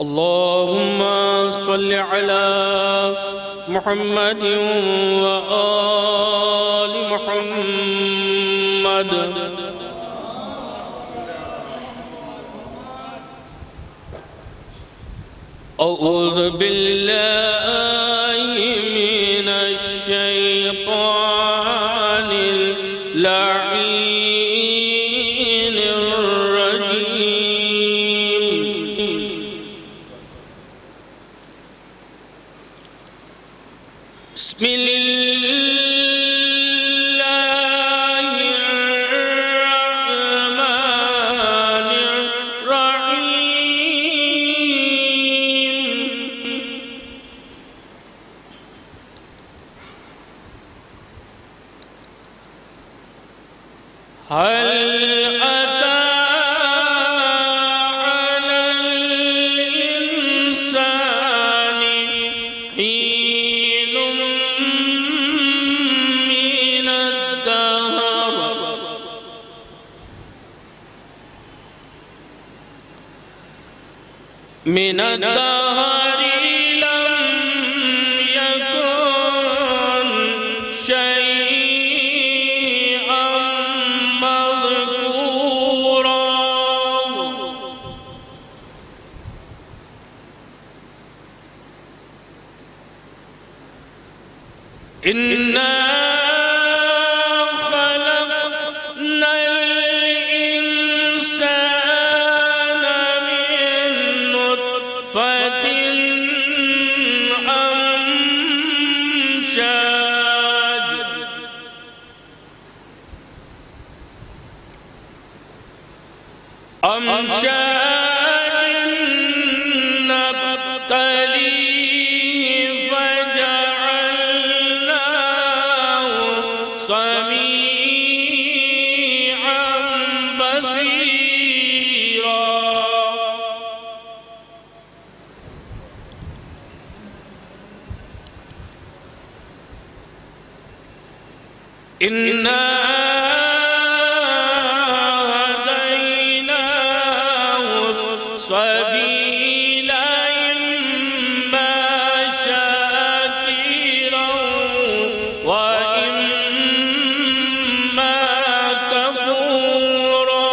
اللهم صل على محمد وآل محمد. أعوذ بالله من الشيطان اللعين الرجيم. بسم الله الرحمن الرحيم. هل أتى على الإنسان حين من الدهر لم يكن شيئا مذكورا. إنا خلقنا الإنسان من نطفة أمشاج نبتليه فجعلناه سميعا بصيرا. إنا هديناه السبيل إما شاكرا وإما كفورا.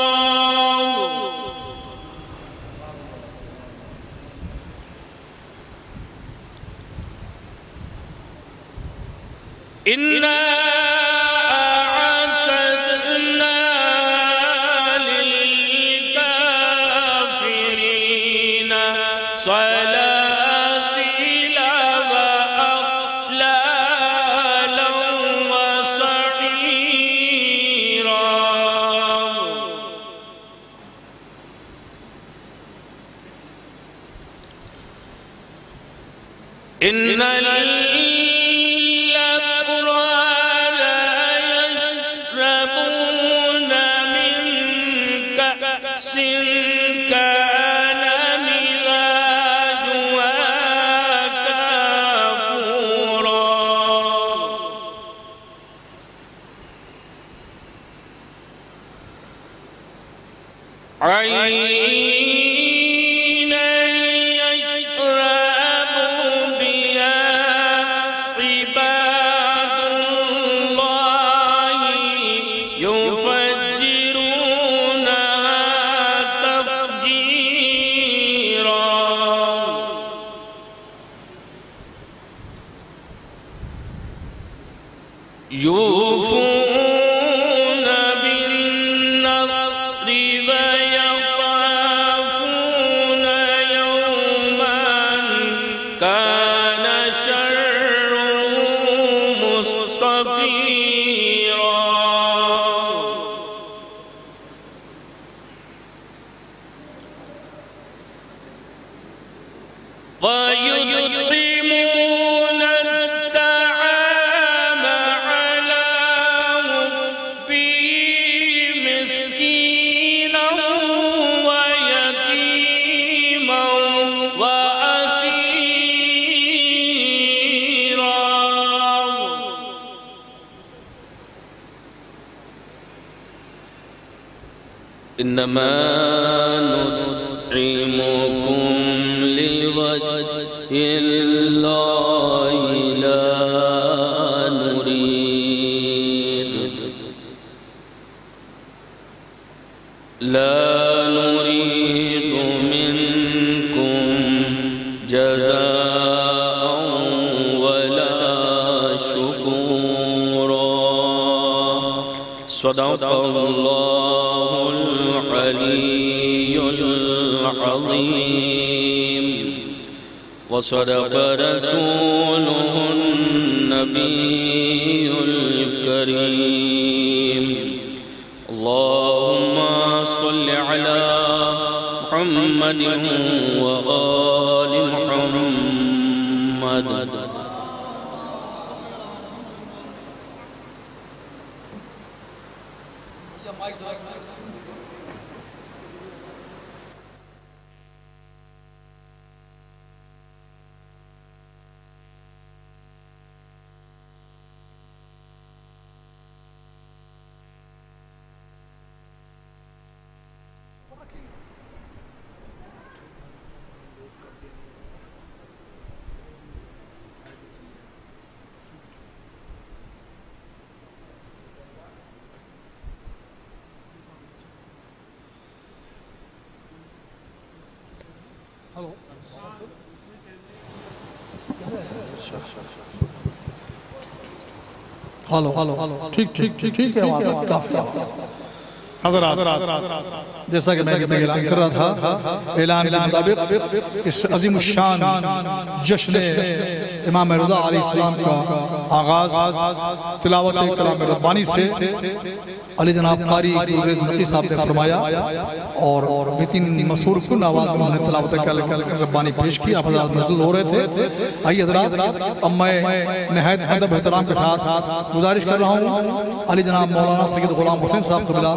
إنا أعتدنا للكافرين سلاسل وأغلالا وسعيرا. إن الأبرار يشربون من كأس كان مزاجها كافورا. عينا يشرب بها عباد الله يفجرونها تفجيرا. يوفون بالنذر ويخافون يوما كان شره مستطيرا. ويطعمون الطعام على حبه مسكينا ويتيما وأسيرا. إنما نطعمكم صدق الله العلي العظيم وصدق رسوله النبي الكريم اللهم صل على محمد وآل محمد ہلو ٹھیک ہے کافی حضرات جیسا کہ میں اعلان کر رہا تھا اعلان کے مطابق اس عظیم الشان جشن امام رضا علیہ السلام کا آغاز تلاوت کلام ربانی سے علی جناب قاری گلریز نقی صاحب نے فرمایا اور بہترین مسحور کن آواز میں انہوں نے تلاوت کلام ربانی پیش کی. آپ حضرات محظوظ ہو رہے تھے. آئیے حضرات اب میں نہایت ادب احترام کے ساتھ گزارش کر رہا ہوں علی جناب مولانا سید غلام حسین صاحب قبلہ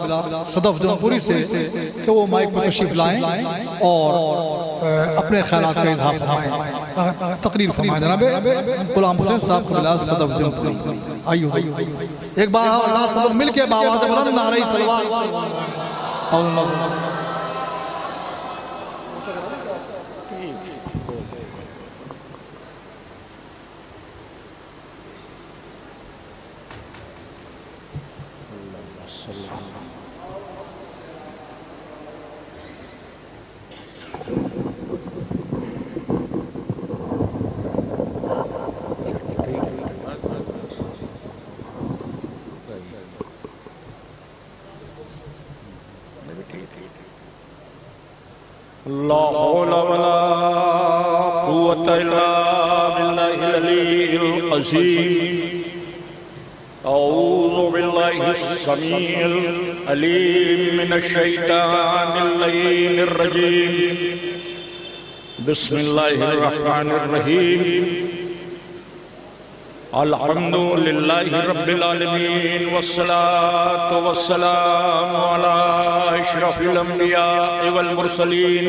صدف جونپوری سے کہ وہ مائک پر تشریف لائیں اور اپنے خیالات کا اظہار فرمائیں. تقریر فرمائیں جناب غلام حسین صاحب قبلہ صدف جونپوری. آئیو ایک بار اللہ صدف مل کے باواز بلند نعرہ صلوات. لا حول ولا قوة إلا بالله العلي العظيم. أعوذ بالله السميع العليم من الشيطان اللعين الرجيم. بسم الله الرحمن الرحيم. الحمد لله رب العالمين والصلاة والسلام على أشرف الأنبياء والمرسلين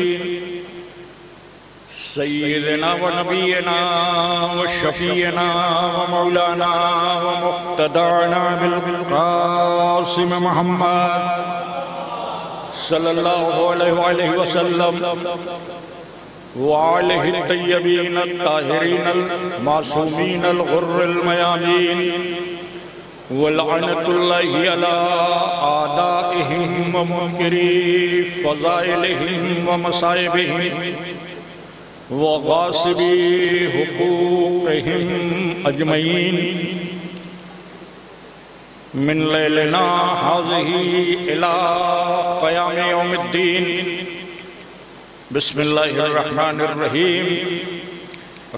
سيدنا ونبينا وشفينا ومولانا ومقتدانا بالقاسم محمد صلى الله عليه وسلم وعليه الطيبين الطاهرين المعصومين الغر الميامين ولعنة الله على أعدائهم ومنكري فضائلهم ومصائبهم وغاصبي حقوقهم أجمعين من ليلنا هذه إلى قيام يوم الدين. بسم الله الرحمن الرحيم.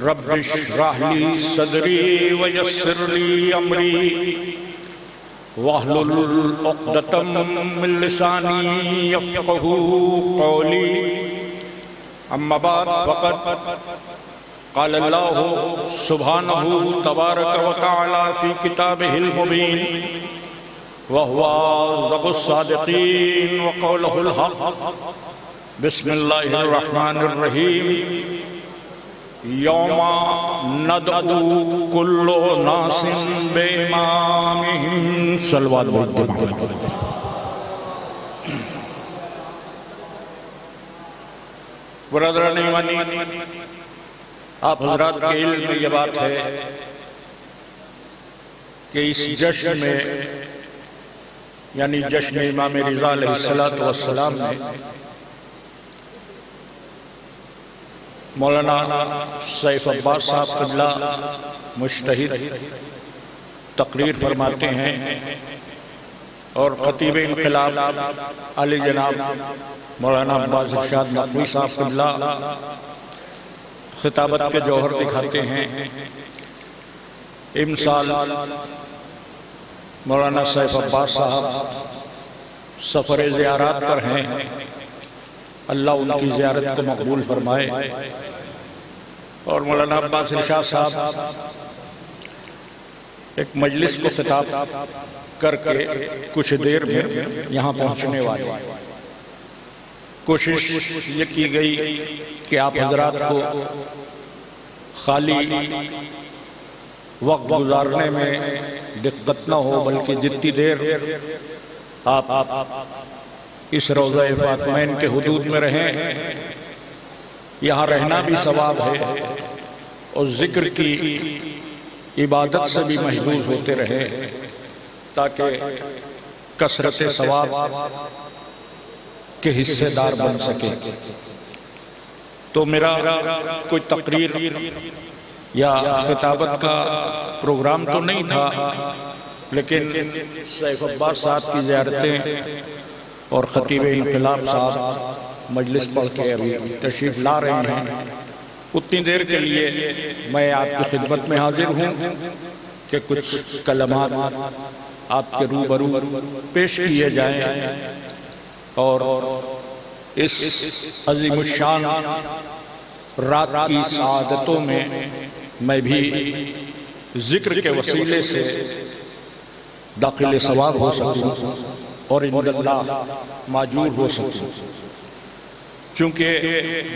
رب اشرح لي صدري ويسر لي أمري واحلل عقدة من لساني يفقهوا قولي. أما بعد فقد قال الله سبحانه تبارك وتعالى في كتابه المبين وهو أصدق الصادقين وقوله الحق. بسم الله الرحمن الرحيم. يوم ندعو كل ناس بإمامهم. صلوات محمد. برادران ایمانی، آپ حضرات کے علم میں یہ بات ہے کہ اس جشن میں یعنی جشن امام رضا علیہ السلام میں مولانا سیف عباس صاحب قبلہ مجتہد تقریر فرماتے ہیں اور خطیب انقلاب علی جناب مولانا عباس ارشاد نقوی صاحب قبلہ خطابت کے جوہر دکھاتے ہیں۔ امسال مولانا سیف عباس صاحب سفر زیارات پر ہیں، اللہ ان کی زیارت کو مقبول فرمائے، اور مولانا عباس ارشاد صاحب ایک مجلس کو خطاب کر کے کچھ دیر میں یہاں پہنچنے والے۔ کوشش یہ کی گئی کہ آپ حضرات کو خالی وقت گزارنے میں دقت نہ ہو، بلکہ جتنی دیر آپ اس روضہ فاطمین کے حدود میں رہیں، یہاں رہنا بھی ثواب ہے اور ذکر کی عبادت سے بھی محظوظ ہوتے رہے، تاکہ کثرت ثواب کے حصے دار بن سکے۔ تو میرا کوئی تقریر یا خطابت کا پروگرام تو نہیں تھا، لیکن سیف عباس صاحب کی زیارتیں اور خطیب انقلاب صاحب مجلس پڑھ کے ابھی تشریف لا رہے ہیں، اتنی دیر کے لیے میں آپ کی خدمت میں حاضر ہوں کہ کچھ کلمات آپ کے روبرو پیش کیے جائیں، اور اس عظیم الشان رات کی سعادتوں میں بھی ذکر کے وسیلے سے داخل ثواب ہو سکوں اور عند اللہ ماجور ہو سکوں۔ چونکہ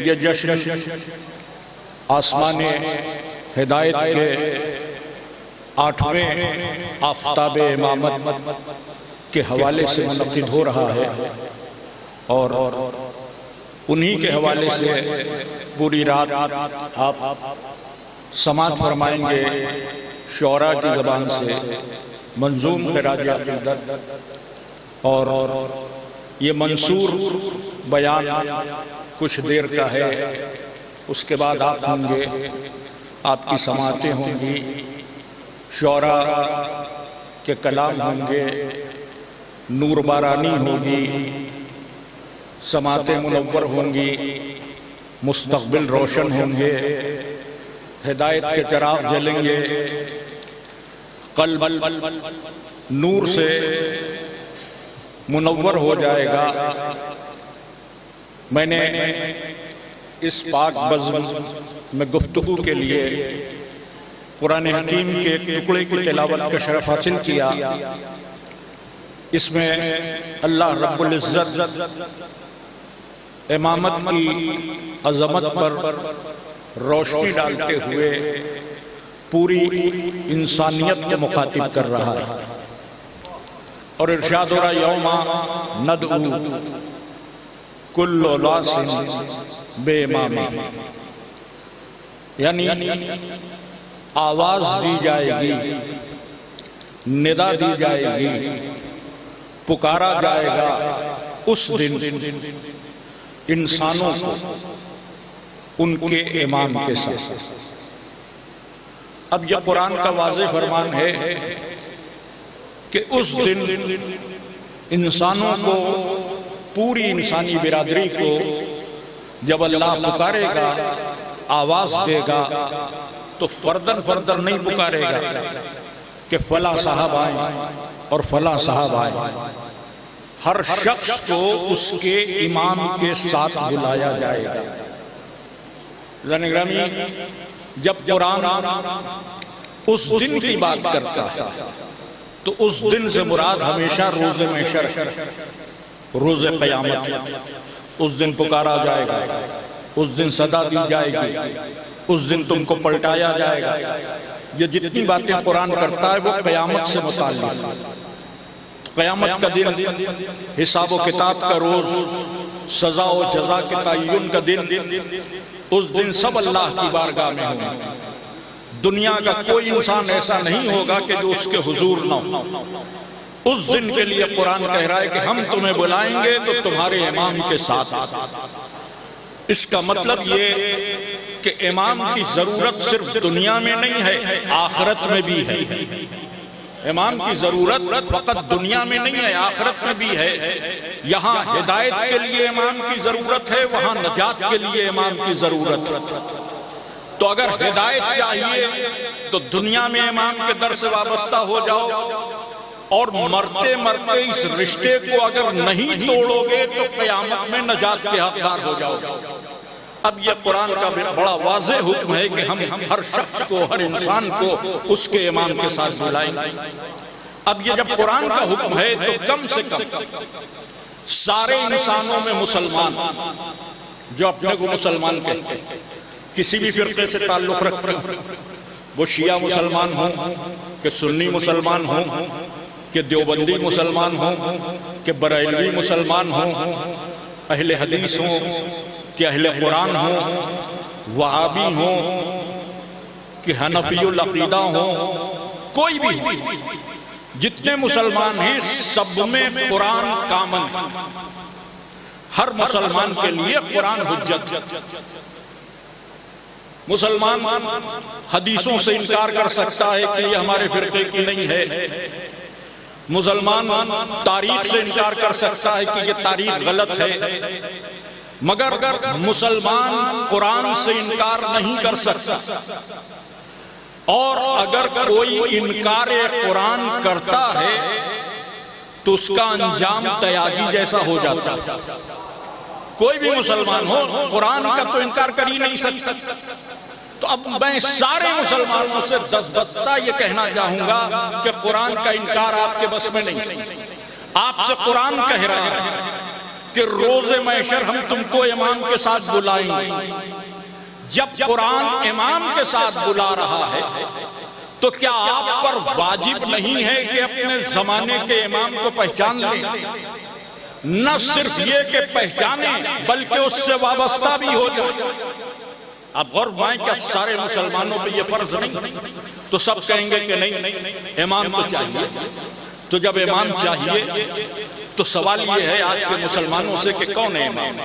یہ جشن آسمان ہدایت کے 8ویں آفتاب امامت کے حوالے سے منعقد ہو رہا ہے، اور انہی کے حوالے سے پوری رات آپ سماعت فرمائیں گے شعراء کی زبان سے منظوم خراج عقیدت، اور یہ منصور بیان کچھ دیر کا ہے۔ اس کے بعد آپ ہوں گے، آپ کی سماعتیں ہوں گی، شعراء کے کلام ہوں گے، نور بارانی ہوگی، سماعتیں منور ہوں گی، مستقبل روشن ہوں گے، ہدایت کے چراغ جلیں گے، قلب نور سے منور ہو جائے گا۔ میں نے اس پاک بزم میں گفتگو کے لیے قرآن حکیم کے ایک ٹکڑے کی تلاوت کا شرف حاصل کیا۔ اس میں اللہ رب العزت امامت کی عظمت پر روشنی ڈالتے ہوئے پوری انسانیت کو مخاطب کر رہا ہے، اور ارشاد ہو رہا یوم ندعو کل لاس بے امام، یعنی آواز دی جائے گی، ندا دی جائے گی، پکارا جائے گا اس دن انسانوں کو ان کے امام کے ساتھ۔ اب یہ قرآن کا واضح فرمان ہے کہ اس دن انسانوں کو، پوری انسانی برادری کو جب اللہ پکارے گا، آواز دے گا، تو فردن فردن نہیں پکارے گا کہ فلاں صاحب آئیں اور فلاں صاحب آئیں، ہر شخص کو اس کے امام کے ساتھ بلایا جائے گا۔ گرامی، جب قرآن اس دن کی بات کرتا ہے تو اس دن سے مراد ہمیشہ روز محشر، روز قیامت، اس دن پکارا جائے گا، اس دن صدا دی جائے گی، اس دن تم کو پلٹایا جائے گا۔ یہ جتنی باتیں قرآن کرتا ہے وہ قیامت سے متعلق، قیامت کا دن، حساب و کتاب کا روز، سزا و جزا کے تعین کا دن، اس دن سب اللہ کی بارگاہ میں ہوں گے۔ دنیا کا کوئی انسان ایسا نہیں ہوگا کہ جو اس کے حضور نہ ہو۔ اس دن کے لیے قرآن کہہ رہا ہے کہ ہم تمہیں بلائیں گے تو تمہارے امام کے ساتھ۔ اس کا مطلب یہ کہ امام کی ضرورت صرف دنیا میں نہیں ہے، آخرت میں بھی ہے۔ امام کی ضرورت فقط دنیا میں نہیں ہے، آخرت میں بھی ہے۔ یہاں ہدایت کے لیے امام کی ضرورت ہے، وہاں نجات کے لیے امام کی ضرورت ہے۔ تو اگر ہدایت چاہیے تو دنیا میں امام کے در سے وابستہ ہو جاؤ، اور مرتے مرتے اس رشتے کو اگر نہیں توڑو گے تو قیامت میں نجات کے حقدار ہو جاؤ گے۔ اب یہ قرآن کا بڑا واضح حکم ہے کہ ہم ہر شخص کو، ہر انسان کو اس کے امام کے ساتھ ملائیں گے۔ اب یہ جب قرآن کا حکم ہے تو کم سے کم سارے انسانوں میں مسلمان جو اپنے کو مسلمان کہتے ہیں، کسی بھی فرقے سے تعلق رکھتے ہیں، وہ شیعہ مسلمان ہوں کہ سنی مسلمان ہوں کہ دیوبندی مسلمان ہوں کہ بریلوی مسلمان ہوں، اہل حدیث ہوں کہ اہل قرآن ہوں، وہابی ہوں کہ حنفی العقیدہ ہوں، کوئی بھی جتنے مسلمان ہیں سب میں قرآن کامن، ہر مسلمان کے لیے قرآن حجت۔ مسلمان حدیثوں سے انکار کر سکتا ہے کہ یہ ہمارے فرقے کی نہیں ہے، مسلمان تاریخ سے انکار کر سکتا ہے کہ یہ تاریخ غلط ہے، مگر مسلمان قرآن سے انکار نہیں کر سکتا۔ اور اگر کوئی انکار قرآن کرتا ہے تو اس کا انجام تیاگی جیسا ہو جاتا ہے۔ کوئی بھی مسلمان ہو قرآن کا تو انکار کر ہی نہیں سکتا۔ تو اب میں سارے مسلمانوں سے دستہ یہ کہنا چاہوں گا کہ قرآن کا انکار آپ کے بس میں نہیں۔ آپ سے قرآن کہہ رہا ہے کہ روز محشر ہم تم کو امام کے ساتھ بلائیں گے۔ جب قرآن امام کے ساتھ بلا رہا ہے تو کیا آپ پر واجب نہیں ہے کہ اپنے زمانے کے امام کو پہچان لیں؟ نہ صرف یہ کہ پہچانیں بلکہ اس سے وابستہ بھی ہو جائے۔ اب غور بائیں کیا سارے مسلمانوں پہ یہ فرض نہیں؟ تو سب کہیں گے کہ نہیں، امام کو چاہیے۔ تو جب امام چاہیے تو سوال یہ ہے آج کے مسلمانوں سے کہ کون ہے امام؟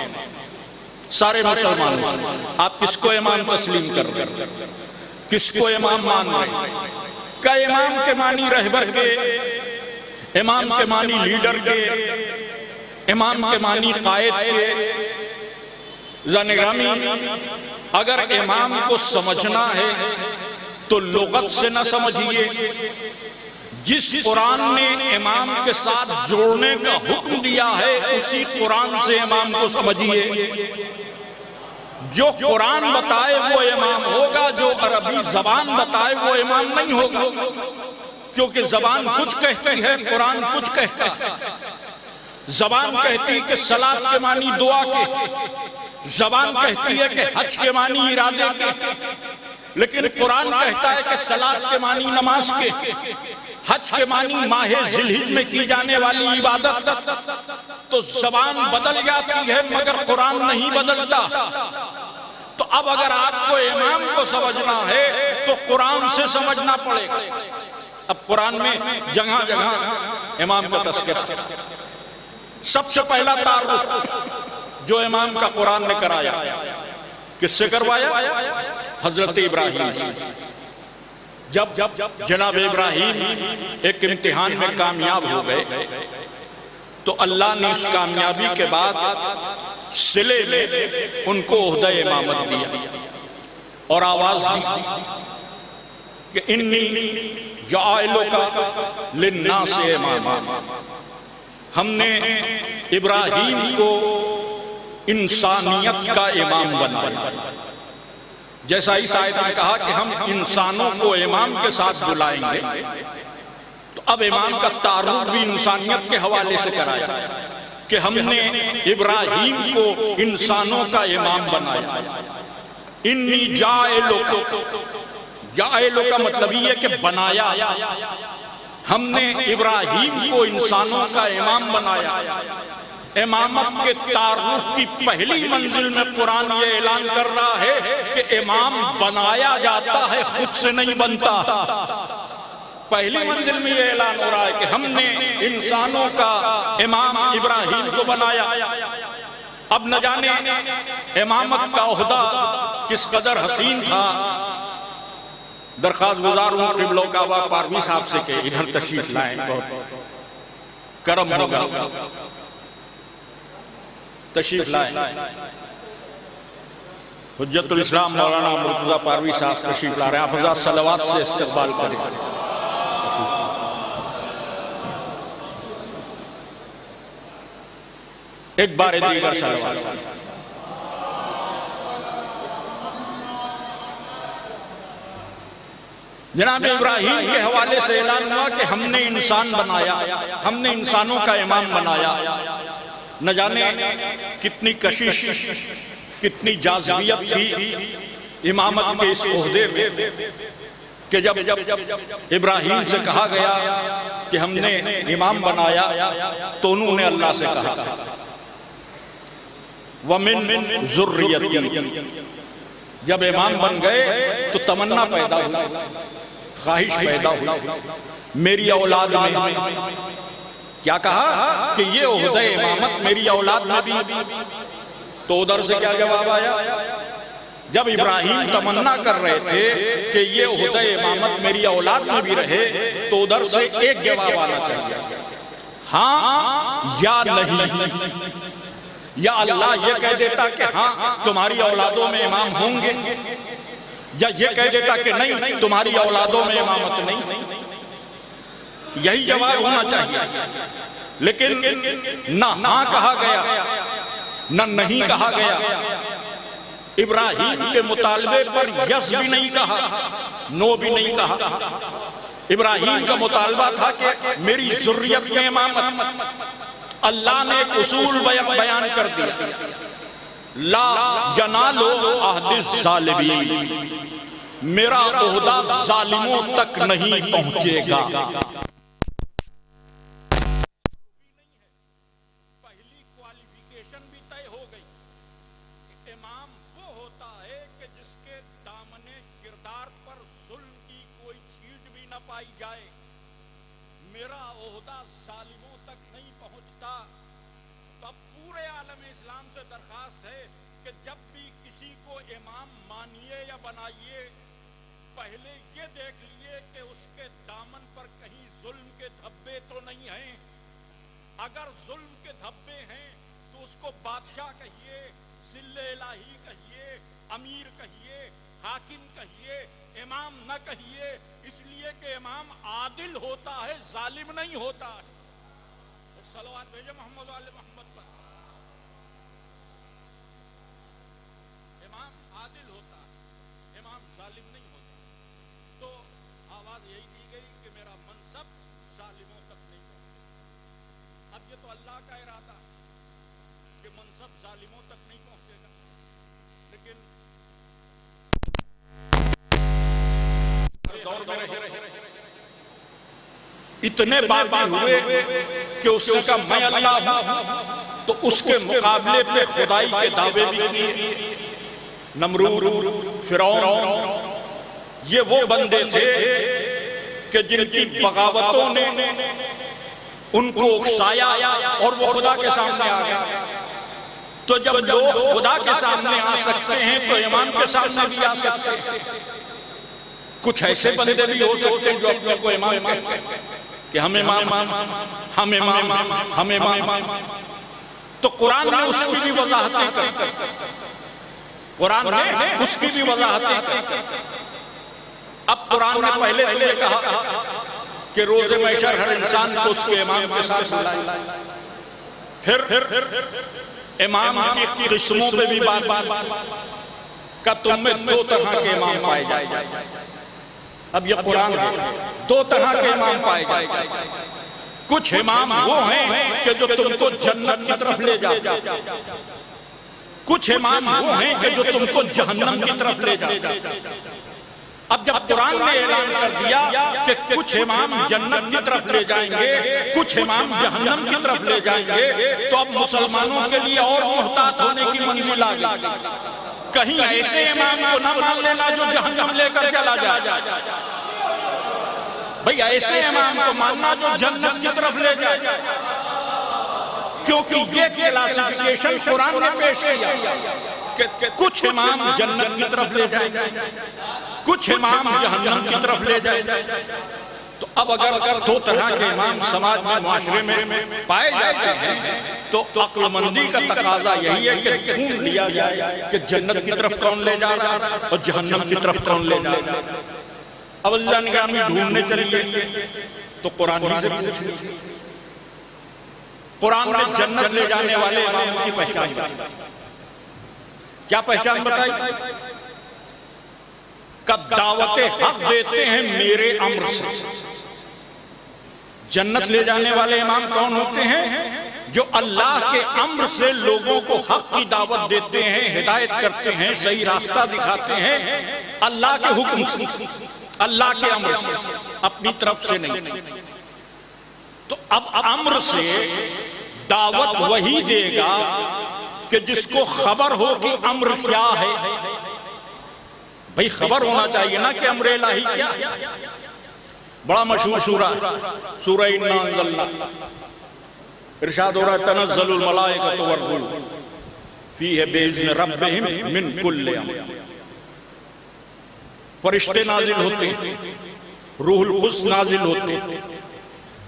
سارے مسلمانوں آپ کس کو امام تسلیم کر رہے ہیں؟ کس کو امام مان رہے ہیں؟ کیا امام کے معنی رہبر کے، امام کے معنی لیڈر کے، امام کے معنی قائد کے؟ زنگرامی اگر امام کو سمجھنا ہے تو لغت سے نہ سمجھیے، جس قرآن نے امام کے ساتھ جوڑنے کا حکم دیا ہے اسی قرآن سے امام کو سمجھیے۔ جو قرآن بتائے وہ امام ہوگا، جو عربی زبان بتائے وہ امام نہیں ہوگا، کیونکہ زبان کچھ کہتی ہے، قرآن کچھ کہتا ہے۔ زبان کہتی ہے کہ صلاۃ کے معنی دعا کے، زبان کہتی ہے کہ حج کے معنی ارادے کے، لیکن قرآن کہتا ہے کہ صلاۃ کے معنی نماز کے، حج کے معنی ماہ ذی الحجہ میں کی جانے والی عبادت۔ تو زبان بدل جاتی ہے مگر قرآن نہیں بدلتا۔ تو اب اگر آپ کو امام کو سمجھنا ہے تو قرآن سے سمجھنا پڑے گا۔ اب قرآن میں جگہ جگہ امام کا تذکرہ، سب سے پہلا تعارف جو امام کا قرآن نے کرایا، کس سے کروایا؟ حضرت ابراہیم سے۔ جب جناب ابراہیم ایک امتحان میں کامیاب ہو گئے تو اللہ نے اس کامیابی کے بعد صلے میں ان کو عہدہ امامت دیا اور آواز دی کہ انی جاعلک للناس اماما۔ ہم نے ابراہیم کو انسانیت کا امام بنایا، جیسا اس آیت میں کہا کہ ہم انسانوں کو امام کے ساتھ بلائیں گے، تو اب امام کا تعارف بھی انسانیت کے حوالے سے کرایا کہ ہم نے ابراہیم کو انسانوں کا امام بنایا۔ انی جاعلک، جاعلک کا مطلب یہ کہ بنایا، ہم نے ابراہیم کو انسانوں کا امام بنایا۔ امامت کے تعارف کی پہلی منزل میں قرآن یہ اعلان کر رہا ہے کہ امام بنایا جاتا ہے، خود سے نہیں بنتا۔ پہلی منزل میں یہ اعلان ہو رہا ہے کہ ہم نے انسانوں کا امام ابراہیم کو بنایا۔ اب نہ جانے امامت کا عہدہ کس قدر حسین تھا، درخواست گزار ہوں قبلہ کعبہ پاروی صاحب سے کہ ادھر تشریف لائیں، بہت کرم ہوگا، تشریف لائیں۔ حجت الاسلام مولانا مرتضی پاروی صاحب تشریف لا رہے ہیں، آپ حضرات صلوات سے استقبال کریں۔ ایک بار دیگر صلوات۔ جناب ابراہیم کے حوالے سے اعلان ہوا کہ ہم نے انسان بنایا، ہم نے انسانوں کا امام بنایا۔ نہ جانے کتنی کشش، کتنی جاذبیت تھی امامت کے اس عہدے میں کہ جب ابراہیم سے کہا گیا کہ ہم نے امام بنایا تو انہوں نے اللہ سے کہا وَمِن ذُرِّيَّتِي، جب امام بن گئے تو تمنا پیدا ہوئی، خواہش پیدا ہوئی میری اولاد میں، کیا کہا کہ یہ عہدہ امامت میری اولاد میں بھی۔ تو ادھر سے کیا جواب آیا؟ جب ابراہیم تمنا کر رہے تھے کہ یہ عہدہ امامت میری اولاد میں بھی رہے تو ادھر سے ایک جواب آنا چاہیے، ہاں یا نہیں۔ یا اللہ یہ کہہ دیتا کہ ہاں تمہاری اولادوں میں امام ہوں گے، یا یہ کہہ دیتا کہ نہیں تمہاری اولادوں میں امامت نہیں۔ یہی جواب ہونا چاہیے، لیکن نہ ہاں کہا گیا نہ نہیں کہا گیا۔ ابراہیم کے مطالبے پر یس بھی نہیں کہا، نو بھی نہیں کہا۔ ابراہیم کا مطالبہ تھا کہ میری ذریت میں امامت۔ اللہ نے ایک اصول بیان کر دیا، لا ینالو عہد الظالمین، میرا عہدہ ظالموں تک نہیں پہنچے گا۔ پہلی کوالیفیکیشن بھی طے ہو گئی کہ امام وہ ہوتا ہے کہ جس کے دامن کردار پر ظلم کی کوئی چھیٹ بھی نہ پائی جائے۔ میرا عہدہ ظالموں تک نہیں پہنچتا۔ تو اب پورے عالم اسلام سے درخواست ہے کہ جب بھی کسی کو امام مانیے یا بنائیے، پہلے یہ دیکھ لیے کہ اس کے دامن پر کہیں ظلم کے دھبے تو نہیں ہیں۔ اگر ظلم کے دھبے ہیں تو اس کو بادشاہ کہیے، ذل الہی کہیے، امیر کہیے، حاکم کہیے، امام نہ کہیے، اس لیے کہ امام عادل ہوتا ہے، ظالم نہیں ہوتا ہے۔ صلوات بھیجے محمد علیہ محمد پر۔ امام عادل ہوتا ہے، امام ظالم نہیں ہوتا۔ تو آواز یہی دی گئی کہ میرا منصب ظالموں تک نہیں پہنچے۔ اب یہ تو اللہ کا ارادہ کہ منصب ظالموں تک نہیں پہنچے گا، لیکن دور میں اتنے باقی ہوئے کہ اس نے کہا میں اللہ ہوں، تو اس کے مقابلے پہ خدائی کے دعوے بھی کیے۔ نمرود، فرعون، یہ وہ بندے تھے کہ جن کی بغاوتوں نے ان کو اکسایا اور وہ خدا کے سامنے آ گئے۔ تو جب لوگ خدا کے سامنے آ سکتے ہیں تو امام کے سامنے بھی آ سکتے ہیں۔ کچھ ایسے بندے بھی ہو سکتے ہیں جو اپنے کو امام کہتے ہیں کہ ہم امام، ہم امام، ہم امام۔ تو قرآن نے اس کی بھی وضاحتیں کی، قرآن نے اس کی بھی وضاحتیں کی۔ اب قرآن نے پہلے یہ کہا کہ روز محشر ہر انسان کو اس کے امام کے ساتھ ملائے۔ پھر امام کی قسموں پہ بھی بات کہ تم میں دو طرح کے امام پائے جائے۔ اب یہ قرآن ہے، دو طرح کے امام پائے جائے۔ کچھ امام وہ ہیں کہ جو تم کو جنت کی طرف لے جاتے، کچھ امام وہ ہیں کہ جو تم کو جہنم کی طرف لے جاتے۔ اب جب قرآن نے اعلان کر دیا کہ کچھ امام جنت کی طرف لے جائیں گے، کچھ امام جہنم کی طرف لے جائیں گے، تو اب مسلمانوں کے لیے اور محتاط ہونے کی منزل آ گئی۔ کہیں ایسے امام کو نہ مان لینا جو جہنم لے کر چلا جائے۔ بھئی ایسے امام کو ماننا جو جنت کی طرف لے جائے، کیونکہ یہ کلاسیفیکیشن قرآن نے پیش کیا کہ کچھ امام جنت کی طرف لے جائیں، کچھ امام جہنم کی طرف لے جائے. تو اب اگر دو طرح کے امام سماج میں معاشرے میں پائے جاتے ہیں تو عقل مندی کا تقاضا یہی ہے کہ ڈھونڈ لیا جائے کہ جنت کی طرف کون لے جا رہا ہے اور جہنم کی طرف کون لے جا رہا ہے. اب اللہ نے کہا ہمیں ڈھونڈنے چلیے تو قرآن ہی سے پوچھیں. قرآن میں جنت لے جانے والے اماموں کی پہچان بتائی. کیا پہچان بتائی؟ کہ دعوت حق دیتے ہیں میرے امر سے. جنت لے جانے والے امام کون ہوتے ہیں؟ جو اللہ کے امر سے لوگوں کو حق کی دعوت دیتے ہیں، ہدایت کرتے ہیں، صحیح راستہ دکھاتے ہیں، اللہ کے حکم سے، اللہ کے امر سے، اپنی طرف سے نہیں. تو اب امر سے دعوت وہی دے گا کہ جس کو خبر ہو کہ امر کیا ہے. بھئی خبر ہونا چاہیے نا کہ امر الہی کیا ہے. بڑا مشہور سورہ سورہ انا انزلنا، ارشاد ہو رہا ہے تنزل الملائکۃ والروح فیہ باذن ربہم من کل امر. فرشتے نازل ہوتے ہیں، روح القدس نازل ہوتے ہیں.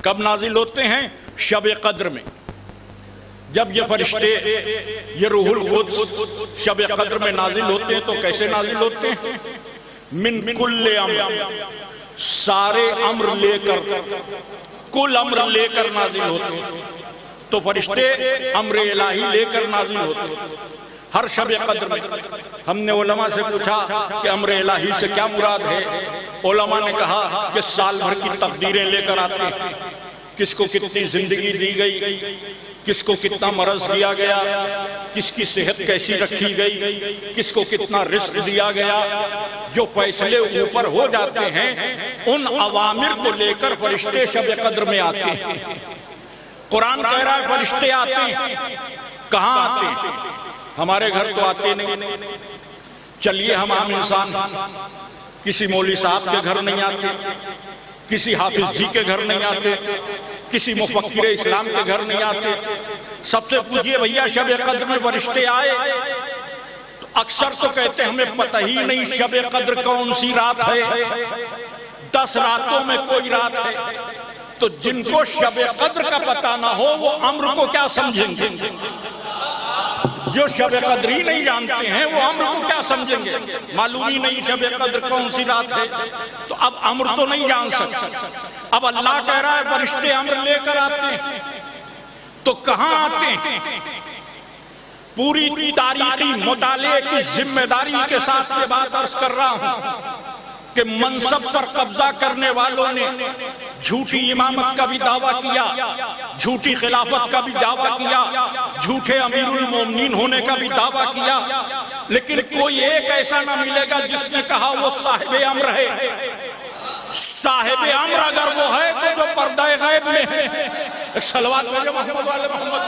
کب نازل ہوتے ہیں؟ شب قدر میں. جب یہ فرشتے، یہ روح القدس شب قدر میں نازل ہوتے ہیں تو کیسے نازل ہوتے ہیں؟ من کل امر، سارے امر لے کر، کل امر لے کر نازل ہوتے ہیں. تو فرشتے امر الہی لے کر نازل ہوتے ہیں ہر شب قدر میں. ہم نے علماء سے پوچھا کہ امر الہی سے کیا مراد ہے؟ علماء نے کہا کہ سال بھر کی تقدیریں لے کر آتے ہیں. کس کو کتنی زندگی دی گئی، کس کو کتنا مرض دیا گیا، کس کی صحت کیسی رکھی گئی، کس کو کتنا رزق دیا گیا. جو فیصلے اوپر ہو جاتے ہیں ان اوامر کو لے کر فرشتے شب قدر میں آتے ہیں. قرآن کہہ رہا ہے فرشتے آتے ہیں. کہاں آتے ہیں؟ ہمارے گھر تو آتے نہیں. چلیے ہم عام انسان کسی مولوی صاحب کے گھر نہیں آتے، کسی حافظ جی کے گھر نہیں آتے، کسی مفکر اسلام کے گھر نہیں آتے. سب سے پوچھئے بھیا شب قدر میں فرشتے آئے؟ تو اکثر تو کہتے ہیں ہمیں پتہ ہی نہیں شب قدر کون سی رات ہے، 10 راتوں میں کوئی رات ہے. تو جن کو شب قدر کا پتہ نہ ہو وہ امر کو کیا سمجھیں گے؟ جو شب قدر ہی نہیں جانتے ہیں وہ امر کو کیا سمجھیں گے؟ معلوم ہی نہیں شب قدر کون سی رات ہے تو اب امر تو نہیں جان سکتے. اب اللہ کہہ رہا ہے فرشتے امر لے کر آتے ہیں. تو کہاں آتے ہیں؟ پوری تاریخی مطالعے کی ذمہ داری کے ساتھ یہ بات عرض کر رہا ہوں کہ منصب پر قبضہ کرنے والوں نے جھوٹی امامت کا بھی دعویٰ کیا، جھوٹی خلافت کا بھی دعویٰ کیا، جھوٹے امیر المومنین ہونے کا بھی دعویٰ کیا، لیکن کوئی ایک ایسا نہ ملے گا جس نے کہا وہ صاحب امر ہے. صاحب امر اگر وہ ہے تو جو پردہ غیب میں ہے. ایک صلوات بھیجو محمد والے محمد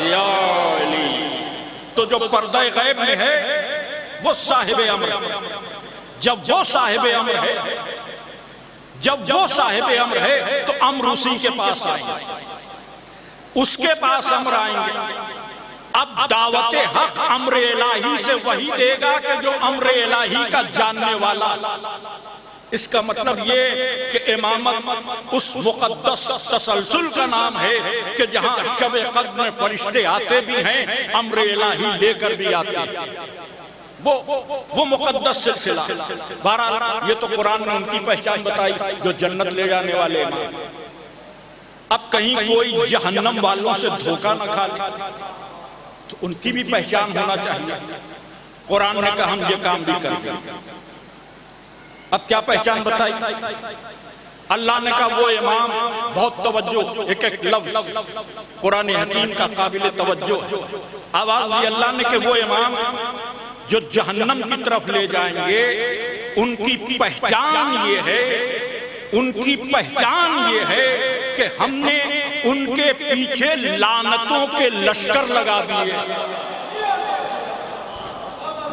یا علی. تو جو پردہ غیب میں ہے وہ صاحب امر. جب وہ صاحب امر ہے، جب وہ صاحب امر ہے تو امر اسی کے پاس آئیں گے، اس کے پاس امر آئیں گے. اب دعوت حق امر الہی سے وہی دے گا کہ جو امر الہی کا جاننے والا. اس کا مطلب یہ کہ امامت اس مقدس تسلسل کا نام ہے کہ جہاں شب قدر میں فرشتے آتے بھی ہیں، امر الہی لے کر بھی آتے ہیں. وہ مقدس سلسلہ. بہرحال یہ تو قرآن نے ان کی پہچان بتائی جو جنت لے جانے والے امام. اب کہیں کوئی جہنم والوں سے دھوکہ نہ کھا لے تو ان کی بھی پہچان ہونا چاہیے. قرآن نے کہا ہم یہ کام بھی کریں. اب کیا پہچان بتائی؟ اللہ نے کہا وہ امام، بہت توجہ، ایک ایک لفظ قرآن حکیم کا قابل توجہ. آواز دی اللہ نے کہ وہ امام جو جہنم کی طرف لے جائیں گے ان کی پہچان یہ ہے، ان کی پہچان یہ ہے کہ ہم نے ان کے پیچھے لعنتوں کے لشکر لگا دیے.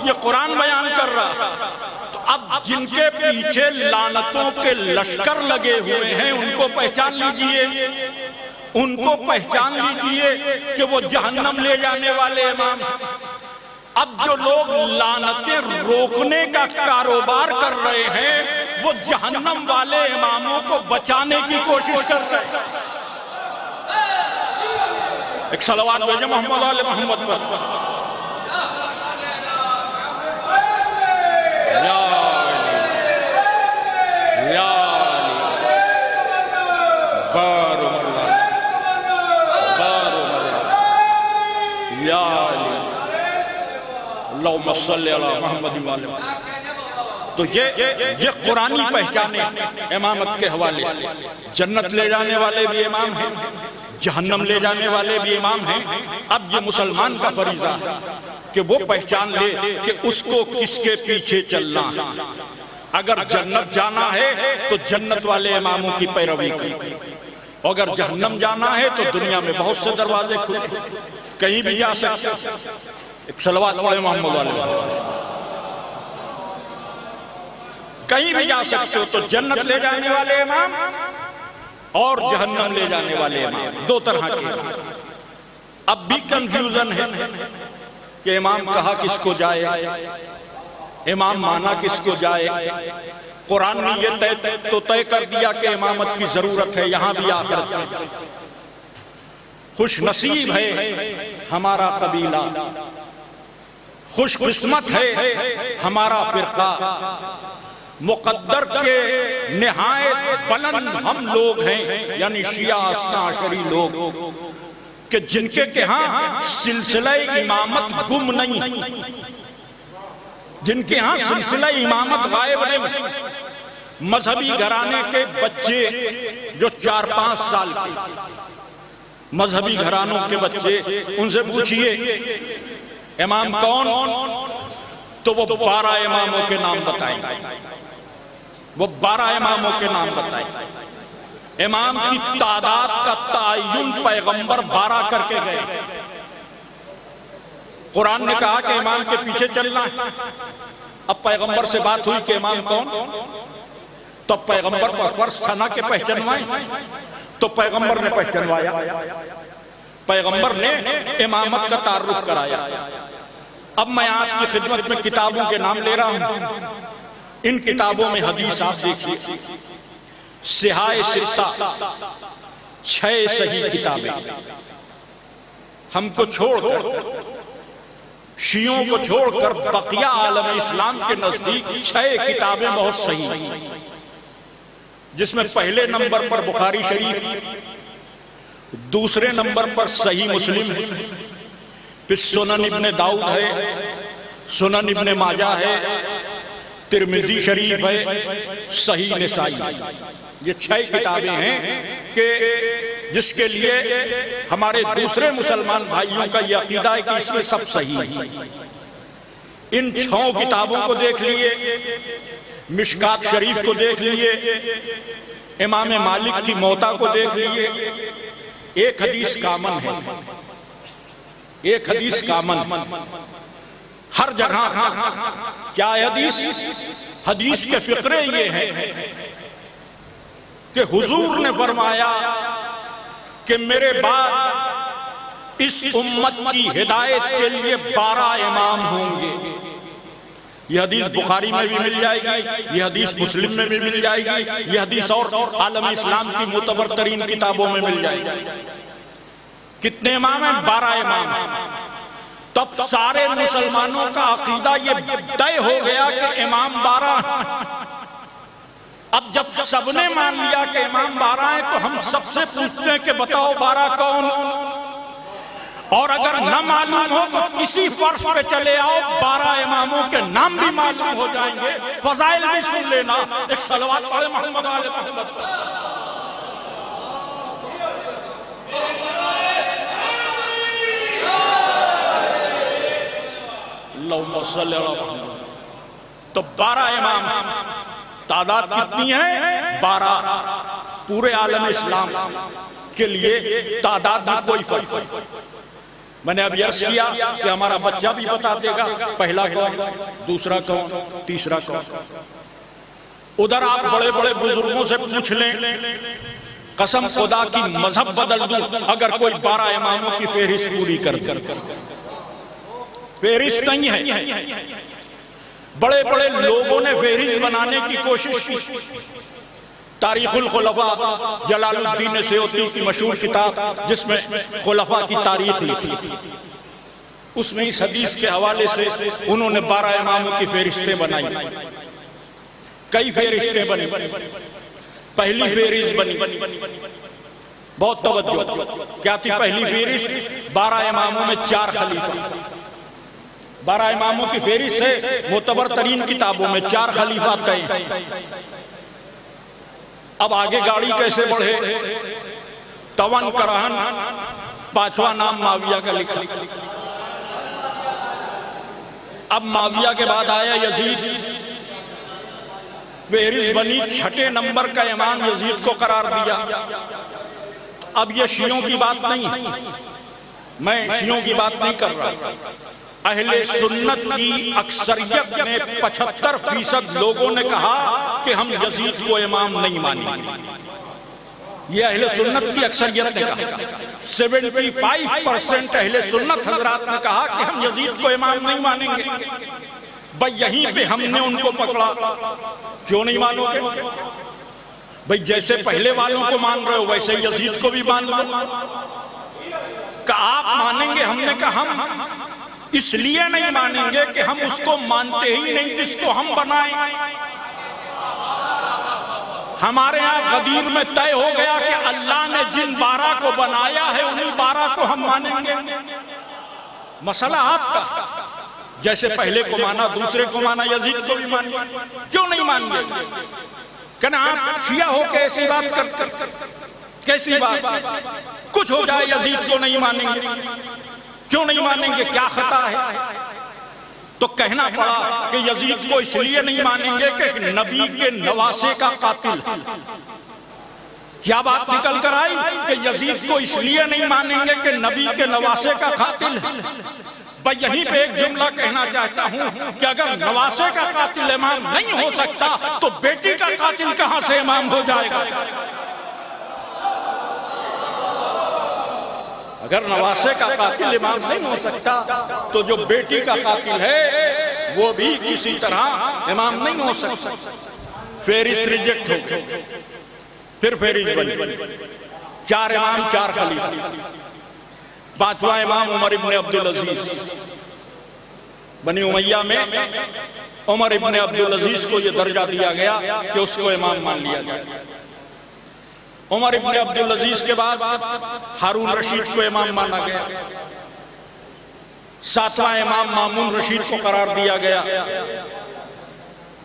یہ قرآن بیان کر رہا. تو اب جن کے پیچھے لعنتوں کے لشکر لگے ہوئے ہیں ان کو پہچان لیجئے، ان کو پہچان لیجئے کہ وہ جہنم لے جانے والے امام. اب جو لوگ لعنتیں روکنے کا کاروبار کر رہے ہیں وہ جہنم والے اماموں کو بچانے کی کوشش کر رہے ہیں. ایک صلوات بھیجیں محمد آل محمد پر. اللہم صلی علی محمد وآلہ. تو یہ قرآنی پہچانے امامت کے حوالے سے. جنت لے جانے والے بھی امام ہیں, جہنم لے جانے والے بھی امام ہیں. اب یہ مسلمان کا فریضہ ہے کہ وہ پہچان لے کہ اس کو کس کے پیچھے چلنا ہے. اگر جنت جانا ہے تو جنت والے اماموں کی پیروی کرے, اگر جہنم جانا ہے تو دنیا میں بہت سے دروازے کھلے, کہیں بھی جا سکتے. ایک صلوات پڑھے محمد علیہ. کہیں بھی جا سکتے ہو. تو جنت لے جانے والے امام اور جہنم لے جانے والے امام دو طرح کے. اب بھی کنفیوژن ہے کہ امام کہا کس کو جائے, امام مانا کس کو جائے. قرآن نے یہ طے کر دیا کہ امامت کی ضرورت ہے یہاں بھی آخرت میں. خوش نصیب ہے ہمارا قبیلہ, خوش قسمت ہے ہمارا فرقہ, مقدر کے نہایت بلند ہم لوگ ہیں, یعنی شیعہ اثنا عشری لوگ, کہ جن کے ہاں سلسلہ امامت گم نہیں, جن کے ہاں سلسلہ امامت غائب نہیں. مذہبی گھرانے کے بچے جو 4-5 سال کے, مذہبی گھرانوں کے بچے, ان سے پوچھئے امام کون, تو وہ 12 اماموں کے نام بتائیں. وہ 12 اماموں کے نام بتائیں. امام کی تعداد کا تعین پیغمبر 12 کر کے گئے. قرآن نے کہا کہ امام کے پیچھے چلنا ہے. اب پیغمبر سے بات ہوئی کہ امام کون, تو پیغمبر پر فرض تھا نہ کہ پہچنوائیں, تو پیغمبر نے پہچنوایا, پیغمبر نے امامت کا تعارف کرایا. اب میں آپ کی خدمت میں کتابوں کے نام لے رہا ہوں. ان کتابوں میں حدیث آپ دیکھیے, صحاح ستہ 6 صحیح کتابیں. ہم کو چھوڑ کر, شیعوں کو چھوڑ کر بقیہ عالم اسلام کے نزدیک 6 کتابیں بہت صحیح ہیں, جس میں پہلے نمبر پر بخاری شریف, دوسرے نمبر پر صحیح مسلم ہے, پھر سنن ابن داؤد ہے, سنن ابن ماجہ ہے, ترمذی شریف ہے, صحیح نسائی. یہ 6 کتابیں ہیں کہ جس کے لیے ہمارے دوسرے مسلمان بھائیوں کا یہ عقیدہ ہے کہ اس میں سب صحیح ہے. ان 6 کتابوں کو دیکھ لیے, مشکات شریف کو دیکھ لیے, امام مالک کی موطا کو دیکھ لیے. ایک حدیث کامن ہے, ایک حدیث کامن ہر جگہ. کیا ہے حدیث؟ حدیث کے فقرے یہ ہیں کہ حضور نے فرمایا کہ میرے بعد اس امت کی ہدایت کے لیے 12 امام ہوں گے. یہ حدیث بخاری میں بھی مل جائے گی, یہ حدیث مسلم میں بھی مل جائے گی, یہ حدیث اور عالم اسلام کی معتبر ترین کتابوں میں مل جائے گی. کتنے امام ہیں؟ 12 امام ہیں. تب سارے مسلمانوں کا عقیدہ یہ طے ہو گیا کہ امام 12 ہیں. اب جب سب نے مان لیا کہ امام 12 ہیں تو ہم سب سے پوچھتے ہیں کہ بتاؤ 12 کون؟ اور اگر نہ معلوم ہو تو کسی فرش پہ چلے آؤ, 12 اماموں کے نام بھی معلوم ہو جائیں گے, فضائل بھی سن لینا. ایک صلوات پڑھے محمد آل محمد. اللہم صلی اللہ علیہ وسلم. تو 12 امام, تعداد کتنی ہے؟ 12. پورے عالم اسلام کے لیے تعداد میں کوئی فرق نہیں. میں نے اب عرض کیا کہ ہمارا بچہ بھی بتا دے گا پہلا کون, دوسرا کون, تیسرا کون. ادھر آپ بڑے بڑے بزرگوں سے پوچھ لیں, قسم خدا کی مذہب بدل دوں اگر کوئی 12 اماموں کی فہرست پوری کر دے. فہرست نہیں ہے. بڑے بڑے لوگوں نے فہرست بنانے کی کوشش کی. تاریخ الخلفاء جلال الدین سیوطی کی مشہور کتاب جس میں خلفاء کی تاریخ لکھی، اس میں اس حدیث کے حوالے سے انہوں نے 12 اماموں کی فہرستیں بنائی. کئی فہرستیں بنی. پہلی فہرست بنی، بہت توجہ، کیا تھی پہلی فہرست؟ 12 اماموں میں 4 خلیفہ. 12 اماموں کی فہرست ہے، معتبر ترین کتابوں میں 4 خلیفہ گئے. اب آگے گاڑی کیسے بڑھے؟ تون کرہن 5واں نام معاویہ کا لکھا. اب معاویہ کے بعد آیا یزید، فہرست بنی، 6 نمبر کا امام یزید کو قرار دیا. اب یہ شیعوں کی بات نہیں، میں شیعوں کی بات نہیں کر رہا. اہل سنت کی اکثریت میں 75% لوگوں نے کہا کہ ہم یزید کو امام نہیں مانیں گے. یہ اہل سنت کی اکثریت نے کہا. 75% اہل سنت حضرات نے کہا کہ ہم یزید کو امام نہیں مانیں گے. بھئی یہیں پہ ہم نے ان کو پکڑا. کیوں نہیں مانو گے؟ بھئی جیسے پہلے والوں کو مان رہے ہو ویسے یزید کو بھی مان لو. کہ آپ مانیں گے؟ ہم نے کہا ہم اس لیے نہیں مانیں گے کہ ہم اس کو مانتے ہی نہیں جس کو ہم بنائیں. ہمارے ہاں غدیر میں طے ہو گیا کہ اللہ نے جن 12 کو بنایا ہے انہی 12 کو ہم مانیں گے. مسئلہ آپ کا، جیسے پہلے کو مانا دوسرے کو مانا یزید کو بھی مانیں. کیوں نہیں مان گے؟ کہنا آپ شیعہ ہو کے ایسی بات کر کیسی بات؟ کچھ ہو جائے یزید کو نہیں مانیں گے. کیوں نہیں مانیں گے؟ کیا خطا ہے؟ تو کہنا پڑا کہ یزید کو اس لیے نہیں مانیں گے کہ نبی کے نواسے کا قاتل. کیا بات نکل کر آئی کہ یزید کو اس لیے نہیں مانیں گے کہ نبی کے نواسے کا قاتل ہے. بھئی یہیں پہ ایک جملہ کہنا چاہتا ہوں کہ اگر نواسے کا قاتل امام نہیں ہو سکتا تو بیٹی کا قاتل کہاں سے امام ہو جائے گا؟ اگر نواسے کا قاتل امام نہیں ہو سکتا تو جو بیٹی کا قاتل ہے وہ بھی کسی طرح امام نہیں ہو سکتا. فہرست ریجیکٹ ہو گئی. پھر فہرست بنی، 4 امام 4 خلیفہ. 5واں امام عمر ابن عبدالعزیز. بنی امیہ میں عمر ابن عبدالعزیز کو یہ درجہ دیا گیا کہ اس کو امام مان لیا گیا. عمر ابن عبدالعزیز کے بعد ہارون رشید کو امام مانا گیا. 7واں امام مامون رشید کو قرار دیا گیا.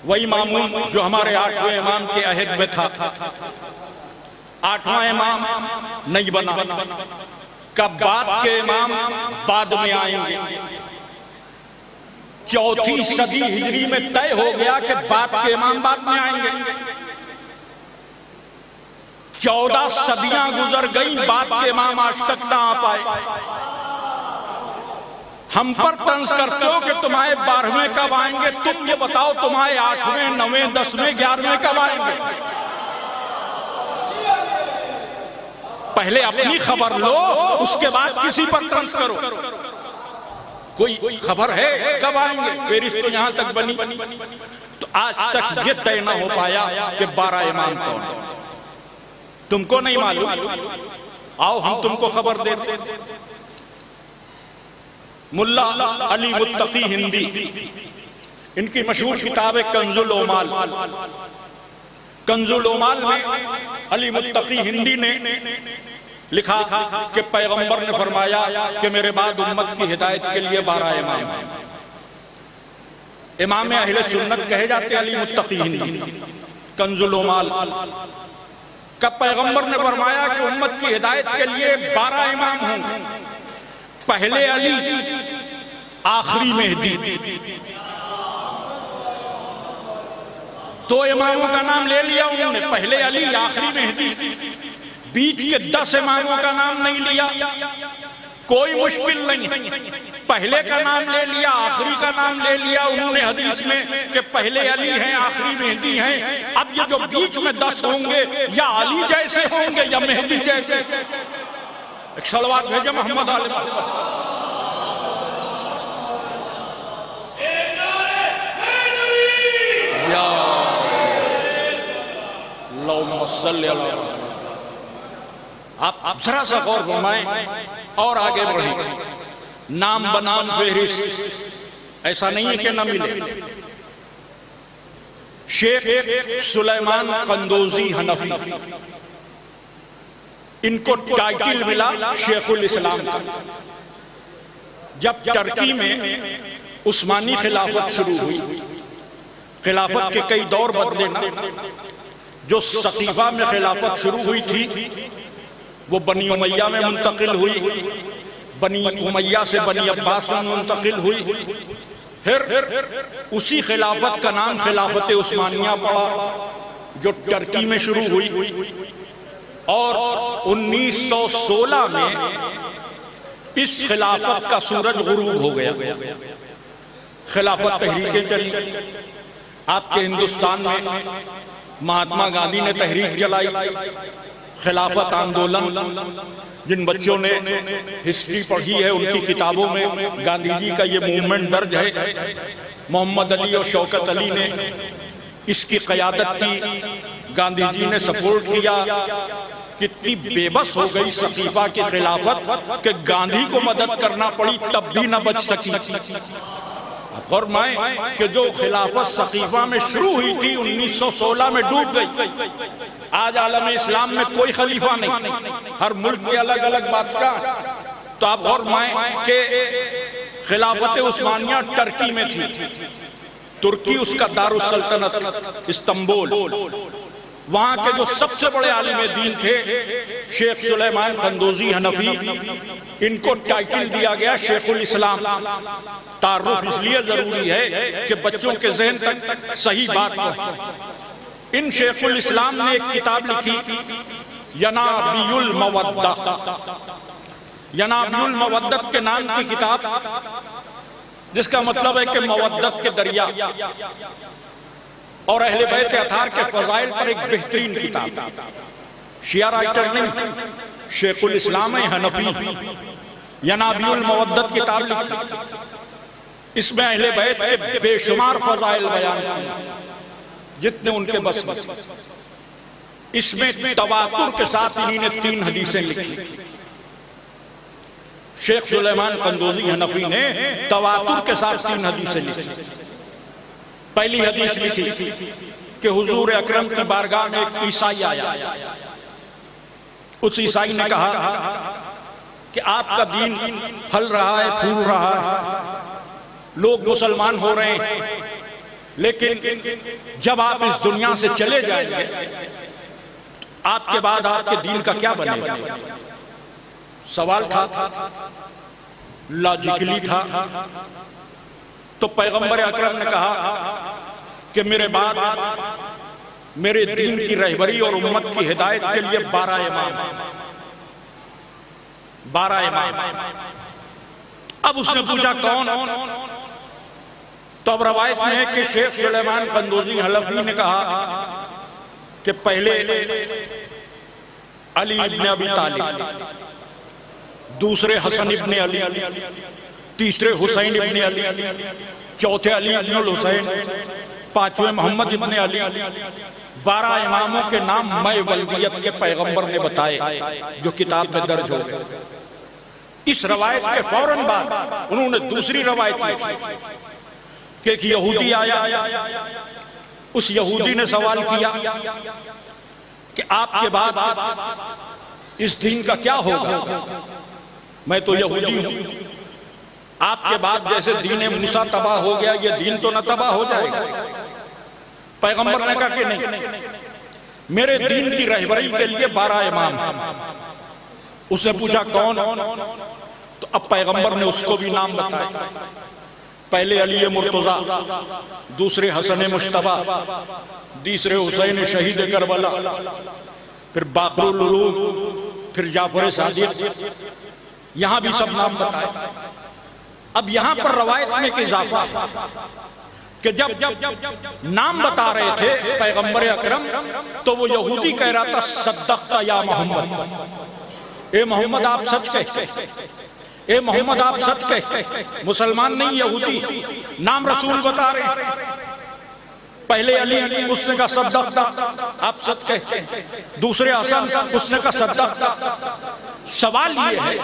وہی مامون جو ہمارے 8ویں امام کے عہد میں تھا. 8واں امام نہیں بنا. کب بعد کے امام بعد میں آئیں گے. 4تھی صدی ہجری میں طے ہو گیا کہ بعد کے امام بعد میں آئیں گے. 14 صدیاں گزر گئیں، بعد کے امام آج تک نہ آ پائے. ہم پر طنز کرتے ہو کہ تمہارے 12ویں کب آئیں گے. تم یہ بتاؤ تمہارے 8ویں 9ویں 10ویں 11ویں کب آئیں گے؟ پہلے اپنی خبر لو، اس کے بعد کسی پر طنز کرو. کوئی خبر ہے کب آئیں گے؟ فہرست تو یہاں تک بنی. تو آج تک یہ طے نہ ہو پایا کہ 12 امام کون ہیں. تم کو نہیں معلوم؟ آؤ ہم تم کو خبر دیتے. ملا علی متقی ہندی، ان کی مشہور کتاب ہے کنز العمال. کنز العمال میں علی متقی ہندی نے لکھا کہ پیغمبر نے فرمایا کہ میرے بعد امت کی ہدایت کے لیے 12 امام ہیں. امام اہل سنت کہے جاتے علی متقی ہندی. کنز العمال کب پیغمبر نے فرمایا کہ امت کی ہدایت کے لیے 12 امام ہوں. پہلے علی، آخری مہدی. 2 اماموں کا نام لے لیا انہوں نے، پہلے علی آخری مہدی. بیچ کے 10 اماموں کا نام نہیں لیا. کوئی مشکل نہیں، پہلے کا نام لے لیا، آخری کا نام لے لیا انہوں نے حدیث میں کہ پہلے علی ہیں آخری مہدی ہیں. اب یہ جو بیچ میں 10 ہوں گے یا علی جیسے ہوں گے یا مہدی جیسے. ایک صلوات بھیجے محمد علیہ. اللہم صلی علی محمد۔ آپ ذرا سا غور فرمائیں اور آگے بڑھیں۔ نام بنام فہرست ایسا نہیں ہے کہ نہ ملے۔ شیخ سلیمان قندوزی حنفی، ان کو ٹائٹل ملا شیخ الاسلام کا۔ جب ترکی میں عثمانی خلافت شروع ہوئی، خلافت کے کئی دور بدلے نا، جو سقیفہ میں خلافت شروع ہوئی تھی وہ بنی امیہ میں منتقل ہوئی، بنی امیہ سے بنی عباس میں منتقل ہوئی، پھر اسی خلافت کا نام خلافت عثمانیہ پڑا جو ترکی میں شروع ہوئی، اور 1916 میں اس خلافت کا سورج غروب ہو گیا۔ خلافت تحریکیں چلی، آپ کے ہندوستان میں مہاتما گاندھی نے تحریک چلائی، خلافت آندولن۔ جن بچوں نے ہسٹری پڑھی ہے ان کی کتابوں میں گاندھی جی کا یہ موومنٹ درج ہے۔ محمد علی اور شوکت علی نے اس کی قیادت کی، گاندھی جی نے سپورٹ کیا۔ کتنی بے بس ہو گئی سقیفہ کی خلافت کہ گاندھی کو مدد کرنا پڑی تب بھی نہ بچ سکی۔ فرمائیں کہ جو خلافت سقیفہ میں شروع ہوئی تھی 1916 میں ڈوب گئی۔ آج عالم اسلام میں کوئی خلیفہ نہیں، ہر ملک کے الگ الگ بادشاہ۔ تو آپ فرمائیں کہ خلافت عثمانیہ ترکی میں تھی، ترکی اس کا دارالسلطنت استنبول۔ وہاں کے جو سب سے بڑے عالم دین تھے شیخ سلیمان قندوزی حنفی، ان کو ٹائٹل دیا گیا شیخ الاسلام۔ تعارف اس لیے ضروری ہے کہ بچوں کے ذہن تک صحیح بات پہنچے۔ ان شیخ الاسلام نے ایک کتاب لکھی ینابیع المودہ، ینابیع المودت کے نام کی کتاب، جس کا مطلب ہے کہ مودت کے دریا، اور اہل بیت اطہار کے فضائل پر ایک بہترین کتاب۔ شیعہ رائٹر نہیں، شیخ الاسلام حنفی ینابیع المودت کتاب لکھی۔ اس میں اہل بیت کے بے شمار فضائل بیان کیے جتنے ان کے بس میں۔ اس میں تواتر کے ساتھ انہی نے 3 حدیثیں لکھی۔ شیخ سلیمان قندوزی حنفی نے تواتر کے ساتھ 3 حدیثیں لکھی۔ پہلی حدیث لکھی کہ حضور اکرم کی بارگاہ میں ایک عیسائی آیا۔ اس عیسائی نے کہا کہ آپ کا دین پھل رہا ہے، پھول رہا ہے، لوگ مسلمان ہو رہے ہیں، لیکن جب آپ اس دنیا سے چلے جائیں گے آپ کے بعد آپ کے دین کا کیا بنے گا؟ سوال تھا، لاجیکلی تھا۔ تو پیغمبر اکرم نے کہا کہ میرے بعد میرے دین کی رہبری اور امت کی ہدایت کے لیے 12 امام، 12 امام۔ اب اس نے پوچھا کون؟ تو اب روایت میں ہے کہ شیخ سلیمان قندوزی حنفی نے کہا کہ پہلے علی ابن ابی طالب، دوسرے حسن ابن علی، تیسرے حسین ابن علی، چوتھے علی ابن الحسین، پانچویں محمد ابن علی۔ 12 اماموں کے نام میں ولدیت کے پیغمبر نے بتائے جو کتاب میں درج ہو۔ اس روایت کے فوراً بعد انہوں نے دوسری روایت لکھی کہ ایک یہودی آیا، اس یہودی نے سوال کیا کہ آپ کے بعد اس دین کا کیا ہوگا؟ میں تو یہودی ہوں، آپ کے بعد جیسے دین موسیٰ تباہ ہو گیا یہ دین تو نہ تباہ ہو جائے گا؟ پیغمبر نے کہا کہ نہیں، میرے دین کی رہبری کے لیے 12 امام ہیں۔ اس نے پوچھا کون؟ تو اب پیغمبر نے اس کو بھی نام بتایا۔ پہلے علی مرتضیٰ، دوسرے حسن مجتبیٰ، تیسرے حسین شہید کربلا، پھر باقر العلوم، پھر جعفر صادق۔ یہاں بھی سب نام بتائے۔ اب یہاں پر روایت میں ایک اضافہ کہ جب نام بتا رہے تھے پیغمبر اکرم تو وہ یہودی کہہ رہا تھا صدقت یا محمد، اے محمد آپ سچ کہتے، اے محمد آپ سچ کہتے۔ مسلمان نہیں، یہودی، نام رسول بتا رہے ہیں۔ پہلے علی، اس نے کہا صدقت، آپ سچ کہتے ہیں. دوسرے حسن، اس نے کہا صدقت. سوال یہ ہے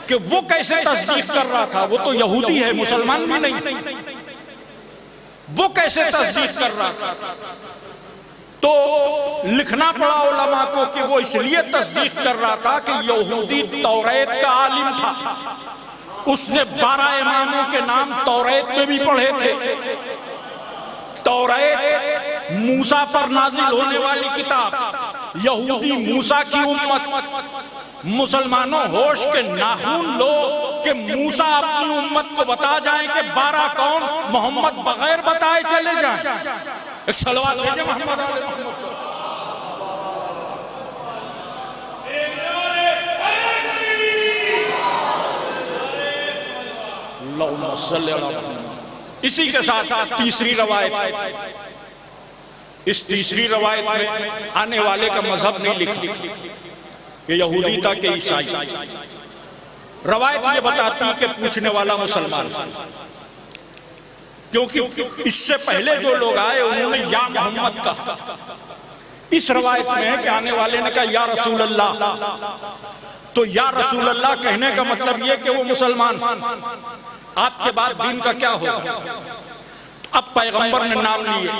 کہ وہ کیسے تصدیق کر رہا تھا؟ وہ تو یہودی ہے، مسلمان بھی نہیں. وہ کیسے تصدیق کر رہا تھا؟ تو لکھنا پڑا علماء کو کہ وہ اس لیے تصدیق کر رہا تھا کہ یہودی توریت کا عالم تھا. اس نے 12 اماموں کے نام توریت میں بھی پڑھے تھے. توریت موسیٰ پر نازل ہونے والی کتاب. یہودی موسیٰ کی امت. مسلمانوں ہوش کے ناخن لو کہ موسیٰ اپنی امت کو بتا جائیں کہ 12 کون، محمد بغیر بتائے چلے جائیں. ایک صلوات بھیجیں محمد علیہ محمد. اللہم صلی اللہ علیہ وسلم. اسی کے ساتھ تیسری روایت. اس تیسری روایت میں آنے والے کا مذہب نہیں لکھا کہ یہودی تھا کہ عیسائی. روایت یہ بتاتی کہ پوچھنے والا مسلمان، کیونکہ اس سے پہلے جو لوگ آئے انہوں نے یا محمد کہا. اس روایت میں ہے کہ آنے والے نے کہا یا رسول اللہ. تو یا رسول اللہ کہنے کا مطلب یہ کہ وہ مسلمان. آپ کے بعد دین کا کیا ہوگا؟ اب پیغمبر نے نام لیے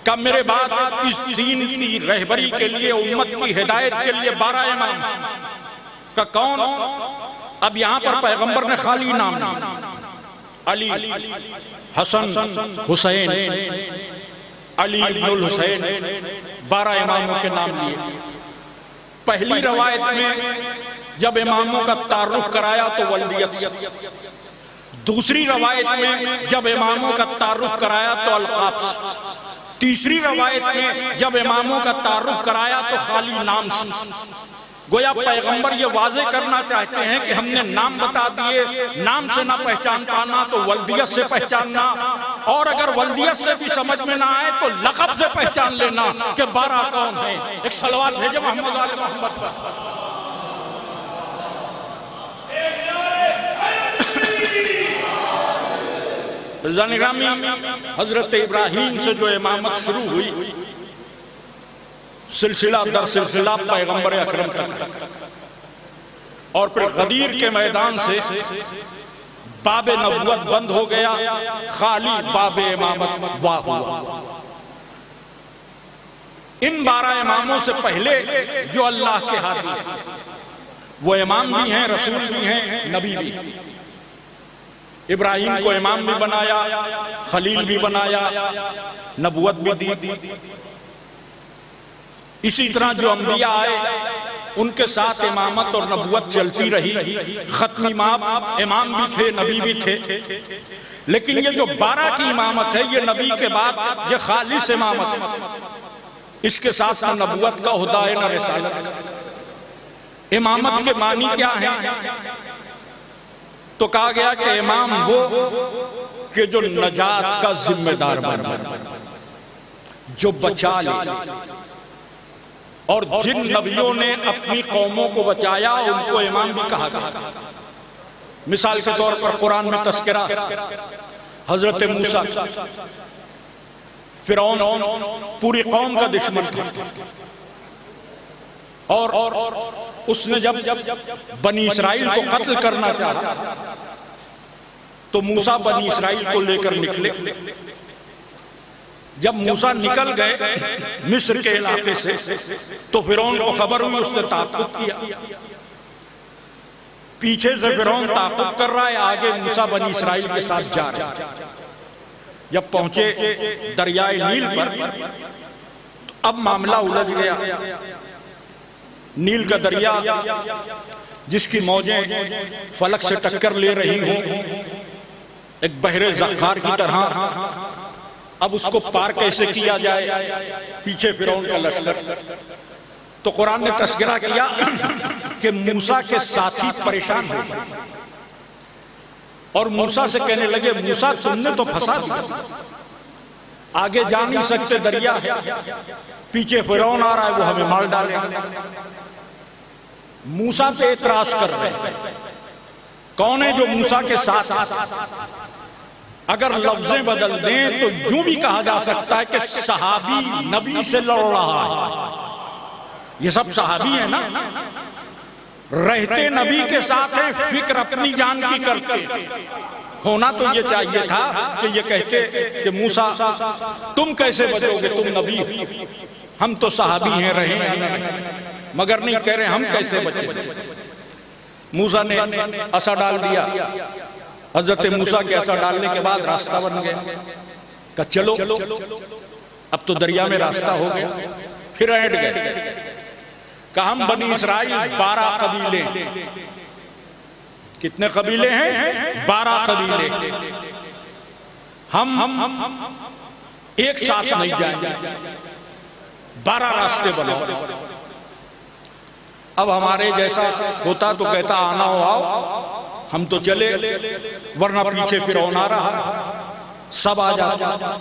کہ میرے بعد اس دین کی رہبری کے لیے، امت کی ہدایت کے لیے 12 امام کا کون؟ اب یہاں پر پیغمبر نے خالی نام لیا. علی، حسن، حسین، علی ابن الحسین، 12 اماموں کے نام لیے. پہلی روایت میں جب اماموں کا تعارف کرایا تو ولدیت. دوسری روایت میں جب اماموں کا تعارف کرایا تو القاب. تیسری روایت میں جب اماموں کا تعارف کرایا تو خالی نام سے. گویا پیغمبر یہ واضح کرنا چاہتے ہیں کہ ہم نے نام بتا دیے، نام سے نہ پہچان پانا تو ولدیت سے پہچاننا، اور اگر ولدیت سے بھی سمجھ میں نہ آئے تو لقب سے پہچان لینا کہ 12 کون ہیں. ایک صلوات بھیجیں محمد علیہ محمد پر. رضوان گرامی، حضرت ابراہیم سے جو امامت شروع ہوئی، سلسلہ در سلسلہ پیغمبر اکرم تک، اور پھر غدیر کے میدان سے باب نبوت بند ہو گیا، خالی باب امامت واہ ہوا. ان 12 اماموں سے پہلے جو اللہ کے ہاتھ ہیں وہ امام بھی ہیں، رسول بھی ہیں، نبی بھی. ابراہیم کو امام بھی بنایا، خلیل بھی بنایا، نبوت بھی دی. اسی طرح جو انبیاء آئے ان کے ساتھ امامت اور نبوت چلتی رہی. ختمی امام بھی تھے، نبی بھی تھے. لیکن یہ جو 12 کی امامت ہے یہ نبی کے بعد یہ خالص امامت ہے. اس کے ساتھ نہ نبوت کا عہدہ ہے نہ رسالت. امامت کے معنی کیا ہیں؟ تو کہا گیا کہ امام وہ کہ جو نجات کا ذمہ دار بنے، جو بچا لے. اور جن نبیوں نے اپنی قوموں کو بچایا ان کو امام بھی کہا گیا. مثال کے طور پر قرآن میں تذکرہ حضرت موسیٰ. فرعون پوری قوم کا دشمن تھا، اور اس نے جب بنی اسرائیل کو قتل کرنا چاہا تو موسیٰ بنی اسرائیل کو لے کر نکلے. جب موسیٰ نکل گئے مصر کے علاقے سے تو فرعون کو خبر ہوئی، اس نے تعاقب کیا. پیچھے سے فرعون تعاقب کر رہا ہے، آگے موسیٰ بنی اسرائیل کے ساتھ جا رہے. جب پہنچے دریائے نیل پر اب معاملہ الجھ گیا. نیل کا دریا جس کی موجیں فلک سے ٹکر لے رہی ہوں، ایک بحر زخار کی طرح. اب اس کو پار کیسے کیا جائے؟ پیچھے فرعون کا لشکر. تو قرآن نے تذکرہ کیا کہ موسیٰ کے ساتھی پریشان ہو گئے اور موسیٰ سے کہنے لگے موسیٰ تم نے تو پھنسا دیا، آگے جا نہیں سکتے، دریا ہے، پیچھے فرعون آ رہا ہے وہ ہمیں مار ڈالے. موسیٰ پہ اعتراض کر رہے ہیں. کون ہے جو موسیٰ کے ساتھ؟ اگر لفظیں بدل دیں تو یوں بھی کہا جا سکتا ہے کہ صحابی نبی سے لڑ رہا ہے. یہ سب صحابی ہیں نا, رہتے نبی کے ساتھ ہیں, فکر اپنی جان کی کرتے. ہونا تو یہ چاہیے تھا کہ یہ کہتے کہ موسیٰ تم کیسے بچو گے, تم نبی ہو, ہم تو صحابی ہیں رہے ہیں, مگر نہیں کہہ رہے ہم کیسے بچے. موسیٰ نے عصا ڈال دیا. حضرت موسیٰ کے عصا ڈالنے کے بعد راستہ بن گیا. کہا چلو اب تو دریا میں راستہ ہو گیا. پھر ایڈ گئے. کہا ہم بنی اسرائیل 12 قبیلے. کتنے قبیلے ہیں؟ 12 قبیلے. ہم ایک ساتھ نہیں جائیں گے, 12 راستے بناؤ. اب ہمارے جیسا ہوتا تو کہتا آنا ہو آؤ, ہم تو چلے, ورنہ پیچھے فرعون آ رہا, سب آ جاتا.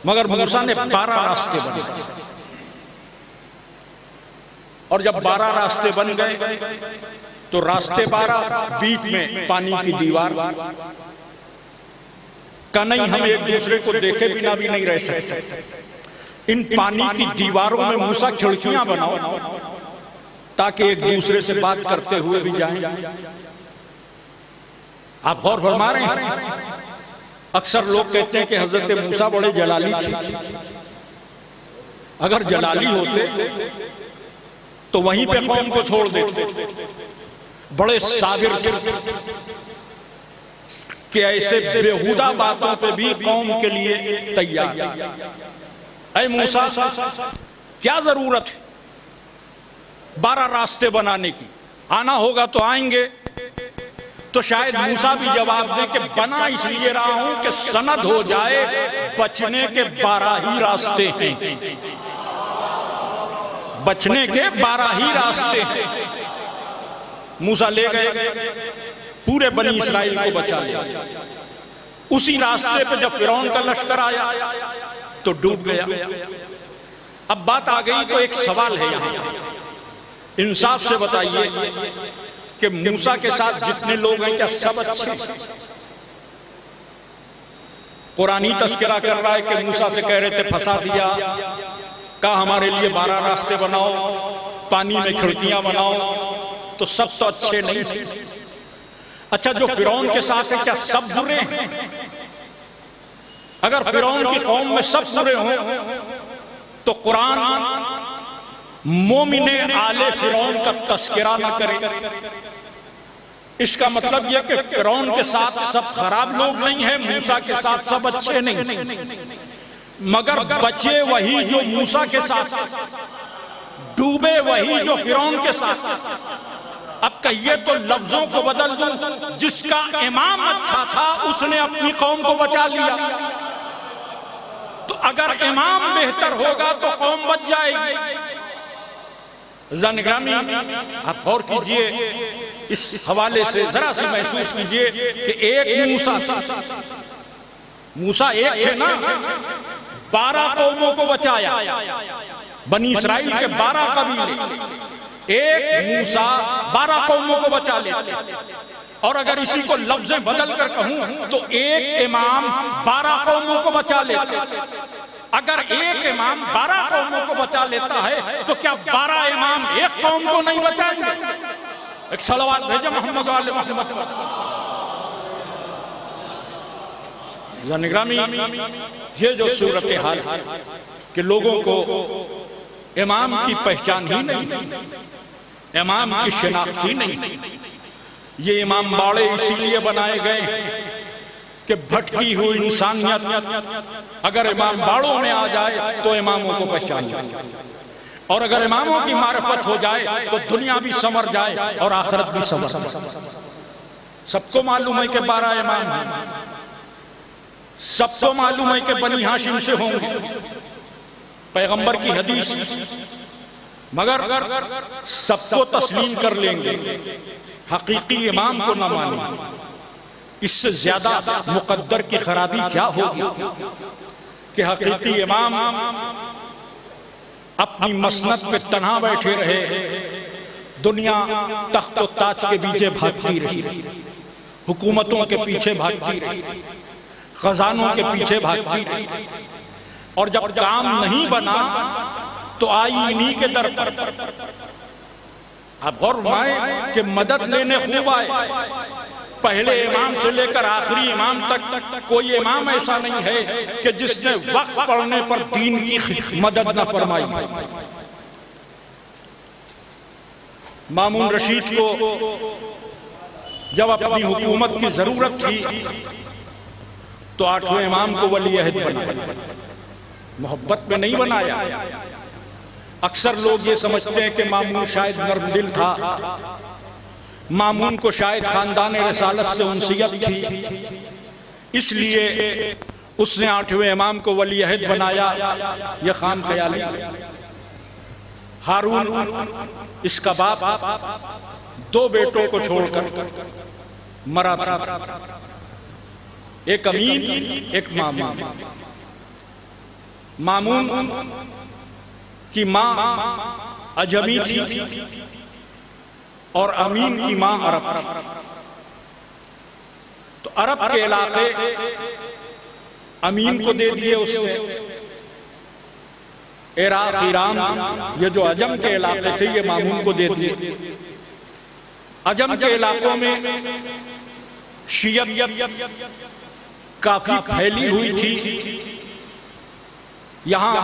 مگر موسیٰ نے 12 راستے بنائے. اور جب 12 راستے بن گئے تو راستے 12, بیچ میں پانی کی دیوار. کہ نہیں ہم ایک دوسرے کو دیکھے بنا بھی نہیں رہ سکتے, ان پانی کی دیواروں میں موسیٰ کھڑکیاں بناؤ تاکہ ایک دوسرے سے بات کرتے ہوئے بھی جائیں. آپ غور فرما رہے ہیں؟ اکثر لوگ کہتے ہیں کہ حضرت موسیٰ بڑے جلالی تھے. اگر جلالی ہوتے تو وہیں پہ قوم کو چھوڑ دیتے. بڑے صابر تھے کہ ایسے بےہودہ باتوں پہ بھی قوم کے لیے تیار. اے موسیٰ کیا ضرورت ہے 12 راستے بنانے کی, آنا ہوگا تو آئیں گے. تو شاید موسیٰ بھی جواب دے کہ بنا اس لیے رہا ہوں کہ سند ہو جائے بچنے کے 12 ہی راستے ہیں. بچنے کے 12 ہی راستے ہیں. موسیٰ لے گئے, پورے بنی اسرائیل کو بچا لیا. اسی راستے پہ جب فرعون کا لشکر آیا تو ڈوب گیا. اب بات آ گئی تو ایک سوال ہے یہاں, انصاف سے بتائیے کہ موسیٰ کے ساتھ جتنے لوگ ہیں کیا سب اچھے؟ قرآنی تذکرہ کر رہا ہے کہ موسیٰ سے کہہ رہے تھے پھنسا دیا, کہا ہمارے لیے 12 راستے بناؤ, پانی میں کھڑکیاں بناؤ, تو سب تو اچھے نہیں. اچھا جو فرعون کے ساتھ ہیں کیا سب برے ہیں؟ اگر فرعون کی قوم میں سب برے ہوں تو قرآن مومن آل فرعون کا تذکرہ نہ کرے. اس کا مطلب یہ کہ فرعون کے ساتھ سب خراب لوگ نہیں ہیں, موسیٰ کے ساتھ سب اچھے نہیں, مگر بچے وہی جو موسیٰ کے ساتھ, ڈوبے وہی جو فرعون کے ساتھ. اب کہیے تو لفظوں کو بدل دوں, جس کا امام اچھا تھا اس نے اپنی قوم کو بچا لیا. تو اگر امام بہتر ہوگا تو قوم بچ جائے گی. زنگرامی آپ غور کیجئے, اس حوالے سے ذرا سی محسوس کیجئے کہ ایک موسیٰ ایک ہے نا, 12 قوموں کو بچایا, بنی اسرائیل کے 12 قبیلے, ایک موسیٰ 12 قوموں کو بچا لیتے. اور اگر اسی کو لفظیں بدل کر کہوں تو ایک امام 12 قوموں کو بچا لیتے. اگر ایک امام 12 قوموں کو بچا لیتا ہے تو کیا 12 امام ایک قوم کو نہیں بچائیں گے؟ ایک صلوات بھیجے محمد علیہ محمد. نگرامی یہ جو صورتحال کہ لوگوں کو امام کی پہچان ہی نہیں, امام کی شناخت ہی نہیں. یہ امام باڑے اسی لیے بنائے گئے کہ بھٹکی ہوئی انسانیت اگر امام باڑوں میں آ جائے تو اماموں کو پہچان جائے, اور اگر اماموں کی معرفت ہو جائے تو دنیا بھی سمر جائے اور آخرت بھی سمر جائے. سب کو معلوم ہے کہ 12 امام ہیں, سب کو معلوم ہے کہ بنی ہاشم سے ہوں گے, پیغمبر کی حدیث, مگر سب کو تسلیم کر لیں گے, حقیقی امام کو نہ مانیں. اس سے زیادہ مقدر کی خرابی کیا ہوگی کہ حقیقی امام اپنی مسند پہ تنہا بیٹھے رہے, دنیا تخت و تاج کے پیچھے بھاگتی رہی, حکومتوں کے پیچھے بھاگتی رہی, خزانوں کے پیچھے بھاگتی تھی، اور جب کام نہیں بنا تو آئی انہی کے در پر۔ اب غور فرمائیں کہ مدد لینے خوب آئے، پہلے امام سے لے کر آخری امام تک کوئی امام ایسا نہیں ہے کہ جس نے وقت پڑھنے پر دین کی مدد نہ فرمائی۔ مامون رشید کو جب اپنی حکومت کی ضرورت تھی تو 8ویں امام کو ولی عہد بنایا، محبت میں نہیں بنایا۔ اکثر لوگ یہ سمجھتے ہیں کہ مامون شاید نرم دل تھا، مامون کو شاید خاندان رسالت سے انسیت تھی، اس لیے اس نے 8ویں امام کو ولی عہد بنایا۔ یہ خام خیالی۔ ہارون اس کا باپ 2 بیٹوں کو چھوڑ کر مرا تھا، ایک امین ایک مامون۔ مامون کی ماں عجمی تھی اور امین کی ماں عرب تھی، تو عرب کے علاقے امین کو دے دیے اس نے، عراق ایران یہ جو عجم کے علاقے تھے یہ مامون کو دے دیے۔ عجم کے علاقوں میں شیعت کافی پھیلی ہوئی تھی، یہاں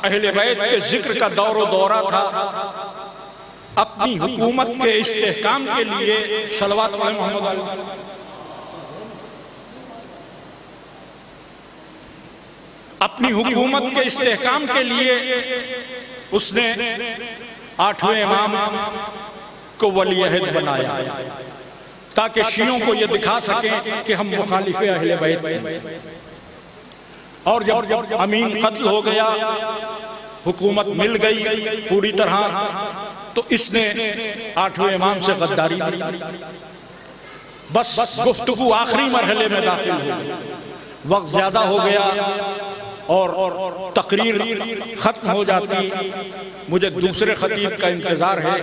اہل بیت کے ذکر کا دور و دورہ تھا۔ اپنی حکومت کے استحکام کے لیے صلوات محمد علیہ اپنی حکومت کے استحکام کے لیے اس نے 8ویں امام کو ولی عہد بنایا تاکہ شیعوں کو یہ دکھا سکیں کہ ہم مخالف اہل بیت ہیں۔ اور جب امین قتل ہو گیا، حکومت مل گئی پوری طرح، تو اس نے 8ویں امام سے غداری کی۔ بس گفتگو آخری مرحلے میں داخل ہو گئی، وقت زیادہ ہو گیا اور تقریر ختم ہو جاتی، مجھے دوسرے خطیب کا انتظار ہے۔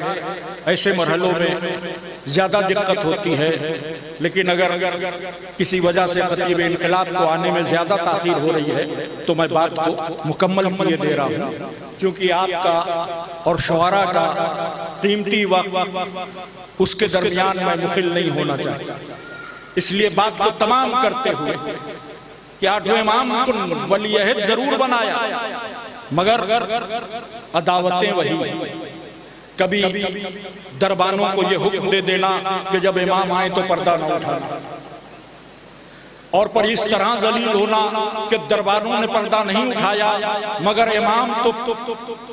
ایسے مرحلوں میں زیادہ دقت ہوتی ہے، لیکن اگر کسی وجہ سے خطیب انقلاب کو آنے میں زیادہ تاخیر ہو رہی ہے تو میں بات کو مکمل کیے دے رہا ہوں، کیونکہ آپ کا اور شعراء کا قیمتی وقت اس کے درمیان میں مخل نہیں ہونا چاہتا۔ اس لیے بات کو تمام کرتے ہوئے کہ 8ویں امام کو ولی عہد ضرور بنایا، مگر عداوتیں وہی، کبھی دربانوں کو یہ حکم دے دینا کہ جب امام آئے تو پردہ نہ اٹھانا، اور پر اس طرح ذلیل ہونا کہ دربانوں نے پردہ نہیں اٹھایا، مگر امام تو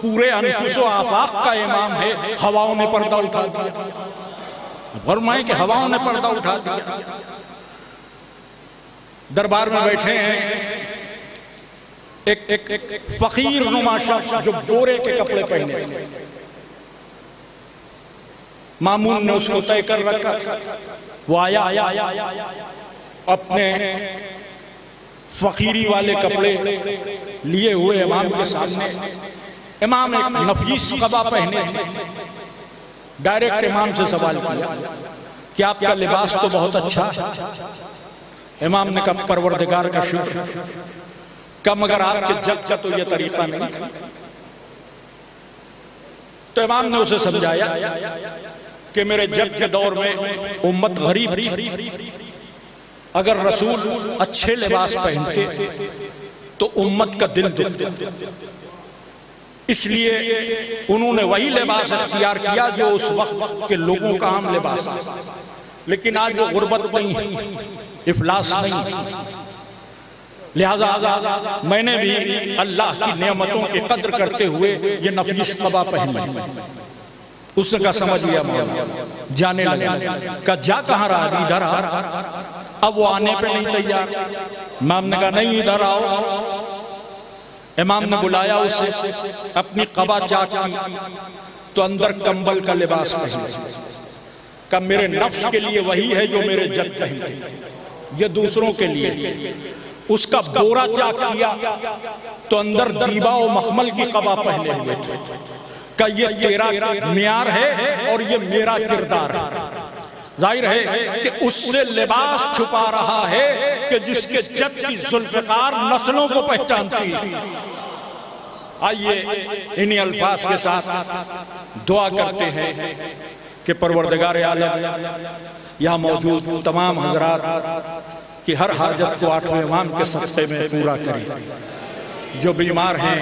پورے انفس و آفاق کا امام ہے، ہواؤں نے پردہ اٹھا دیا۔ فرمائیں کہ ہواؤں نے پردہ اٹھا دیا۔ دربار میں بیٹھے ہیں ایک فقیر نما شخص جو بورے کے کپڑے پہنے تھے، مامون نے اس کو طے کر رکھا، وہ آیا اپنے فقیری والے کپڑے لیے ہوئے امام کے سامنے۔ امام ایک نفیس قبا پہنے ہیں، ڈائریکٹ امام سے سوال کیا کہ آپ کا لباس تو بہت اچھا۔ امام نے کہا پروردگار کا شکر، کہا مگر آپ کے جگ کا تو یہ طریقہ نہیں تھا۔ تو امام نے اسے سمجھایا کہ میرے جگ کے دور میں امت غریب تھی، اگر رسول اچھے لباس پہنتے تو امت کا دل دکھتا، اس لیے انہوں نے وہی لباس اختیار کیا جو اس وقت کے لوگوں کا عام لباس ہے۔ لیکن آج وہ غربت نہیں ہے، افلاس نہیں، لہذا میں نے بھی اللہ کی نعمتوں کی قدر کرتے ہوئے یہ نفیس قبا پہنا۔ اس نے کہا سمجھ لیا مولانا، جانے لگا، کہا جا کہاں رہا، ادھر آ۔ اب وہ آنے پہ نہیں تیار، امام نے کہا نہیں ادھر آؤ۔ امام نے بلایا اسے، اپنی قبا چاک کی تو اندر کمبل کا لباس پہنا، کہا میرے نفس کے لیے وہی ہے جو میرے جد پہنتے، یہ دوسروں کے لیے۔ اس کا بورا چاک کیا تو اندر دیبا و مخمل کی قبا پہنے ہوئے تھے، کہ یہ تیرا معیار ہے اور یہ میرا کردار ہے۔ ظاہر ہے کہ اس سے لباس چھپا رہا ہے کہ جس کے جد کی ذوالفقار نسلوں کو پہچانتی ہے۔ آئیے انہی الفاظ کے ساتھ دعا کرتے ہیں کہ پروردگار عالم یہاں موجود تمام حضرات کی ہر حاجت کو 8ویں امام کے صدقے میں پورا کرے۔ جو بیمار ہیں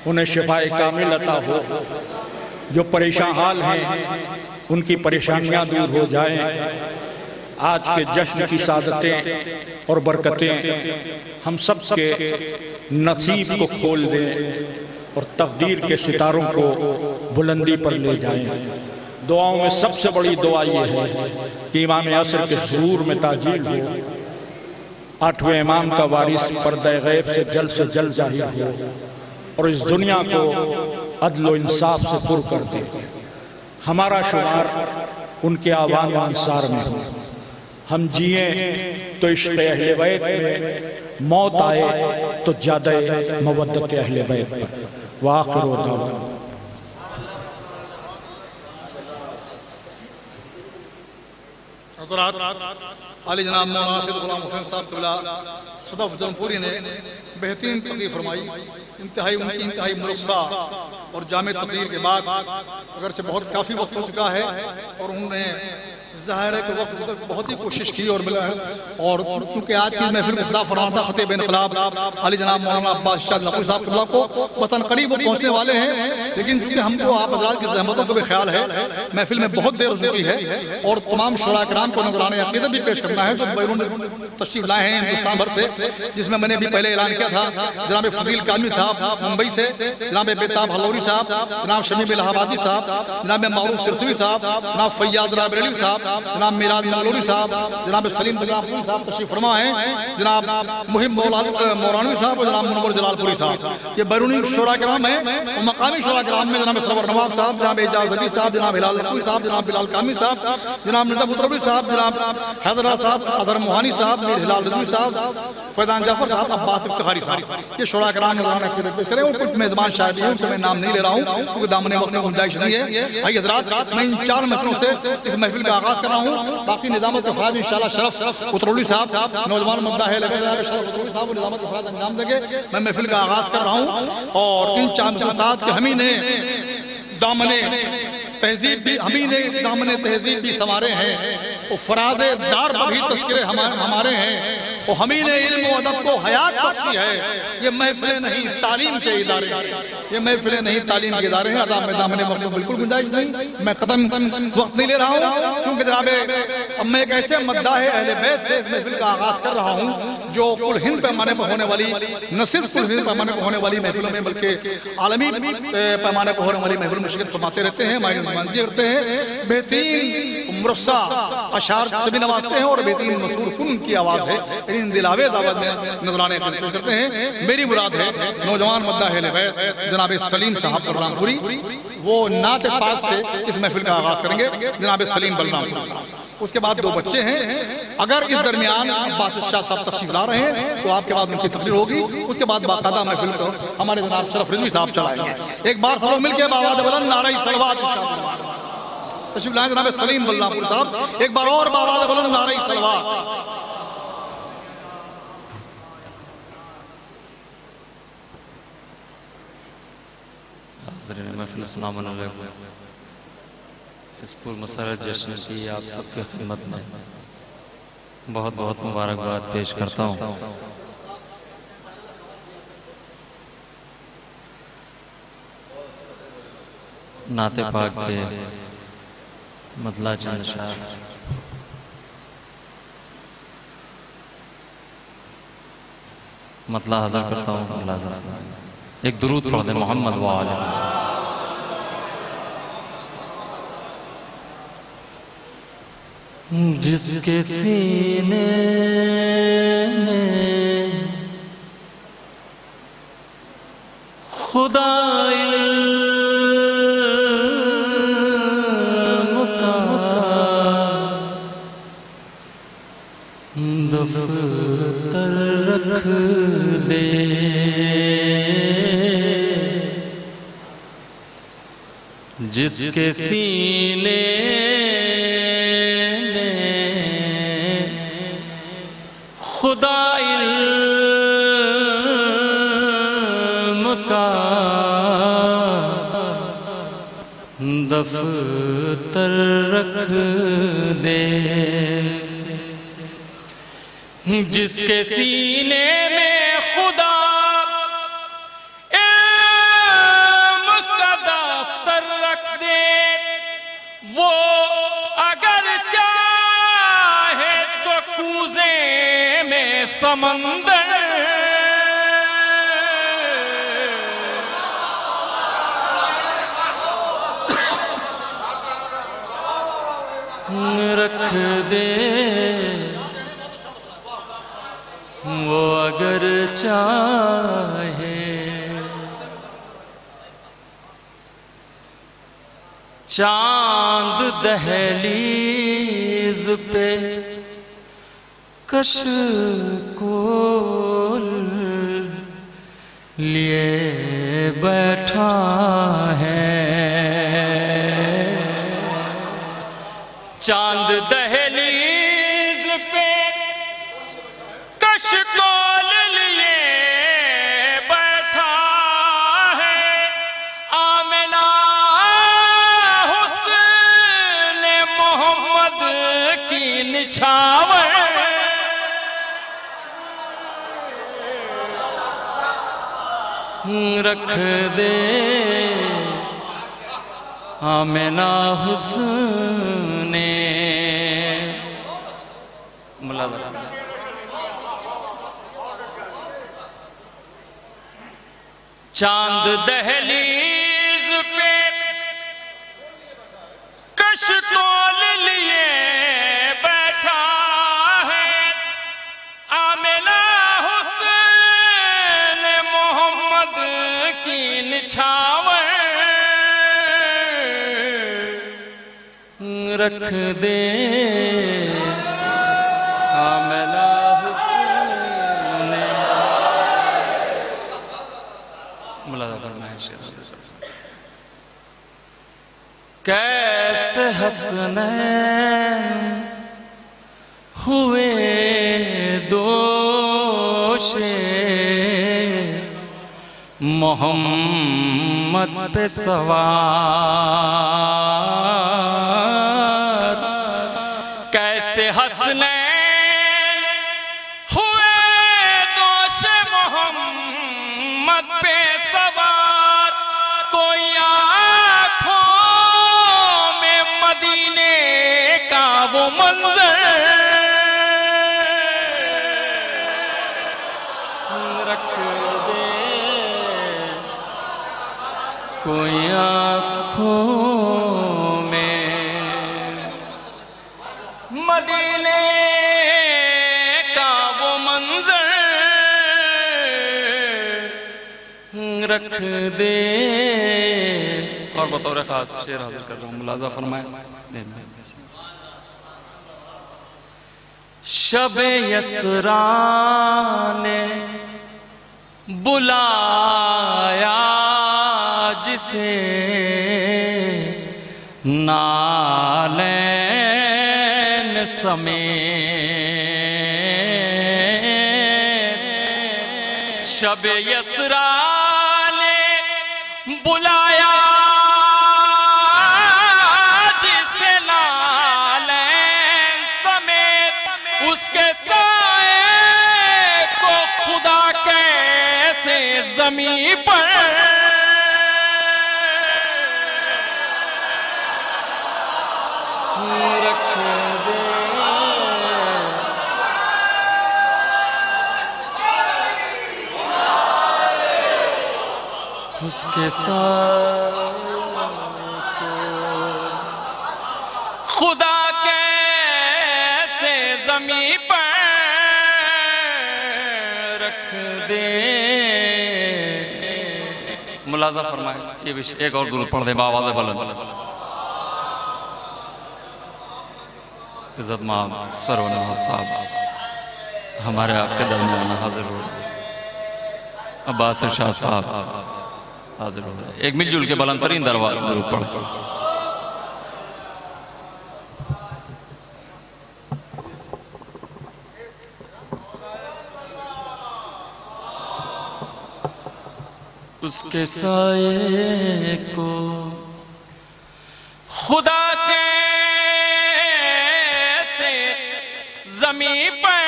انہیں شفاء کامل عطا ہو، جو پریشان حال ہیں ان کی پریشانیاں دور ہو جائیں۔ آج کے جشن کی سعادتیں اور برکتیں ہم سب کے نصیب کو کھول دیں اور تقدیر کے ستاروں کو بلندی پر لے جائیں۔ دعاؤں میں سب سے بڑی دعا یہ ہے کہ امام عصر کے ظہور میں تعجیل ہو، 8ویں امام کا وارث پردہ غیب سے جلد ظاہر ہو اور اس دنیا کو عدل و انصاف سے پر کر دے۔ ہمارا شمار ان کے آوان و انصار میں ہو، ہم جئیں تو عشق اہل بیت میں، موت آئے تو زیادہ مودت اہل بیت پر۔ وآخر دعوانا حضرات علی جناب مولانا سید غلام حسین صاحب قبلہ صدف جونپوری نے بہترین تقریر فرمائی، انتہائی مرصع اور جامع تقریر کے بعد اگرچہ بہت کافی وقت ہو چکا ہے اور انہوں نے ظاہر ہے کہ وقت تک بہت ہی کوشش کی اور کیونکہ آج کی محفل کو خدا فرماتا فتح بے انقلاب علی جناب مولانا عباس شاہ نقوی صاحب قبلہ کو وطن قریب وہ پہنچنے والے ہیں، لیکن چونکہ ہم کو آپ حضرات کی زحمتوں کو بھی خیال ہے، محفل میں بہت دیر ہو چکی ہے اور تمام شعراء کرام کو نذرانہ عقیدت بھی پیش کرنا ہے جو بیرون تشریف لائے ہیں ہندوستان بھر سے، جس میں نے بھی پہلے اعلان کیا تھا جناب فضیل کالمی صاحب ممبئی سے، جناب بیتاب ہلوری صاحب، جناب شمیم الہ آبادی صاحب، جناب معروف سرسوی صاحب، جناب فیاض رابریلی صاحب، جناب میراد مغلوری صاحب، جناب سلیم بلرام پوری صاحب تشریف فرما ہیں، جناب محب مورانوی صاحب اور جناب منور جلال پوری صاحب۔ یہ بیرونی شعراء کرام ہیں اور مقامی شعراء کرام میں جناب سرور نواب صاحب، جناب اعجاز علی صاحب، جناب ہلال نقوی صاحب، جناب بلال کامی صاحب، جناب مرزا مطربی صاحب، جناب حیدرہ صاحب، اظہر موہانی صاحب، میر ہلال رضوی صاحب، فیضان جعفر صاحب، عباس افتخاری صاحب۔ یہ شعراء کرام نذرانہ عقیدت پیش کریں اور کچھ میزبان شاید ہیں ان کے میں نام نہیں لے رہا ہوں کیونکہ دامن وقت میں گنجائش نہیں ہے۔ آئیے حضرات میں ان 4 مسئلوں سے اس محفل کا آغاز کر رہا ہوں، باقی نظامت کا فراز انشاءاللہ شرف اترولی صاحب نوجوان مدعا ہے لگے جائے شرف اترولی صاحب و نظامت کا فراز انجام دیں گے۔ میں محفل کا آغاز کر رہا ہوں اور ان 4 مسئلات کے ہمیں نے دامن تہذیب بھی سنوارے ہیں، وہ فراز دار بھی تذکرے ہمارے ہیں، وہ ہمیں نے علم و ادب کو حیات بخشی ہے۔ یہ محفلیں نہیں تعلیم کے ادارے ہیں، یہ محفلیں نہیں تعلیم کے ادارے ہیں۔ عذاب میں دامن وقت میں بالکل گنجائش نہیں، میں قطعاً وقت نہیں لے رہا ہوں کیونکہ جناب اب میں ایک ایسے مدعا ہے اہل بیت سے اس محفل کا آغاز کر رہا ہوں جو کل ہند پیمانے پر ہونے والی، نہ صرف کل ہند پیمانے پر ہونے والی محفلوں میں بلکہ عالمی پیمانے پر ہونے والی محفل میں شرکت فرماتے رہتے ہیں، ہماری نمائندگی کرتے ہیں، بہترین مرصع اشعار سے بھی نوازتے ہیں اور بہترین مسرور کن کی آواز ہے، ان دلاویز آواز میں نذرانے پیش کرتے ہیں۔ میری مراد ہے نوجوان مدعا اہل بیت جناب سلیم صاحب بلرام پوری، وہ نعت پاک سے اس محفل کا آغاز کریں گے، جناب سلیم بلرام پوری صاحب۔ اس کے بعد 2 بچے ہیں، اگر اس درمیان عباس شاہ صاحب تشریف لا رہے ہیں تو آپ کے بعد ان کی تقریر ہوگی، اس کے بعد باقاعدہ محفل کو ہمارے جناب شرف رضوی صاحب چلائیں گے۔ ایک بار سب لوگ مل کے بآواز بلند نعرہ صلوات تشریف لائیں جناب سلیم بلرام پوری صاحب، ایک بار اور بآواز بلند نعرہ صلوات۔ حاضرین محفل السلام علیکم، اس پر مسرت جشن کی آپ سب کی خدمت میں بہت بہت مبارکباد پیش کرتا ہوں۔ نعت پاک کے مطلع چند اشعار مطلع حضر کرتا ہوں۔ ایک درود پڑھ دیں محمد و آلہ۔ جس کے سینے میں خدا علم کا دفتر رکھ دے، جس کے سینے دفتر رکھ دے، جس کے سینے میں خدا علم کا دفتر رکھ دے، وہ اگر چاہے تو کوزے میں سمندر رکھ دے، وہ اگر چاہے۔ چاند دہلیز پہ کشکول لیے بیٹھا ہے، چاند دہلیز پہ کشکول لیے بیٹھا ہے، آمنہ حسن محمد کی نچھاور رکھ دے، آمنہ حسن چاند دہلیز پہ کشکول لیے بیٹھا ہے، آمنہ حسن محمد کی نچھاور رکھ دے، آمنہ حسن ملازہ فرمائے شیخ۔ کیسے حسنین ہوئے دوش محمد پہ سوار، کیسے حسنین ہوئے دوش محمد پہ سوار، کوئی آنکھوں میں مدینے کا وہ منظر رکھ دے، کوئی آنکھوں میں مدینے کا وہ منظر رکھ دے۔ اور بطور خاص شعر حاضر کر رہا ہوں، ملاحظہ فرمائیں۔ شب یسریٰ نے بلایا جسے نالین سمیت، شب یسریٰ نے بلایا جسے نالین سمیت، اس کے سائے کو خدا کیسے زمین پر رکھ دے، اس کے سائے کو خدا کیسے زمین پر رکھ دے۔ ملاحظہ فرمائیں، یہ بھی ایک اور درود پڑھ دیں بآواز بلند۔ عزت مآب سرور نواز صاحب ہمارے آپ کے درمیان حاضر ہو رہے ہیں، عباس شاہ صاحب حاضر ہو رہے ہیں، ایک مل جل کے بلند ترین درود پڑھ۔ اس کے سائے کو خدا کے سے زمین پر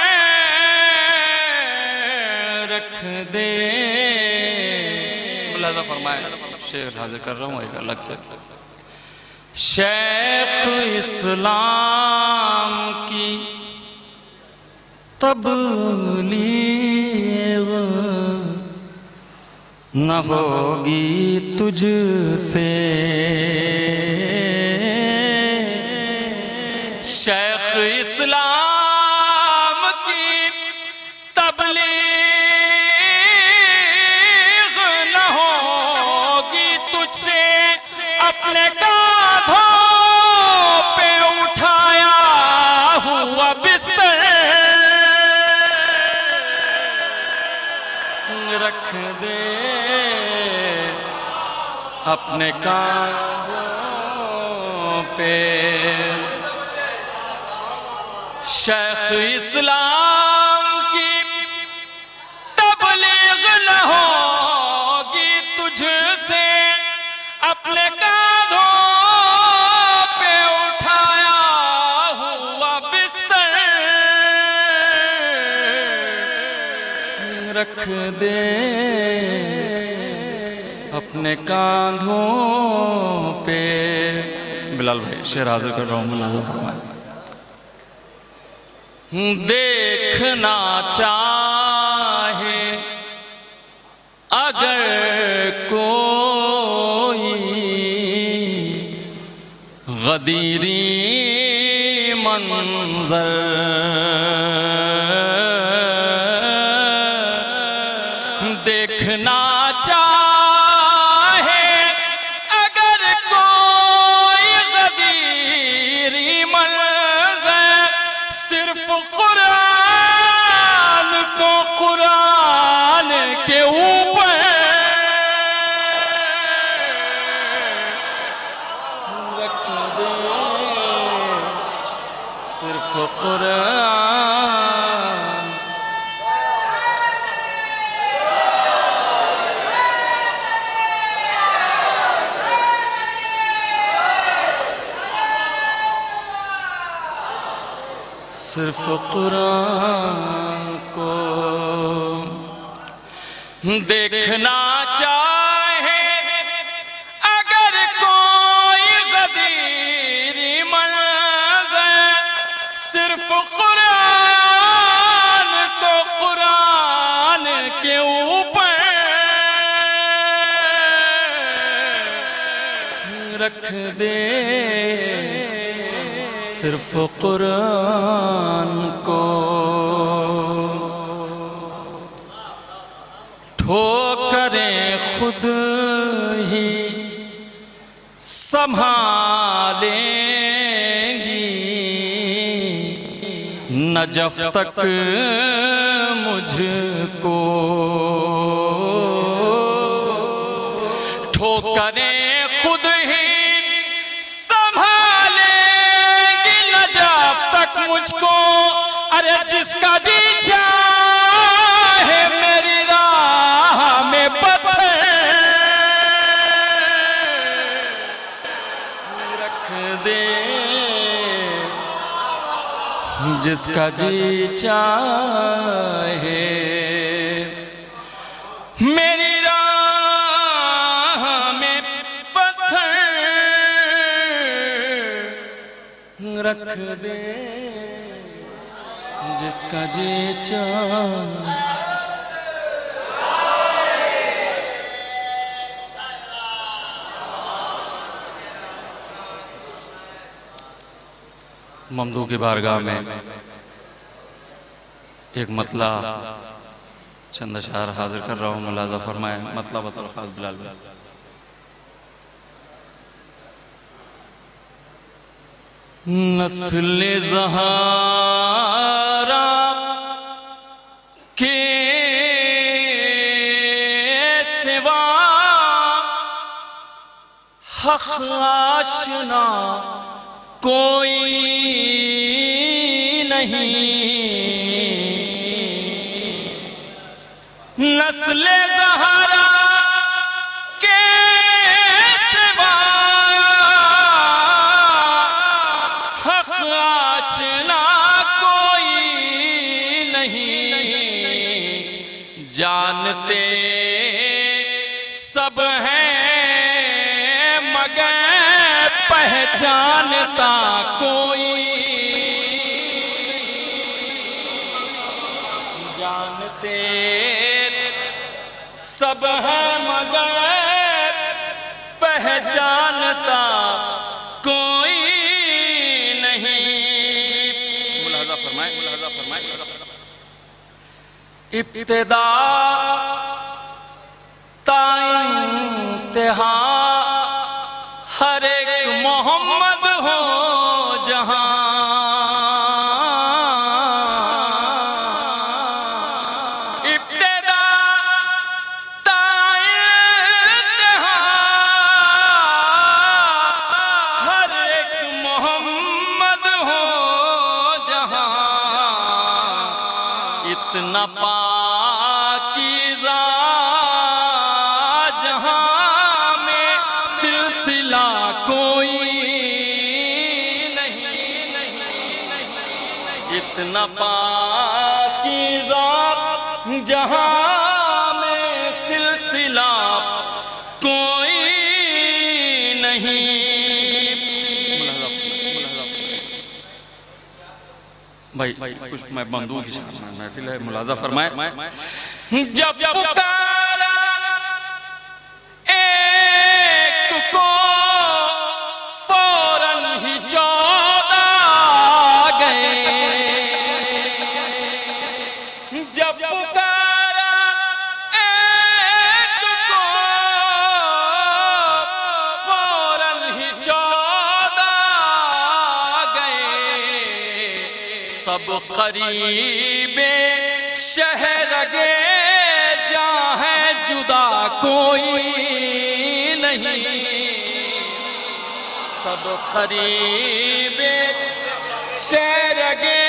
رکھ دے. ملاحظہ فرمائے شعر حاضر کر رہا ہوں ایک الگ سے. شیخ اسلام کی تبلیغ نہ ہوگی تجھ سے. شیخ اسلام کی تبلیغ نہ ہوگی تجھ سے. اپنے کاندھوں پہ اٹھایا ہوا بستر رکھ دے. اپنے کاندھوں پہ شیخ اسلام کی تبلیغ نہ ہوگی تجھ سے. اپنے کاندھوں پہ اٹھایا ہوا بستر رکھ دے. اپنے کاندھوں پہ. بلال بھائی شعر حاضر کر رہا ہوں ملاحظہ فرمائے. دیکھنا چاہے اگر کوئی غدیری منظر دیکھنا چاہے اگر کوئی غدیری منظر صرف قرآن کو قرآن کے اوپر رکھ دے. صرف قرآن صرف قرآن کو دیکھنا چاہے اگر کوئی غدیری منظر صرف قرآن کو قرآن کے اوپر رکھ دے. صرف قرآن کو ٹھوکریں خود ہی سنبھالیں گی نہ جب تک مجھ کو. ٹھوکریں خود ہی مجھ کو. ارے جس کا جی چاہے میری راہ میں پتھر رکھ دے. جس کا جی چاہے میری راہ میں پتھر رکھ دے. جس کا جی چاہے. ممدوح کی بارگاہ میں ایک مطلع چند اشعار حاضر کر رہا ہوں ملاحظہ فرمائیں. مطلع بطور خاص بلال بھائی. نسل زہرا کے سوا حق آشنا کوئی نہیں. نسل زہرا کے سوا جانتا کوئی جانتے سب ہے مگر پہچانتا کوئی نہیں. ملاحظہ فرمائیں. ابتدا تا انتہا ہر ایک محمد ہو جہاں. ابتدا تا انتہا ہر ایک محمد ہو جہاں. اتنا پاکیزہ جہاں میں سلسلہ کوئی نہیں. اتنا پاکیزہ جہاں میں سلسلہ کوئی نہیں. بھائی کچھ میں بندوں کی محفل ہے، ملاحظہ فرمائیں. جب پکارا ایک کو فوراً ہی 14 گئے. جب پکارا ایک کو فوراً ہی 14 گئے. سب قریب شہر گے جہاں ہے جدا کوئی نہیں. سب قریب شہر گے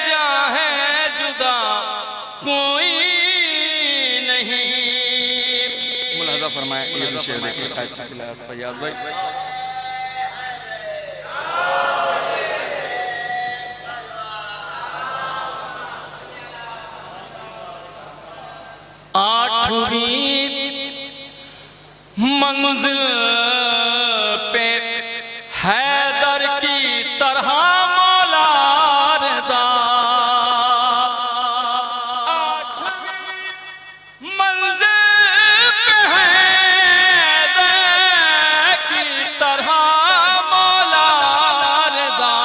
جہاں ہے جدا کوئی نہیں. ملاحظہ فرمائیں. یہ بھی شعر دیکھیں شاید کی تلاوت فیاض بھائی. آٹھویں منزل پہ حیدر کی طرح مولا رضا. آٹھویں منزل پہ حیدر کی طرح مولا رضا.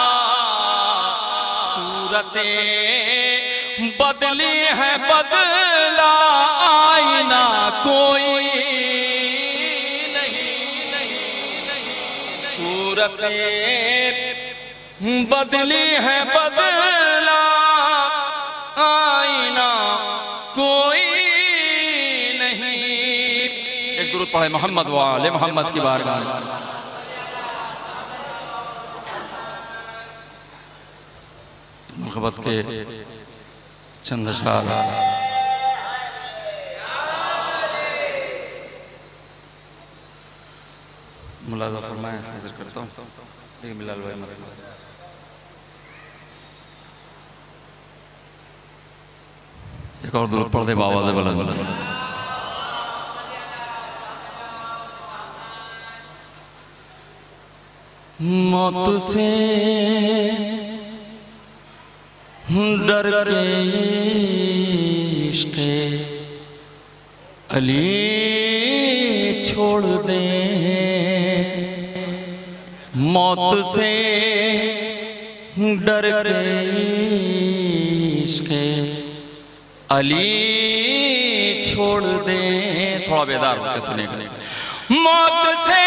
صورتیں بدلی ہے بدلا آئینہ کوئی نہیں. صورتیں بدلی ہے بدلا آئینہ کوئی نہیں. ایک درود پڑھے محمد و آل محمد کی بارگاہ میں. مرغبت کے چند اشعار ملاحظہ فرمائیں. حاضر کرتا ہوں. دیکھیں بلال بھائی مسئلہ ایک اور درود پڑھ دے بآواز بلند. موت سے ڈر کے عشق علی چھوڑ دیں. موت سے ڈر کے عشق علی چھوڑ دیں. تھوڑا بیدار ہو کے سنے گا. موت سے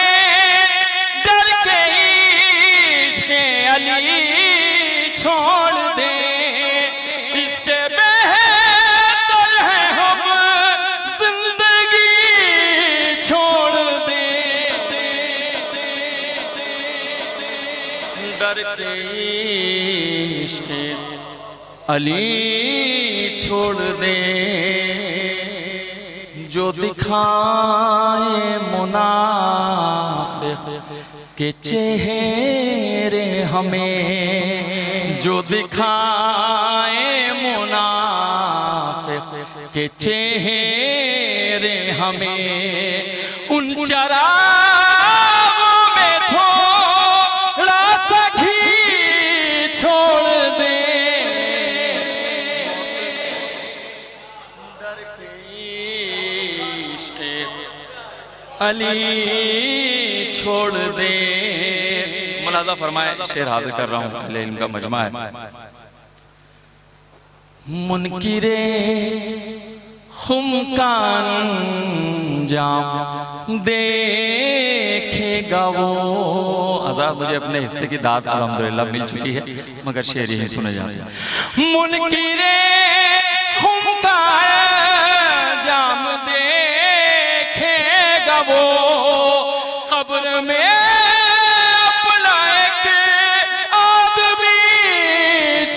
ڈر کے عشق علی چھوڑ دیں. عشق علی چھوڑ دے. جو دکھائے منافق کے چہرے ہمیں. جو دکھائے منافق کے چہرے ہمیں. ان چراغوں میں تھوڑا علی چھوڑ دے. ملاحظہ فرمائے شعر حاضر کر رہا ہوں، اہل علم کا مجمع ہے. منکر خمکان جام دیکھے گا وہ. حضرات مجھے اپنے حصے کی داد الحمدللہ مل چکی ہے، مگر شعر یہی سنے جاتے ہیں. منکر خمکان جام دیکھے گا وہ، قبر میں اپنا ایک آدمی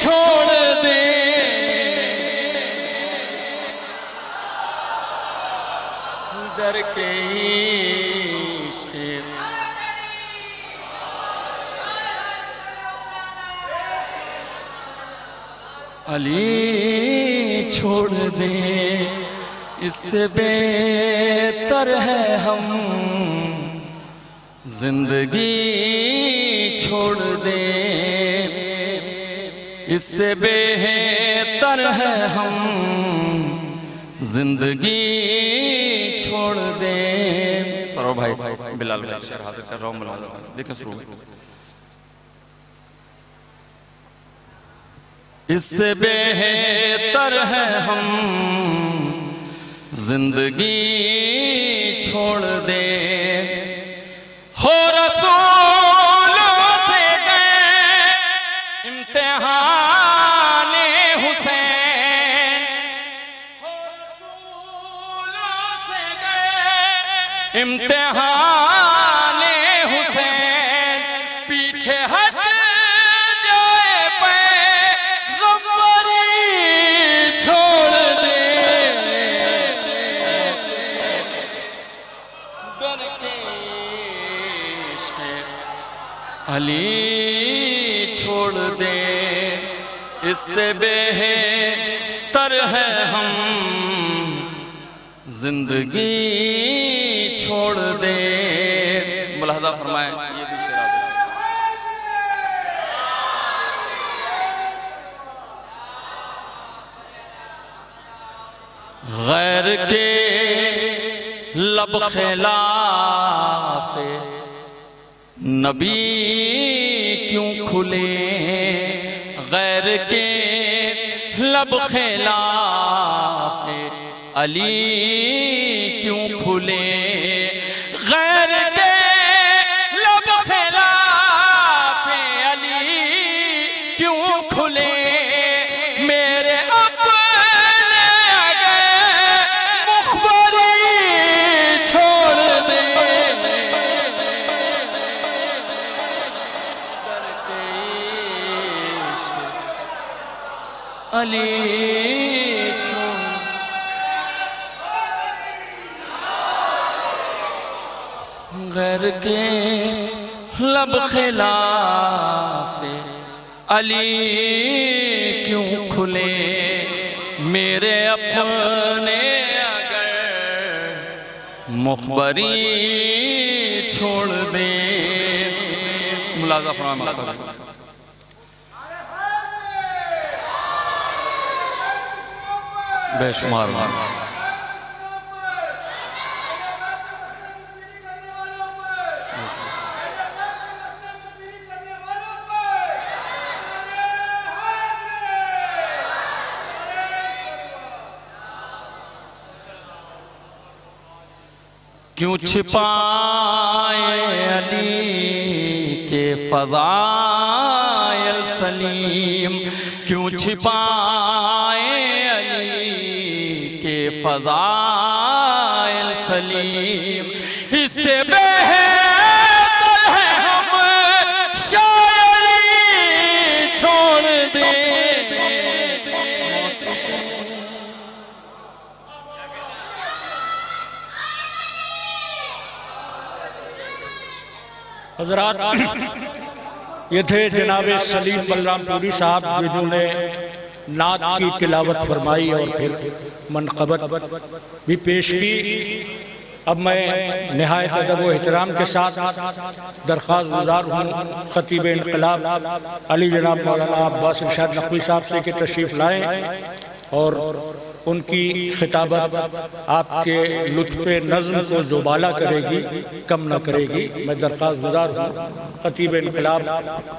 چھوڑ دے. در کے عشق علی چھوڑ دے، اس سے بہتر ہے ہم زندگی چھوڑ دیں. اس سے بہتر ہے ہم زندگی چھوڑ دیں. سرور بھائی بلال بھائی شعر حاضر کر رہا ہوں، ملازم دیکھیں سرور. اس سے بہتر ہے ہم زندگی چھوڑ دیں. ہو رسولوں سے گئے امتحان حسین، ہو رسولوں سے گئے امتحان حسین. پیچھے ہٹ جائے پیغمبری چھوڑ دے. در کے عشق علی چھوڑ دے، اس سے بہتر ہے ہم زندگی چھوڑ دے. ملاحظہ فرمائیں یہ بھی شعر ہے. غیر کے لب خلاف نبی کیوں کھلے، غیر کے لب خلاف علی کیوں کھلے. غیر کے لب خلاف علی کیوں کھلے. میرے اپنے اگر مخبری چھوڑ دے، در کے عشق علی چھوڑ. غیر کے لب خلاف علی کیوں کھلے. میرے اپنے اگر مخبری چھوڑ دے. ملاحظہ فرمائیں بے شمار کیوں چھپائے علی کے فضائل سلیم، کیوں چھپائے علی کے فضائل سلیم. اس سے بہتر ہے ہم شاعری چھوڑ دیں. حضرات یہ تھے جناب سلیم بلرام پوری صاحب جنہوں نے نعت کی تلاوت فرمائی اور پھر منقبت بھی پیش کی. اب میں نہایت ادب و احترام کے ساتھ درخواست گزار ہوں خطیب انقلاب علی جناب مولانا عباس ارشاد نقوی صاحب سے کہ تشریف لائیں اور ان کی خطابت آپ کے لطف نظم کو جو بالا کرے گی کم نہ کرے گی. میں درخواست گزار ہوں خطیب انقلاب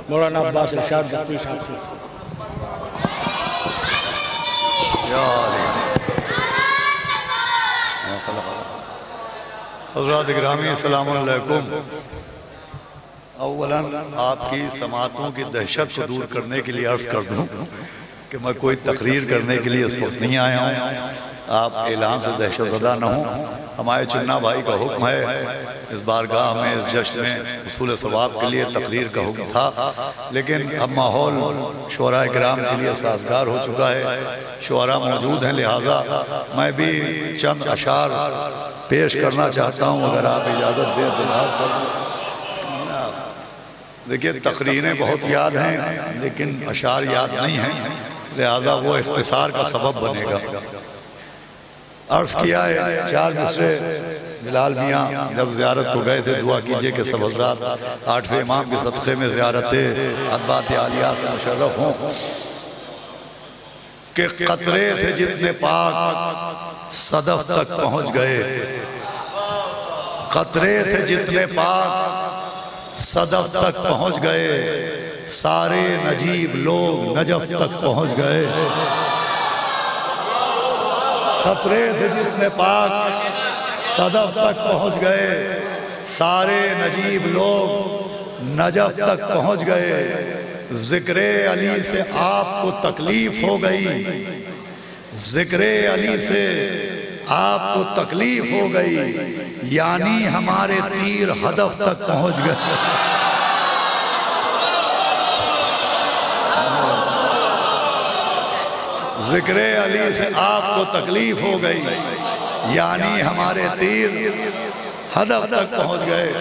مولانا عباس ارشاد نقوی صاحب سے. حضرات گرامی السلام علیکم. اولاً آپ کی سماعتوں کی دہشت کو دور کرنے کے لیے عرض کر دوں کہ میں کوئی تقریر کرنے کے لیے اس وقت نہیں آیا ہوں. آپ اعلان سے دہشت زدہ نہ ہوں. ہمارے چننا بھائی کا حکم ہے اس بارگاہ میں اس جشن میں حصول ثواب کے لیے تقریر کا حکم تھا، لیکن اب ماحول شعراء کرام کے لیے سازگار ہو چکا ہے. شعراء موجود ہیں، لہٰذا میں بھی چند اشعار پیش کرنا چاہتا ہوں اگر آپ اجازت دیں تو. دیکھیے تقریریں بہت یاد ہیں لیکن اشعار یاد نہیں ہیں، لہذا وہ اختصار کا سبب بنے گا. عرض کیا ہے 4 مصرے بلال میاں جب زیارت کو گئے تھے دعا کیجئے کہ سب حضرات 8ویں امام کے صدقے میں زیارت ادبات عالیات مشرف ہوں. کہ قطرے تھے جتنے پاک صدف تک پہنچ گئے، قطرے تھے جتنے پاک صدف تک پہنچ گئے، سارے نجیب لوگ نجف تک پہنچ گئے. قطرے تھے جتنے پاک صدف تک پہنچ گئے، سارے نجیب لوگ نجف تک پہنچ گئے. ذکر علی سے آپ کو تکلیف ہو گئی، ذکر علی سے آپ کو تکلیف ہو گئی، یعنی ہمارے تیر ہدف تک پہنچ گئے. ذکر علی سے آپ کو تکلیف ہو گئی، یعنی ہمارے تیر ہدف تک پہنچ گئے.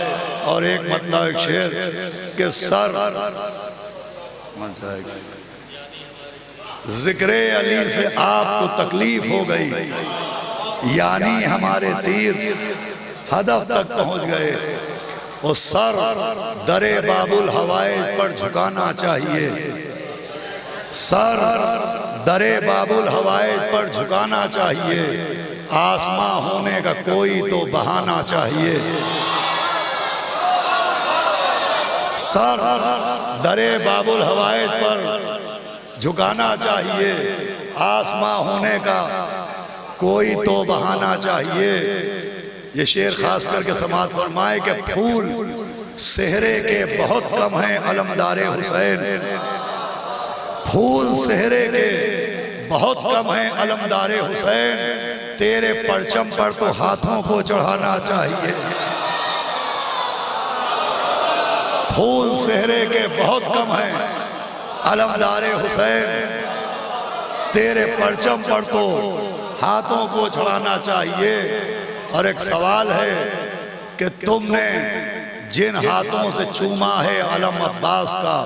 اور ایک مطلب ایک شعر کہ سر ذکر علی سے آپ کو تکلیف ہو گئی، یعنی ہمارے تیر ہدف تک پہنچ گئے. اور سر در باب الحوائج پر جھکانا چاہیے، سر در باب الحوائج پر جھکانا چاہیے، آسماں ہونے کا کوئی تو بہانا چاہیے. سر در باب الحوائج پر جھکانا چاہیے، آسماں ہونے کا کوئی تو بہانا چاہیے. یہ شعر خاص کر کے سماعت فرمائے کہ پھول صحرے کے بہت کم ہیں علمدار حسین، پھول صحرے کے بہت کم ہیں علمدار حسین، تیرے پرچم پر تو ہاتھوں کو چڑھانا چاہیے. پھول صحرے کے بہت کم ہیں علمدار حسین، تیرے پرچم پر تو ہاتھوں کو چڑھانا چاہیے. اور ایک سوال ہے کہ تم نے جن ہاتھوں سے چوما ہے علم عباس کا،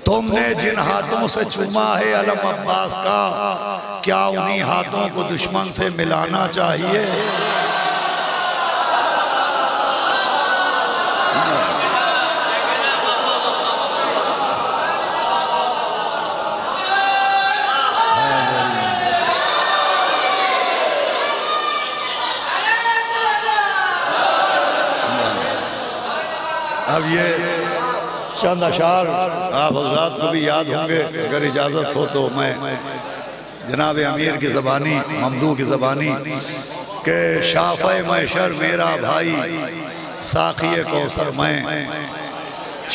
تم نے جن ہاتھوں سے چوما ہے علم عباس کا، کیا انہی ہاتھوں کو دشمن سے ملانا چاہیے؟ اب یہ چند اشعار آپ حضرات کو بھی یاد ہوں گے، اگر اجازت ہو تو میں جناب امیر کی زبانی ممدوح کی زبانی کہ شافع محشر میرا بھائی ساقی کوثر میں،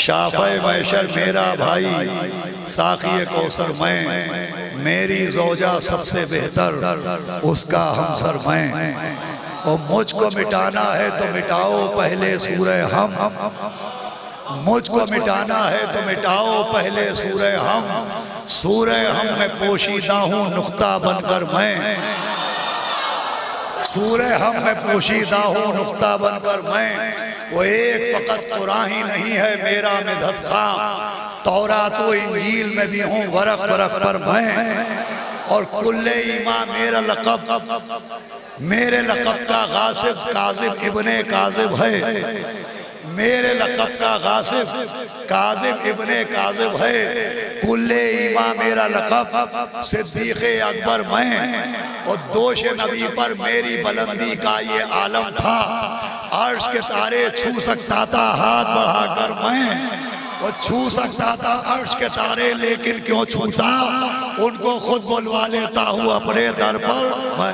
شافع محشر میرا بھائی ساقی کوثر میں، میری زوجہ سب سے بہتر اس کا ہمسر میں. اور مجھ کو مٹانا ہے تو مٹاؤ پہلے سورہ ہم، مجھ کو مٹانا ہے تو مٹاؤ پہلے سورہ ہم، سورہ ہم میں پوشیدہ ہوں نقطہ بن کر میں، سورہ ہم میں پوشیدہ ہوں نقطہ بن کر میں. وہ ایک فقط قرآن ہی نہیں ہے میرا مدحت خواں، تورات و انجیل میں بھی ہوں ورق ورق پر میں. اور کل ایمان میرا لقب، میرے لقب کا غاصب کاذب ابن کاذب ہے، میرے لقب کا غاصب کاذب ابن کاذب ہے، کل ایمان میرا لقب صدیق اکبر میں، اور دوش نبی پر میری بلندی کا یہ عالم تھا، عرش کے تارے چھو سکتا تھا ہاتھ بڑھا کر میں، وہ چھو سکتا تھا عرش کے تارے لیکن کیوں چھوتا، ان کو خود بلوا لیتا ہوں اپنے در پر میں۔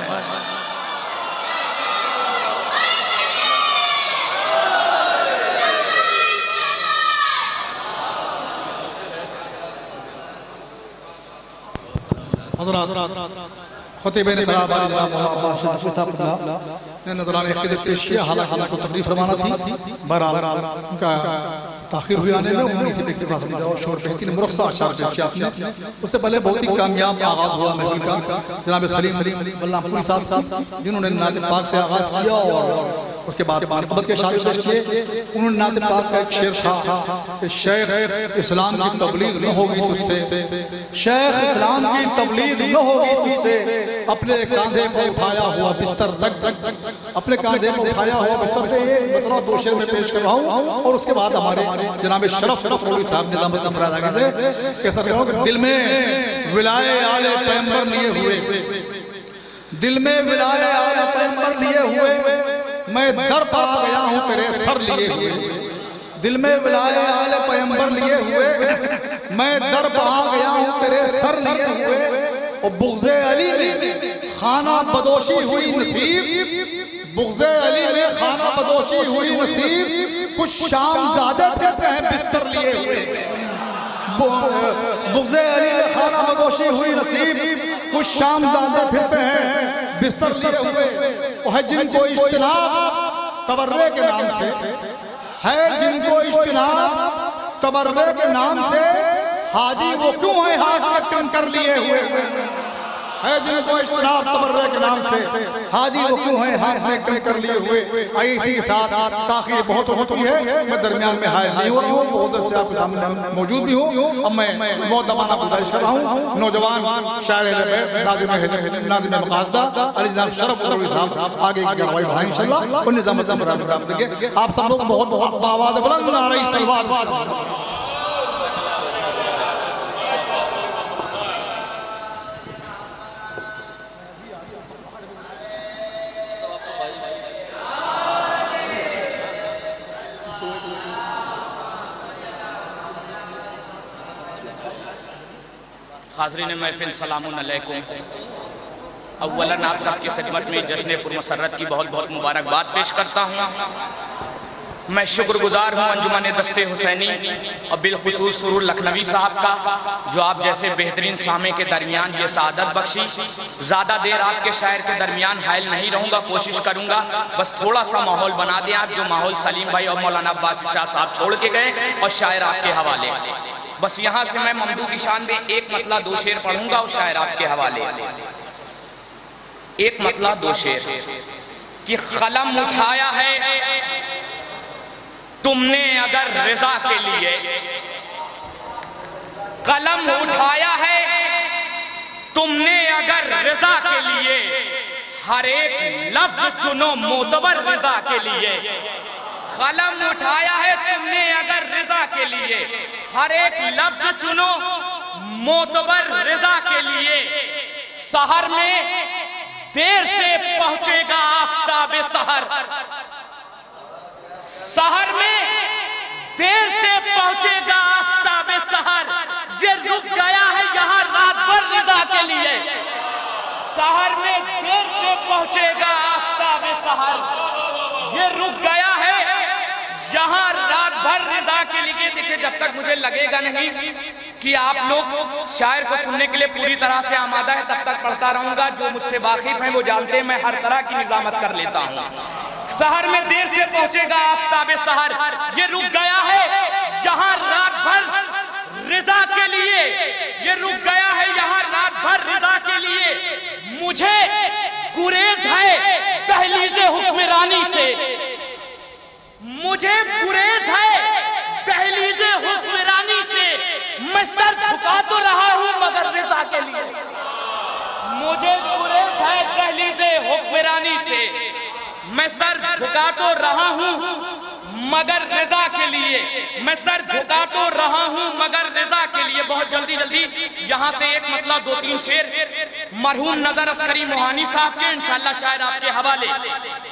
حضرات خطیب انقلاب علی جناب مولانا عباس شریف صاحب نے نظرانہ عقیدت پیش کیا، حالانکہ کو تقریب فرمانا تھی، بہرحال ان کا تاخیر ہوئی آنے میں، انہوں نے اسے اکتفا سمجھا اور شور بہترین مرخصہ اشعار پیش کیا آپ نے۔ اس سے پہلے بہت ہی کامیاب آغاز ہوا محفل کا، جناب سلیم اللہ پوری صاحب جنہوں نے نعت پاک سے آغاز کیا اور اس کے بعد منقبت کے اشعار پیش کیے۔ انہوں نے نعت پاک کا ایک شعر کہا کہ شیخ اسلام کی تبلیغ نہ ہوگی تجھ سے، شیخ اسلام کی تبلیغ نہ ہوگی تجھ سے، اپنے کاندھے پر اٹھایا ہوا بستر تک اپنے کاندھے پر اٹھایا ہوا بستر سے یہ مطلب دو شعر میں پیش کر رہا ہوں، اور اس کے بعد ہمارے جناب شرف مولوی صاحب نظام الامراض آگے سے کیسا کہو کہ دل میں ولائے آل پیغمبر لیے ہوئے، دل میں ولائے آل پیغمبر لیے ہوئے میں در پا گیا ہوں تیرے سر لیے ہوئے، دل میں ولائے آل پیغمبر لیے ہوئے میں در پا گیا ہوں تیرے سر لیے ہوئے، اور بغض علی میں خانہ بدوشی ہوئی نصیب، بغض علی میں خانہ بدوشی ہوئی نصیب، کچھ شام زیادہ پھرتے ہیں بستر لیے ہوئے، بغض علی میں خانہ بدوشی ہوئی نصیب، کچھ شام زیادہ پھرتے ہیں بستر لیے ہوئے، وہ ہے جن کو اجتناب تبرے کے نام سے، ہے جن کو اجتناب تبرے کے نام سے، حاجی وہ کیوں ہیں ہاتھ میں کنکر لیے ہوئے، ہے جن کو اجتناب تبرے کے نام سے، حاجی وہ کیوں ہیں ہاتھ میں کنکر لیے ہوئے۔ آئیے اسی کے ساتھ تاخیر بہت ہوتی ہے، میں درمیان میں حائل نہیں ہو رہا ہوں، بہت سے آپ کے سامنے موجود بھی ہوں، اب میں بہت دبانا گزارش کر رہا ہوں، نوجوان شاعر اہل بیت ناظم مقاصدہ علی جناب شرف مولوی صاحب آگے کی کارروائی بڑھائیں انشاءاللہ، اور نظام برابر دیں گے۔ آپ سب لوگ بہت بہت آواز بلند نعرہ صلوات۔ حاضرین محفل سلام علیکم، اولاً آپ سب کی خدمت میں جشن پرمسرت کی بہت بہت مبارکباد پیش کرتا ہوں۔ میں شکر گزار ہوں انجمن دست حسینی اور بالخصوص سرور لکھنوی صاحب کا، جو آپ جیسے بہترین سامع کے درمیان یہ سعادت بخشی۔ زیادہ دیر آپ کے شاعر کے درمیان حائل نہیں رہوں گا، کوشش کروں گا بس تھوڑا سا ماحول بنا دیں آپ، جو ماحول سلیم بھائی اور مولانا عباس شاہ صاحب چھوڑ کے گئے اور شاعر آپ کے حوالے۔ بس یہاں سے میں ممدوح کی شان میں ایک مطلع دو شعر پڑھوں گا اور شاعر آپ کے حوالے۔ ایک مطلع دو شعر کہ قلم اٹھایا ہے تم نے اگر رضا کے لیے، قلم اٹھایا ہے تم نے اگر رضا کے لیے، ہر ایک لفظ چنو معتبر رضا کے لیے، قلم اٹھایا ہے تم نے اگر رضا کے لیے، ہر ایک لفظ چنو معتبر رضا کے لیے، سحر میں دیر سے پہنچے گا آفتاب سحر، سحر میں دیر سے پہنچے گا آفتاب سحر، یہ رک گیا ہے یہاں رات بھر رضا کے لیے، سحر میں دیر سے پہنچے گا آفتاب سحر، یہ رک گیا ہے یہاں رات بھر رضا کے لیے۔ دیکھیں جب تک مجھے لگے گا نہیں کہ آپ لوگ شاعر کو سننے کے لیے پوری طرح سے آمادہ ہے، تب تک پڑھتا رہوں گا۔ جو مجھ سے واقف ہیں وہ جانتے ہیں میں ہر طرح کی نظامت کر لیتا ہوں۔ سحر میں دیر سے پہنچے گا آفتاب سحر، یہ رک گیا ہے یہاں رات بھر رضا کے لیے، یہ رک گیا ہے یہاں رات بھر رضا کے لیے، مجھے گریز ہے دہلیز حکمرانی سے، مجھے گریز ہے دہلیز حکمرانی سے، میں سر جھکا تو رہا ہوں مگر رضا کے لیے، مجھے گریز ہے دہلیز حکمرانی سے، میں سر جھکا تو رہا ہوں مگر رضا کے لیے، میں سر جھکا تو رہا ہوں مگر رضا کے لیے۔ بہت جلدی یہاں سے ایک مطلع 2-3 شعر مرحوم نظر عسکری موہانی صاحب کے انشاءاللہ شاید آپ کے حوالے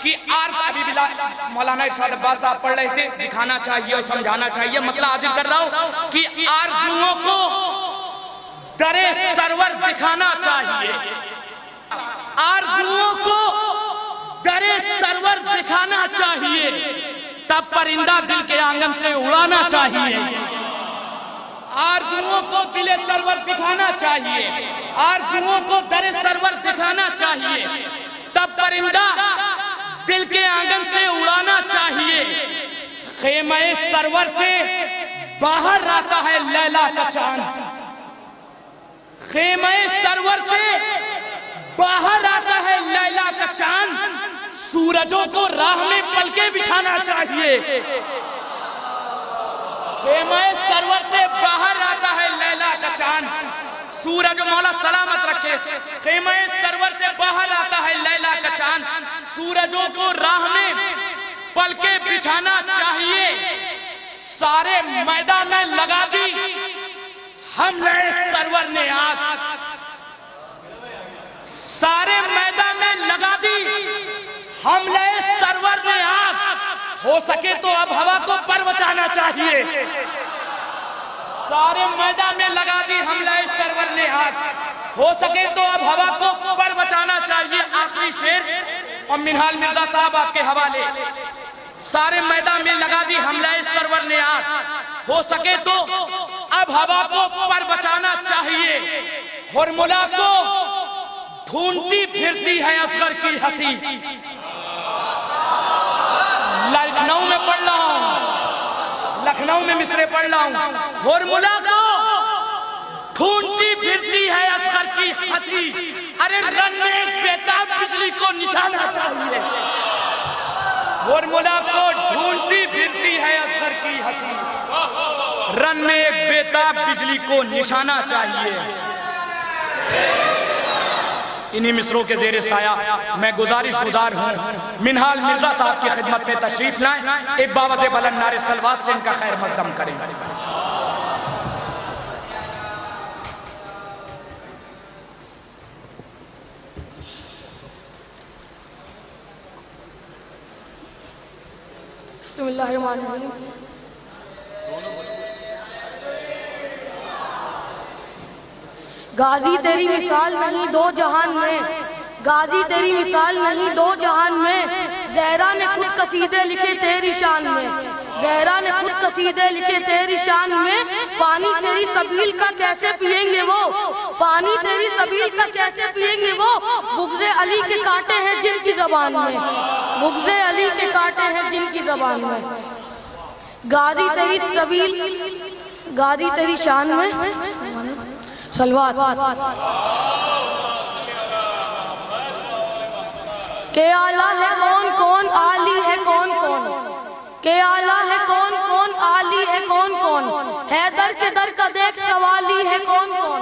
کی عرض ابھی بلا مولانا ارشاد عباس صاحب پڑھ رہے تھے، دکھانا چاہیے اور سمجھانا چاہیے، مطلع حاضر کر رہا ہوں کہ آرزوؤں کو در سرور دکھانا چاہیے، آرزوؤں کو در سرور دکھانا چاہیے، تب پرندہ دل کے آنگن سے اڑانا چاہیے۔ آرزوؤں کو دل سرور دکھانا چاہیے، آرزوؤں کو در سرور دکھانا چاہیے، تب پرندہ دل کے آنگن سے اڑانا چاہیے۔ خیمہ سرور سے باہر آتا ہے لیلا کا چاند، خیمہ سرور سے باہر آتا ہے لیلا کا چاند، سورجوں کو راہ میں پلکیں بچھانا چاہیے۔ خیمہ سرور سے باہر آتا ہے لیلا کا چاند، سورج مولا سلامت رکھے، خیمہ سرور سے باہر آتا ہے لیلا کا چاند، سورجوں کو راہ میں پلکیں بچھانا چاہیے۔ سارے میدان میں لگا دی حملہ سرور نے آگ، سارے میدان میں لگا دی حملہ سرور نے آگ، ہو سکے تو اب ہوا کو پر بچانا چاہیے۔ سارے میدان میں لگا دی حملہ سرور نے آگ، ہو سکے تو اب ہوا کو پر بچانا چاہیے۔ آخری شعر اور منہال مرزا صاحب آپ کے حوالے، سارے میدان میں لگا دی حملہ سرور نے آگ، ہو سکے تو اب ہوا کو پر بچانا چاہیے۔ ہرملا کو ڈھونڈتی پھرتی ہے اصغر کی ہنسی، لکھنؤ میں پڑھ رہا ہوں، لکھنؤ میں مصرے پڑھ رہا ہوں، ہرملا کو ڈھونڈتی پھرتی ہے اصغر کی ہنسی، ارے رن میں ایک بیتاب بجلی کو نشانا چاہیے۔ ہرملا کو ڈھونڈتی پھرتی ہے اصغر کی ہنسی، رن میں ایک بیتاب بجلی کو نشانا چاہیے۔ انہی مصروں کے زیر سایہ میں گزارش گزار ہوں منہال مرزا صاحب کی خدمت میں تشریف لائیں، ایک باوز بلند نعرے سلوات سے ان کا خیر مقدم کریں۔ بسم اللہ الرحمن الرحیم۔ غازی تیری مثال نہیں دو جہان میں، غازی تیری مثال نہیں دو جہان میں، زہرا نے خود قصیدے لکھے تیری شان میں، زہرا نے خود قصیدے لکھے تیری شان میں، پانی تیری سبیل کا کیسے پئیں گے وہ، پانی تیری سبیل کا کیسے پئیں گے وہ، بغض علی کے کانٹے ہیں جن کی زبان میں، بغض علی کے کانٹے ہیں جن کی زبان میں، غازی تیری سبیل، غازی تیری شان میں سلوات۔ کہ آلہ ہے کون کون، عالی ہے کون کون، کہ آلہ ہے کون کون، عالی ہے کون کون، حیدر کے در کا دیکھ سوالی ہے کون کون،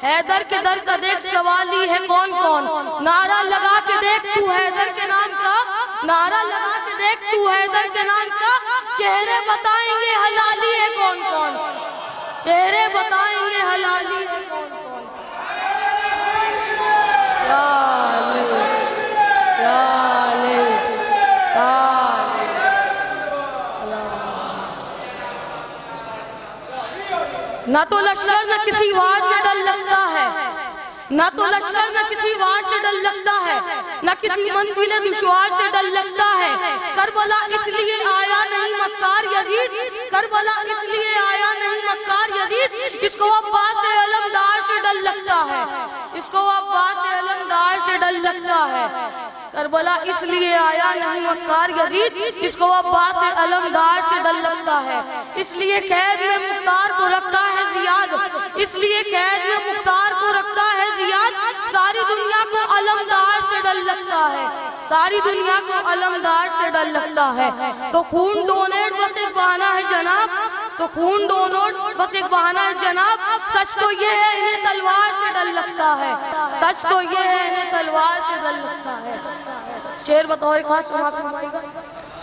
حیدر کے در کا دیکھ سوالی ہے کون کون، نعرہ لگا کے دیکھ تو حیدر کے نام کا، نعرہ لگا کے دیکھ تو حیدر کے نام کا، چہرے بتائیں گے حلالی ہے کون کون، چہرے بتائیں گے حلالی ہے کون کون۔ یا علی یا علی یا نہ تو لشکر نہ کسی وار سے ڈر لگتا ہے، نہ تو لشکر نہ کسی وار سے ڈر لگتا ہے، نہ کسی منزل دشوار سے ڈر لگتا ہے، کربلا اس لیے آیا نہیں مکار یزید، کربلا اس لیے آیا نہیں مکار یزید، اس کو عباس علمدار سے ڈر لگتا ہے، اس کو عباس علمدار سے ڈر لگتا ہے، کربلا اس لیے آیا نہیں مکار یزید، اس کو عباس علمدار سے ڈر لگتا ہے، اس لیے قید میں مختار کو رکھتا ہے زیاد، اس لیے قید میں مختار کو رکھتا ہے زیاد، ساری دنیا کو علمدار سے ڈر لگتا ہے، ساری دنیا کو علمدار سے ڈر لگتا ہے، تو خون ڈونیٹ بس ایک بہانہ ہے جناب، تو خون ڈونیٹ بس ایک بہانہ ہے جناب، سچ تو یہ ہے انہیں تلوار سے ڈر لگتا ہے، سچ تو یہ ہے انہیں تلوار سے ڈر لگتا ہے۔ شعر بطور خاص سماعت فرمائے گا۔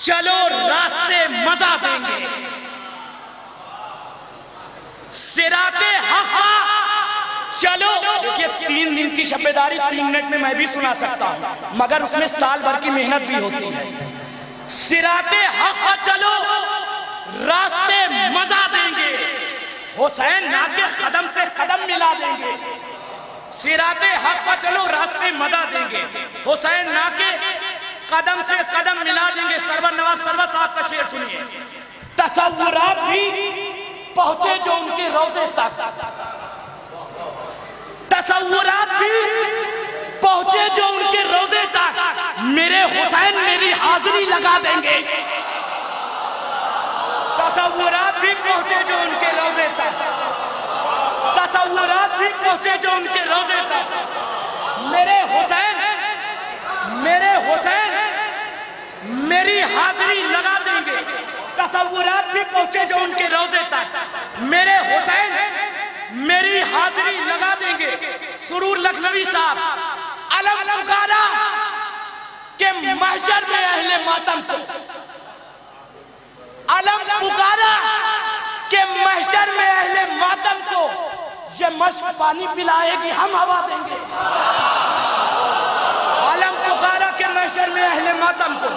چلو راستے مزہ دیں گے، صراط حق چلو۔ دیکھیے 3 دن کی شبیداری 3 منٹ میں بھی سنا سکتا ہوں، مگر اس میں سال بھر کی محنت بھی ہوتی ہے۔ صراط حق چلو راستے مزہ دیں گے، حسین نا کے قدم سے قدم ملا دیں گے۔ صراط حق پر چلو راستے مزہ دیں گے، حسین نا کے قدم سے قدم ملا دیں گے۔ سرور نواز سرور صاحب کا شعر سنیے۔ تصورات بھی پہنچے جو ان کے روزے تک، تصورات بھی پہنچے جو ان کے روزے تک، میرے حسین میری حاضری لگا دیں گے۔ تصورات بھی پہنچے جو ان کے روزے تک، تصورات بھی پہنچے جو ان کے روزے تک، میرے حسین میری حاضری لگا دیں گے۔ تصورات بھی پہنچے جو ان کے روزے تک، میرے حسین میری حاضری لگا دیں گے۔ سرور لکھنوی صاحب، علم پکارا کہ محشر میں اہل ماتم کو، علم پکارا کہ محشر میں اہل ماتم کو، یہ مشک پانی پلائے گی ہم ہوا دیں گے۔ علم پکارا کہ محشر میں اہل ماتم کو،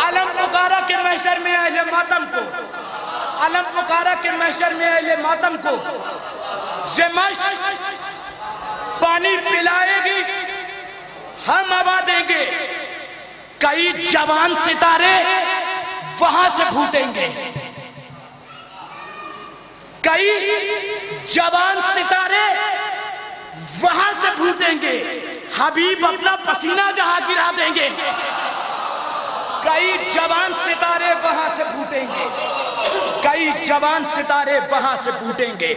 علم پکارا کہ محشر میں اہل ماتم کو، علم پکارا کہ محشر میں اہل ماتم کو، یہ مشک پانی پلائے گی ہم ہوا دیں گے۔ کئی جوان ستارے وہاں سے پھوٹیں گے، کئی جوان ستارے وہاں سے پھوٹیں گے، حبیب اپنا پسینہ جہاں گرا دیں گے۔ کئی جوان ستارے وہاں سے پھوٹیں گے، کئی جوان ستارے وہاں سے پھوٹیں گے۔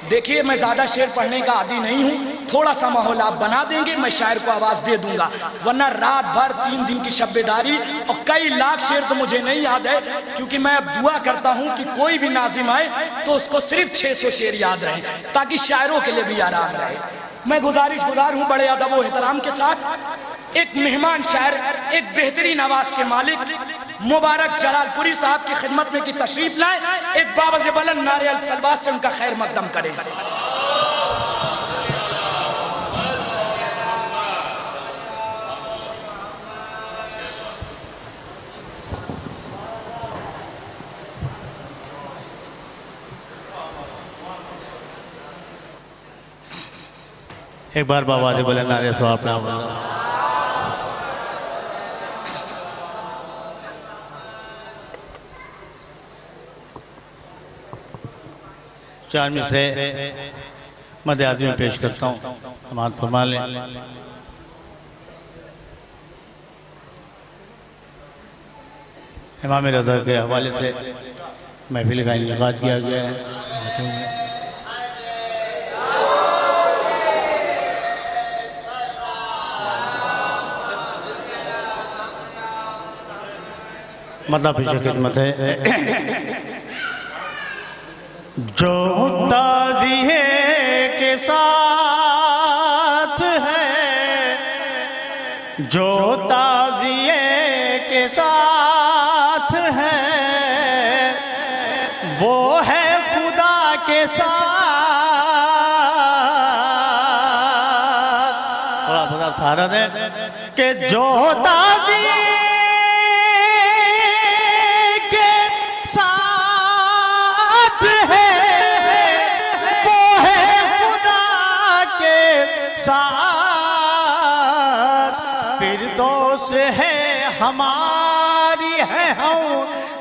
دیکھیے میں زیادہ شعر پڑھنے کا عادی نہیں ہوں، تھوڑا سا ماحول آپ بنا دیں گے، میں شاعر کو آواز دے دوں گا، ورنہ رات بھر 3 دن کی شب بیداری اور کئی لاکھ شعر تو مجھے نہیں یاد ہے، کیونکہ میں اب دعا کرتا ہوں کہ کوئی بھی ناظم آئے تو اس کو صرف 600 شعر یاد رہیں تاکہ شاعروں کے لیے بھی آرام رہے۔ میں گزار ہوں بڑے ادب و احترام کے ساتھ، ایک مہمان شاعر، ایک بہترین آواز کے مالک مبارک جلال پوری صاحب کی خدمت میں کی تشریف لائیں، ایک باوز بلند نعرے الصلوات سے ان کا خیر مقدم کریں۔ ایک بار باوز بلند نعرے ثواب نام چار مصرے مد آدمی میں پیش کرتا ہوں، سماعت فرما لیں۔ امام رضا کے حوالے سے محفل کا انعقاد کیا گیا ہے۔ مطلب پیش خدمت ہے۔ جو تعزیے کے ساتھ ہے، جو تعزیے کے ساتھ ہے، وہ ہے خدا کے ساتھ۔ تھوڑا بڑا سہارا دیں کہ جو تعزیے فردوس ہے ہماری ہے ہم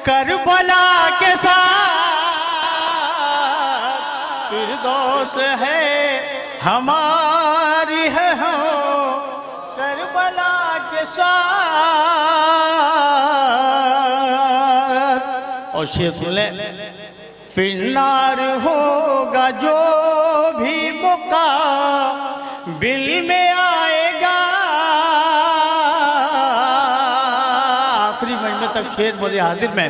کربلا کے ساتھ، فردوس ہے ہماری ہے ہم کربلا کے ساتھ۔ اور شعر سن لیں۔ فی النار ہوگا جو بھی مقابل میں آئے گا، آخری مجمع تک شعر مجھے حاضر میں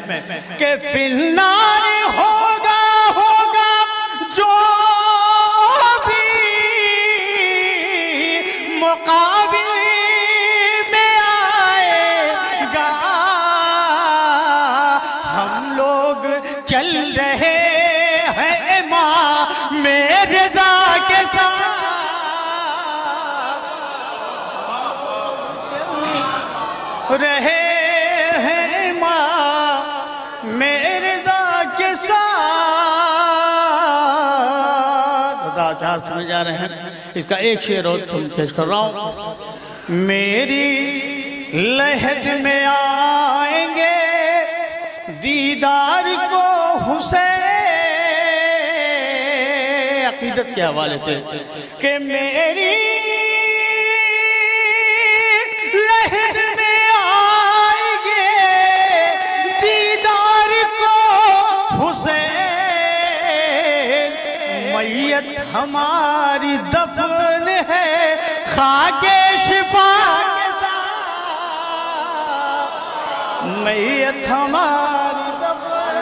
کہ فی النار ہوگا جو بھی مقابل میں آئے گا، ہیں امام رضا کے ساتھ رہے ہیں امام رضا کے ساتھ. چار سنے جا رہے ہیں. اس کا ایک شعر اور پیش کر رہا ہوں. میری لحد میں آئیں گے دیدار کو حسین. عقیدت کے حوالے سے کہ میری لحد میں آئیں گے دیدار کو حسین. میت ہماری دفن ہے خاک شفا کے ساتھ. میت ہماری دفن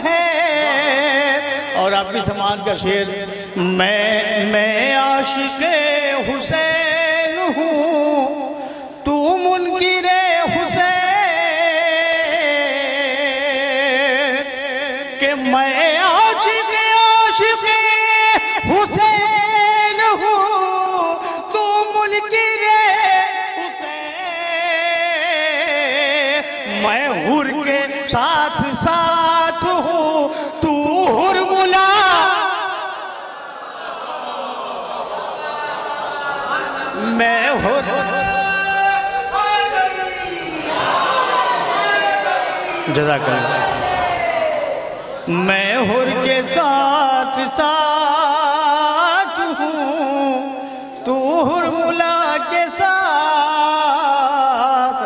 ہے. اور آپ بھی سماعت کا شعر. میں عاشق حسین ہوں تو منکر حسین. کہ میں عاشق حسین ہوں تو منکر حسین. میں حر کے ساتھ ساتھ ہوں تو حر ملا. میں حر جزاک اللہ. میں حر کے ساتھ ساتھ ہوں تو حر ملا کے ساتھ.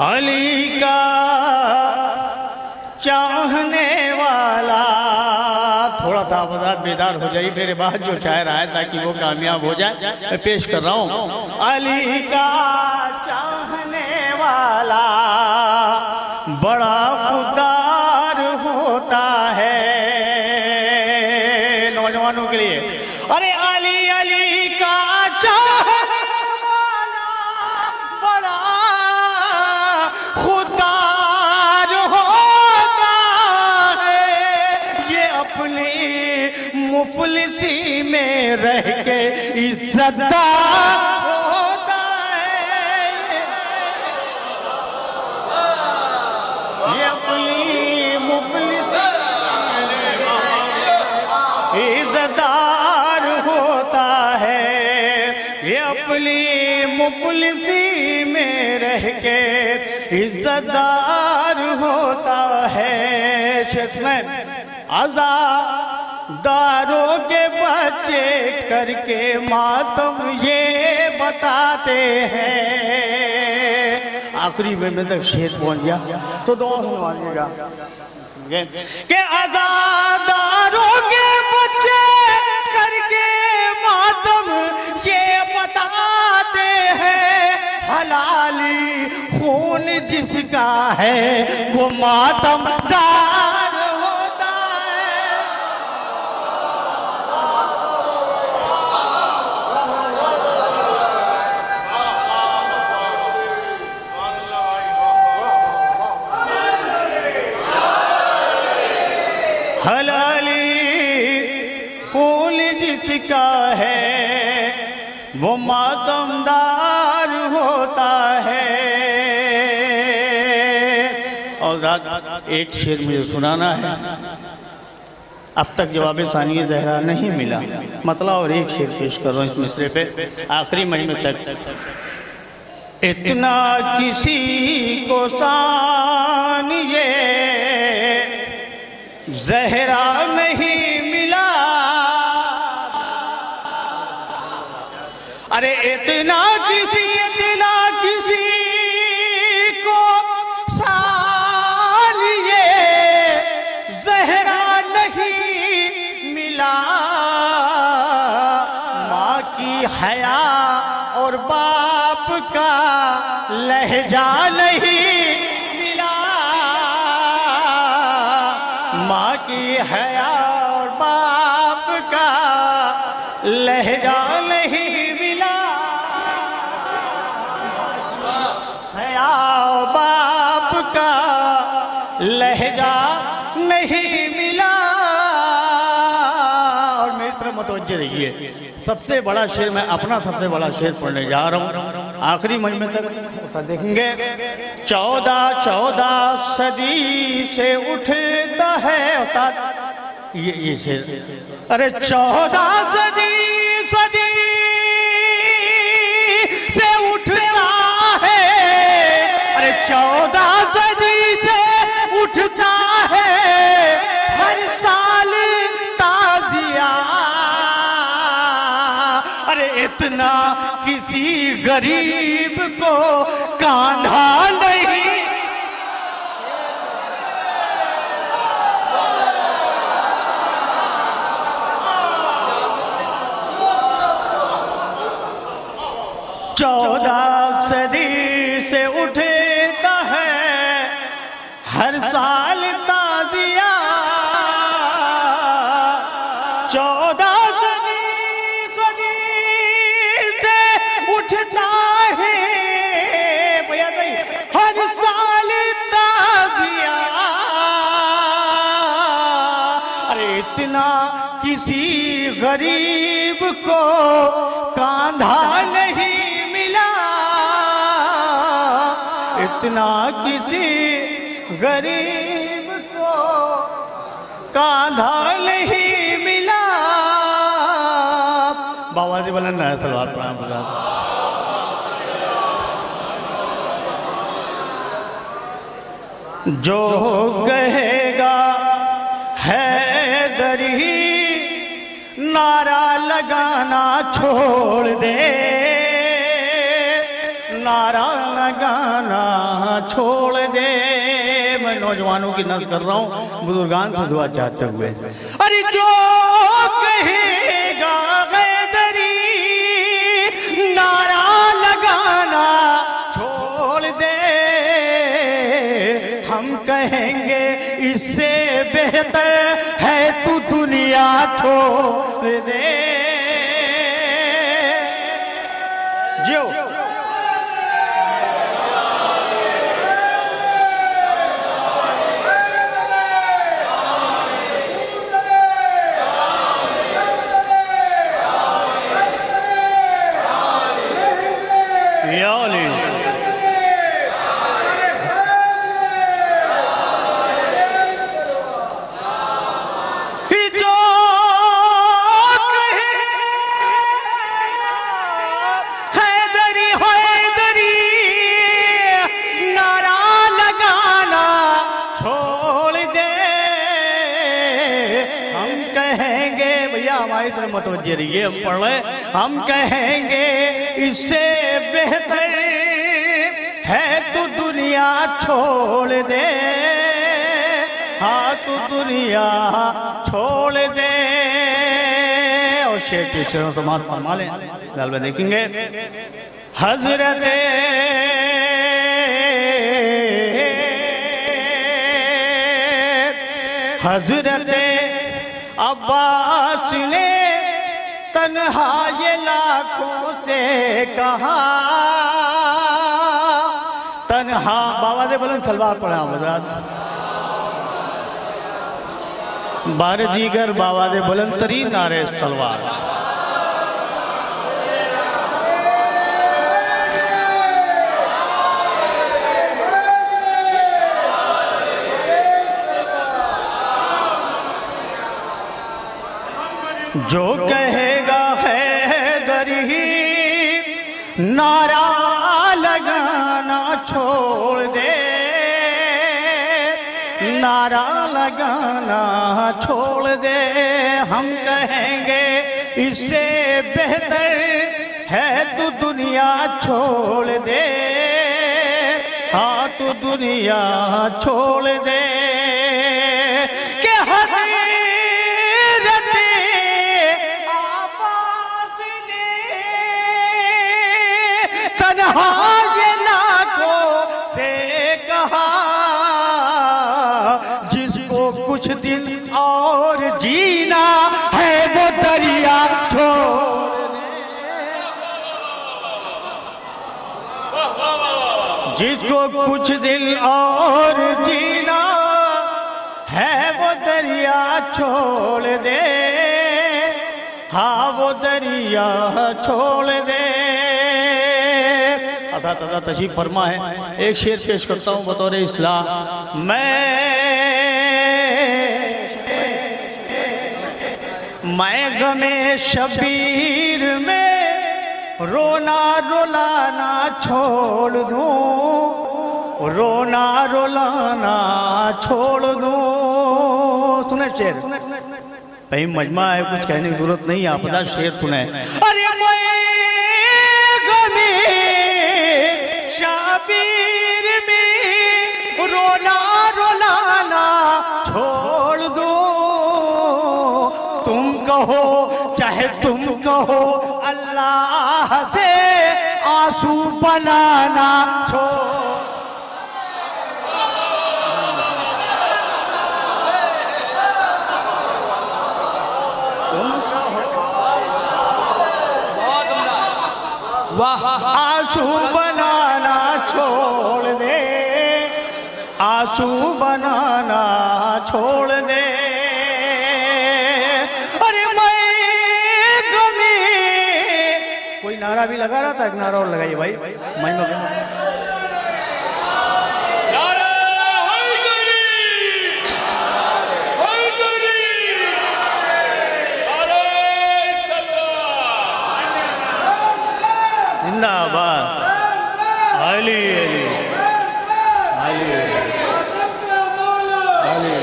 علی کا چاہنے والا. تھوڑا سا آواز بیدار ہو جائے میرے بعد جو شاعر آئے تاکہ وہ کامیاب ہو جائے. میں پیش کر رہا ہوں. علی کا چاہنے والا بڑا خوددار ہوتا ہے. نوجوانوں کے لیے ارے علی علی کا چاہنے والا بڑا خوددار ہوتا ہے. یہ اپنی مفلسی میں رہ کے عزت دار ہوتا ہے. یہ اپنی مفلسی عزت دار ہوتا ہے. یہ اپنی مفلسی میں رہ کے عزت دار ہوتا ہے. شیخ میں عزاداروں کے بچے کر کے ماتم یہ بتاتے ہیں. آخری میں تک شعر پہنچ گیا تو دعا سنوائیے گا کہ عزاداروں کے بچے کر کے ماتم یہ بتاتے ہیں. حلالی خون جس کا ہے وہ ماتم دار ہوتا ہے. حلالی خون جس کا ہے وہ ماتم دار ہوتا ہے. اور ایک شعر مجھے سنانا ہے. اب تک جواب ثانی زہرا نہیں ملا. مطلع اور ایک شعر پیش کر رہا ہوں اس مصرے پہ آخری مجمع تک. اتنا کسی کو ثانی زہرا نہیں ملا. ارے اتنا کسی کو ثانی زہرا نہیں ملا. ماں کی حیا اور باپ کا لہجہ نہیں ملا. ماں کی حیا اور باپ کا لہجہ نہیں ملا. لہجہ نہیں ملا. اور میری طرف متوجہ رہیے. سب سے بڑا شعر میں اپنا سب سے بڑا شعر پڑھنے جا رہا ہوں. آخری مجمع تک دیکھیں گے. 14 صدی سے اٹھتا ہے استاد یہ شعر. ارے 14 صدی سے اٹھتا ہے. ارے 14 صدی سے اٹھتا ہے ہر سال تازیہ. ارے اتنا کسی غریب کو کاندھا نہیں. چودہ صدی سے اٹھتا ہے ہر سال تازیہ. 14 صدی سے اٹھتا ہے ہر سال تازیہ. ارے اتنا کسی غریب کو کاندھا نہیں. اتنا کسی غریب کو کاندھا نہیں ملا. باواز بلند ہے سلوات پڑھیں بلند. جو کہے گا حیدری نعرہ لگانا چھوڑ دے. نعرہ لگانا چھوڑ دے. میں نوجوانوں کی نظر کر رہا ہوں بزرگان سے دعا چاہتے ہوئے. ارے جو کہے گا حیدری نعرہ لگانا چھوڑ دے. ہم کہیں گے اس سے بہتر ہے تو دنیا چھوڑ دے. جیو متوجہ رہیے. ہم پڑھ رہے. ہم کہیں گے اس سے بہتر ہے تو دنیا چھوڑ دے. ہاں تو دنیا چھوڑ دے. اور شیخ کے شعروں سماعت فرما لیں. غالباً دیکھیں گے. حضرت عباس نے تنہا یہ لاکھوں سے کہا. تنہا باواز بلند سلوات پڑھیں حضرات. بار دیگر باواز بلند ترین نعرے سلوات. جو کہے گا حیدری نعرہ لگانا چھوڑ دے. نعرہ لگانا چھوڑ دے. ہم کہیں گے اس سے بہتر ہے تو دنیا چھوڑ دے. ہاں تو دنیا چھوڑ دے. کہ یہ لاکھوں سے کہا جس کو کچھ دن اور جینا ہے وہ دریا چھوڑ دے. جس کو کچھ دن اور جینا دریا چھوڑ دے، ہاں وہ دریا چھوڑ دے۔ اساتذہ تشریف فرما ہے، ایک شعر پیش کرتا ہوں بطور اصلاح۔ میں غم شبیر میں رونا رولانا چھوڑ دوں، رونا رولانا چھوڑ دوں۔ سنیں شعر، بھئی مجمع ہے، کچھ کہنے کی ضرورت نہیں، آپ دا شعر سنیں۔ ارے میں غم شبیر میں رونا رولانا چھوڑ دوں، تم کہو چاہے تم کہو اللہ سے آنسو بنانا چھوڑ۔ آنسو بنانا چھوڑ دے، آنسو بنانا چھوڑ دے۔ ارے میں غمی، کوئی نعرہ بھی لگا رہا تھا، ایک نعرہ اور لگائیے بھائی مجمع کے۔ زندہ آباد علی علی علی علی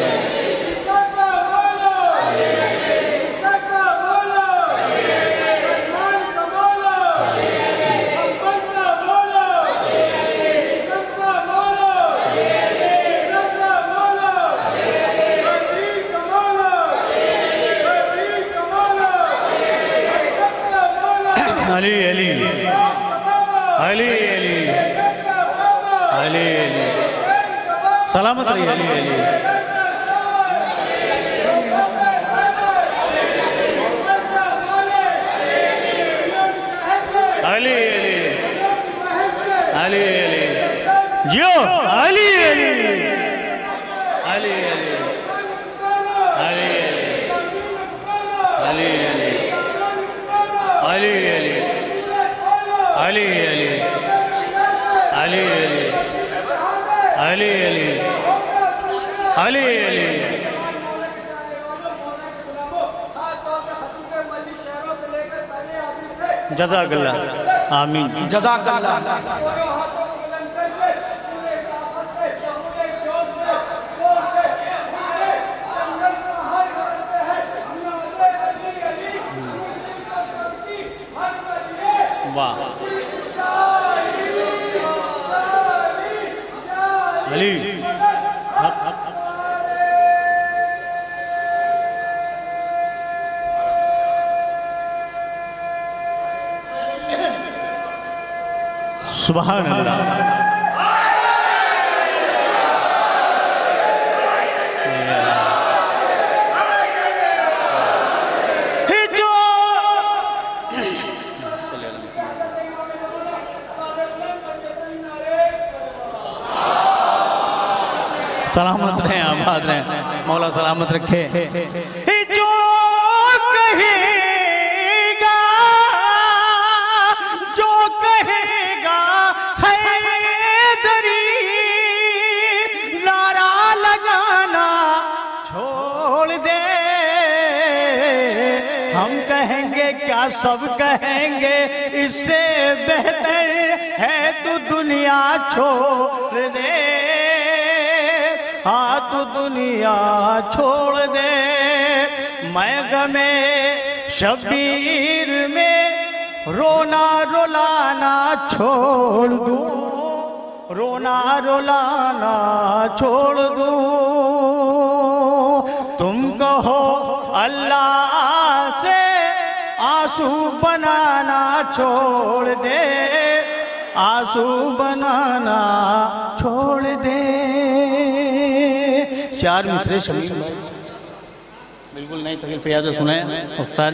علی علی علی علی علی علی سلامت رہی علی علی علی علی علی علی جو علی علی علی علی علی علی علی علی علی علی علی علی علی علی علی جزاک اللہ آمین جزاک اللہ۔ واہ علی سبحان اللہ۔ سلامت رہیں آباد رہیں، مولا سلامت رکھے۔ جو کہے گا، جو کہے گا حیدری، نعرہ لگانا چھوڑ دے۔ ہم کہیں گے کیا سب کہیں گے، اس سے بہتر ہے تو دنیا چھوڑ دے، ہاں تو دنیا چھوڑ دے۔ میں غم شبیر میں رونا رولانا چھوڑ دوں، رونا رولانا چھوڑ دوں، تم کہو اللہ سے آنسو بنانا چھوڑ دے، آنسو بنانا چھوڑ دے۔ چار مصرے شمیم بھائی بالکل نئی تقریر فیاض سنیں استاد۔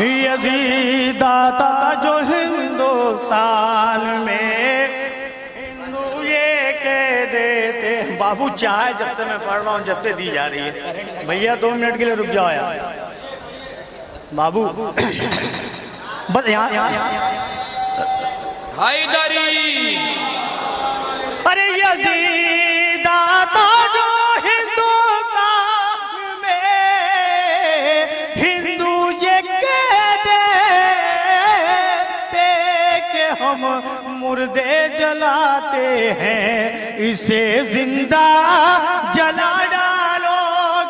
یزید آتا جو ہندوستان میں ہندو یہ کہہ دیتے بابو چائے جب سے میں پڑھ رہا ہوں جب سے دی جا رہی ہے بھیا 2 منٹ کے لیے رک جاؤ یار بابو بس یہاں حیدری ارے یزید آتا جو ہندوستان میں ہندو یہ کہہ دیتے کہ ہم مردے جلاتے ہیں اسے زندہ جلا ڈالو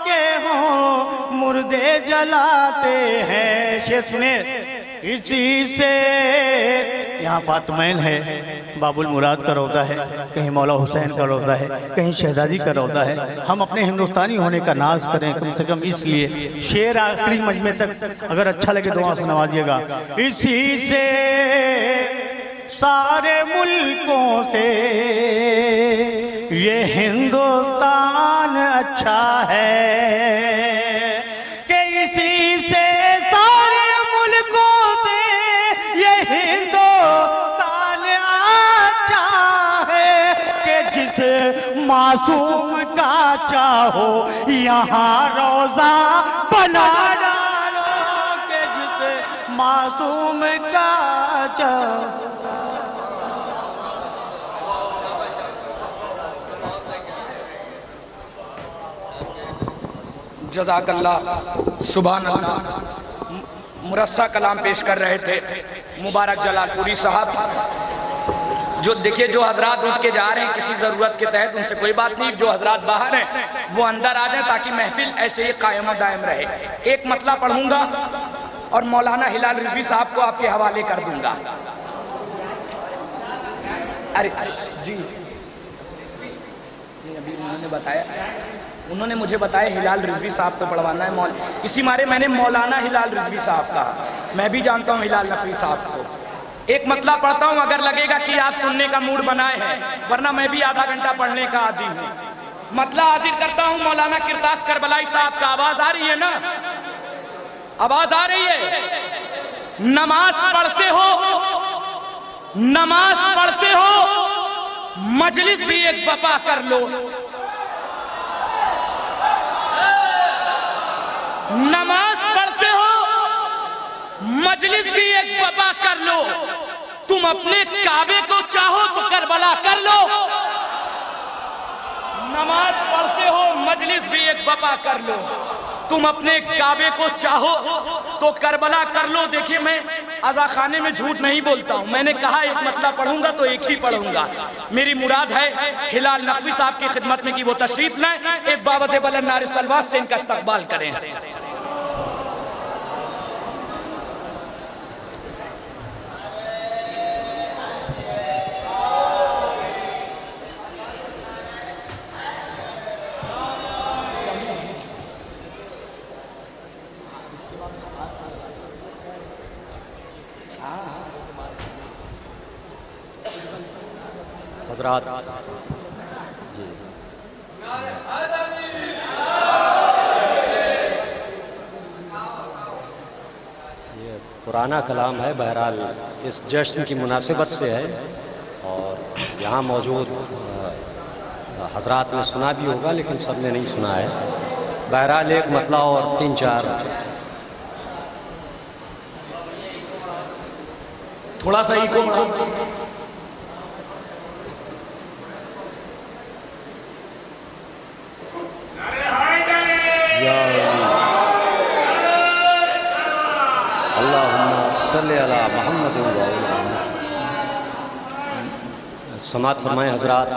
کہ ہم مردے جلاتے ہیں شیخ نے اسی سے یہاں فاطمین ہے باب المراد کا روضہ ہے کہیں مولا حسین کا روضہ ہے کہیں شہزادی کا روضہ ہے ہم اپنے ہندوستانی ہونے کا ناز کریں کم سے کم اس لیے شعر آخری مجمع تک اگر اچھا لگے دعا سے نوازیے گا اسی سے سارے ملکوں سے یہ ہندوستان اچھا ہے کہ اسی سے سارے ملکوں سے یہ ہندوستان اچھا ہے کہ جس معصوم کا چاہو یہاں روضہ بنا ڈالو کہ جس معصوم کا چاہو جزاک اللہ سبحان اللہ مرصع کلام پیش کر رہے تھے مبارک جلال پوری صاحب جو دیکھیے جو حضرات اٹھ کے جا رہے ہیں کسی ضرورت کے تحت ان سے کوئی بات نہیں جو حضرات باہر ہیں وہ اندر آ جائیں تاکہ محفل ایسے ہی قائم و دائم رہے ایک مطلع پڑھوں گا اور مولانا ہلال رضوی صاحب کو آپ کے حوالے کر دوں گا ارے جی ابھی انہوں نے مجھے بتایا ہلال رضوی صاحب سے پڑھوانا ہے اسی مارے میں نے مولانا ہلال رضوی صاحب کہا میں بھی جانتا ہوں ہلال نقوی صاحب کو ایک مطلع پڑھتا ہوں اگر لگے گا کہ آپ سننے کا موڈ بنائے ہیں ورنہ میں بھی آدھا گھنٹہ پڑھنے کا عادی ہوں مطلع حاضر کرتا ہوں مولانا کرتاس کربلائی صاحب کا آواز آ رہی ہے نا آواز آ رہی ہے نماز پڑھتے ہو مجلس بھی ایک بپا کر لو نماز پڑھتے ہو مجلس بھی ایک بپا کر لو تم اپنے کعبے کو چاہو تو کربلا کر لو نماز پڑھتے ہو مجلس بھی ایک بپا کر لو تم اپنے کعبے کو چاہو تو کربلا کر لو دیکھیے میں عزا خانے میں جھوٹ نہیں بولتا ہوں میں نے کہا ایک مطلع پڑھوں گا تو ایک ہی پڑھوں گا میری مراد ہے ہلال نقوی صاحب کی خدمت میں کہ وہ تشریف لائیں ایک باوجہ بلند نعرے صلوات سے ان کا استقبال کریں حضرات جی یہ پرانا کلام ہے بہرحال اس جشن کی مناسبت سے ہے اور یہاں موجود حضرات نے سنا بھی ہوگا لیکن سب نے نہیں سنا ہے بہرحال ایک مطلع اور 3-4 تھوڑا سا ہی کو سماعت فرمائیں حضرات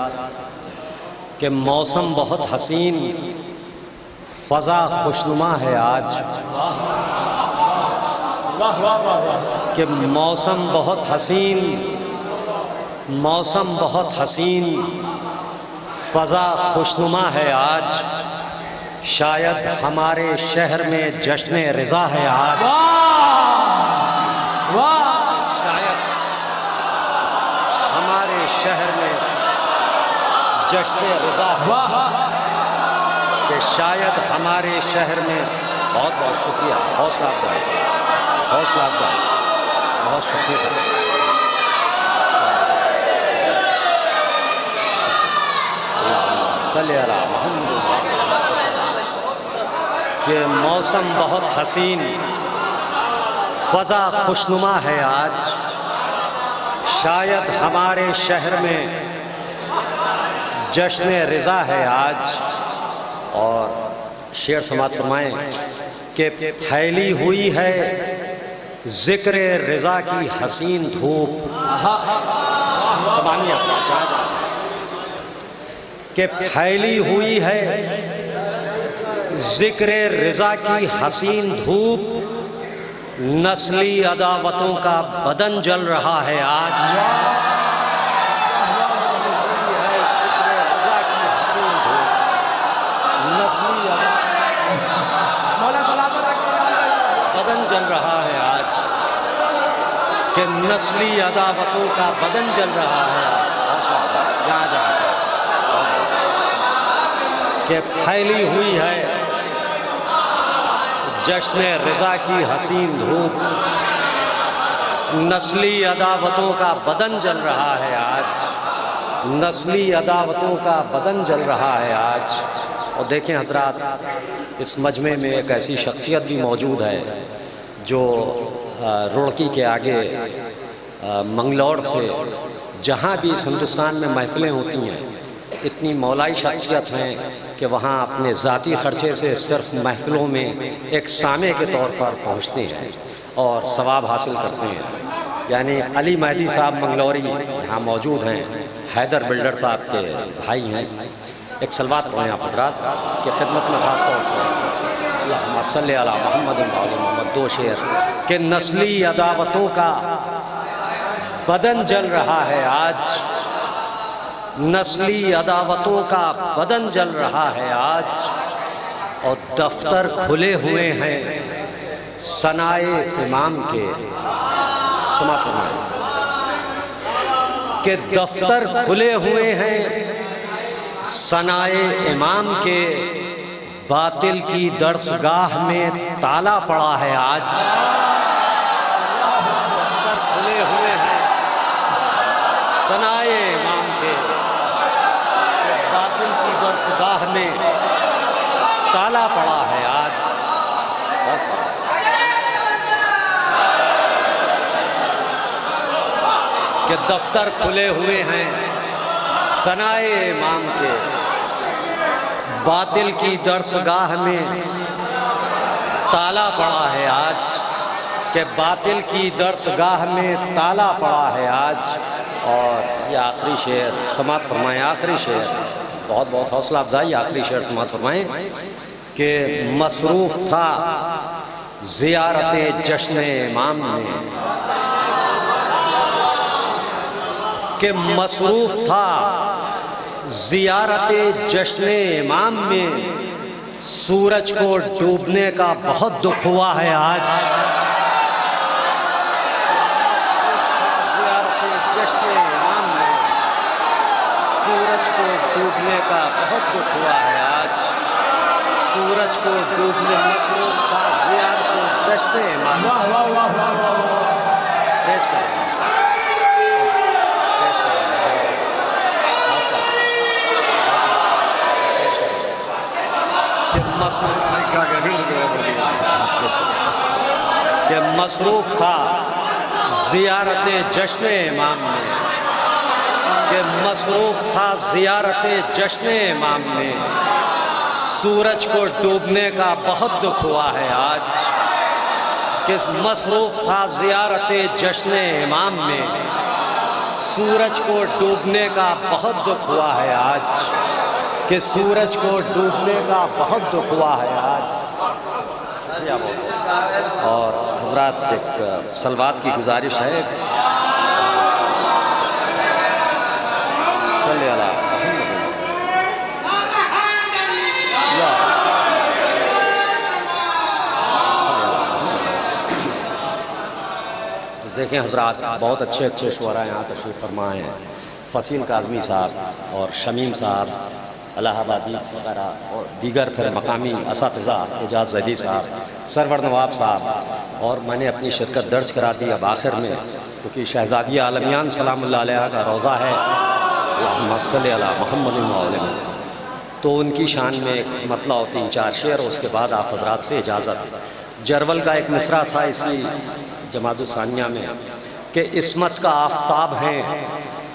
کہ موسم بہت حسین فضا خوشنما ہے آج کہ موسم بہت حسین فضا خوشنما ہے آج شاید ہمارے شہر میں جشن رضا ہے آج شاید ہمارے شہر میں جشن رضا ہے کہ شاید ہمارے شہر میں بہت بہت شکریہ، حوصلہ افزائی، حوصلہ افزائی، بہت شکریہ۔ صلی علی محمد کہ موسم بہت حسین، فضا خوشنما ہے آج، شاید ہمارے شہر میں جشن رضا ہے آج۔ اور شعر سماعت فرمائیں کہ پھیلی ہوئی ہے ذکر رضا کی حسین دھوپ، کہ پھیلی ہوئی ہے ذکر رضا کی حسین دھوپ، نسلی عداوتوں کا بدن جل رہا ہے آج۔ بدن جل رہا ہے آج، کہ نسلی عداوتوں کا بدن جل رہا ہے جہاں جہاں کہ پھیلی ہوئی ہے جشن رضا کی حسین دھوپ، نسلی عداوتوں کا بدن جل رہا ہے آج، نسلی عداوتوں کا بدن جل رہا ہے آج۔ اور دیکھیں حضرات، اس مجمع میں ایک ایسی شخصیت بھی موجود ہے جو روڑکی کے آگے منگلور سے جہاں بھی اس ہندوستان میں محفلیں ہوتی ہیں، اتنی مولائی شخصیت ہیں کہ وہاں اپنے ذاتی خرچے سے صرف محفلوں میں ایک سامع کے طور پر پہنچتے ہیں اور ثواب حاصل کرتے ہیں۔ یعنی علی مہدی صاحب منگلوری یہاں موجود ہیں، حیدر بلڈر صاحب کے بھائی ہیں۔ ایک صلوات پڑھیں آپ حضرات کہ خدمت میں خاص طور سے اللہم صلی علی محمد و علی محمد، دو شعر کہ نسلی عداوتوں کا بدن جل رہا ہے آج، نسلی عداوتوں کا بدن جل رہا ہے آج، اور دفتر کھلے ہوئے ہیں ثنائے امام کے، سماعت فرمائیں کہ دفتر کھلے ہوئے ہیں ثنائے امام کے، باطل کی درسگاہ میں تالا پڑا ہے آج۔ دفتر کھلے ہوئے ہیں ثنائے امام کے، باطل کی درسگاہ میں تالا پڑا ہے آج۔ کہ دفتر کھلے ہوئے ہیں ثنائے امام کے، باطل کی درسگاہ میں تالا پڑا ہے آج، کہ باطل کی درسگاہ میں تالا پڑا ہے آج۔ اور یہ آخری شعر سماعت فرمائیں، آخری شعر بہت بہت حوصلہ افزائی، آخری شعر سماعت فرمائیں کہ مصروف تھا زیارت جشن امام میں، کہ مصروف تھا زیارت جشن امام میں، سورج کو ڈوبنے کا بہت دکھ ہوا ہے آج۔ زیارت جشن امام میں سورج کو ڈوبنے کا بہت دکھ ہوا ہے آج، سورج کو ڈوبنے مصروف تھا زیارت جشن امام۔ پیش کریں کہ مصروف تھا زیارت جشن امام میں، کہ مصروف تھا زیارت جشن امام میں، سورج کو ڈوبنے کا بہت دکھ ہوا ہے آج، کہ مصروف تھا زیارت جشن امام میں، سورج کو ڈوبنے کا بہت دکھ ہوا ہے آج، کہ سورج کو ڈوبنے کا بہت دکھ ہوا ہے آج۔ اور حضرات ایک صلوات کی گزارش ہے، صلی علی محمد۔ دیکھیں حضرات، بہت اچھے اچھے شعراء یہاں تشریف فرمائے ہیں، فصیل کاظمی صاحب اور شمیم صاحب الہ آبادی وغیرہ اور دیگر پھر مقامی اساتذہ اعجاز زیدی صاحب، سرور نواب صاحب، اور میں نے اپنی شرکت درج کرا دی اب آخر میں، کیونکہ شہزادیہ عالمیان سلام اللہ علیہ کا روضہ ہے، اللہم صلی علی محمد وعلیہ، تو ان کی شان میں ایک مطلع و 3-4 شعر، اور اس کے بعد آپ حضرات سے اجازت۔ جرول کا ایک مصرع تھا اسی جماد الثانیہ میں کہ عصمت کا آفتاب ہیں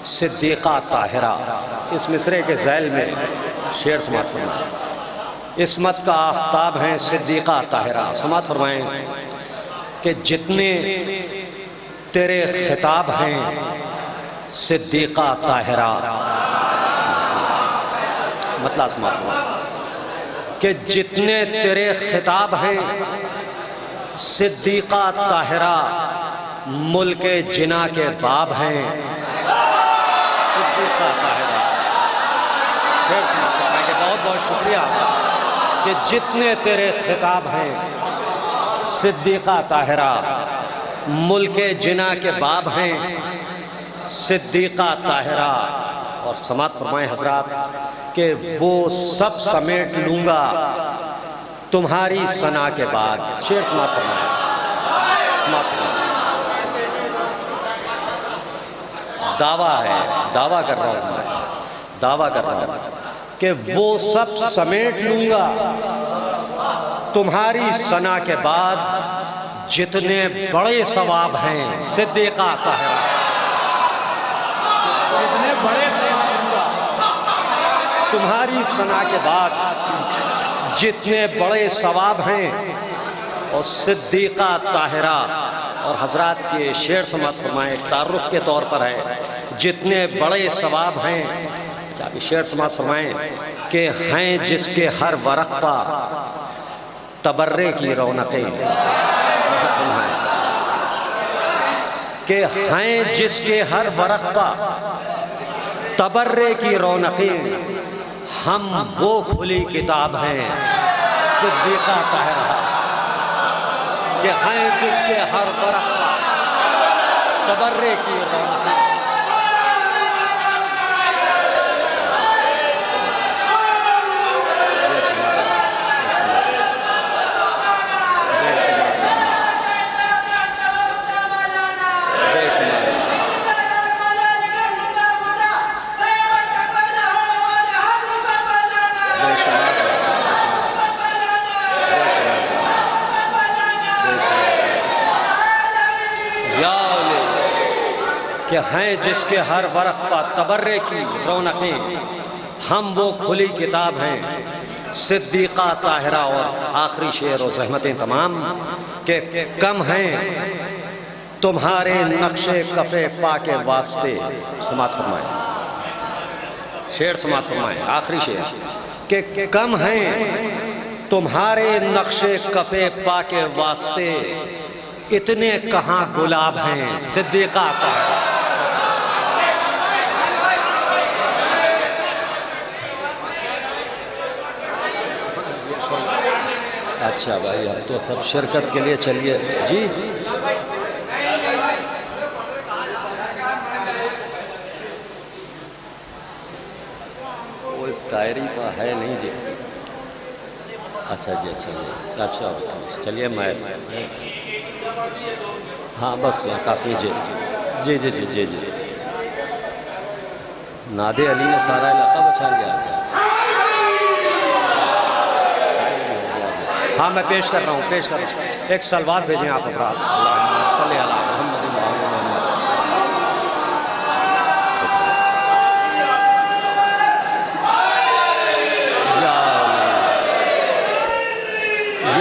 صدیقہ طاہرہ، اس مصرعے کے ذیل میں شعر سماعت فرمائیں۔ عصمت کا آفتاب ہیں صدیقہ طاہرہ، سماعت فرمائیں کہ جتنے تیرے خطاب ہیں صدیقہ طاہرہ، مطلع سماعت فرمائیں کہ جتنے تیرے خطاب ہیں صدیقہ طاہرہ، ملک جنا کے باب ہیں صدیقہ طاہرہ۔ شعر سماعت فرمائیں کہ بہت بہت شکریہ کہ جتنے تیرے خطاب ہیں صدیقہ طاہرہ، ملک جنا کے باب ہیں صدیقہ طاہرہ، اور سماعت فرمائیں حضرات کہ وہ سب سمیٹ لوں گا تمہاری ثنا کے بعد۔ شعر سماعت فرمائیں، سماعت فرمائیں۔ دعویٰ ہے، دعویٰ کر رہا ہوں میں، دعویٰ کر رہا ہوں کہ وہ سب سمیٹ لوں گا تمہاری ثنا کے بعد، جتنے بڑے ثواب ہیں صدیقہ طاہرہ، جتنے بڑے ثواب لوں گا تمہاری ثنا کے بعد، جتنے بڑے ثواب ہیں، اور صدیقہ طاہرہ۔ اور حضرات کے شعر سماعت فرمائیں، تعارف کے طور پر ہے، جتنے بڑے ثواب ہیں۔ اچھا بھی شعر سماعت فرمائیں کہ ہیں جس کے ہر ورق پا تبرے کی رونقیں، کہ ہیں جس کے ہر ورق پا تبرے کی رونقیں، ہم وہ کھلی کتاب ہیں صدیقہ طاہرہ، کہ ہیں جس کے ہر ورق پا تبرے کی رونقیں۔ کہ ہیں جس کے ہر ورق پا تبرے کی رونقیں، ہم وہ کھلی کتاب ہیں صدیقہ طاہرہ۔ اور آخری شعر و زحمتیں تمام کہ کم ہیں تمہارے نقش کفے پا کے واسطے، سماعت فرمائیں، شعر سماعت فرمائیں، آخری شعر کہ کم ہیں تمہارے نقش کفے پا کے واسطے، اتنے کہاں گلاب ہیں صدیقہ طاہرہ۔ اچھا بھائی، اب تو سب شرکت کے لیے چلیے جی۔ وہ اس قائری کا ہے نہیں جی؟ اچھا جی، اچھا جی، اچھا چلیے میں، ہاں بس کافی جی جی جی جی جی جی۔ نادے علی نے سارا علاقہ بچا لیا۔ ہاں میں پیش کر رہا ہوں، پیش کر رہا ہوں، ایک سلوات بھیجیں آپ حضرات۔ اللہم صلی علی محمد وعلی محمد۔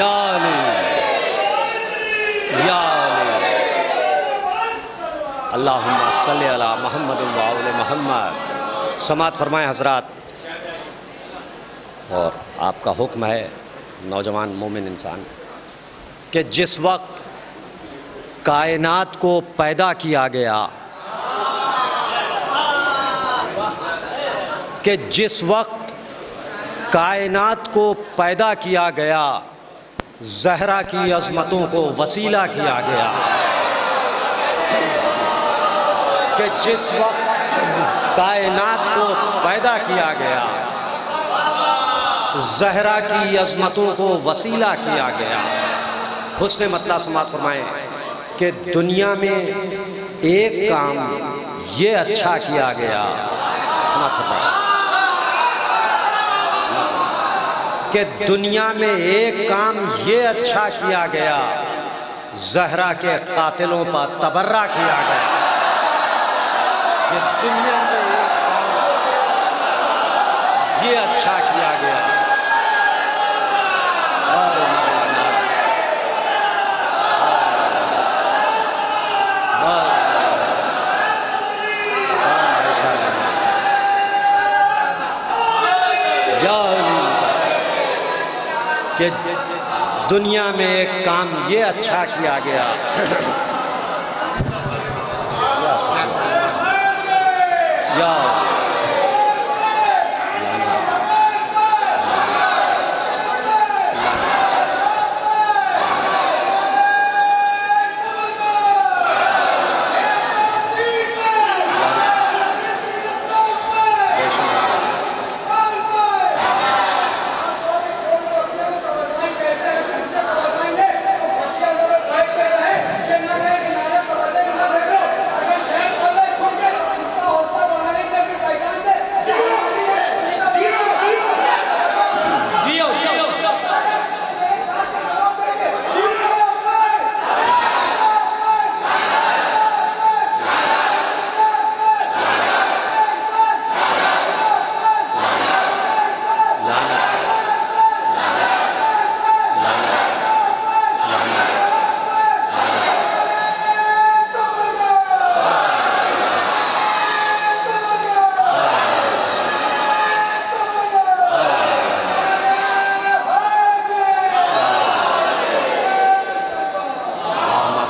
یا علی یا علی، اللہم صلی علی محمد وعلی محمد۔ سماعت فرمائیں حضرات، اور آپ کا حکم ہے نوجوان مومن انسان کہ جس وقت کائنات کو پیدا کیا گیا، کہ جس وقت کائنات کو پیدا کیا گیا، زہرا کی عظمتوں کو وسیلہ کیا گیا، کہ جس وقت کائنات کو پیدا کیا گیا، زہرا کی عظمتوں کو وسیلہ کیا گیا. حسن مطلع سماعت فرمائیں کہ دنیا میں ایک کام یہ اچھا کیا گیا. سماعت فرمائیں کہ دنیا میں ایک کام یہ اچھا کیا گیا، زہرا کے قاتلوں پر تبرہ کیا گیا. کہ دنیا میں ایک کام یہ اچھا کیا گیا. کہ دنیا میں ایک کام یہ اچھا کیا گیا. یا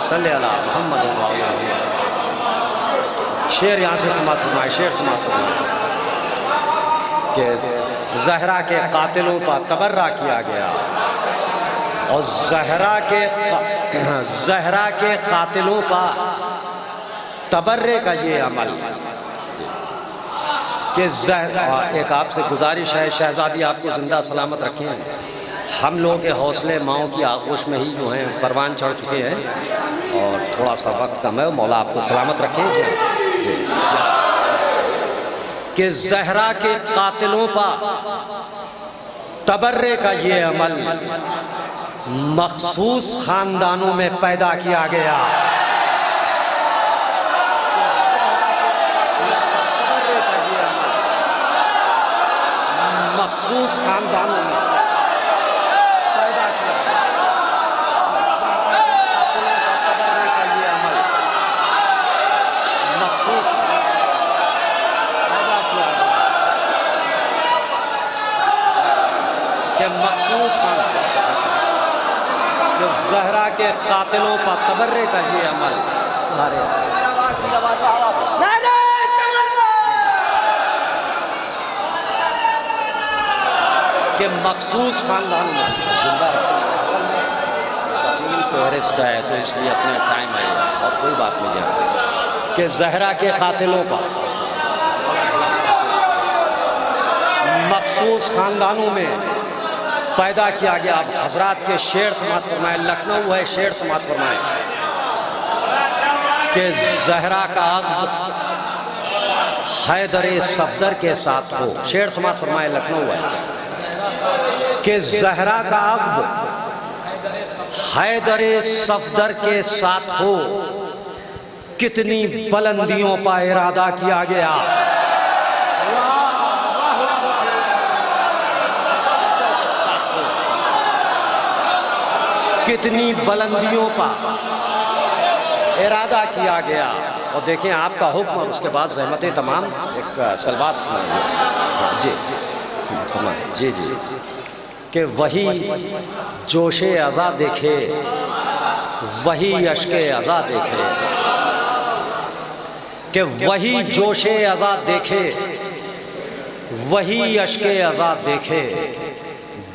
صلی اللہ محمد شعر یہاں سے سماعت فرمائے. شعر سماعت فرمائے کہ زہرا کے قاتلوں پر تبرہ کیا گیا اور زہرا کے قاتلوں پر تبرے کا یہ عمل کہ ایک آپ سے گزارش ہے شہزادی آپ کو زندہ سلامت رکھیں. ہم لوگوں کے حوصلے ماؤں کی آغوش میں ہی جو ہیں پروان چڑھ چکے ہیں اور تھوڑا سا وقت کم ہے. مولا آپ کو سلامت رکھیں. کہ زہرا کے قاتلوں پر تبرے کا یہ عمل مخصوص خاندانوں میں پیدا کیا گیا. مخصوص خاندانوں میں پیدا کیا گیا. مخصوص پیدا کیا گیا کہ مخصوص کہ زہرا کے قاتلوں پر تبرے کا یہ عمل کہ مخصوص خاندان میں زندہ فہرست ہے تو اس لیے اپنے ٹائم آئے اور کوئی بات نہیں جانتے کہ زہرا کے قاتلوں پر مخصوص خاندانوں میں پیدا کیا گیا. اب حضرات کے شعر سماعت فرمائے. لکھنؤ ہے شعر سماعت فرمائے کہ زہرا کا عقد حیدر صفدر کے ساتھ ہو. شعر سماعت فرمائے. لکھنؤ ہے کہ زہرا کا عقد حیدر صفدر کے ساتھ ہو. کتنی بلندیوں پر ارادہ کیا گیا. کتنی بلندیوں پر ارادہ کیا گیا. اور دیکھیں آپ کا حکم اور اس کے بعد زحمتیں تمام ایک سلوات سنائیے. جی جی کہ وہی جوش عزا دیکھے وہی اشک عزا دیکھے. کہ وہی جوش عزا دیکھے وہی اشک عزا دیکھے.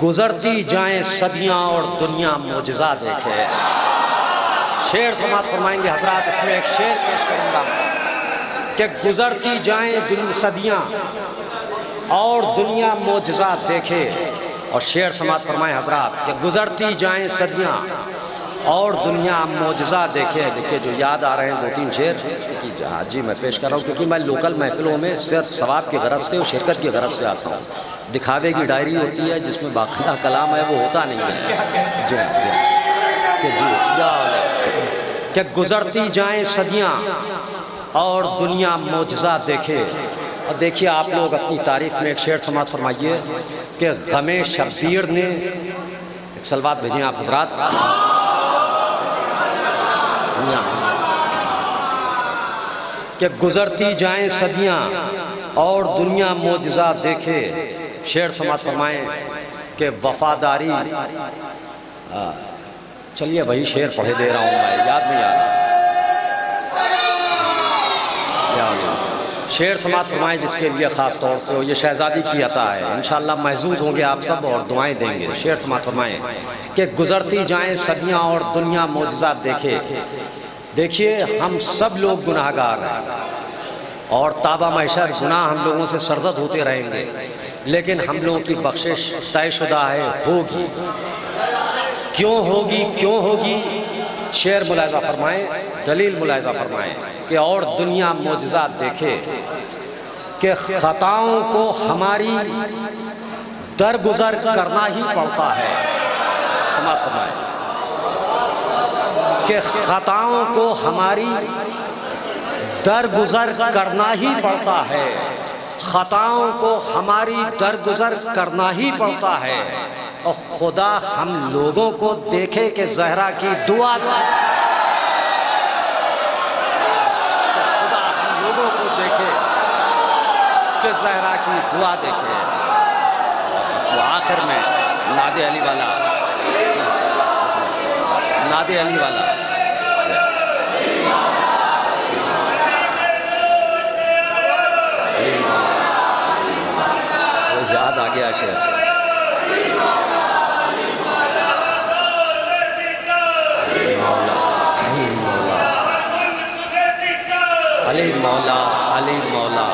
گزرتی جائیں صدیاں اور دنیا معجزہ دیکھے. شعر سماعت فرمائیں گے حضرات. اس میں ایک شعر پیش کروں گا کہ گزرتی جائیں صدیاں اور دنیا معجزہ دیکھے. اور شعر سماعت فرمائے حضرات کہ گزرتی جائیں صدیاں اور دنیا معجزہ دیکھے. دیکھیے جو یاد آ رہے ہیں 2-3 شعر جی میں پیش کر رہا ہوں کیونکہ میں لوکل محفلوں میں صرف ثواب کی غرض سے اور شرکت کی غرض سے آتا ہوں. دکھاوے کی ڈائری ہوتی ہے جس میں باقاعدہ کلام ہے وہ ہوتا نہیں ہے. کہ گزرتی جائیں صدیاں اور دنیا معجزہ دیکھے. اور دیکھیے آپ لوگ اپنی تعریف میں ایک شعر سماعت فرمائیے کہ غم شبیر نے ایک سلوات بھیجیں آپ حضرات. کہ گزرتی جائیں صدیاں اور دنیا معجزہ دیکھے. شعر سماعت فرمائیں کہ وفاداری. چلیے بھائی شعر پڑھے دے رہا ہوں میں یاد نہیں آ رہا. شعر سماعت فرمائیں جس کے لیے خاص طور سے یہ شہزادی کی عطا ہے. انشاءاللہ محظوظ ہوں گے آپ سب اور دعائیں دیں گے. شعر سماعت فرمائیں کہ گزرتی جائیں صدیاں اور دنیا معجزات دیکھے. دیکھیے ہم سب لوگ گناہ گار ہیں اور تابہ محشر گناہ ہم لوگوں سے سرزد ہوتے رہیں گے لیکن ہم لوگوں کی بخشش طے شدہ ہے. ہوگی. کیوں ہوگی کیوں ہوگی؟ شعر ملاحظہ فرمائیں دلیل ملاحظہ فرمائیں کہ اور دنیا معجزات دیکھے کہ خطاؤں کو ہماری درگزر کرنا ہی پڑتا ہے. سماعت فرمائیں کہ خطاؤں کو ہماری درگزر کرنا ہی پڑتا ہے. خطاؤں کو ہماری درگزر کرنا ہی پڑتا ہے. اور خدا ہم لوگوں کو دیکھے کہ زہرا کی دعا خدا ہم لوگوں کو دیکھے کہ زہرا کی دعا دیکھے. بس وہ آخر میں ناد علی والا وہ یاد آ گیا شعر. علی مولا علی مولا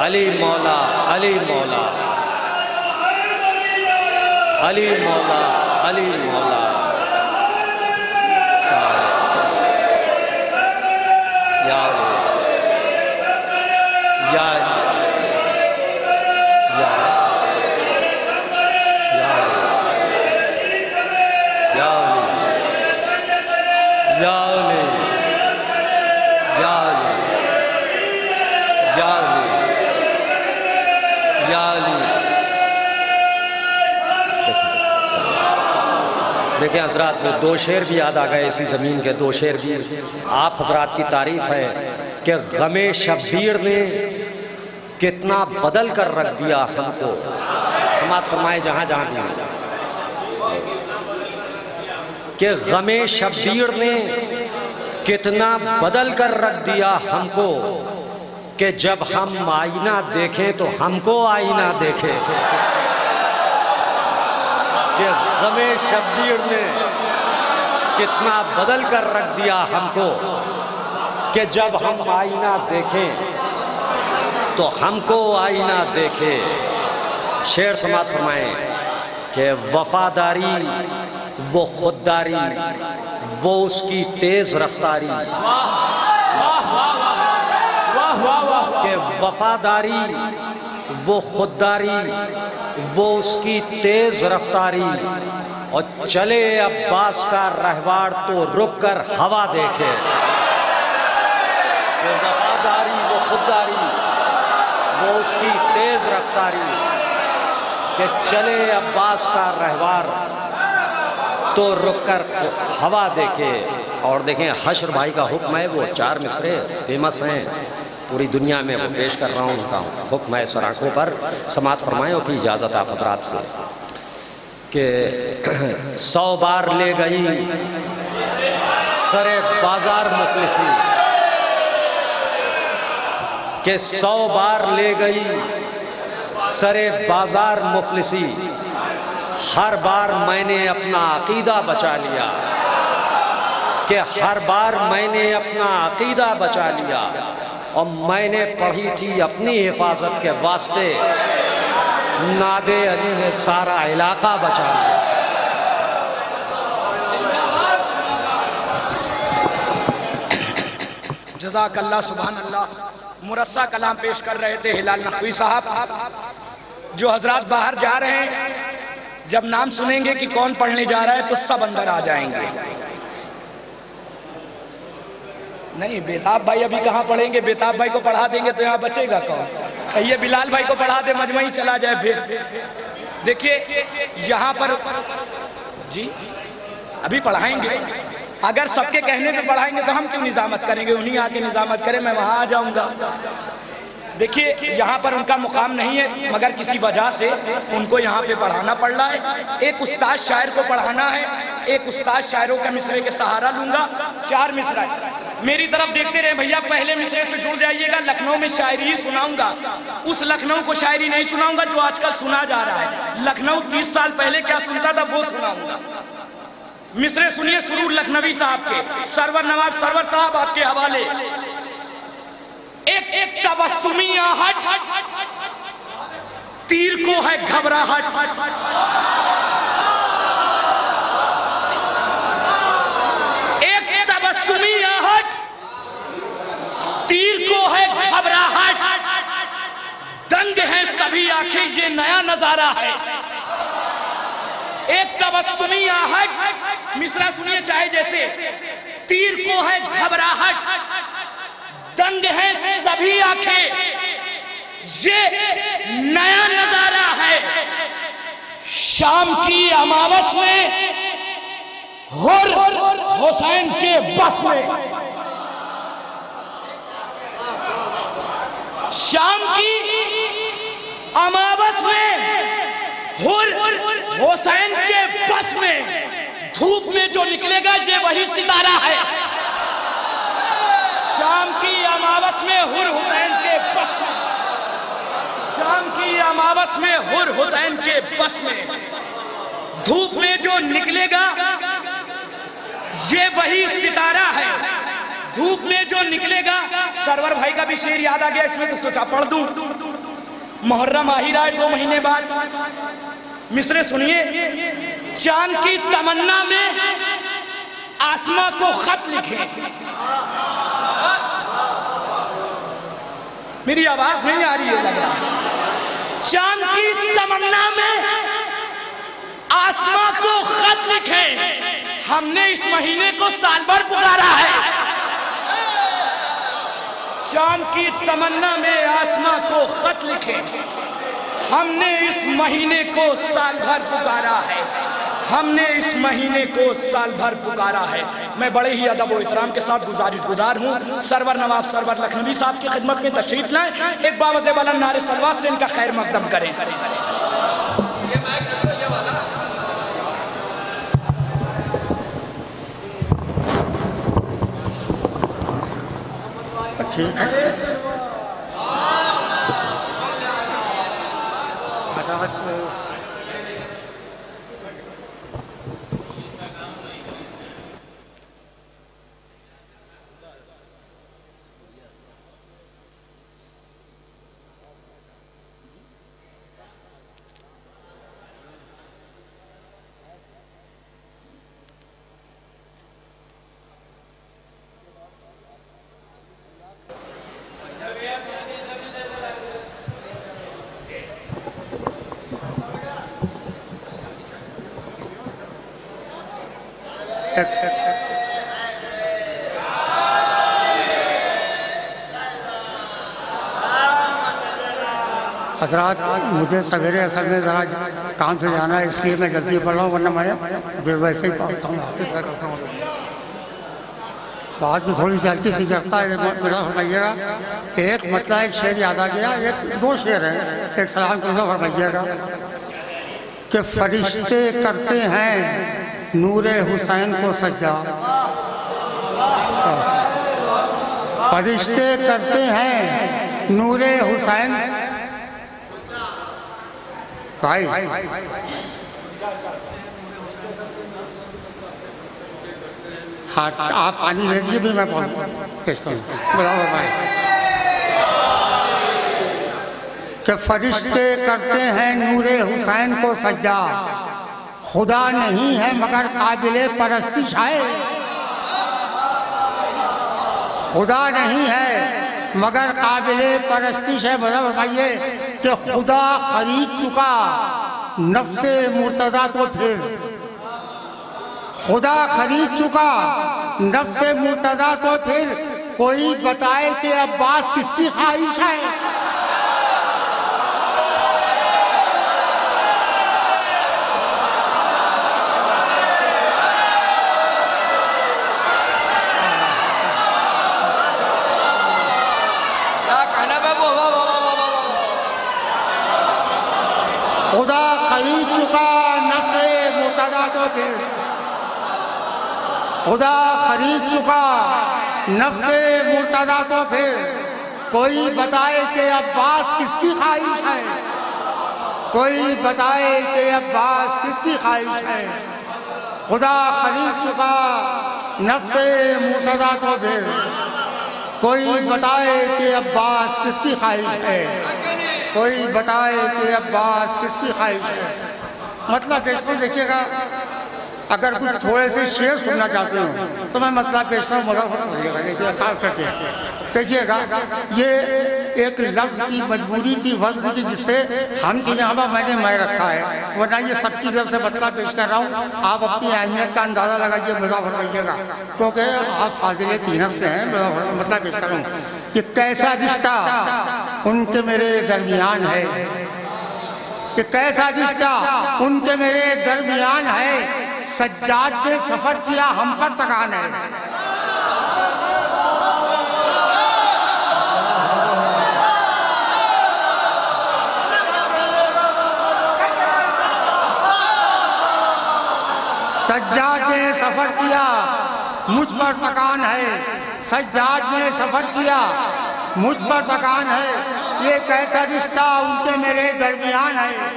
علی مولا علی مولا علی مولا علی مولا یا یا دیکھیں حضرات میں 2 شعر بھی یاد آ گئے اسی زمین کے 2 شعر بھی. آپ حضرات کی تعریف ہے کہ غم شبیر نے کتنا بدل کر رکھ دیا ہم کو. سماعت فرمائے جہاں جہاں بھی کہ غم شبیر نے کتنا بدل کر رکھ دیا ہم کو کہ جب ہم آئینہ دیکھیں تو ہم کو آئینہ دیکھے. کہ غم شبیر نے کتنا بدل کر رکھ دیا ہم کو کہ جب ہم آئینہ دیکھیں تو ہم کو آئینہ دیکھے. شعر سماعت فرمائیں کہ وفاداری وہ خودداری وہ اس کی تیز رفتاری. کہ وفاداری وہ خودداری وہ اس کی تیز رفتاری اور چلے عباس کا رہوار تو رک کر ہوا دیکھے. کہ وفاداری وہ خودداری وہ اس کی تیز رفتاری کہ چلے عباس کا رہوار تو رک کر ہوا دیکھے. اور دیکھیں حشر بھائی کا حکم ہے وہ 4 مصرے فیمس ہیں پوری دنیا میں وہ پیش کر رہا ہوں. ان کا حکم ہے سر آنکھوں پر. سماعت فرمائیں کی اجازت آپ حضرات سے کہ 100 بار لے گئی سر بازار مفلسی کہ 100 بار لے گئی سرے بازار مفلسی، ہر بار میں نے اپنا عقیدہ بچا لیا، کہ ہر بار میں نے اپنا عقیدہ بچا لیا، اور میں نے پڑھی تھی اپنی حفاظت کے واسطے، نادے علی نے سارا علاقہ بچا لیا۔ جزاک اللہ، سبحان اللہ۔ مرصع کلام پیش کر رہے تھے ہلال نقوی صاحب۔ جو حضرات باہر جا رہے ہیں جب نام سنیں گے کہ کون پڑھنے جا رہا ہے تو سب اندر آ جائیں گے۔ نہیں بیتاب بھائی ابھی کہاں پڑھیں گے؟ بیتاب بھائی کو پڑھا دیں گے تو یہاں بچے گا کون؟ یہ بلال بھائی کو پڑھا دے، مجمعی چلا جائے۔ پھر دیکھیے یہاں پر جی ابھی پڑھائیں گے، اگر سب کے کہنے پہ پڑھائیں گے تو ہم کیوں نظامت کریں گے؟ انہیں آ کے نظامت کریں، میں وہاں آ جاؤں گا۔ دیکھیے یہاں پر ان کا مقام نہیں ہے، مگر کسی وجہ سے ان کو یہاں پہ پڑھانا پڑ رہا ہے۔ ایک استاد شاعر کو پڑھانا ہے، ایک استاد شاعروں کا مصرے کے سہارا لوں گا۔ 4 مصرے میری طرف دیکھتے رہے بھیا، پہلے مصرے سے جڑ جائیے گا۔ لکھنؤ میں شاعری سناؤں گا، اس لکھنؤ کو شاعری نہیں سناؤں گا جو آج کل سنا جا رہا ہے۔ لکھنؤ 30 سال پہلے کیا سنتا تھا وہ سناؤں گا۔ مصرے سنیے سرور لکھنوی صاحب کے، سرور نواب سرور صاحب آپ کے حوالے۔ ایک تبسمی آہٹ تیر کو ہے گھبراہٹ، ایک تبسمی آہٹ تیر کو ہے گھبراہٹ، دنگ ہیں سبھی آنکھیں یہ نیا نظارہ ہے۔ ایک تبسمی آہٹ، مصرع سنیے چاہے جیسے، تیر کو ہے گھبراہٹ، دنگ ہے سبھی آنکھیں یہ نیا نظارہ ہے۔ شام کی اماوس میں حر حسین کے بس میں، شام کی اماوس میں حر حسین کے بس میں، دھوپ میں جو نکلے گا یہ وہی ستارہ ہے۔ شام کی اماوس میں حر حسین کے بس میں، شام کی اماوس میں حر حسین کے بس میں، دھوپ میں جو نکلے گا یہ وہی ستارہ ہے۔ دھوپ میں جو نکلے گا، سرور بھائی کا بھی شعر یاد آ گیا، اس میں تو سوچا پڑھ دوں۔ محرم آ ہی رہا ہے 2 مہینے بعد۔ مصرے سنیے، چاند کی تمنا میں آسماں کو خط لکھے۔ میری آواز نہیں آ رہی ہے لگ رہا۔ چاند کی تمنا میں آسماں کو خط لکھے، ہم نے اس مہینے کو سال بھر پکارا ہے۔ چاند کی تمنا میں آسماں کو خط لکھے، ہم نے اس مہینے کو سال بھر پکارا ہے، ہم نے اس مہینے کو سال بھر پکارا ہے۔ میں بڑے ہی ادب و احترام کے ساتھ گزارش گزار ہوں، سرور نواب سرور لکھنوی صاحب کی خدمت میں تشریف لائیں، ایک باوجہ بلند نعرے صلوات سے ان کا خیر مقدم کریں۔ حضرات مجھے سویرے اصل میں ذرا کام سے جانا ہے، اس لیے میں جلدی پڑھ رہا ہوں، ورنہ میں پھر ویسے ہی پڑھتا ہوں۔ آج میں تھوڑی سی ہلکی سی گرفتہ ہے، میرا فرمائیے گا۔ ایک مطلب ایک شعر یاد آ گیا، 2 شعر ہیں، ایک سلام کرنا فرمائیے گا کہ فرشتے کرتے ہیں نور حسین کو سجدہ، فرشتے کرتے ہیں نور حسین بھائی ہاں آپ پانی دے دیجیے بھی میں پیش کروں برابر بھائی کہ فرشتے کرتے ہیں نور حسین کو سجدہ خدا نہیں ہے مگر قابل پرستش ہے خدا نہیں ہے مگر قابل پرستش ہے برابر بھائیے کہ خدا خرید چکا نفس مرتضیٰ کو پھر خدا خرید چکا نفس مرتضیٰ تو پھر کوئی بتائے کہ عباس کس کی خواہش ہے خدا خرید چکا نفس مرتضیٰ تو پھر خدا خرید چکا نفس مرتضیٰ تو پھر کوئی بتائے کہ عباس کس کی خواہش ہے کوئی بتائے کہ عباس کس کی خواہش ہے خدا خرید چکا نفس مرتضیٰ تو پھر کوئی بتائے کہ عباس کس کی خواہش ہے کوئی بتائے کہ عباس کس کی خواہش ہے مطلب اس میں دیکھیے گا اگر کچھ تھوڑے سے شعر سننا چاہتے ہوں تو میں مطلب پیش کروں مظاہرہ خاص کر کے دیکھیے گا یہ ایک لفظ کی مجبوری کی وزن کی جس سے ہم کی یہاں میں نے میں رکھا ہے ورنہ یہ سب کی طرف سے مطلب پیش کر رہا ہوں آپ اپنی اہمیت کا اندازہ لگائیے مظاہرہ کریے گا کیونکہ آپ فاضل تینت سے ہیں مطلب پیش کر رہا ہوں کہ کیسا رشتہ ان کے میرے درمیان ہے کہ کیسا رشتہ ان کے میرے درمیان ہے سجاد نے سفر کیا ہم پر تکان ہے سجاد نے سفر کیا مجھ پر تکان ہے سجاد نے سفر کیا مجھ پر تکان ہے یہ کیسا رشتہ ان کے میرے درمیان ہے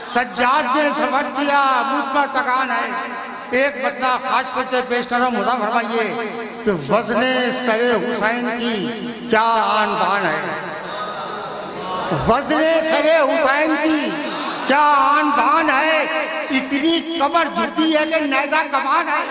سجاد نے سفر کیا مجھ پر تکان ہے ایک مسئلہ خاص کر کے پیش کر رہا ہوں مظاہرہ فرمائیے کہ وزن سر حسین کی کیا آن بان ہے وزن سر حسین کی کیا آن بان ہے اتنی کمر جھکی ہے کہ نیزہ کمان ہے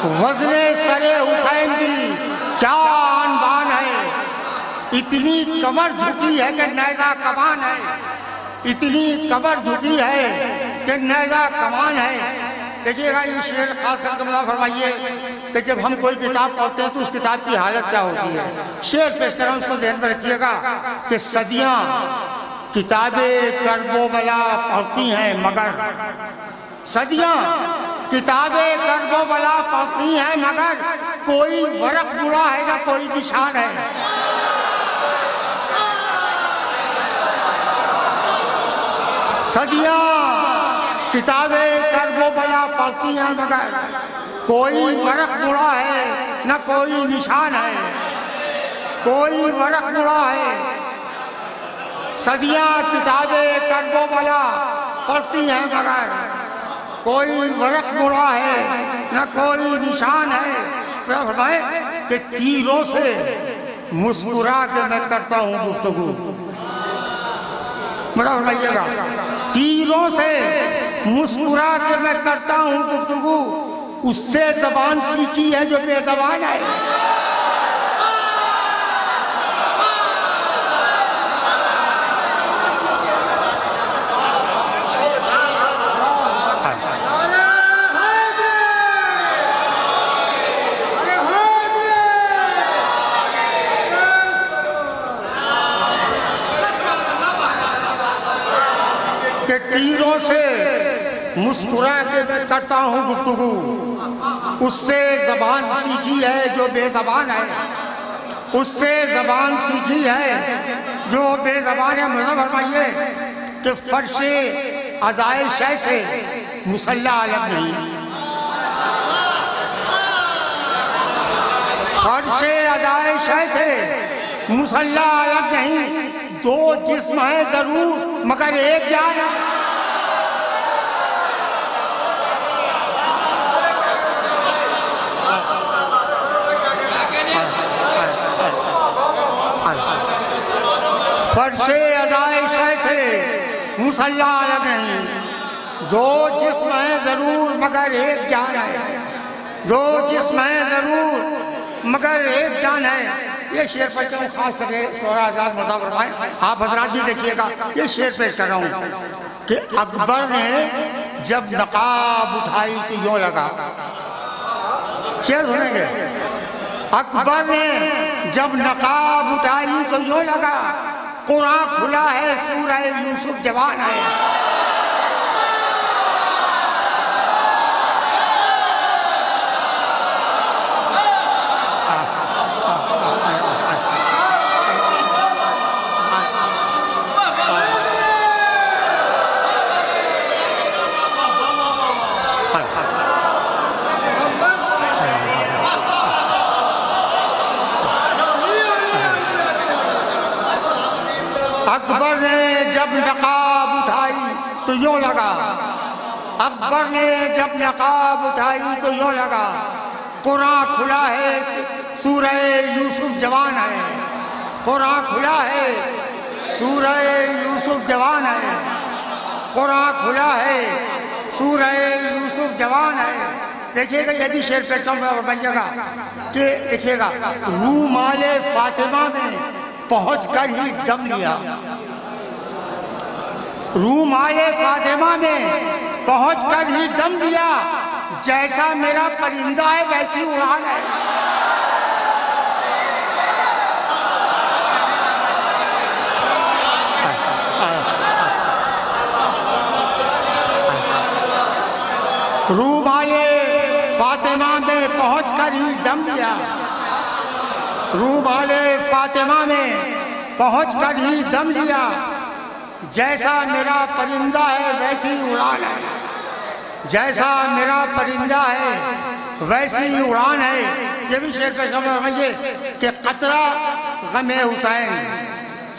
وزن سر حسین کی کیا آن بان ہے اتنی کمر جھکی ہے کہ نیزہ کمان ہے اتنی کمر جھکی ہے کہ نیزہ کمان ہے دیکھیے گا یہ شعر خاص کر کے مظاہرہ فرمائیے کہ جب ہم کوئی کتاب پڑھتے ہیں تو اس کتاب کی حالت کیا ہوتی ہے شعر پیش کر رہا ہوں اس کو ذہن میں رکھیے گا کہ صدیاں کتابیں کرب و بلا پڑھتی ہیں مگر صدیاں کتابیں کرب و بلا پڑھتی ہیں مگر کوئی ورق مڑا ہے نہ کوئی نشان ہے صدیاں کتابیں کرب و بلا پڑھتی ہیں مگر کوئی ورق مڑا ہے نہ کوئی نشان ہے کوئی ورق مڑا ہے صدیاں کتابیں کرب و بلا پڑھتی ہیں مگر کوئی ورق مڑا ہے نہ کوئی نشان ہے فرمائے کہ تیروں سے مسکرا کے میں کرتا ہوں گفتگو فرمائیے گا تیروں سے مسکرا کے میں کرتا ہوں گفتگو اس سے زبان سیکھی ہے جو بے زبان ہے کہ تیروں سے مسکرا کے میں کرتا ہوں گفتگو اس سے زبان سیکھی ہے جو بے زبان ہے اس سے زبان سیکھی ہے جو بے زبان ہے. مزہ فرمائیے کہ فرش ازائے شے سے مصلح الگ نہیں. فرش ازائے شے سے مصلح الگ نہیں. دو جسم ہیں ضرور مگر ایک جان ہے. فرش ازائے شے سے مصلح الگ نہیں. دو جسم ہیں ضرور مگر ایک جان ہے. دو جسم ہیں ضرور مگر ایک جان ہے. یہ شعر پڑھتا ہوں خاص کر کے شعراء آزاد مدعا فرمائیں. آپ حضرات بھی دیکھیے گا یہ شعر پیش کر رہا ہوں کہ اکبر نے جب نقاب اٹھائی تو یوں لگا. شعر سنیں گے. اکبر نے جب نقاب اٹھائی تو یوں لگا قرآن کھلا ہے سورہ یوسف جوان ہے. اکبر نے جب نقاب اٹھائی تو یوں لگا. اکبر نے جب نقاب اٹھائی تو یوں لگا قرآن کھلا ہے سورہ یوسف جوان ہے. قرآن کھلا ہے سورہ یوسف جوان ہے. قرآن کھلا ہے سورہ یوسف جوان ہے. دیکھیے گا یہ بھی شعر پیش کروں گا کہ دیکھیے گا رومال فاطمہ میں پہنچ کر ہی دم لیا. رومال فاطمہ میں پہنچ کر ہی دم لیا. جیسا میرا پرندہ ہے ویسی اڑان ہے. رومال فاطمہ میں پہنچ کر ہی دم لیا. رومال فاطمہ میں پہنچ کر ہی دم لیا. جیسا میرا پرندہ ہے ویسی اڑان ہے. جیسا میرا پرندہ ہے ویسی اڑان ہے. یہ بھی شعر پیش فرمائیے کہ قطرہ غم حسین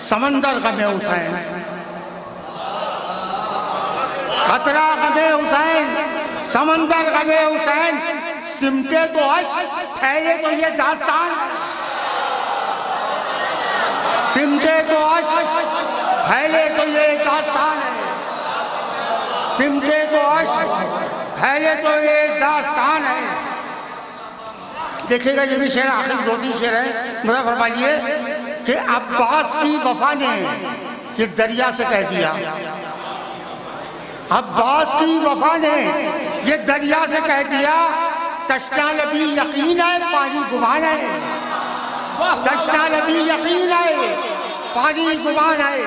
سمندر غم حسین. قطرہ غم حسین سمندر غم حسین. سمٹے تو اشک پھیلے تو یہ داستان. سمٹے تو اشک پھیلے تو یہ داستان ہے. سمٹے تو اشک پھیلے تو یہ داستان ہے. دیکھیے گا یہ بھی شعر آخر دو تین شعر ہے. مجھے فرمائیے کہ عباس کی وفا نے یہ دریا سے کہہ دیا. عباس کی وفا نے یہ دریا سے کہہ دیا تشنا لبی یقین ہے پانی گمان ہے. تشنا لبی یقین ہے پانی گمان ہے.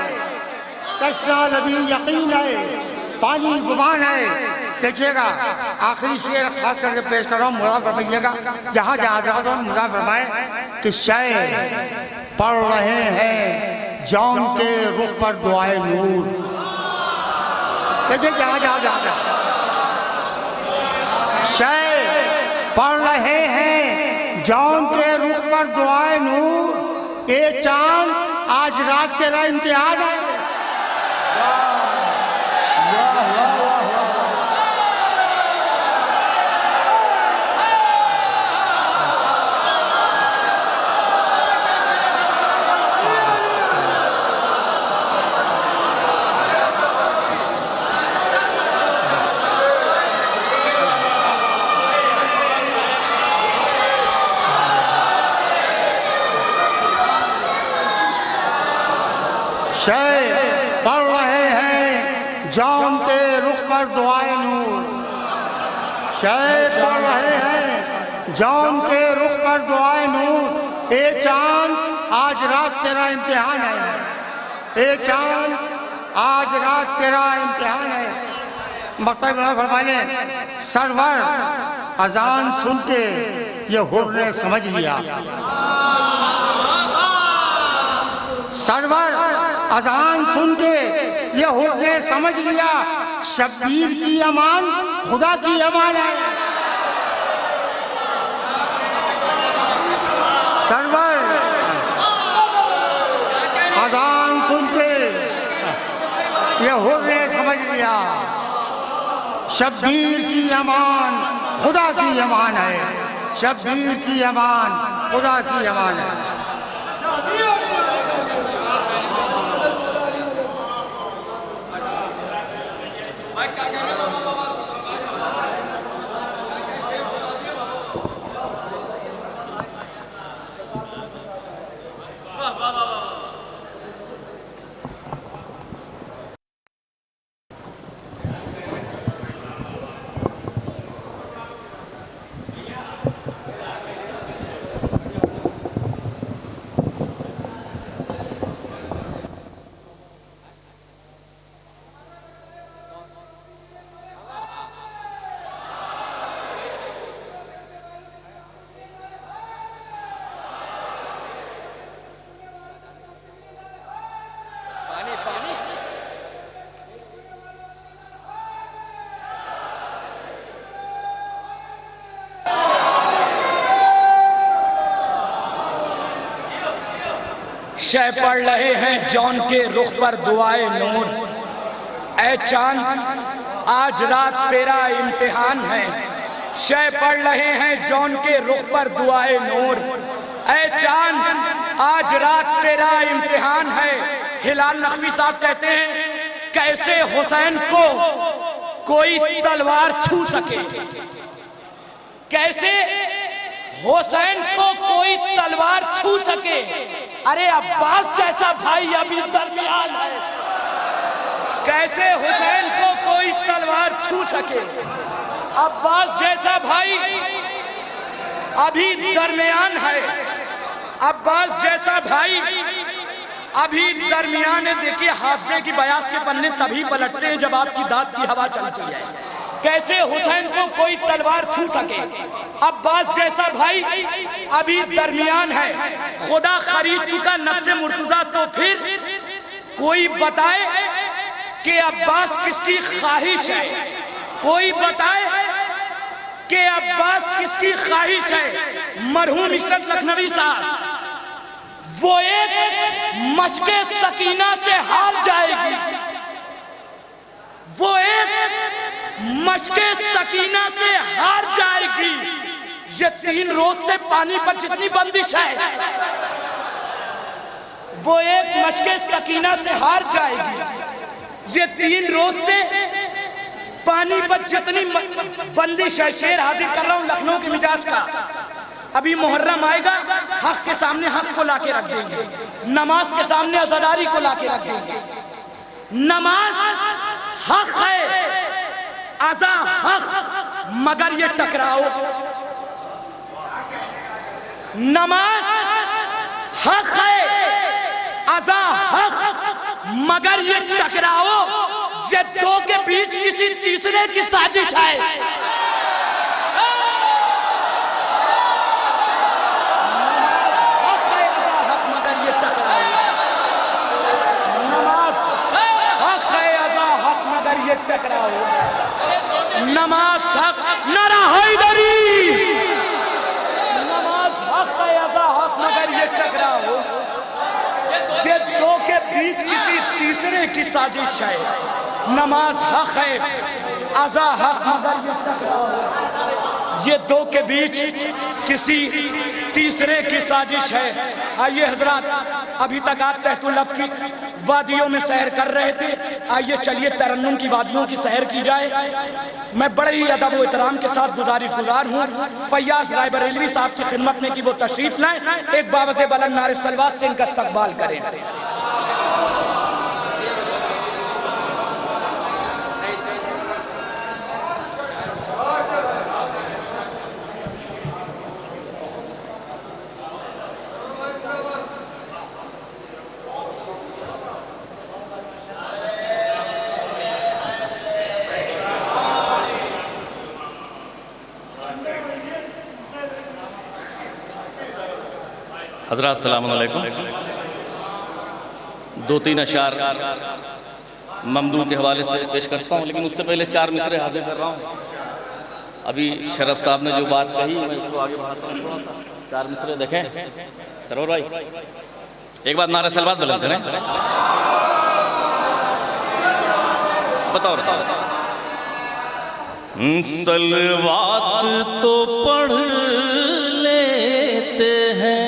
تشنا لبی یقین ہے پانی گمان ہے. دیکھیے گا آخری شعر خاص کر کے پیش کر رہا ہوں. مدعا فرمائیے گا جہاں جہاں حضرات مدعا فرمائیں کہ شاعر پڑھ رہے ہیں جان کے رخ پر دعائے نور. دیکھیے جہاں جہاں جہاں شاعر پڑھ رہے ہیں جان کے رخ پر دعائے نور. اے چاند آج رات تیرا امتحان ہے. شاعر پڑھ رہے ہیں جان کے رخ پر دعائے نور. شاعر پڑھ رہے ہیں جان کے رخ پر دعائے نور. اے چاند آج رات تیرا امتحان ہے. اے چاند آج رات تیرا امتحان ہے. مکتب میں فرمانے سرور اذان سن کے یہ حر نے سمجھ لیا. سرور اذان سن کے یہ حکم نے سمجھ لیا شبیر کی امان خدا کی امان ہے. سرور اذان سن کے یہ حکم نے سمجھ لیا شبیر کی امان خدا کی امان ہے. شبیر کی امان خدا کی امان ہے. شہ پڑھ رہے ہیں جون کے رخ پر دعائے نور. اے چاند آج رات تیرا امتحان ہے. شہ پڑھ رہے ہیں جون کے رخ پر دعائے نور. اے چاند آج رات تیرا امتحان ہے. ہلال نقوی صاحب کہتے ہیں کیسے حسین کو کوئی تلوار چھو سکے. کیسے حسین کو کوئی تلوار چھو سکے. ارے عباس جیسا بھائی ابھی درمیان ہے. کیسے حسین کو کوئی تلوار چھو سکے. عباس جیسا بھائی ابھی درمیان ہے. عباس جیسا بھائی ابھی درمیان ہے. دیکھیے حافظے کی بیاس کے پنے تبھی پلٹتے ہیں جب آپ کی داد کی ہوا چلتی ہے. کیسے حسین کو کوئی تلوار چھو سکے. عباس جیسا بھائی ابھی درمیان ہے. خدا خرید چکا نفس مرتضیٰ تو پھر کوئی بتائے کہ عباس کس کی خواہش ہے. کوئی بتائے کہ عباس کس کی خواہش ہے. مرحوم عشرت لکھنوی صاحب وہ ایک مشق سکینہ سے ہار جائے گی. وہ ایک مشق سکینہ سے ہار جائے گی. یہ 3 روز سے پانی پر جتنی بندش ہے وہ ایک مشق سکینہ سے ہار جائے گی. یہ 3 روز سے پانی پر جتنی بندش ہے. شعر حاضر کر رہا ہوں لکھنؤ کے مزاج کا. ابھی محرم آئے گا حق کے سامنے حق کو لا کے رکھ دیں گے. نماز کے سامنے عزاداری کو لا کے رکھ دیں گے. نماز حق ہے ازا حق مگر یہ ٹکراؤ. نماز حق ہے ازا حق مگر یہ ٹکراؤ. یہ دو کے بیچ کسی تیسرے کی سازش ہے. حق ہے ازا حق مگر یہ ٹکراؤ. نماز حق ہے ازا حق مگر یہ ٹکراؤ. نماز حق نعرہ حیدری. نماز حق ہے ازا حق مگر یہ ٹکراؤ. یہ دو کے بیچ کسی تیسرے کی سازش ہے. نماز حق ہے ازا حق مگر یہ ٹکراؤ. یہ دو کے بیچ کسی تیسرے کی سازش ہے. آئیے حضرات ابھی تک آپ تحت اللفظ کی وادیوں میں سیر کر رہے تھے. آئیے چلیے ترنم کی وادیوں کی سیر کی جائے. میں بڑے ہی ادب و احترام کے ساتھ گزارش گزار ہوں فیاض رائے بریلوی صاحب کی خدمت میں کہ وہ تشریف لائیں. ایک باوز بلند نعرہ صلوات سے ان کا استقبال کریں. حضرات السلام علیکم. دو تین اشعار ممدوح کے حوالے سے پیش کرتا ہوں، لیکن اس سے پہلے 4 مصرے حاضر کر رہا ہوں۔ ابھی شرف صاحب نے جو بات کہی میں اس کو آگے بڑھاتا ہوں تھوڑا سا۔ 4 مصرے دیکھیں سرور بھائی، ایک بات نعرہ سلوات بلند کریں، بتاؤ سلوات تو پڑھ لیتے ہیں،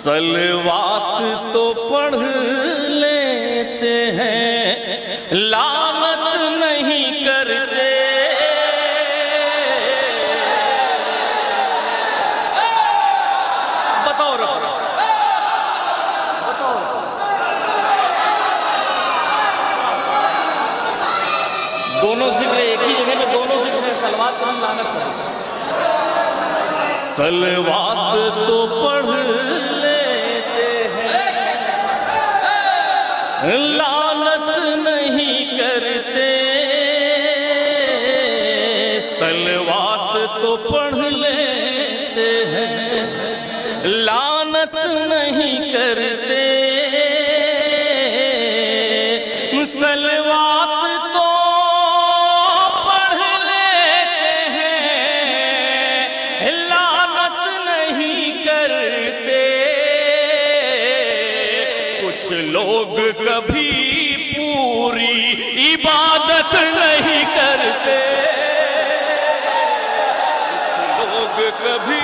سلوات تو پڑھ لیتے ہیں، لعنت نہیں کرتے، بتاؤ دونوں ذکر ایک ہی جگہ پہ، دونوں ذکر ہے، سلوات کو ہم لعنت کرتے ہیں۔ سلوات تو پڑھ لیتے ہیں، لعنت نہیں کرتے، سلوات تو پڑھ لیتے ہیں، لعنت نہیں کرتے، سلوات تو لوگ کبھی پوری عبادت نہیں کرتے، لوگ کبھی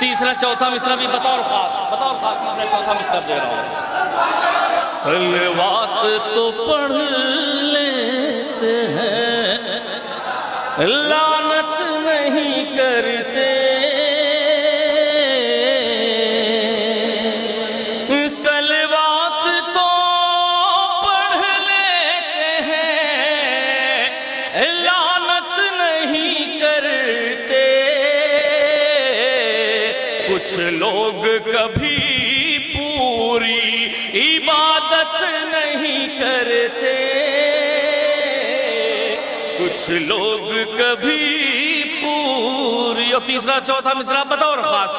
تیسرا چوتھا مصرع بھی بطور خاص تیسرا چوتھا مصرع دے رہا ہوں۔ سلوات تو پڑھ لیتے ہیں، لعنت نہیں کرتے، سلوات تو پڑھ لیتے ہیں، لعنت نہیں کرتے، کچھ لوگ کبھی پوری عبادت نہیں کرتے، کچھ لوگ کبھی پوری، اور تیسرا چوتھا مصرع بطور خاص،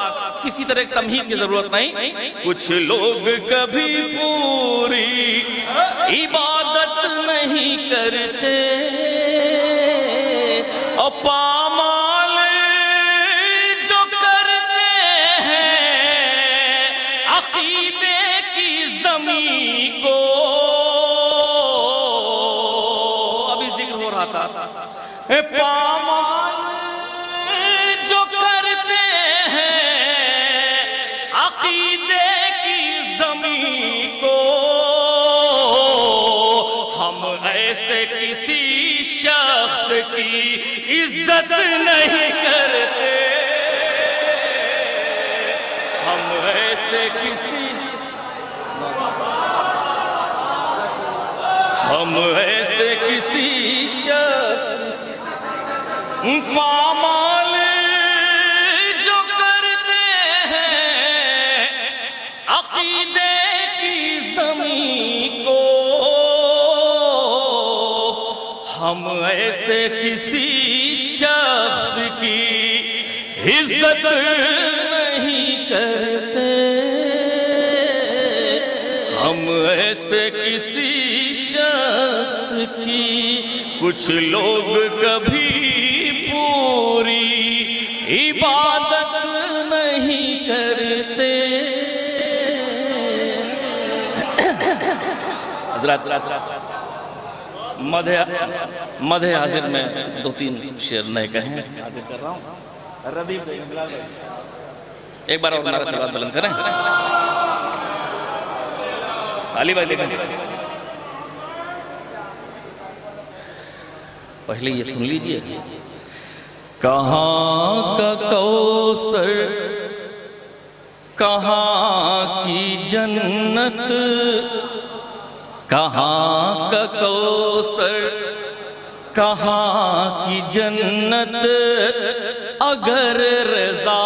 کسی طرح کی تمہید کی ضرورت نہیں، کچھ لوگ کبھی پوری عبادت نہیں کرتے، اور پامال جو کرتے ہیں عقیدے کی زمین کو، ابھی ذکر ہو رہا تھا، پامال جو کرتے ہیں عقیدے کی زمین کو، ہم ایسے کسی شخص کی عزت نہیں کرتے، ہم ایسے کسی شخص پامال جو کرتے ہیں عقیدے کی زمین کو، ہم ایسے کسی شخص کی عزت نہیں کرتے، ہم ایسے کسی شخص کی، کچھ لوگ کبھی پوری عبادت نہیں کرتے۔ حضرات مدح حاضر میں 2-3 شعر نئے کہیں حاضر کر رہا ہوں۔ ردیف ایک بار اور نعرہ سلوات بلند کریں، علی بھائی دیکھیں، پہلے یہ سن لیجئے، کہاں کا کوثر کہاں کی جنت، کہاں کا کوثر کہاں کی جنت اگر رضا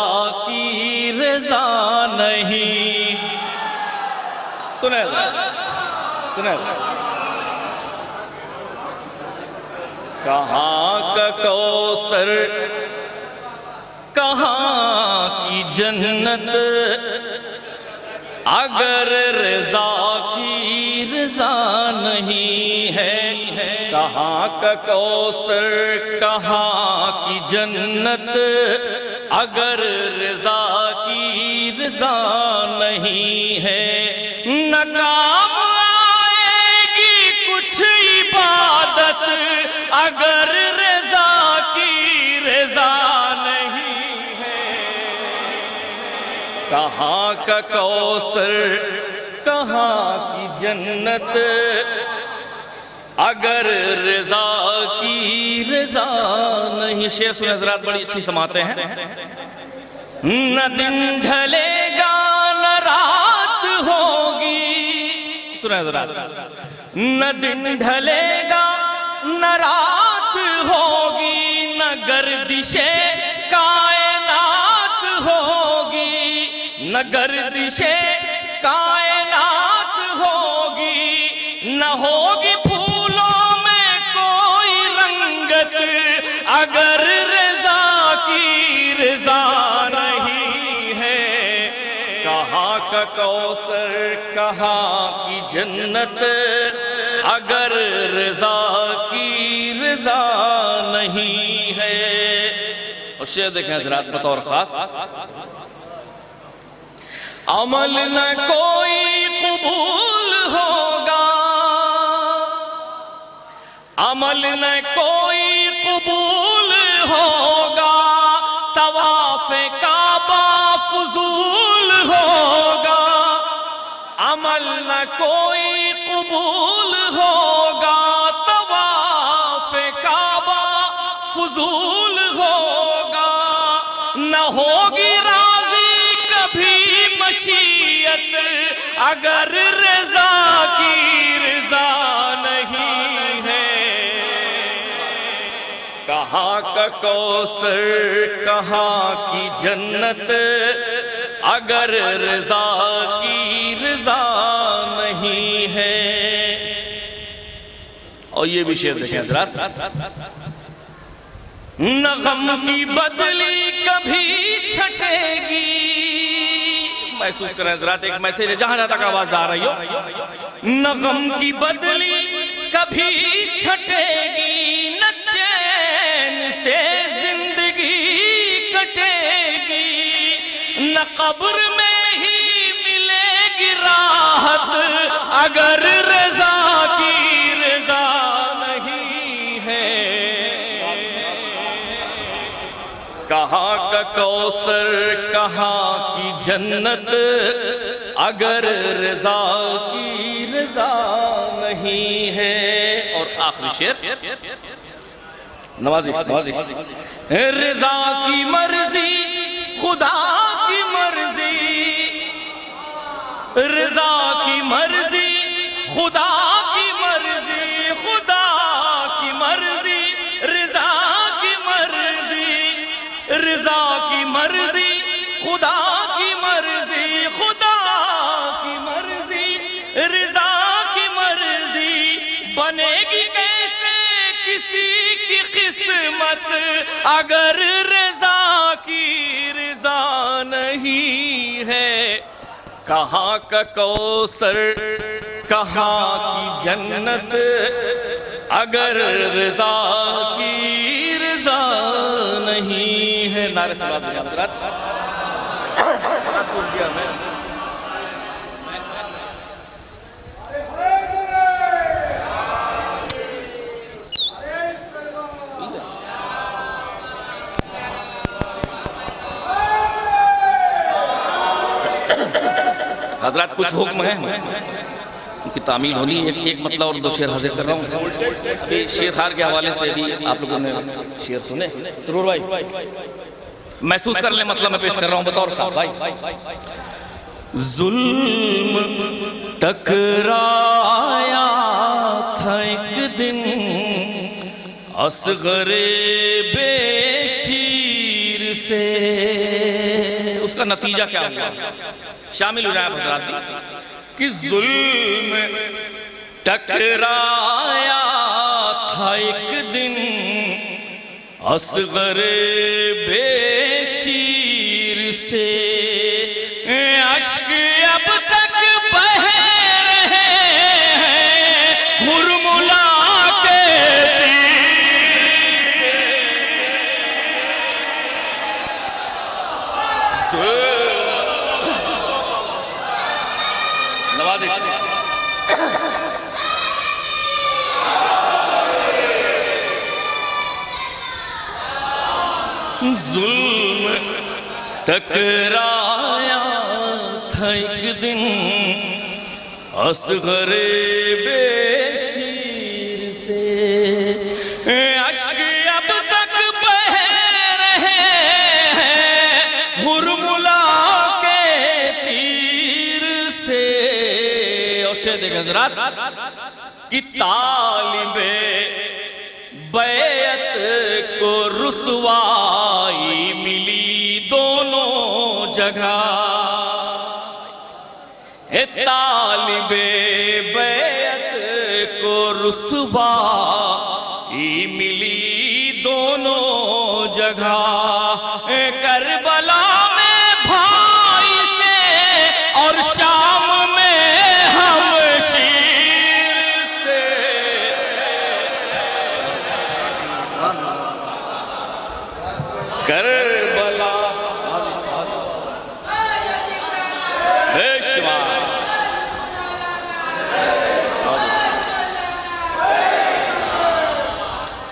کی رضا نہیں. سنیں کہاں کا کوثر کہاں کی جنت اگر رضا کی رضا نہیں ہے. کہاں کا کوثر کہاں کی جنت اگر رضا کی رضا نہیں ہے. نہ کام آئے گی کچھ عبادت اگر رضا کی رضا نہیں ہے. کہاں کا کوثر کہاں کی جنت اگر رضا کی رضا نہیں. شعر سنیں حضرات، بڑی اچھی سماعتیں ہیں. نہ دن ڈھلے گا نہ رات ہوگی. سنیں حضرات. نہ دن ڈھلے گا نہ رات ہوگی، نہ گردش کائنات ہوگی، نہ گردش کائنات ہوگی، نہ ہوگی پھولوں میں کوئی رنگت اگر رضا کی رضا نہیں ہے. کہاں کا کوثر کہاں کی جنت اگر رضا کی رضا نہیں ہے. اور شعر دیکھیں حضرات بطور خاص. عمل نہ کوئی قبول ہوگا، عمل نہ کوئی قبول ہوگا، طواف کعبہ فضول ہوگا. عمل نہ کوئی قبول ہوگا، طواف کعبہ فضول ہوگا. نہ ہوگی راضی کبھی مشیت اگر رضا کی رضا نہیں ہے. کہاں کا کوثر کہاں کی جنت اگر رضا کی رضا نہیں ہے. اور یہ بھی شعر دیکھیں حضرات. نہ غم کی بدلی کبھی چھٹے گی. محسوس کریں حضرات، ایک میسیج ہے جہاں جہاں تک آواز آ رہی ہو. نہ غم کی بدلی کبھی چھٹے گی، نہ چین سے زندگی کٹے گی، نہ قبر میں ہی ملے گی راحت اگر رضا کی رضا نہیں ہے. کہاں کا کوثر کہاں کی جنت اگر رضا کی رضا نہیں ہے. اور آخری شعر نوازش. رضا کی مرضی خدا کی مرضی، رضا کی مرضی خدا کی مرضی، خدا کی مرضی رضا کی مرضی، رضا کی مرضی خدا کی مرضی، خدا کی مرضی رضا کی مرضی. بنے گی کیسے کسی کی قسمت اگر رضا کی رضا نہیں ہے. کہاں کا کوثر کہاں کی جنت اگر رضا کی رضا نہیں ہے. نعرہ صلوات حضرات. حضرات کچھ حکم ہیں ان کی تعمیل ہونی. ایک مطلب اور دو شعر حاضر کر رہا ہوں. شیر خار کے حوالے سے بھی آپ لوگوں نے شعر سنے. سرور بھائی محسوس کر لیں مطلب میں پیش کر رہا ہوں بطور خاص بھائی. ظلم ٹکرایا اصغر بے شیر سے. اس کا نتیجہ کیا ہوا؟ شامل ہو جائے حضرات کہ ظلم ٹکرایا تھا ایک دن اصغر بے شیر سے. اشک اب تک بہہ رہے ہیں ہرملا کے نوازش. ظلم ٹکرایا تھا ایک دن اصغر بے شیر سے. اشک اب تک بہہ رہے ہیں ہرملا کے تیر سے. اور شاید ایک حضرات کہ طالب بیعت کو رسوائی ملی دونوں جگہ. طالب بیعت کو رسوائی ملی دونوں جگہ. کربلا میں بھائی سے اور شام میں ہم شیر سے. کربلا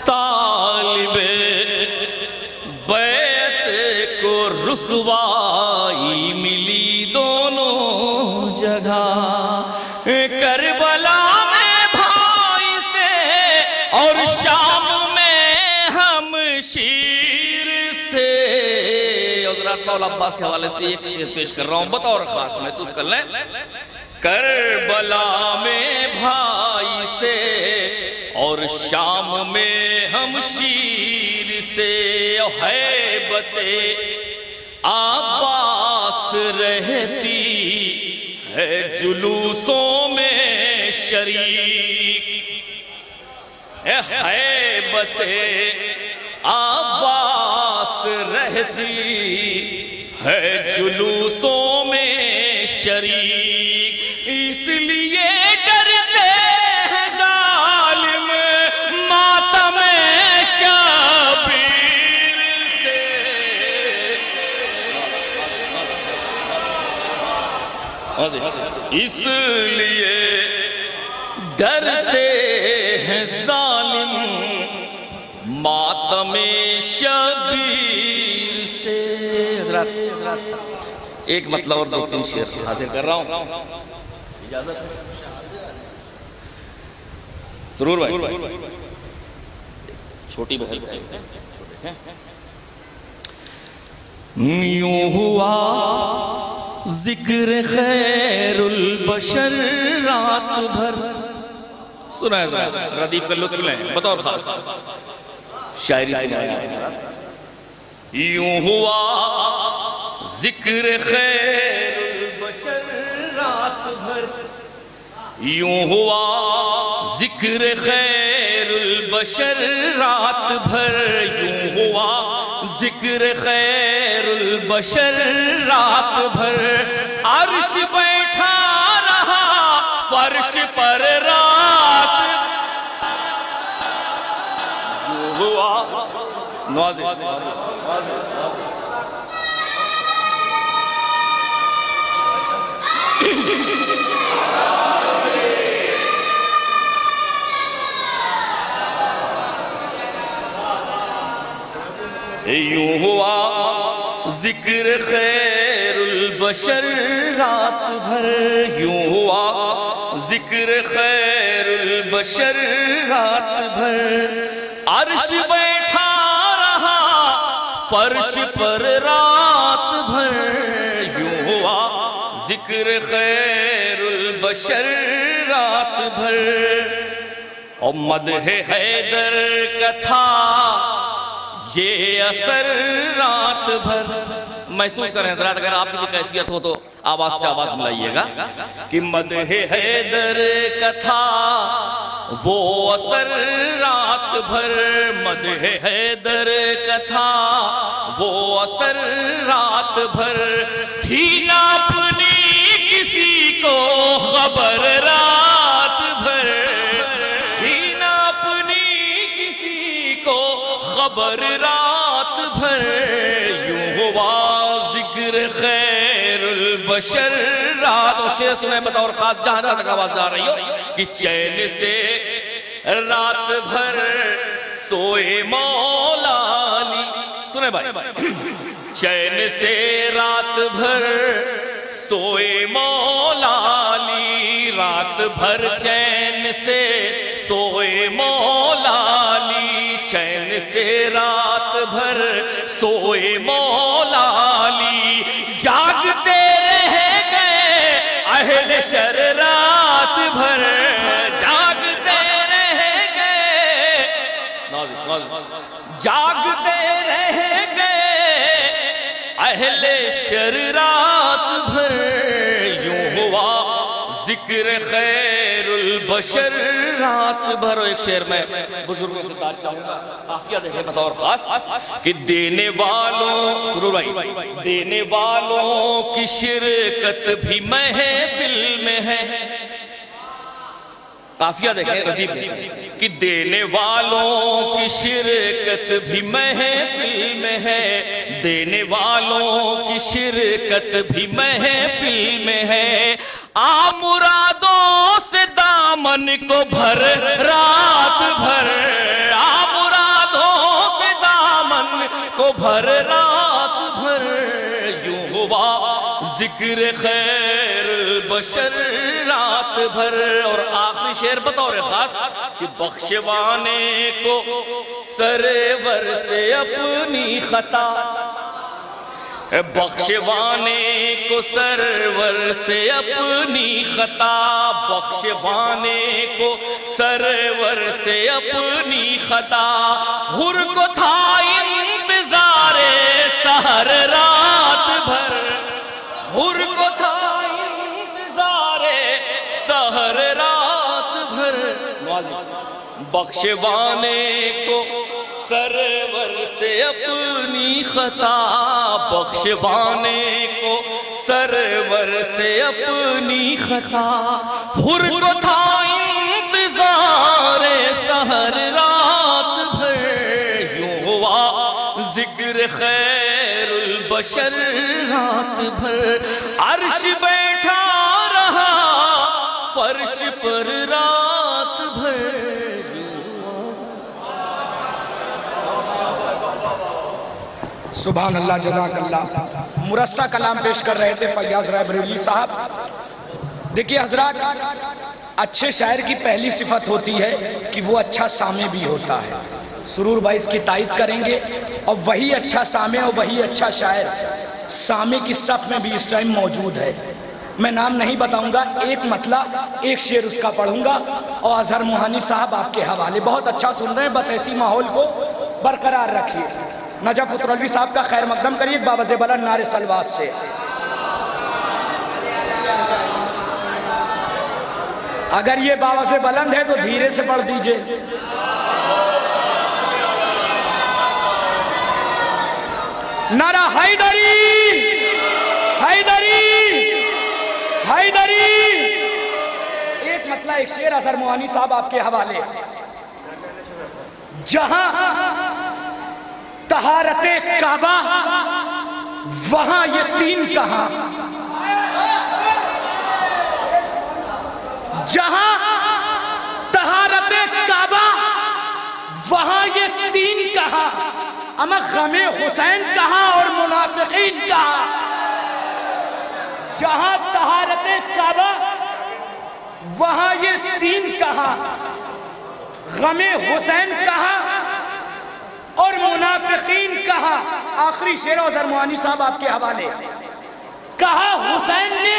طالب بیعت کو رسوائی ملی دونوں جگہ. کربلا میں بھائی سے اور شام میں ہم شیر سے. حضرات مولا عباس کے حوالے سے ایک شعر پیش کر رہا ہوں بطور خاص محسوس کر لیں. کربلا میں بھائی سے اور شام میں ہم شیر سے. ہیبت عباس رہتی ہے جلوسوں میں شریک. ہیبت عباس رہتی ہے جلوسوں میں شریک. اس لیے ڈرتے ہیں ظالم ماتم شبیر سے. اس لیے ڈرتے ہیں ظالم ماتم شبیر سے. حضرات ایک مطلب اور دو تین شعر حاصل کر رہا ہوں. اجازت ہے؟ ضرور بھائی. چھوٹی بہن یوں ہوا ذکر خیر البشر رات بھر. سنا ہے ردیف کا لطف لیں بطور خاص شاعری سنایا. یوں ہوا ذکر خیر البشر رات بھر. یوں ہوا ذکر خیر البشر رات بھر. یوں ہوا ذکر خیر البشر رات بھر. عرش بیٹھا رہا فرش پر رات. یوں ہوا نوازش یوں ہوا ذکر خیر البشر رات بھر. یوں ہوا ذکر خیر البشر رات بھر. عرش بیٹھا رہا فرش پر رات بھر. یوں ہوا ذکر خیر البشر رات بھر. اور مدح حیدر کا تھا یہ اثر رات بھر. محسوس کریں حضرات، اگر آپ کی کیفیت ہو تو آواز سے آواز ملائیے گا کہ مدح حیدر کا تھا وہ اثر رات بھر. مدح حیدر کا تھا وہ اثر رات بھر. تھی نہ اپنی کسی کو خبر رات بھر. تھی نہ اپنی کسی کو خبر رات بھر. یوں ہوا ذکر خیر البشر رات. اور شعر سنیں بطور خاص جہاں تک آواز جا رہی ہو کہ چین سے رات بھر سوئے مولا علی. سنیں بھائی، چین سے رات بھر سوئے مولا علی. رات بھر چین سے سوئے مولا علی. چین سے رات بھر سوئے مولا علی. جاگتے رہ گئے اہل شر رات بھر. جاگتے رہ گئے، جاگتے رہ گئے اہل شر رات بھر. یوں ہوا ذکر خیر البشر رات بھر. ایک شعر میں بزرگوں سے بات چاہوں گا، قافیہ دیکھیں بطور خاص کہ دینے والوں، سرور بھائی، دینے والوں کی شرکت بھی محفل میں ہے. قافیہ دیکھیں ردیف کہ دینے والوں کی شرکت بھی محفل میں ہے. دینے والوں کی شرکت بھی محفل میں ہے. مرادوں سے دامن کو بھر رات بھر. مرادوں سے دامن کو بھر رات بھر. یوں ہوا ذکر خیر البشر رات بھر. اور آخری شعر بطور خاص کہ بخشوانے کو سرور سے اپنی خطا. بخشوانے کو سرور سے اپنی خطا. بخشوانے کو سرور سے اپنی خطا. حر کو تھا انتظار سحر رات بھر. حر کو تھا انتظار سحر رات بھر. بخشوانے کو سرور سے اپنی خطا. بخشوانے کو سرور سے اپنی خطا. حر کو تھا انتظار سحر رات بھر. یوں ہوا ذکر خیر البشر رات بھر. عرش بیٹھا رہا فرش پر رات بھر. سبحان اللہ، جزاک اللہ. مرصع کلام پیش کر رہے تھے فیاض رائے بریلوی صاحب. دیکھیے حضرات، اچھے شاعر کی پہلی صفت ہوتی ہے کہ وہ اچھا سامع بھی ہوتا ہے. سرور بھائی اس کی تائید کریں گے. اور وہی اچھا سامع اور وہی اچھا شاعر سامع کی صف میں بھی اس ٹائم موجود ہے. میں نام نہیں بتاؤں گا، ایک مطلع ایک شعر اس کا پڑھوں گا اور اظہر موہانی صاحب آپ کے حوالے. بہت اچھا سن رہے ہیں، بس ایسی ماحول کو برقرار رکھیے. نجف اترولوی صاحب کا خیر مقدم کریے باوز بلند نعرے سلوات سے. اگر یہ باوز بلند ہے تو دھیرے سے پڑھ دیجئے. نعرہ حیدری حیدری حیدری. ایک مطلع ایک شعر اظہر موہانی صاحب آپ کے حوالے. جہاں طہارت کعبہ وہاں یہ تین کہاں. جہاں طہارت کعبہ وہاں یہ تین کہاں. اما غم حسین کہاں اور منافقین کہاں. جہاں طہارت کعبہ وہاں یہ تین کہاں. غم حسین کہاں اور منافقین کہاں. آخری شعر اظہر موہانی صاحب آپ کے حوالے. کہا حسین نے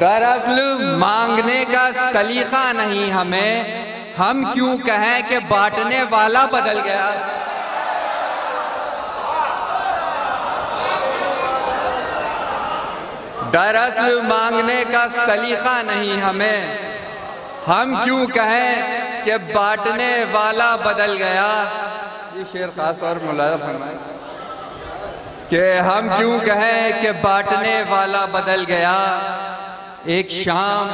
دراصل مانگنے کا سلیقہ نہیں ہمیں، ہم کیوں کہیں کہ بانٹنے والا بدل گیا۔ دراصل مانگنے کا سلیقہ نہیں ہمیں، ہم کیوں کہیں کہ بانٹنے والا بدل گیا۔ یہ شعر خاص اور ملاحظہ فرمائیں کہ ہم کیوں کہیں کہ بانٹنے والا بدل گیا۔ ایک شام،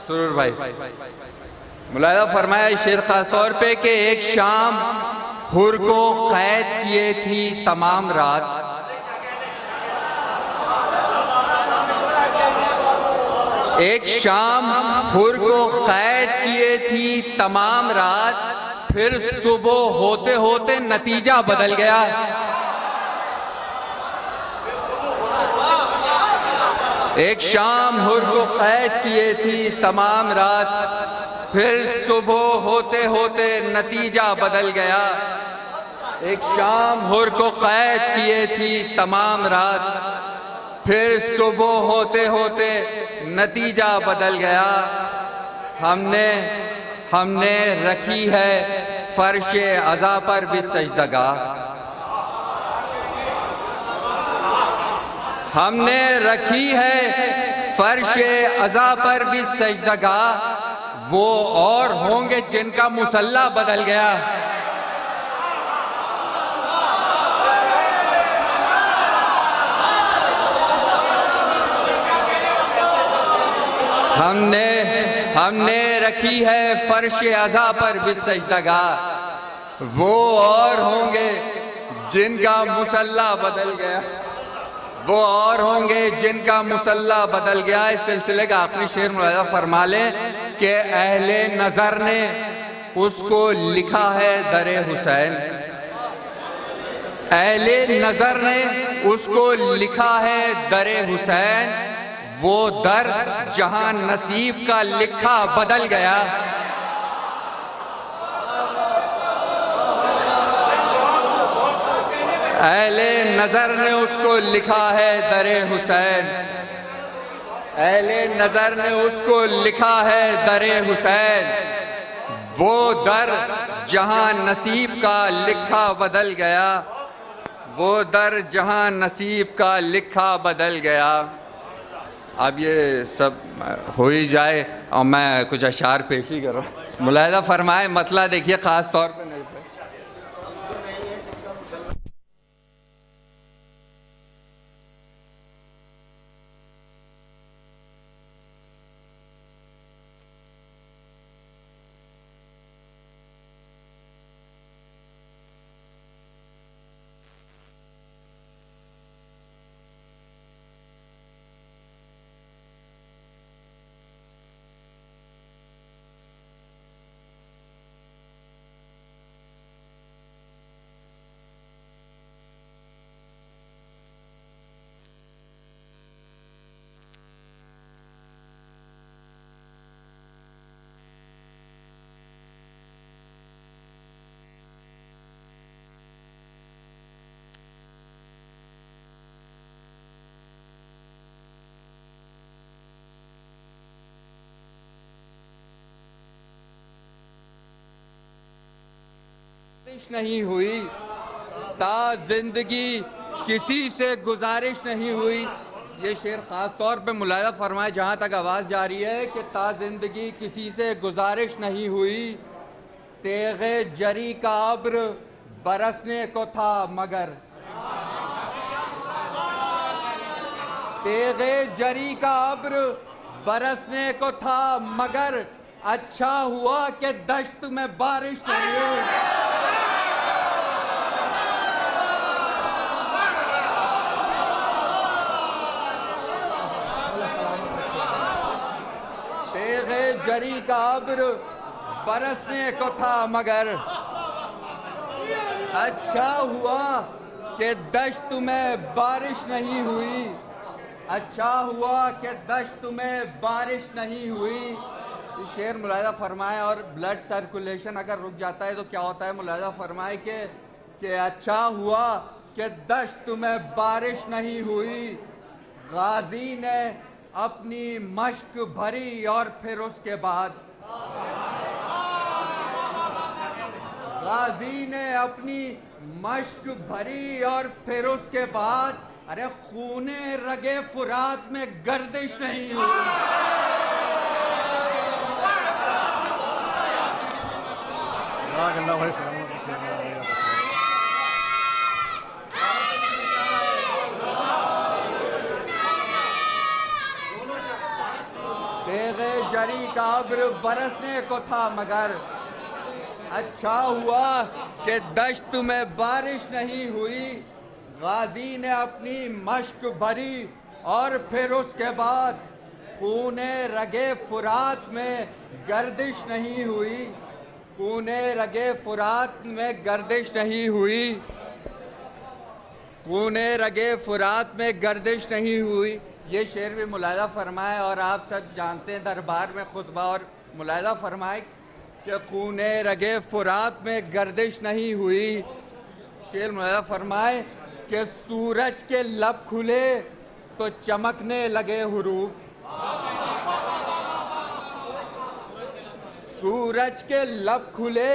سرور بھائی ملاحظہ فرمایا شعر خاص طور پہ کہ ایک شام حر کو قید کیے تھی تمام رات، ایک شام حر کو قید کیے تھی تمام رات، پھر صبح ہوتے ہوتے نتیجہ بدل گیا۔ ایک شام حر کو قید کیے تھی تمام رات، پھر صبح ہوتے ہوتے نتیجہ بدل گیا۔ ایک شام حر کو قید کیے تھی تمام رات، پھر صبح ہوتے ہوتے نتیجہ بدل گیا۔ ہم نے رکھی ہے فرش عزا پر بھی سجدگاہ، ہم نے رکھی ہے فرش عزا پر بھی سجدگاہ، وہ اور ہوں گے جن کا مصلی بدل گیا۔ ہم نے رکھی ہے فرش عزا پر بھی سجدگاہ، وہ اور ہوں گے جن کا مصلی بدل گیا، وہ اور ہوں گے جن کا مصلی بدل گیا۔ اس سلسلے کا آخری شعر ملاحظہ فرما لیں کہ اہل نظر نے اس کو لکھا ہے در حسین، اہل نظر نے اس کو لکھا ہے در حسین، وہ در جہاں نصیب کا لکھا بدل گیا۔ اہل نظر نے اس کو لکھا ہے در حسین، اہل نظر نے اس کو لکھا ہے در حسین، وہ در جہاں نصیب کا لکھا بدل گیا، وہ در جہاں نصیب کا لکھا بدل گیا۔ اب یہ سب ہو ہی جائے اور میں کچھ اشعار پیشی کر رہا ہوں، ملاحظہ فرمائے مطلع دیکھیے خاص طور پہ۔ نہیں ہوئی تا زندگی کسی سے گزارش نہیں ہوئی۔ یہ شعر خاص طور پہ ملاحظہ فرمائے جہاں تک آواز جا رہی ہے کہ تا زندگی کسی سے گزارش نہیں ہوئی، تیغ جری کا ابر برسنے کو تھا مگر، تیغ جری کا ابر برسنے کو تھا مگر، اچھا ہوا کہ دشت میں بارش نہیں ہوئی۔ جری کا ابر برسنے کو تھا مگر، اچھا ہوا کہ دشت میں بارش نہیں ہوئی، اچھا ہوا کہ دشت میں بارش نہیں ہوئی۔ شعر ملاحظہ فرمائے اور بلڈ سرکولیشن اگر رک جاتا ہے تو کیا ہوتا ہے، ملاحظہ فرمائے کہ اچھا ہوا کہ دشت میں بارش نہیں ہوئی، غازی نے اپنی مشق بھری اور پھر اس کے بعد غازی نے اپنی مشق بھری اور پھر اس کے بعد ارے خون رگے فرات میں گردش نہیں ہوئی. تیغ جری کا ابر برسنے کو تھا مگر اچھا ہوا کہ دشت میں بارش نہیں ہوئی. غازی نے اپنی مشق بھری اور پھر اس کے بعد خون رگے فرات میں گردش نہیں ہوئی. خون رگے فرات میں گردش نہیں ہوئی. خون رگے فرات میں گردش نہیں ہوئی. یہ شعر بھی ملاحظہ فرمائے اور آپ سب جانتے ہیں دربار میں خطبہ اور ملاحظہ فرمائے کہ خون رگے فرات میں گردش نہیں ہوئی. شعر ملاحظہ فرمائے کہ سورج کے لب کھلے تو چمکنے لگے حروف. سورج کے لب کھلے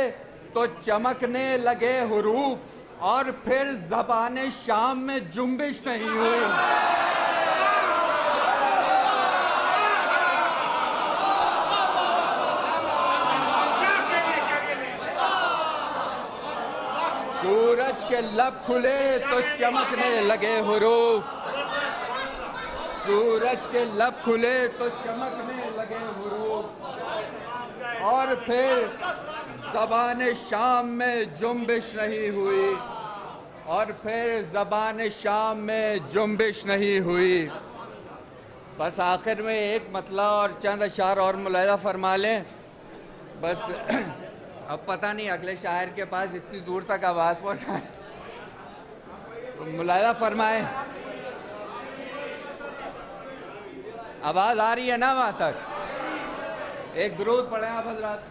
تو چمکنے لگے حروف اور پھر زبان شام میں جنبش نہیں ہوئی. سورج کے لب کھلے تو چمکنے لگے حروف. سورج کے لب کھلے تو چمکنے لگے حروف اور پھر زبان شام میں جنبش نہیں ہوئی. اور پھر زبان شام میں جنبش نہیں ہوئی. بس آخر میں ایک مطلع اور چند اشعار اور ملاحظہ فرما لیں. بس اب پتہ نہیں اگلے شاعر کے پاس اتنی دور تک آواز پہنچائے. ملاحظہ فرمائیں. آواز آ رہی ہے نا وہاں تک؟ ایک درود پڑھیں آپ حضرات.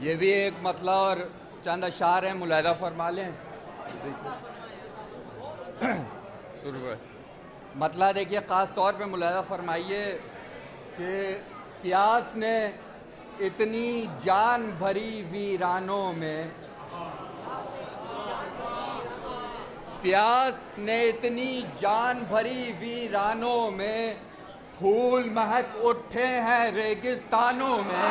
یہ بھی ایک مطلع اور چند اشعار ہیں، ملاحظہ فرما لیں. مطلع دیکھیے خاص طور پہ ملاحظہ فرمائیے کہ پیاس نے اتنی جان بھری ویرانوں میں، پیاس نے اتنی جان بھری ویرانوں میں، پھول مہک اٹھے ہیں ریگستانوں میں.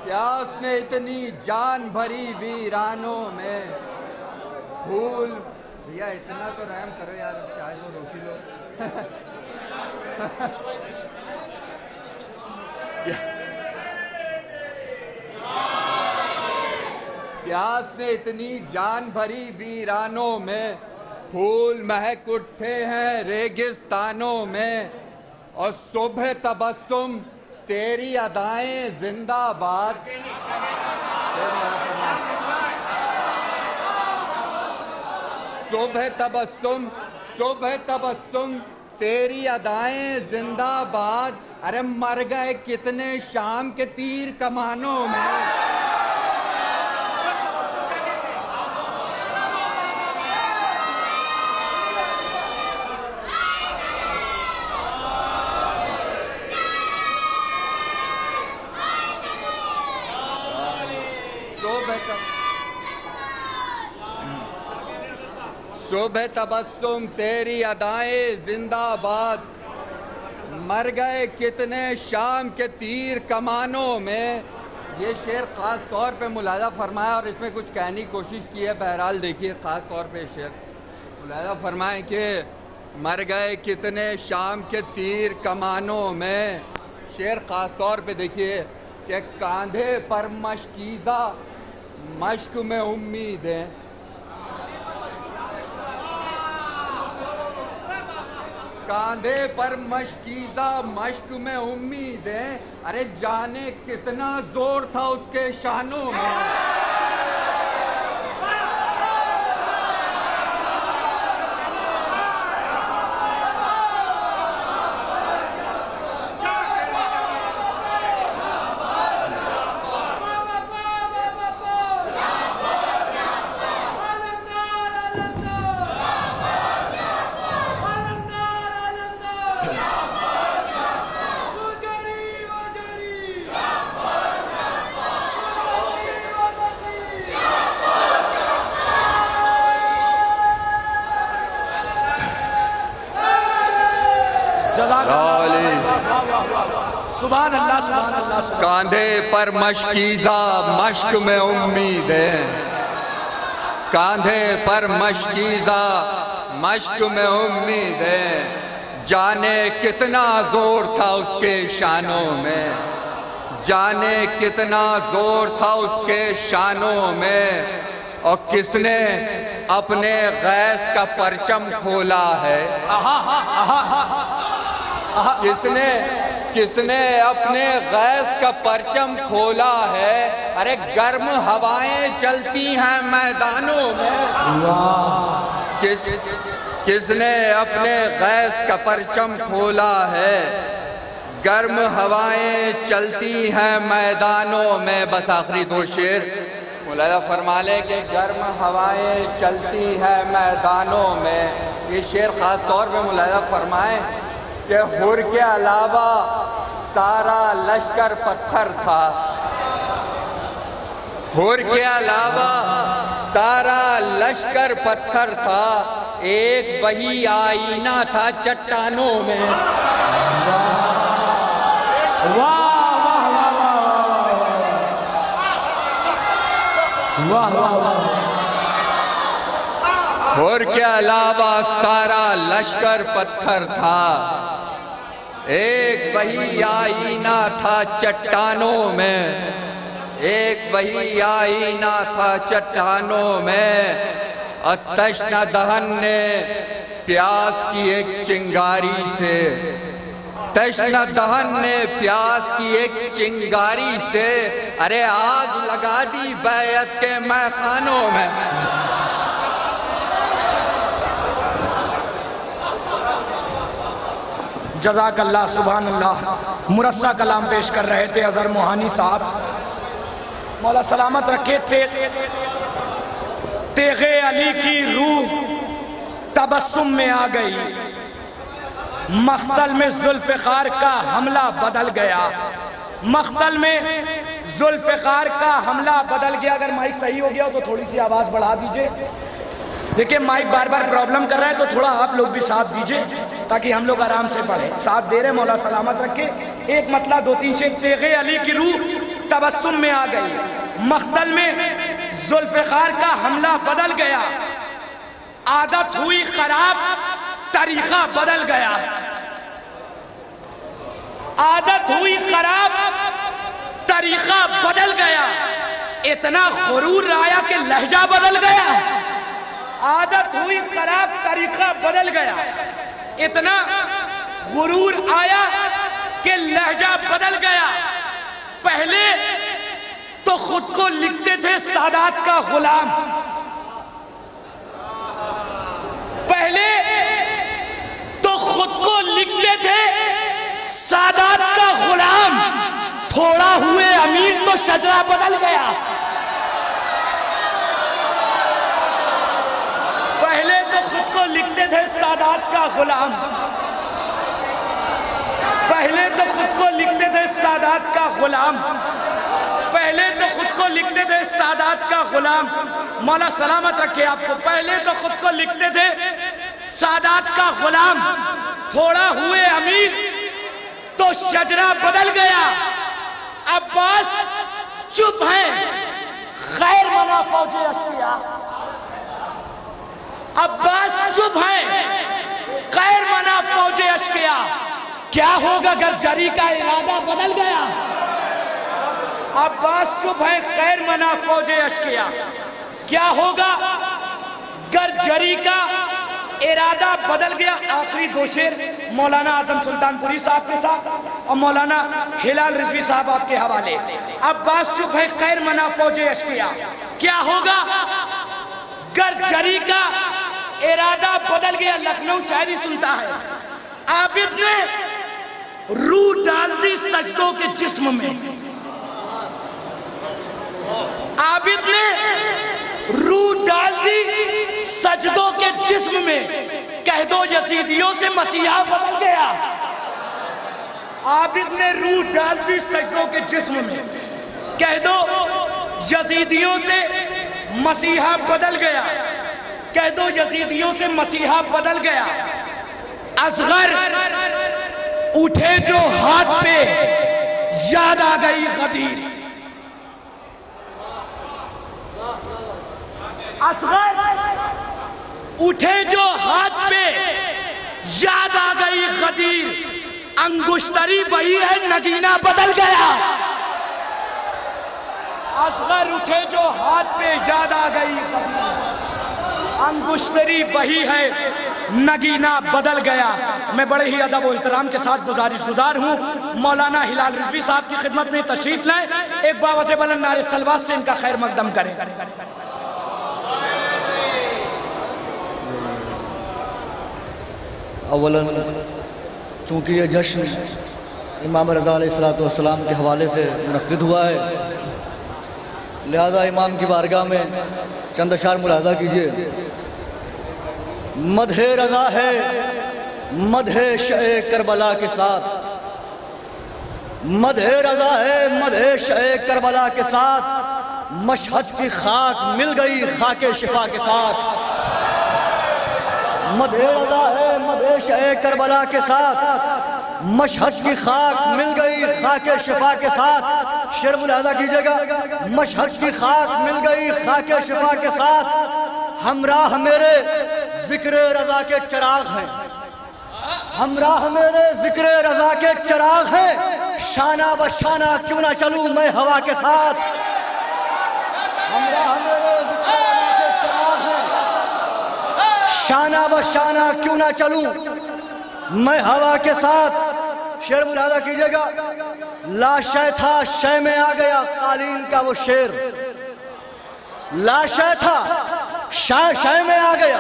پیاس نے اتنی جان بھری ویرانوں میں، پھول. بھیا اتنا تو رحم کرو یار، چائے تو روکی لو. پیاس نے اتنی جان بھری ویرانوں میں، پھول مہک اٹھے ہیں ریگستانوں میں. اور صبح تبسم تیری ادائیں زندہ باد. صبح تبسم، صبح تبسم تیری ادائیں زندہ باد. ارے مر گئے کتنے شام کے تیر کمانوں میں. صبح تبسم تیری ادائیں زندہ باد. مر گئے کتنے شام کے تیر کمانوں میں. یہ شعر خاص طور پہ ملاحظہ فرمایا اور اس میں کچھ کہنے کی کوشش کی ہے. بہرحال دیکھیے خاص طور پہ شعر ملاحظہ فرمائیں کہ مر گئے کتنے شام کے تیر کمانوں میں. شعر خاص طور پہ دیکھیے کہ کاندھے پر مشکیزہ مشق میں امیدیں. کاندھے پر مشکیزہ مشک میں امیدیں، ارے جانے کتنا زور تھا اس کے شانوں میں. سبحان اللہ سبحان اللہ. کاندھے پر مشکیزہ مشک میں امیدیں، کاندھے پر مشکیزہ مشک میں امیدیں، جانے کتنا زور تھا اس کے شانوں میں، جانے کتنا زور تھا اس کے شانوں میں. اور کس نے اپنے غیث کا پرچم کھولا ہے، کس نے اپنے غیث کا پرچم کھولا ہے. ارے گرم ہوائیں چلتی ہیں میدانوں میں، کس نے اپنے غیث کا پرچم کھولا ہے. گرم ہوائیں چلتی ہیں میدانوں میں. بس آخری دو شعر ملاحظہ فرما لیں کہ گرم ہوائیں چلتی ہیں میدانوں میں. یہ شعر خاص طور پہ ملاحظہ فرمائیں کہ حر کے علاوہ سارا لشکر پتھر تھا، حر کے علاوہ سارا لشکر پتھر تھا. ایک وہی آئینہ تھا چٹانوں میں. حر کے علاوہ سارا لشکر پتھر تھا. ایک وہی آئینہ تھا چٹانوں میں، ایک وہی آئینہ تھا چٹانوں میں. اور تشنہ دہن نے پیاس کی ایک چنگاری سے، تشنہ دہن نے پیاس کی ایک چنگاری سے، ارے آگ لگا دی بیعت کے میخانوں میں. جزاک اللہ سبحان اللہ. مرصع کلام پیش کر رہے تھے اظہر موہانی صاحب، مولا سلامت رکھے. تیغ علی کی روح تبسم میں آ گئی، مختل میں ذوالفقار کا حملہ بدل گیا، مختل میں ذوالفقار کا حملہ بدل گیا. اگر مائک صحیح ہو گیا ہو تو تھوڑی سی آواز بڑھا دیجئے. دیکھیں مائک بار بار پرابلم کر رہا ہے تو تھوڑا آپ لوگ بھی ساتھ دیجئے تاکہ ہم لوگ آرام سے پڑھیں. ساتھ دے رہے مولا سلامت رکھے. ایک مطلع دو تین شعر. تیغ علی کی روح تبسم میں آ گئی، مختل میں ذوالفقار کا حملہ بدل گیا، عادت ہوئی خراب طریقہ بدل گیا، عادت ہوئی خراب طریقہ بدل گیا. اتنا غرور آیا کہ لہجہ بدل گیا. عادت ہوئی خراب طریقہ بدل گیا، اتنا غرور آیا کہ لہجہ بدل گیا. پہلے تو خود کو لکھتے تھے سادات کا غلام، پہلے تو خود کو لکھتے تھے سادات کا غلام، تھوڑا ہوئے امیر تو شجرہ بدل گیا. پہلے تو خود کو لکھتے تھے سادات کا غلام، پہلے تو خود کو لکھتے تھے سادات کا غلام، پہلے تو خود کو لکھتے تھے سادات کا غلام. مولا سلامت رکھے آپ کو. پہلے تو خود کو لکھتے تھے سادات کا غلام، تھوڑا ہوئے امیر تو شجرہ بدل گیا. عباس چپ ہیں، خیر منا فوج اشقیا. عباس چپ ہیں، خیر منا فوج اشقیا. کیا ہوگا اگر جری کا ارادہ بدل گیا؟ عباس چپ ہیں، خیر منا فوج اشقیا. کیا ہوگا گر جری کا ارادہ بدل گیا. آخری دو شعر مولانا اعظم سلطان پوری صاحب کے ساتھ اور مولانا ہلال رضوی صاحب آپ کے حوالے. عباس چپ ہے خیر منا فوج اشقیا. کیا ہوگا گر جری کا ارادہ بدل گیا. لکھنؤ شاعری سنتا ہے. عابد نے روح ڈال دی سجدوں کے جسم میں. عابد نے روح ڈال دی سجدوں کے جسم میں. کہہ دو یزیدیوں سے مسیحا بدل گیا. عابد نے روح ڈال دی سجدوں کے جسم میں. کہہ دو یزیدیوں سے مسیحا بدل گیا. کہہ دو یزیدیوں سے مسیحا بدل گیا. اصغر اٹھے جو ہاتھ پہ یاد آ گئی غدیر. اصغر اٹھے جو ہاتھ پہ یاد آ گئی غدیر. انگشتری وہی ہے نگینہ بدل گیا. اصغر اٹھے جو ہاتھ پہ یاد آ گئی غدیر. انگشتری وہی ہے نگینہ بدل گیا. میں بڑے ہی ادب و احترام کے ساتھ گزارش گزار ہوں مولانا ہلال رضوی صاحب کی خدمت میں تشریف لائیں. ایک باوجہ بلند نعرے سلوات سے ان کا خیر مقدم کریں. اولاً چونکہ یہ جشن امام رضا علیہ السلام کے حوالے سے منعقد ہوا ہے، لہذا امام کی بارگاہ میں چند اشعار ملاحظہ کیجئے. مدح رضا ہے مدح شہ کربلا کے ساتھ. مدح رضا ہے مدح شہ کربلا کے ساتھ. مشہد کی خاک مل گئی خاک شفا کے ساتھ. مدح رضا ہے مدح شہ کربلا کے ساتھ. مشہد کی خاک مل گئی خاک شفا کے ساتھ. شعر ملاحظہ کیجئے گا. مشہد کی خاک مل گئی خاک شفا کے ساتھ. ہمراہ میرے ذکر رضا کے چراغ ہیں. ہمراہ میرے ذکر رضا کے چراغ ہیں. شانہ بشانہ کیوں نہ چلوں میں ہوا کے ساتھ. ہمراہ میرے ذکر رضا کے چراغ ہیں. شانہ بشانہ کیوں نہ چلوں میں ہوا کے ساتھ. شعر ملاحظہ کیجئے گا. لا شے تھا شے میں آ گیا قالین کا وہ شعر. لا شے تھا شے میں آ گیا.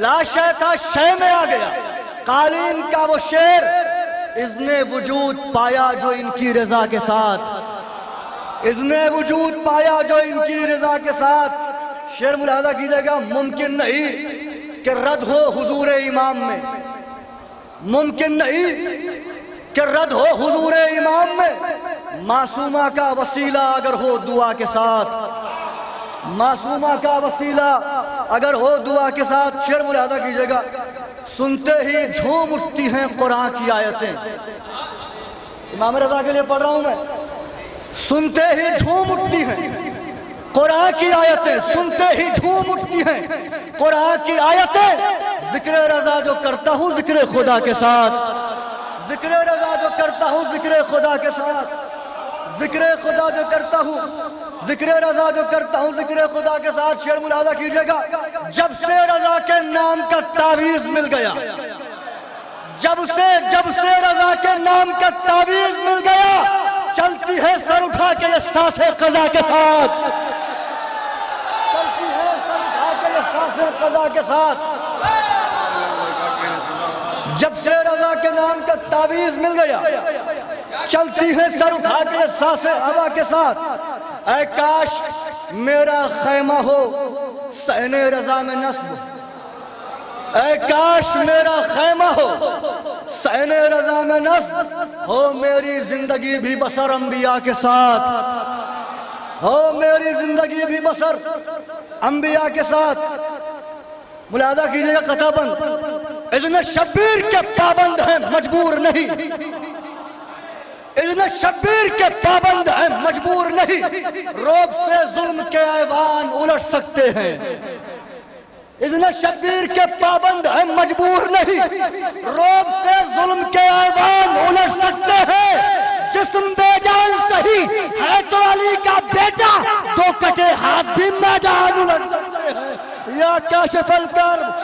لا شے تھا شے میں آ گیا قالین کا وہ شعر. اذن وجود پایا جو ان کی رضا کے ساتھ. اذن وجود پایا جو ان کی رضا کے ساتھ. شعر ملاحظہ کیجئے گا. ممکن نہیں کہ رد ہو حضور امام میں. ممکن نہیں کہ رد ہو حضور امام میں. معصومہ کا وسیلہ اگر ہو دعا کے ساتھ. معصومہ کا وسیلہ اگر ہو دعا کے ساتھ. شعر ملاحظہ کیجئے گا. سنتے ہی جھوم اٹھتی ہیں قرآن کی آیتیں. امام رضا کے لیے پڑھ رہا ہوں میں. سنتے ہی جھوم اٹھتی ہیں قرآن کی آیتیں. سنتے ہی جھوم اٹھتی ہیں قرآن کی آیتیں. ذکر رضا جو کرتا ہوں ذکر خدا کے ساتھ. ذکر رضا جو کرتا ہوں ذکر خدا کے ساتھ. ذکر خدا جو کرتا ہوں ذکر رضا جو کرتا ہوں ذکر خدا کے ساتھ. شعر ملاحظہ کیجئے گا. جب سے رضا کے نام کا تعویذ مل گیا. جب سے رضا کے نام کا تعویذ مل گیا. چلتی ہے سر اٹھا کے یہ سانس قضا کے ساتھ. چلتی ہے سر اٹھا کے یہ سانس قضا کے ساتھ. جب سے رضا کے نام کا تعویذ مل گیا. چلتی ہے سر اٹھا کے یہ سانس ہوا کے ساتھ. اے کاش میرا خیمہ ہو سین رضا میں نصب. اے کاش میرا خیمہ ہو سین رضا میں نصب. ہو میری زندگی بھی بسر انبیاء کے ساتھ. ہو میری زندگی بھی بسر انبیاء کے ساتھ. ملاحظہ کیجئے گا. قطع بند. اذن شبیر کے پابند ہیں مجبور نہیں. اذن شبیر کے پابند ہیں مجبور نہیں. روب سے ظلم کے ایوان الٹ سکتے ہیں. اذن شبیر کے پابند ہیں مجبور نہیں. روب سے ظلم کے ایوان الٹ سکتے ہیں. جسم بے جان سہی ہے تو علی کا بیٹا. دو کٹے ہاتھ بھی میدان الٹ سکتے ہیں. یا کاشف الکرب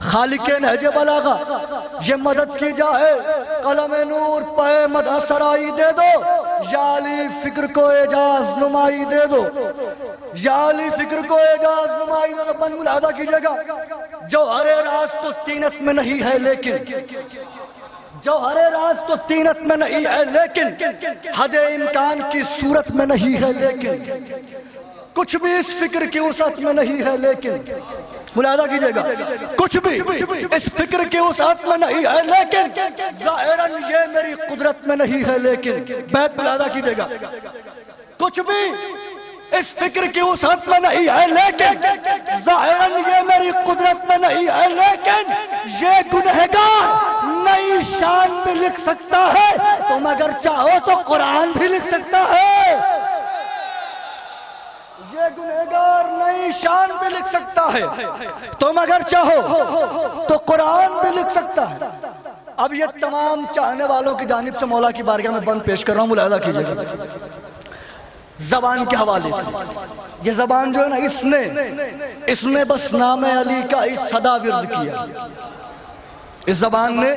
خالق نہج بلاغہ یہ مدد کی جائے، قلم نور پہ مدح سرائی دے دو، یا علی فکر کو اعجاز نمائی دے دو، یا علی فکر کو اعجاز نمائی دے دو۔ بن ملاحظہ کیجئے گا، جوہر راز تو تینت میں نہیں ہے لیکن، جوہر راز تو تینت میں نہیں ہے لیکن، حد امکان کی صورت میں نہیں ہے لیکن، کچھ بھی اس فکر کی وسعت میں نہیں ہے لیکن، ملاحظہ کیجئے گا، کچھ بھی اس فکر کی وسعت میں نہیں ہے لیکن، ظاہراً یہ میری قدرت میں نہیں ہے لیکن، بیت ملاحظہ کیجئے گا، کچھ بھی اس فکر کی وسعت میں نہیں ہے لیکن، ظاہراً یہ میری قدرت میں نہیں ہے لیکن، یہ گنہگار نئی شان بھی لکھ سکتا ہے، تم اگر چاہو تو قرآن بھی لکھ سکتا ہے، یہ گنہگار نئی شان بھی لکھ سکتا ہے، تم اگر چاہو تو قرآن بھی لکھ سکتا ہے۔ اب یہ تمام چاہنے والوں کی جانب سے مولا کی بارگاہ میں بند پیش کر رہا ہوں، ملاحظہ کیجئے گا۔ زبان کے حوالے سے یہ زبان جو ہے نا، اس نے بس نام علی کا ہی صدا ورد کیا، اس زبان نے،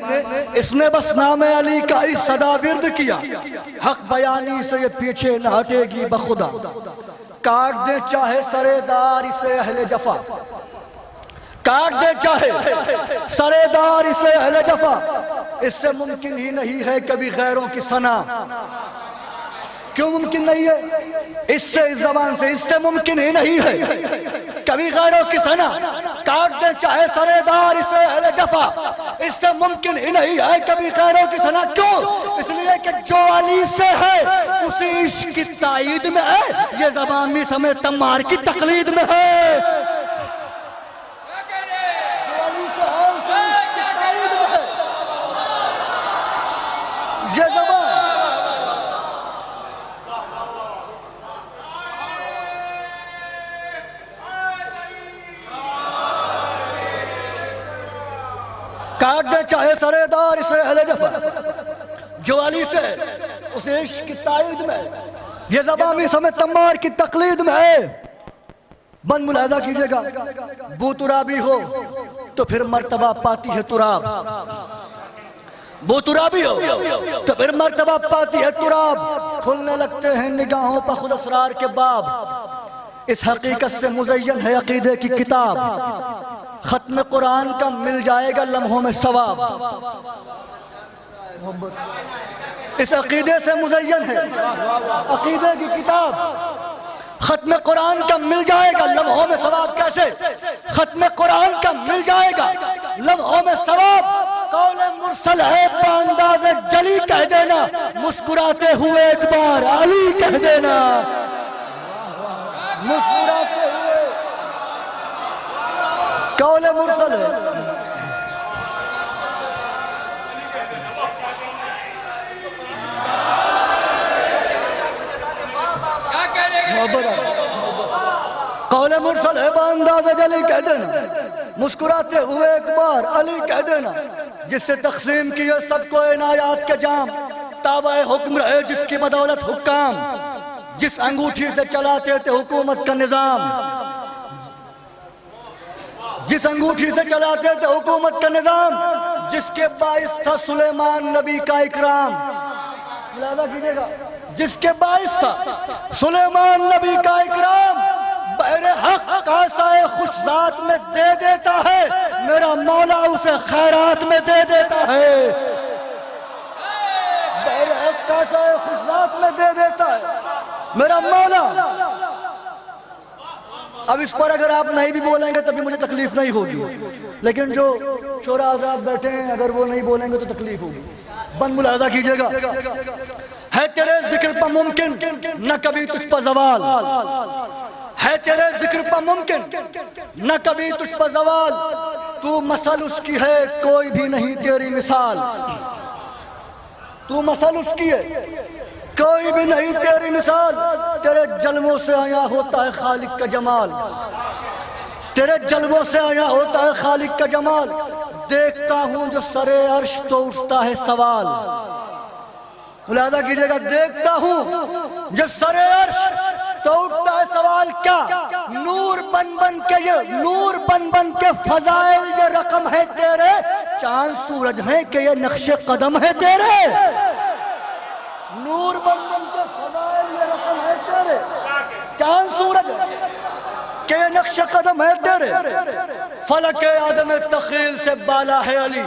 اس نے بس نام علی کا ہی صدا ورد کیا، حق بیانی سے یہ پیچھے نہ ہٹے گی بخدا، کاٹ دے چاہے سرے دار اسے اہل جفا، کاٹ دے چاہے سرے دار اسے اہل جفا، اس سے ممکن ہی نہیں ہے کبھی غیروں کی ثنا۔ کیوں ممکن نہیں ہے؟ اس زبان سے، اس سے ممکن ہی نہیں ہے کبھی غیروں کی ثنا، کاٹ دے چاہے سرے دار اسے اہل جفا، اس سے ممکن ہی نہیں ہے کبھی غیروں کی ثنا۔ کیوں؟ اس لیے کہ جو علی سے ہے اسی عشق کی تائید میں ہے، یہ زبان بھی سمیت تمار کی تقلید میں ہے، جو علی سے ہے اسی عشق کی تائید میں ہے، یہ زبان کاٹ دے چاہے سرے دار اسے اہل جفا، جو علی سے اس عشق کی تائید میں، یہ زبان بھی سمیت تمار کی تقلید میں ہے۔ بند ملاحظہ کیجئے گا، بو ترابی ہو تو پھر مرتبہ پاتی ہے تراب، بو ترابی ہو تو پھر مرتبہ پاتی ہے تراب، کھلنے لگتے ہیں نگاہوں پر خود اسرار کے باب، اس حقیقت سے مزین ہے عقیدے کی کتاب، ختم قرآن کا مل جائے گا لمحوں میں ثواب، اس عقیدے سے مزین ہے عقیدے کی کتاب، ختم قرآن کا مل جائے گا لمحوں میں ثواب۔ کیسے؟ ختم قرآن کا مل جائے گا لمحوں میں ثواب، قول مرسل ہے بانداز جلی کہہ دینا، مسکراتے ہوئے ایک بار علی کہہ دینا، مسکراتے ہوئے قول مرسل ہے۔ قول مرسل ہے بانداز جلی کہہ دینا، مسکراتے ہوئے ایک بار علی کہہ دینا، جس سے تقسیم کیے سب کو عنایات کے جام، تابع حکم رہے جس کی بدولت حکام، جس انگوٹھی سے چلاتے تھے حکومت کا نظام، جس انگوٹھی سے چلاتے تھے حکومت کا نظام، جس کے باعث تھا سلیمان نبی کا اکرام، جس کے باعث تھا سلیمان نبی کا اکرام، بحر حق کاسائے خوش ذات میں دے دیتا ہے، میرا مولا اسے خیرات میں دے دیتا ہے، بحر حق کاسائے خوش ذات میں دے دیتا ہے میرا مولا۔ اب اس پر اگر آپ نہیں بھی بولیں گے تب بھی مجھے تکلیف نہیں ہوگی، لیکن جو شورا حضرات بیٹھے ہیں اگر وہ نہیں بولیں گے تو تکلیف ہوگی۔ بند ملاحظہ کیجئے گا، ہے تیرے ذکر پر ممکن نہ کبھی تجھ پر زوال، ہے تیرے ذکر پر ممکن نہ کبھی تجھ پر زوال، تو مثل اس کی ہے کوئی بھی نہیں تیری مثال، تو مثل اس کی ہے کوئی بھی نہیں تیری مثال، تیرے جلووں سے آیا ہوتا ہے خالق کا جمال، تیرے جلووں سے آیا ہوتا ہے خالق کا جمال، دیکھتا ہوں جو سرے عرش تو اٹھتا ہے سوال، ملاحظہ کیجئے گا، دیکھتا ہوں جو سرے عرش تو اٹھتا ہے سوال، کیا نور پہ بن بن کے یہ نور بن بن کے فضائل یہ رقم ہے تیرے، چاند سورج ہیں کہ یہ نقش قدم ہے تیرے، نور بن بن کے فضائل یہ رقم ہے تیرے، چاند سورج کہ یہ نقش قدم ہے تیرے، فلک آدم تخیل سے بالا ہے علی،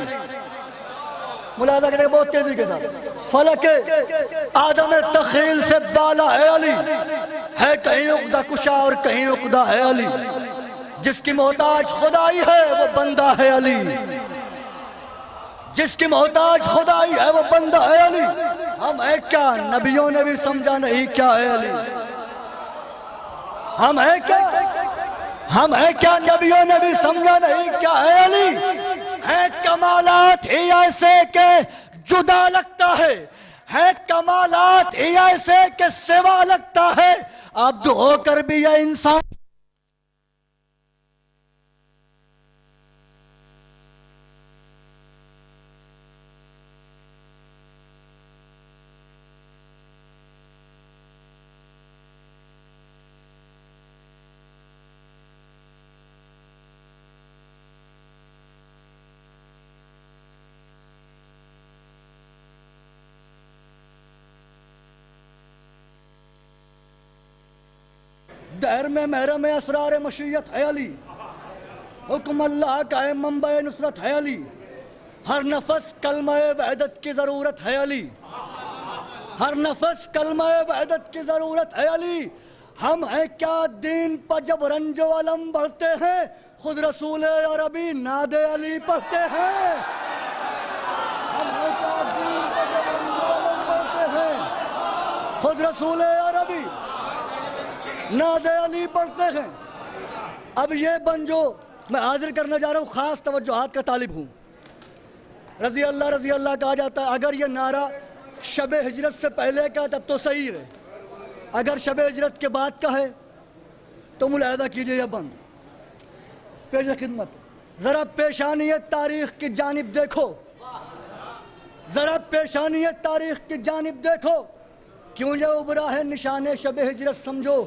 ملاحظہ کریں بہت تیزی کے ساتھ، فلک آدم تخیل سے بالا ہے علی، ہے کہیں عقدہ کشا اور کہیں عقدہ ہے علی، جس کی محتاج خدائی ہے وہ بندہ ہے علی، جس کی محتاج خدائی ہے وہ بندہ ہے علی، ہم ہیں کیا نبیوں نے بھی سمجھا نہیں کیا ہے علی، ہم ہیں کیا نبیوں نے بھی سمجھا نہیں کیا ہے علی، ہیں کمالات ہی ایسے کہ جدا لگتا ہے، ہیں کمالات ہی ایسے کہ سوا لگتا ہے، عبد ہو کر بھی یہ انسان دہر میں محرم اسرار مشیت ہے علی، حکم اللہ کا ہے منبع نصرت ہے علی، ہر نفس کلمہ وحدت کی ضرورت ہے علی، ہر نفس کلمہ وحدت کی ضرورت ہے علی، ہم ہیں کیا دین پر جب رنج و علم بڑھتے ہیں خود رسول عربی ناد علی پڑھتے ہیں، ہم ہیں کیا دین پر جب رنج و علم بڑھتے ہیں خود رسول عربی ناد علی پڑھتے ہیں۔ اب یہ بن جو میں حاضر کرنے جا رہا ہوں خاص توجہات کا طالب ہوں، رضی اللہ کہا جاتا ہے، اگر یہ نعرہ شب ہجرت سے پہلے کا تب تو صحیح ہے، اگر شب ہجرت کے بعد کا ہے تو ملاحظہ کیجئے یہ بند پیش خدمت، ذرا پیشانی تاریخ کی جانب دیکھو، ذرا پیشانی تاریخ کی جانب دیکھو، کیوں یہ ابھرا ہے نشان شب ہجرت سمجھو،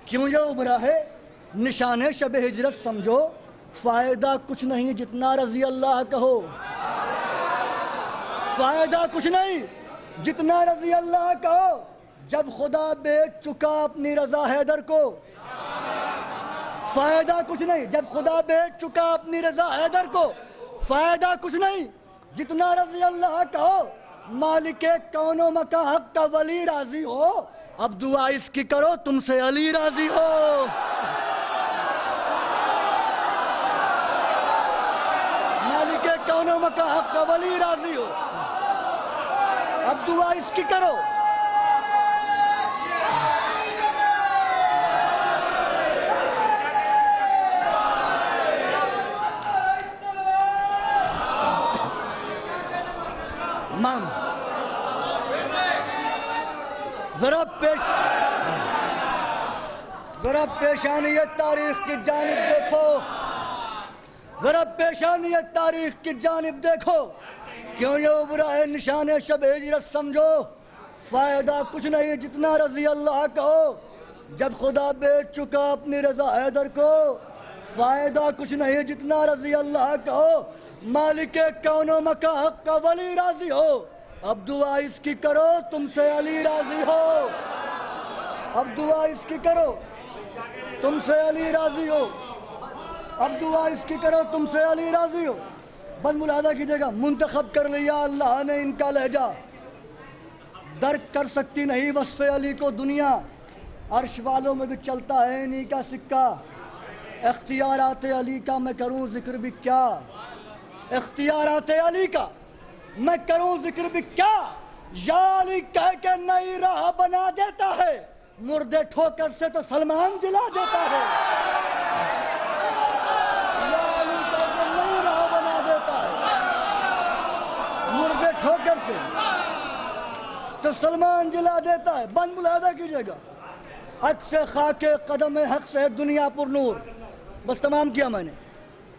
کیوں یہ ابھرا ہے نشان شب ہجرت سمجھو، فائدہ کچھ نہیں جتنا رضی اللہ کہو، فائدہ کچھ نہیں جتنا رضی اللہ کہو، جب خدا بیچ چکا اپنی رضا حیدر کو، فائدہ کچھ نہیں جب خدا بیچ چکا اپنی رضا حیدر کو، فائدہ کچھ نہیں جتنا رضی اللہ کہو، مالک کون و مکان حق کا ولی راضی ہو، اب دعا اس کی کرو تم سے علی راضی ہو، مالک کون و مکان حق کا ولی راضی ہو، اب دعا اس کی کرو، ذرا پیشانیت تاریخ کی جانب دیکھو، ذرا پیشانیت تاریخ کی جانب دیکھو، کیوں یہ ابھرا ہے نشان شب ہجرت سمجھو، فائدہ کچھ نہیں جتنا رضی اللہ کہو، جب خدا بیچ چکا اپنی رضا حیدر کو، فائدہ کچھ نہیں جتنا رضی اللہ کہو، مالک کون و مکان حق کا ولی راضی ہو، اب دعا اس کی کرو تم سے علی راضی ہو، اب دعا اس کی کرو تم سے علی راضی ہو، اب دعا اس کی کرو تم سے علی راضی ہو، بس ملاحظہ کیجئے گا، منتخب کر لیا اللہ نے ان کا لہجہ، درک کر سکتی نہیں وصف علی کو دنیا، عرش والوں میں بھی چلتا ہے انہی کا سکہ، اختیارات علی کا میں کروں ذکر بھی کیا، اختیارات علی کا میں کروں ذکر بھی کیا، یا علی کہہ کے نئی راہ بنا دیتا ہے، مردے ٹھوکر سے تو سلمان جلا دیتا ہے، یا علی کہہ کے نئی راہ بنا دیتا ہے، مردے ٹھوکر سے تو سلمان جلا دیتا ہے، بند ملاحظہ کیجئے گا، عکس خاک قدم حق سے دنیا پر نور، بس تمام کیا میں نے،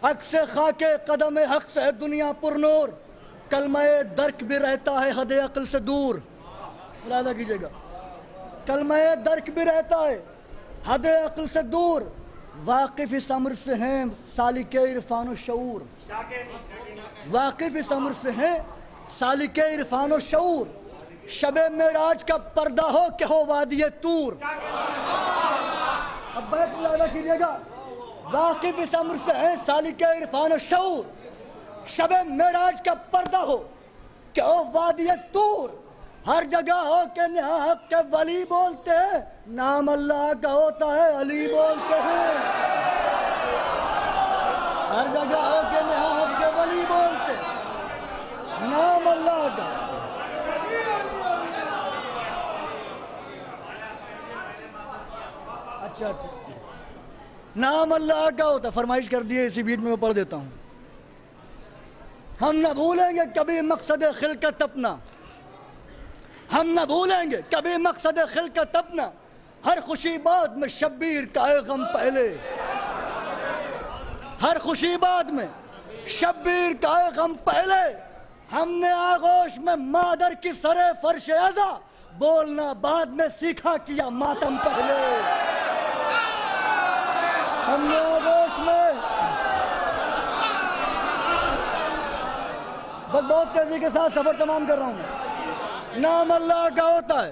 عکس خاک قدم حق سے دنیا پر نور، کلمہ درک بھی رہتا ہے حد عقل سے دور، ملاحظہ کیجئے گا، کلمہ درک بھی رہتا ہے حد عقل سے دور، واقف اس امر سے ہیں سالک عرفان و شعور، واقف اس امر سے ہیں سالک عرفان و شعور، شب معراج کا پردہ ہو کہ ہو وادی طور۔ اب بیت ملاحظہ کیجئے گا، واقف اس امر سے ہیں سالک عرفان و شعور، شب معراج کا پردہ ہو کہ ہو وادی طور، ہر جگہ ہو کہ نہا حق کے ولی بولتے ہیں، نام اللہ کا ہوتا ہے علی بولتے ہیں، ہر جگہ ہو کہ نہا حق کے ولی بولتے ہیں، نام اللہ کا۔ اچھا نام اللہ کا ہوتا، فرمائش کر دیے، اسی بیچ میں پڑھ دیتا ہوں۔ ہم نہ بھولیں گے کبھی مقصد خلقت اپنا، ہم نہ بھولیں گے کبھی مقصد خلقت اپنا، ہر خوشی باد میں شبیر کا اے غم پہلے، ہر خوشی باد میں شبیر کا اے غم پہلے، ہم نے آغوش میں مادر کی سرے فرش عزا، بولنا بعد میں سیکھا کیا ماتم پہلے، ہم نے آغوش میں بس بہت تیزی کے ساتھ سفر تمام کر رہا ہوں، نام اللہ کا ہوتا ہے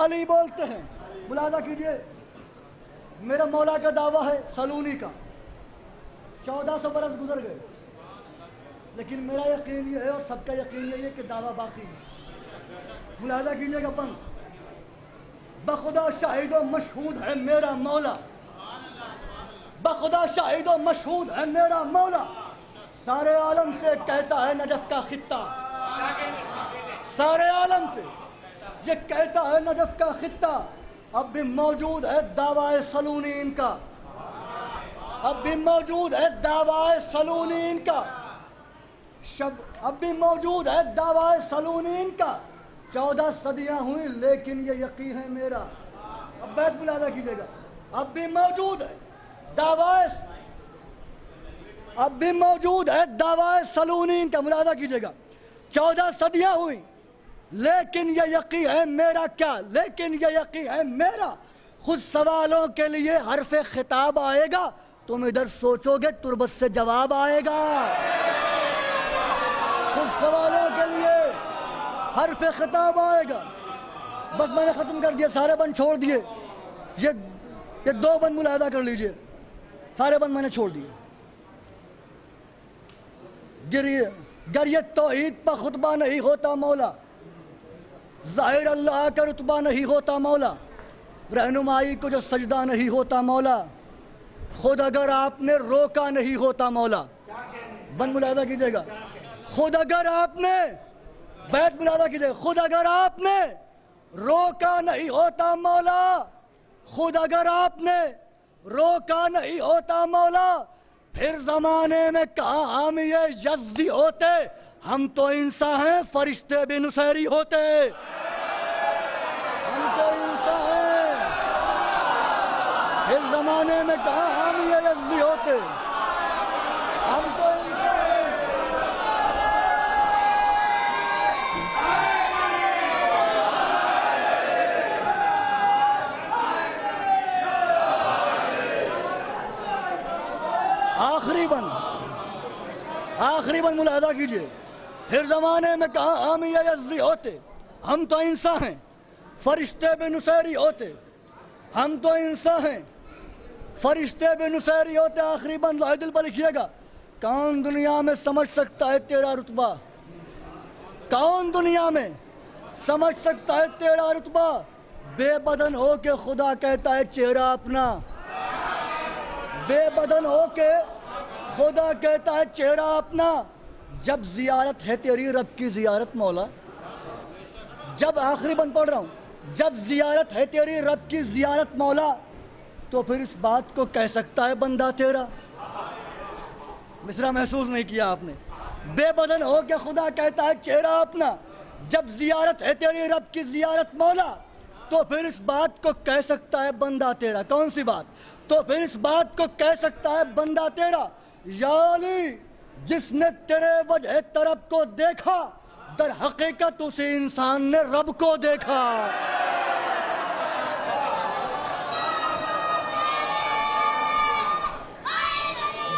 علی بولتے ہیں۔ ملاحظہ کیجئے، میرا مولا کا دعویٰ ہے سلونی کا، 1400 برس گزر گئے، لیکن میرا یقین یہ ہے اور سب کا یقین یہ ہے کہ دعویٰ باقی ہے۔ ملاحظہ کیجئے گا، بند بخدا شاہد و مشہود ہے میرا مولا، بخدا شاہد و مشہود ہے میرا مولا، سارے عالم سے کہتا ہے نجف کا خطہ، سارے عالم سے یہ کہتا ہے نجف کا خطہ، اب بھی موجود ہے دعویٰ سلونین کا، اب بھی موجود ہے دعویٰ سلونین کا، اب بھی موجود ہے دعویٰ سلونین کا، 14 صدیاں ہوئی لیکن یہ یقین ہے میرا۔ اب بیت ملاحظہ کیجئے گا، اب بھی موجود ہے دعویٰ، اب بھی موجود ہے دعویٰ سلونین کا، ملاحظہ کیجئے گا، 14 صدیاں ہوئی لیکن یہ یقین ہے میرا، کیا لیکن یہ یقین ہے میرا، خود سوالوں کے لیے حرف خطاب آئے گا، تم ادھر سوچو گے تربت سے جواب آئے گا، خود سوالوں کے لیے حرف خطاب آئے گا۔ بس میں نے ختم کر دیا، سارے بند چھوڑ دیے، یہ 2 بند ملاحظہ کر لیجئے، سارے بند میں نے چھوڑ دیے۔ گر یہ توحید پر خطبہ نہیں ہوتا مولا، ظاہر اللہ کا رتبہ نہیں ہوتا مولا، رہنمائی کو جو سجدہ نہیں ہوتا مولا، خود اگر آپ نے روکا نہیں ہوتا مولا۔ بند ملاحظہ کیجئے گا، خود اگر آپ نے، بیت ملاحظہ کیجئے، خود اگر آپ نے روکا نہیں ہوتا مولا، خود اگر آپ نے روکا نہیں ہوتا مولا، پھر زمانے میں کہاں ہم یہ یزدی ہوتے، ہم تو انسان ہیں فرشتے بھی نصیری ہوتے، ہم تو انسان ہیں، پھر زمانے میں کہاں ہم یہ یزدی ہوتے، ہم تو انسان ہیں۔ آخری بند ملاحظہ کیجئے، پھر زمانے میں کہاں ہم یہ یزدی ہوتے، ہم تو انسان ہیں فرشتے بھی نصیری ہوتے، ہم تو انسان ہیں فرشتے بھی نصیری ہوتے۔ آخری بند لوح دل پر لکھیے گا، کون دنیا میں سمجھ سکتا ہے تیرا رتبہ، کون دنیا میں سمجھ سکتا ہے تیرا رتبہ، بے بدن ہو کے خدا کہتا ہے چہرہ اپنا، بے بدن ہو کے خدا کہتا ہے چہرہ اپنا، جب زیارت ہے تیری رب کی زیارت مولا، جب آخری بند پڑھ رہا ہوں، جب زیارت ہے تیری رب کی زیارت مولا، تو پھر اس بات کو کہہ سکتا ہے بندہ تیرا۔ مصرع محسوس نہیں کیا آپ نے، بے بدن ہو کے خدا کہتا ہے چہرہ اپنا، جب زیارت ہے تیری رب کی زیارت مولا، تو پھر اس بات کو کہہ سکتا ہے بندہ تیرا۔ کون سی بات؟ تو پھر اس بات کو کہہ سکتا ہے بندہ تیرا، یا علی جس نے تیرے وجہ طرب کو دیکھا، در حقیقت اسی انسان نے رب کو دیکھا۔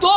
2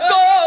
2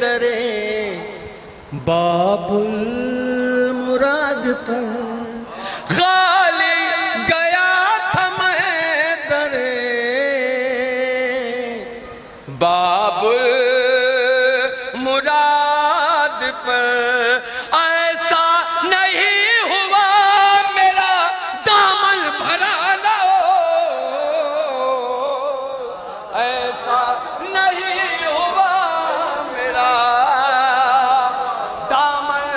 درے باب المراد پر خالی گیا تھا میں درے باب المراد پر ایسا نہیں ہوا میرا دامن بھرا نہ ہو ایسا نہیں ہوا میرا دامن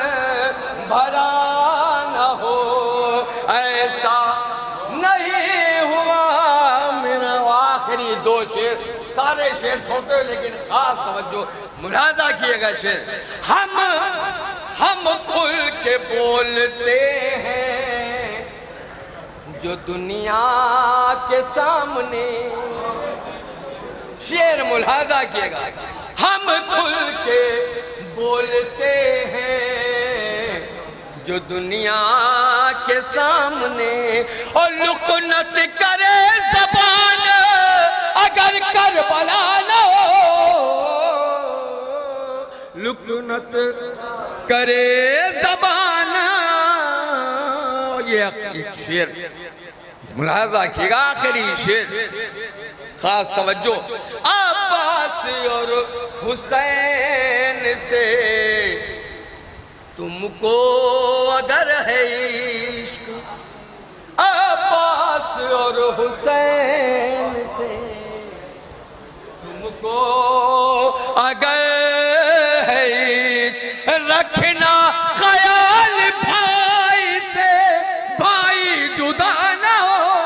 بھرا نہ ہو ایسا نہیں ہوا میرا آخری دو شعر سارے شعر چھوٹے لیکن خاص توجہ ملاحظہ کیے گا شعر ہم کھل کے بولتے ہیں جو دنیا کے سامنے شعر ملاحظہ کیے گا ہم کھل کے بولتے ہیں جو دنیا کے سامنے اور لکنت کرے زبان اگر کربلا نہ ہو لکنت کرے زبان یہ شعر ملاحظہ کیے گا آخری شعر خاص توجہ عباس اور حسین سے تم کو اگر ہے عشق عباس اور حسین سے تم کو اگر ہے رکھنا خیال بھائی سے بھائی جدا نہ ہو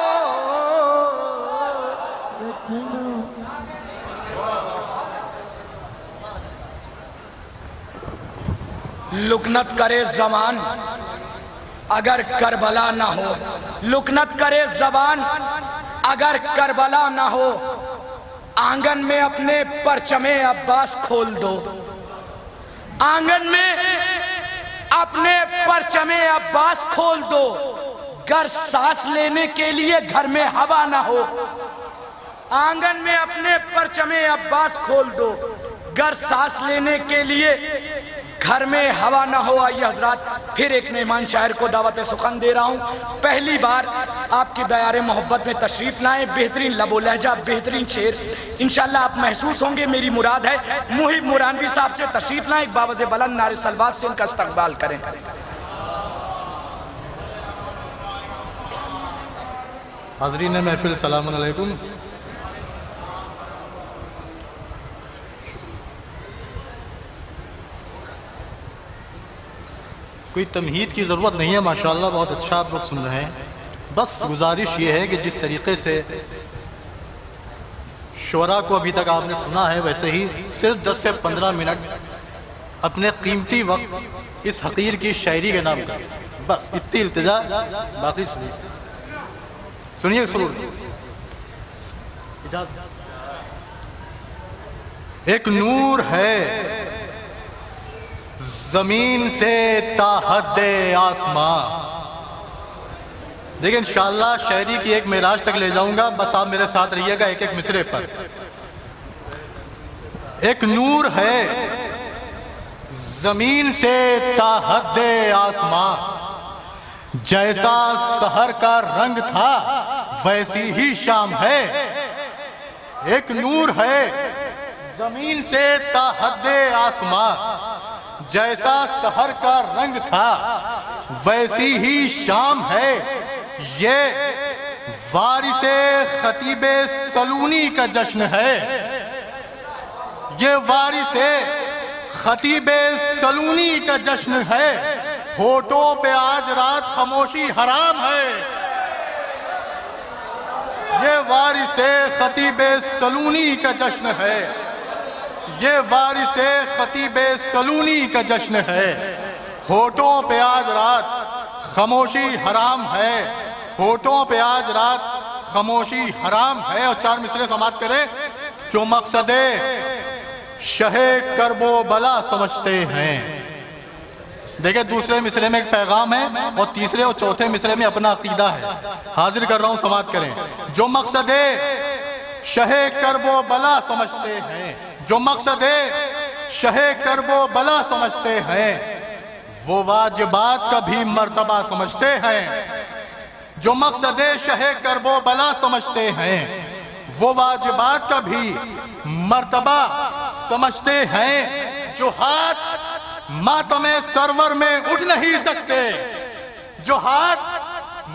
لکنت کرے زبان اگر کربلا نہ ہو لکنت کرے زبان اگر کربلا نہ ہو آنگن میں اپنے پرچم عباس کھول دو آنگن میں اپنے پرچم عباس کھول دو گر سانس لینے کے لیے گھر میں ہوا نہ ہو آنگن میں اپنے پرچم عباس کھول دو گر سانس لینے کے لیے گھر میں ہوا نہ ہو آئیے حضرات پھر ایک مہمان شاعر کو دعوت سخن دے رہا ہوں پہلی بار آپ کی دیار محبت میں تشریف لائیں بہترین لب و لہجہ بہترین شعر انشاءاللہ آپ محسوس ہوں گے میری مراد ہے محب مورانوی صاحب سے تشریف لائیں ایک باوز بلند نعرے سلوات سے ان کا استقبال کریں حاضرین محفل سلام علیکم کوئی تمہید کی ضرورت نہیں ہے ماشاءاللہ بہت اچھا آپ لوگ سن رہے ہیں بس گزارش یہ ہے کہ جس طریقے سے شعراء کو ابھی تک آپ نے سنا ہے ویسے ہی صرف 10 سے 15 منٹ اپنے قیمتی وقت اس حقیر کی شاعری کے نام کا بس اتنی التجا باقی سنیے سرور ایک نور ہے زمین سے تا حد آسمان دیکھیں انشاءاللہ شاعری کی ایک معراج تک لے جاؤں گا بس آپ میرے ساتھ رہیے گا ایک ایک مصرے پر ایک نور ہے زمین سے تا حد آسمان جیسا سحر کا رنگ تھا ویسی ہی شام ہے ایک نور ہے زمین سے تا حد آسمان جیسا سحر کا رنگ تھا ویسی ہی شام ہے یہ وارث خطیب سلونی کا جشن ہے یہ وارث خطیب سلونی کا جشن ہے ہونٹوں پہ آج رات خاموشی حرام ہے یہ وارث خطیب سلونی کا جشن ہے یہ وارث خطیب سلونی کا جشن ہے ہونٹوں پہ آج رات خاموشی حرام ہے ہونٹوں پہ آج رات خاموشی حرام ہے اور 4 مصرے سماعت کریں جو مقصد شہ کرب و بلا سمجھتے ہیں دیکھیں دوسرے مصرے میں ایک پیغام ہے اور تیسرے اور چوتھے مصرے میں اپنا عقیدہ ہے حاضر کر رہا ہوں سماعت کریں جو مقصد شہ کرب و بلا سمجھتے ہیں جو مقصد شہ کرب و بلا سمجھتے ہیں وہ واجبات کا بھی مرتبہ سمجھتے ہیں. جو مقصد شہ کرب و بلا سمجھتے ہیں وہ واجبات کا بھی مرتبہ سمجھتے ہیں. جو ہاتھ ماتم سرور میں اٹھ نہیں سکتے، جو ہاتھ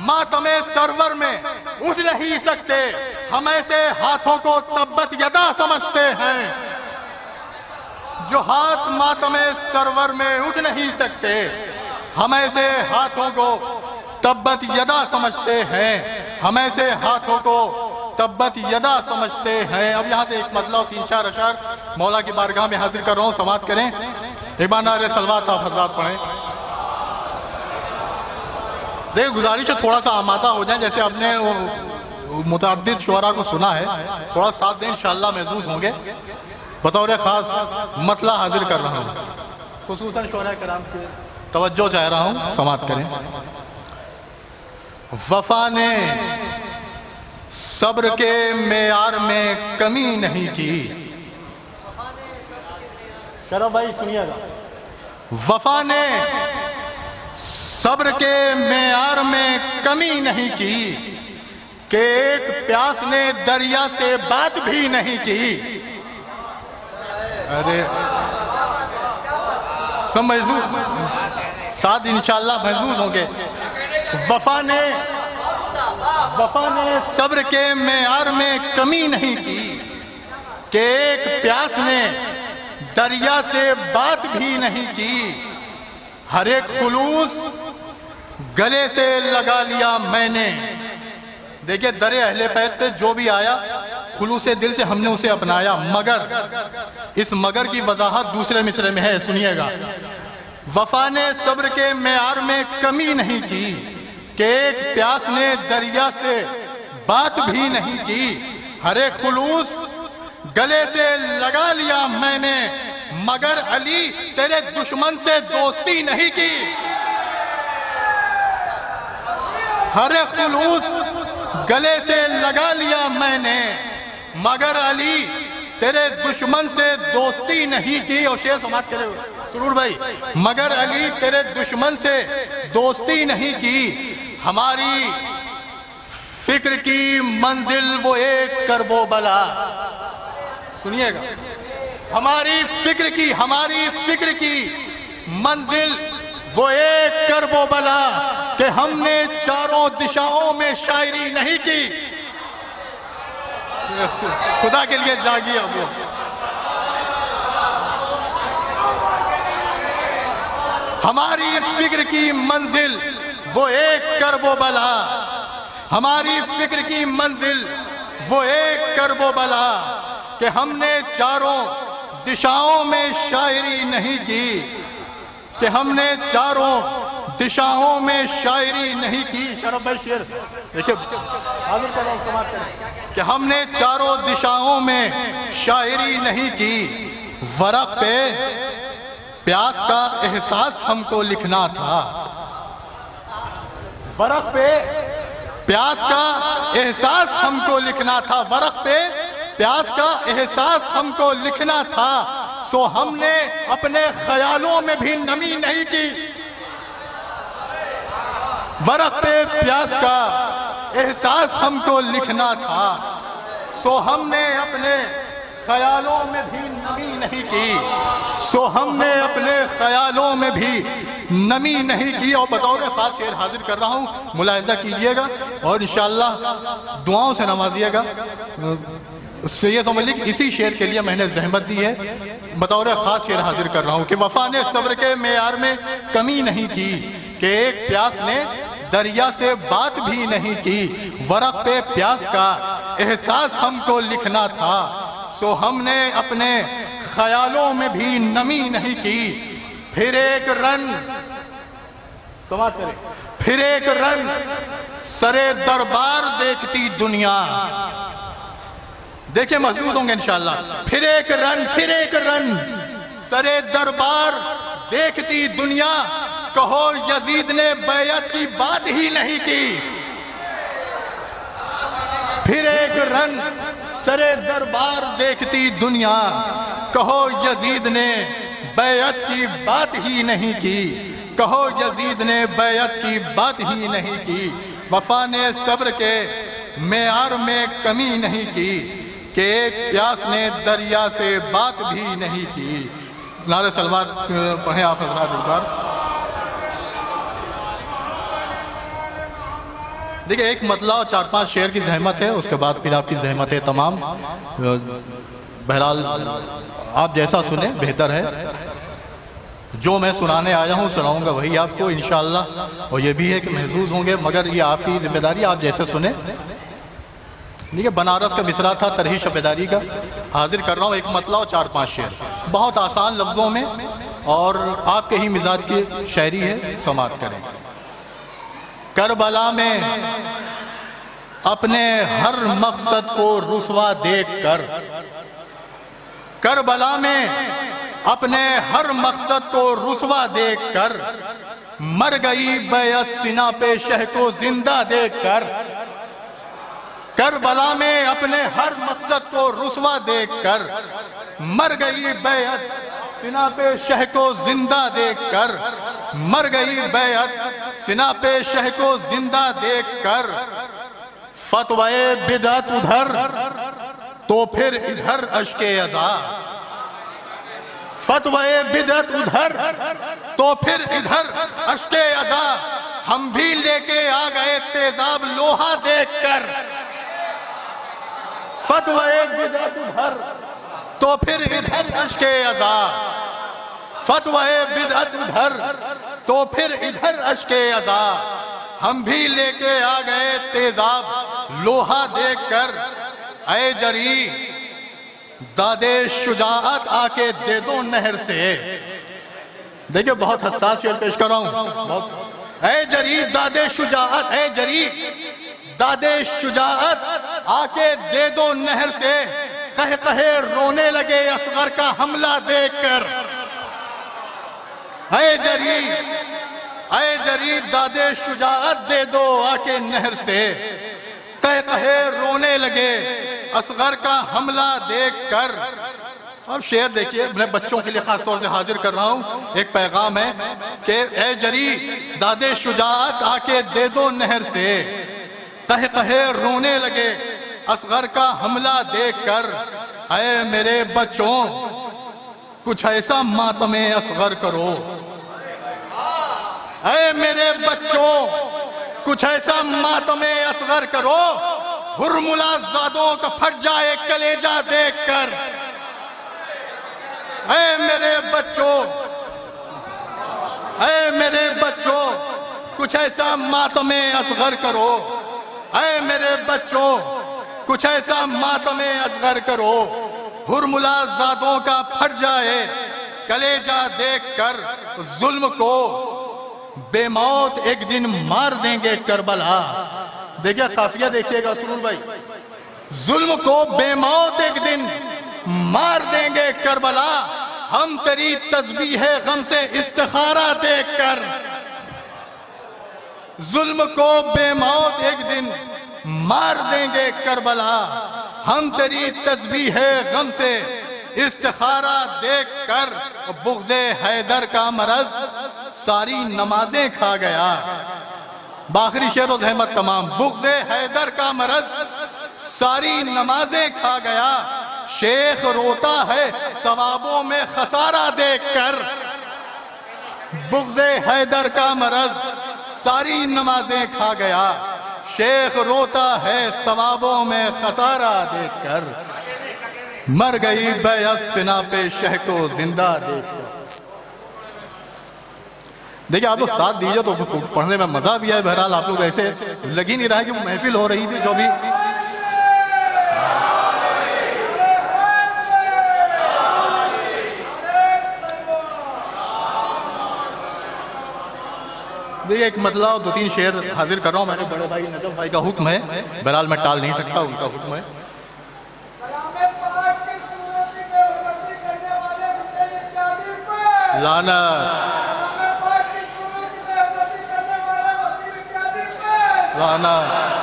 ماتم سرور میں اٹھ نہیں سکتے، ہم ایسے ہاتھوں کو تبت یدا سمجھتے ہیں. جو ہاتھ ماتم سرور میں اٹھ نہیں سکتے، ہم ایسے ہاتھوں کو تبت یدا سمجھتے ہیں. ہم ایسے ہاتھوں کو تبت یدا سمجھتے ہیں. اب یہاں سے ایک مطلب 3-4 اشعار مولا کی بارگاہ میں حاضر کر رہا ہوں، سماعت کریں. ایک بار نعرہ صلوات آپ حضرات پڑھیں. دیکھ گزارش ہے تھوڑا سا آمادہ ہو جائیں، جیسے آپ نے متعدد شعراء کو سنا ہے، تھوڑا ساتھ دیں انشاءاللہ محظوظ ہوں گے. بطور خاص مطلع حاضر کر رہا ہوں، خصوصاً شعراء کرام کی توجہ چاہ رہا ہوں، سماعت کریں. وفا نے صبر کے معیار میں کمی نہیں کی. شرف بھائی سنیے گا. وفا نے صبر کے معیار میں کمی نہیں کی کہ ایک پیاس نے دریا سے بات بھی نہیں کی. ارے سب محظوظ ساتھ انشاءاللہ محظوظ ہوں گے. وفا نے صبر کے معیار میں کمی نہیں کی کہ ایک پیاس نے دریا سے بات بھی نہیں کی. ہر ایک خلوص گلے سے لگا لیا میں نے. دیکھیں در اہل بیت پہ جو بھی آیا خلوص دل سے ہم نے اسے اپنایا. مگر اس مگر کی وضاحت دوسرے مصرے میں ہے، سنیے گا. وفا نے صبر کے معیار میں کمی نہیں کی کہ ایک پیاس نے دریا سے بات بھی نہیں کی. ہر ایک خلوص گلے سے لگا لیا میں نے، مگر علی تیرے دشمن سے دوستی نہیں کی. ہر ایک خلوص گلے سے لگا لیا میں نے، مگر علی تیرے دشمن سے دوستی نہیں کی. اور شعر سماعت کرے ترور بھائی. مگر علی تیرے دشمن سے دوستی نہیں کی. ہماری فکر کی منزل وہ ایک کرب و بلا. سنیے گا. ہماری فکر کی منزل وہ ایک کرب و بلا کہ ہم نے چاروں دشاؤں میں شاعری نہیں کی. خدا کے لیے جاگیے. اب ہماری فکر کی منزل وہ ایک کرب و بلا. ہماری فکر کی منزل وہ ایک کرب و بلا کہ ہم نے چاروں دشاؤں میں شاعری نہیں کی. کہ ہم نے چاروں دشاؤں میں شاعری نہیں کی. شرف بھائی شعر دیکھیں حاضر کر رہا ہوں، سماعت کریں. کہ ہم نے چاروں دشاؤں میں شاعری نہیں کی. ورق پہ پیاس کا احساس ہم کو لکھنا تھا. ورق پہ پیاس کا احساس ہم کو لکھنا تھا. ورق پہ پیاس کا احساس ہم کو لکھنا تھا. سو ہم نے اپنے خیالوں میں بھی نمی نہیں کی. ورق پہ پیاس کا احساس ہم کو لکھنا تھا. سو ہم نے اپنے خیالوں میں بھی نمی نہیں کی. سو ہم نے اپنے خیالوں میں بھی نمی نہیں کی. اور بطور خاص شعر حاضر کر رہا ہوں، ملاحظہ کیجئے گا اور انشاءاللہ دعاؤں سے نوازیے گا. سید سمجھ لی کہ اسی شعر کے لیے میں نے زحمت دی ہے. بطور خاص شعر حاضر کر رہا ہوں کہ وفا نے صبر کے معیار میں کمی نہیں کی کہ ایک پیاس نے دریا سے بات بھی نہیں کی. ورق پہ پیاس کا احساس ہم کو لکھنا تھا. سو ہم نے اپنے خیالوں میں بھی نمی نہیں کی. پھر ایک رن سماعت کریں. پھر ایک رن سرے دربار دیکھتی دنیا. دیکھیں محظوظ ہوں گے انشاءاللہ. پھر ایک رن سرے دربار دیکھتی دنیا. کہو یزید نے بیعت کی بات ہی نہیں کی. پھر ایک رن سرے دربار دیکھتی دنیا، کہو یزید نے بیعت کی بات ہی نہیں کی، کہو یزید نے بیعت کی بات ہی نہیں کی، وفا نے صبر کے معیار میں کمی نہیں کی، کہ ایک پیاس نے دریا سے بات بھی نہیں کی۔ نعرہ سلوات پڑھیں آپ حضرات ایک بار۔ دیکھیں ایک مطلع اور 4-5 شعر کی زحمت ہے، اس کے بعد پھر آپ کی زحمت ہے تمام۔ بہرحال آپ جیسا سنیں بہتر ہے، جو میں سنانے آیا ہوں سناؤں گا وہی آپ کو انشاءاللہ، اور یہ بھی ہے کہ محظوظ ہوں گے، مگر یہ آپ کی ذمہ داری، آپ جیسے سنیں۔ دیکھیں بنارس کا مصرع تھا ترہی شبیداری کا، حاضر کر رہا ہوں ایک مطلع اور 4-5 شعر، بہت آسان لفظوں میں اور آپ کے ہی مزاج کی شاعری ہے، سماعت کریں۔ کربلا میں اپنے ہر مقصد کو رسوا دیکھ کر، کربلا میں اپنے ہر مقصد کو رسوا دیکھ کر، مر گئی بیعت سینہ پہ شہ کو زندہ دیکھ کر، کربلا میں اپنے ہر مقصد کو رسوا دیکھ کر، مر گئی بیعت سینہ پہ شہ کو زندہ دیکھ کر، مر گئی بیعت سینہ پہ شہ کو زندہ دیکھ کر، فتوی بدعت ادھر تو پھر ادھر اشک عزا، فتوی بدعت ادھر تو پھر ادھر اشک عزا، ہم بھی لے کے آ گئے تیزاب لوہا دیکھ کر، فتوی بدعت ادھر تو پھر ادھر اشک عزا، فتوی بدعت ادھر تو پھر ادھر اشک عزا، ہم بھی لے کے آ گئے تیزاب لوہا دیکھ کر، اے جری دادے شجاعت آ کے دے دو نہر سے۔ دیکھیں بہت حساس شعر پیش کر رہا ہوں۔ اے جری دادے شجاعت، اے جری دادے شجاعت آ کے دے دو نہر سے، کہے کہے رونے لگے اصغر کا حملہ دیکھ کر، اے جری دادے شجاعت دے دو آ کے نہر سے، کہے کہے رونے لگے اصغر کا حملہ دیکھ کر۔ اب شعر دیکھیے، میں بچوں کے لیے خاص طور سے حاضر کر رہا ہوں، ایک پیغام ہے کہ اے جری دادے شجاعت آ کے دے دو نہر سے، کہے کہے رونے لگے اصغر کا حملہ دیکھ کر، اے میرے بچوں کچھ ایسا ماتم اصغر کرو، اے میرے بچوں کچھ ایسا ماتم اصغر کرو، ہرملا زادوں کا پھٹ جائے کلیجہ دیکھ کر، اے میرے بچوں کچھ ایسا ماتم اصغر کرو، اے میرے بچوں کچھ ایسا ماتم اصغر کرو، ہرملا زادوں کا پھٹ جائے کلیجہ دیکھ کر، ظلم کو بے موت ایک دن مار دیں گے کربلا۔ دیکھیں قافیہ دیکھیے گا سرور بھائی، ظلم کو بے موت ایک دن مار دیں گے کربلا، ہم تیری تسبیح غم سے استخارہ دیکھ کر، ظلم کو بے موت ایک دن مار دیں گے کربلا، ہم تیری تسبیح غم سے استخارہ دیکھ کر، بغض حیدر کا مرض ساری نمازیں کھا گیا۔ باخری شعر و زحمت تمام۔ بغض حیدر کا مرض ساری نمازیں کھا گیا، شیخ روتا ہے ثوابوں میں خسارہ دیکھ کر، بغض حیدر کا مرض ساری نمازیں کھا گیا، شیخ روتا ہے ثوابوں میں خسارہ دیکھ کر، مر گئی بیعت سنا پہ شہ کو زندہ دیکھ کر۔ دیکھیں آپ لوگ ساتھ دیجئے تو پڑھنے میں مزہ بھی ہے، بہرحال آپ لوگ ایسے لگ ہی نہیں رہا ہے کہ وہ محفل ہو رہی تھی جو بھی۔ دیکھیں ایک مطلع اور 2-3 شعر حاضر کر رہا ہوں، میں نے بڑے بھائی نجف بھائی کا حکم ہے، بہرحال میں ٹال نہیں سکتا، ان کا حکم ہے۔ لعنت لعنت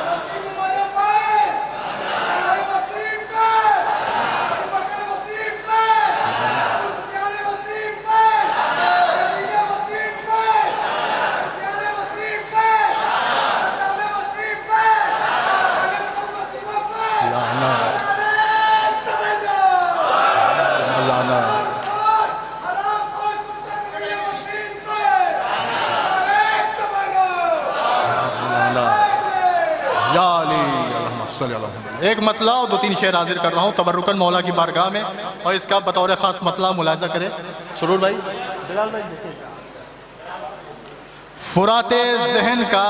ایک مطلع اور 2-3 شعر حاضر کر رہا ہوں تبرکن مولا کی بارگاہ میں، اور اس کا بطور خاص مطلع ملاحظہ کریں۔ سرور بھائی، بلال بھائی دیکھیں۔ فرات ذہن کا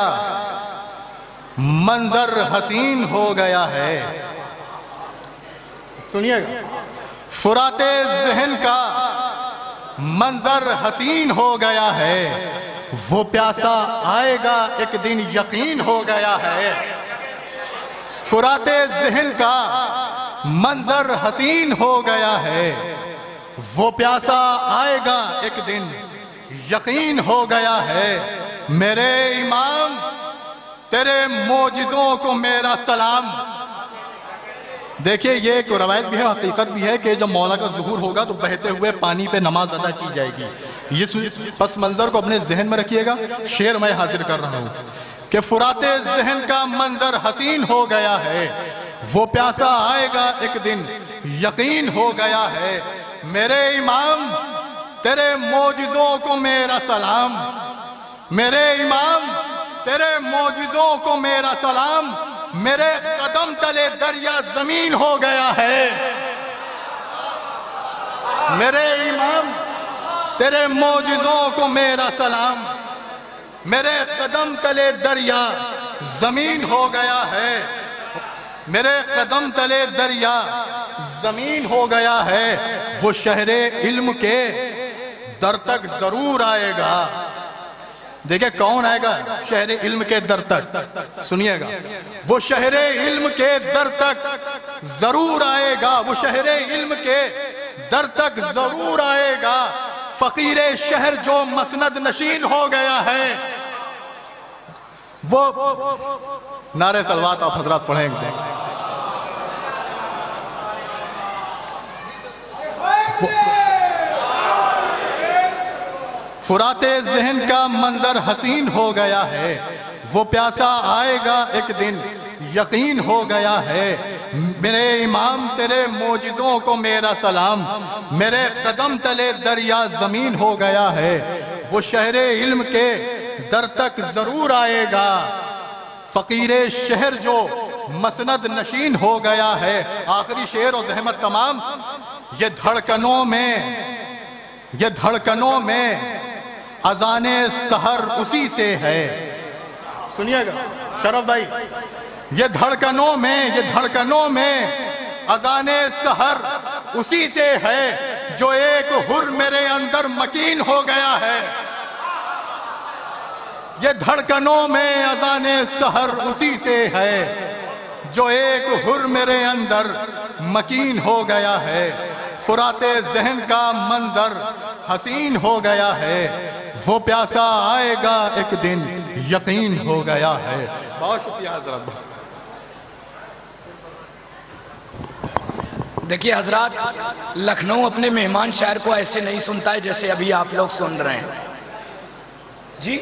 منظر حسین ہو گیا ہے، سنیے گا، فرات ذہن کا منظر حسین ہو گیا ہے، وہ پیاسا آئے گا ایک دن یقین ہو گیا ہے۔ فرات ذہن کا منظر حسین ہو گیا ہے، وہ پیاسا آئے گا ایک دن یقین ہو گیا ہے۔ میرے امام تیرے معجزوں کو میرا سلام۔ دیکھیں یہ ایک روایت بھی ہے، حقیقت بھی ہے کہ جب مولا کا ظہور ہوگا تو بہتے ہوئے پانی پہ نماز ادا کی جائے گی۔ اس پس منظر کو اپنے ذہن میں رکھیے گا۔ شعر میں حاضر کر رہا ہوں کہ فرات ذہن کا منظر حسین ہو گیا ہے، وہ پیاسا آئے گا ایک دن یقین ہو گیا ہے۔ میرے امام تیرے معجزوں کو میرا سلام، میرے امام تیرے معجزوں کو میرا سلام، میرے قدم تلے دریا زمین ہو گیا ہے۔ میرے امام تیرے معجزوں کو میرا سلام، میرے قدم تلے دریا زمین ہو گیا ہے، میرے قدم تلے دریا زمین ہو گیا ہے۔ وہ شہر علم کے در تک ضرور آئے گا۔ دیکھیں کون آئے گا شہر علم کے در تک؟ سنیے گا، وہ شہر علم کے در تک ضرور آئے گا، وہ شہر علم کے در تک ضرور آئے گا۔ فقیر شہر جو مسند نشین ہو گیا ہے، وہ نعرہ صلوات آپ حضرات پڑھیں گے۔ فرات ذہن کا منظر حسین ہو گیا ہے، وہ پیاسا آئے گا ایک دن یقین ہو گیا ہے۔ میرے امام تیرے معجزوں کو میرا سلام، میرے قدم تلے دریا زمین ہو گیا ہے۔ وہ شہر علم کے در تک ضرور آئے گا، فقیر شہر جو مسند نشین ہو گیا ہے۔ آخری شعر و زحمت تمام۔ یہ دھڑکنوں میں اذان سحر اسی سے ہے۔ سنیے گا شرف بھائی، یہ دھڑکنوں میں اذان سحر اسی سے ہے، جو ایک حر میرے اندر مکین ہو گیا ہے۔ یہ دھڑکنوں میں اذان سحر اسی سے ہے، جو ایک حر میرے اندر مکین ہو گیا ہے۔ فرات ذہن کا منظر حسین ہو گیا ہے، وہ پیاسا آئے گا ایک دن یقین ہو گیا ہے۔ بہت شکریہ حضرت۔ دیکھیے حضرات، لکھنؤ اپنے مہمان شاعر کو ایسے نہیں سنتا ہے جیسے ابھی آپ لوگ سن رہے ہیں۔ جی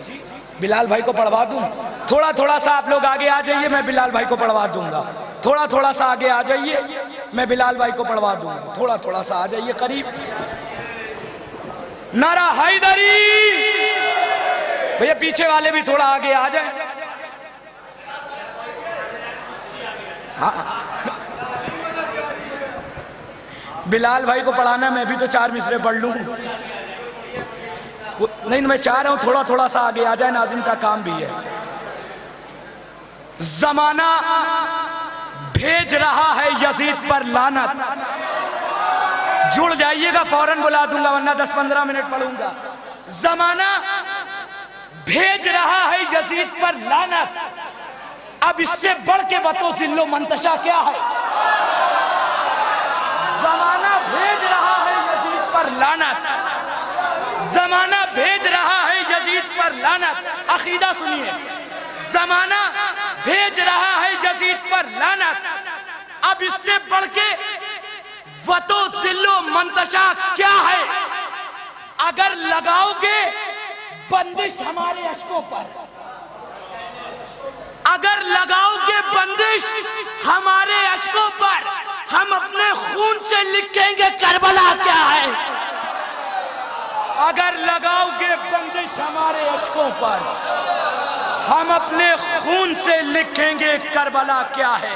بلال بھائی کو پڑھوا دوں؟ تھوڑا سا آپ لوگ آگے آ جائیے، میں بلال بھائی کو پڑھوا دوں گا۔ تھوڑا سا آگے آ جائیے، میں بلال بھائی کو پڑھوا دوں گا۔ تھوڑا سا آ جائیے قریب۔ نعرہ حیدری! بھئی پیچھے والے بھی تھوڑا آگے آ جائیں۔ بلال بھائی کو پڑھانا، میں بھی تو 4 مصرے پڑھ لوں۔ نہیں میں چاہ رہا ہوں تھوڑا سا آگے آ جائے، ناظم کا کام بھی ہے۔ زمانہ بھیج رہا ہے یزید پر لعنت، جڑ جائیے گا فوراً بلا دوں گا ورنہ 10-15 منٹ پڑھوں گا۔ زمانہ بھیج رہا ہے یزید پر لعنت، اب اس سے بڑھ کے وطو ذل و منتشا کیا ہے؟ زمانہ بھیج رہا ہے یزید پر لعنت، زمانہ بھیج رہا ہے یزید پر لعنت۔ عقیدہ سنیے، زمانہ بھیج رہا ہے یزید پر لعنت، اب اس سے بڑھ کے وطو ذل و منتشا کیا ہے؟ اگر لگاؤ گے بندش ہمارے اشکوں پر، اگر لگاؤ گے بندش ہمارے اشکوں پر، ہم اپنے خون سے لکھیں گے کربلا کیا ہے۔ اگر لگاؤ گے بندش ہمارے اشکوں پر، ہم اپنے خون سے لکھیں گے کربلا کیا ہے۔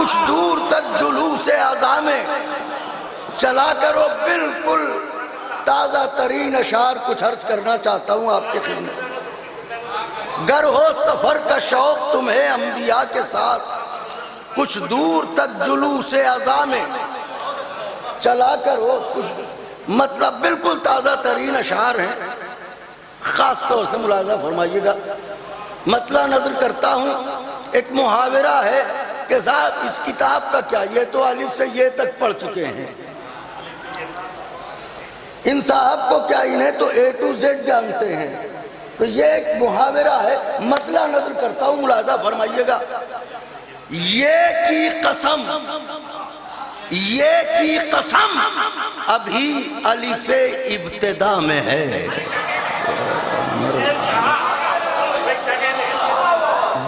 کچھ دور تک جلوس اعضاء میں چلا کرو بالکل تازہ ترین اشعار کچھ عرض کرنا چاہتا ہوں آپ کی خدمت. گر ہو سفر کا شوق تمہیں انبیاء کے ساتھ کچھ دور تک جلوس اعضاء میں چلا کرو کچھ، مطلب بالکل تازہ ترین اشعار ہیں. خاص طور سے ملاحظہ فرمائیے گا، مطلع نظر کرتا ہوں. ایک محاورہ ہے کہ صاحب اس کتاب کا کیا، یہ تو الف سے یہ تک پڑھ چکے ہیں، ان صاحب کو کیا، انہیں تو A to Z جانتے ہیں. تو یہ ایک محاورہ ہے، مطلع نظر کرتا ہوں، ملاحظہ فرمائیے گا. یہ کی قسم، یہ کی قسم ابھی الف ابتدا میں ہے.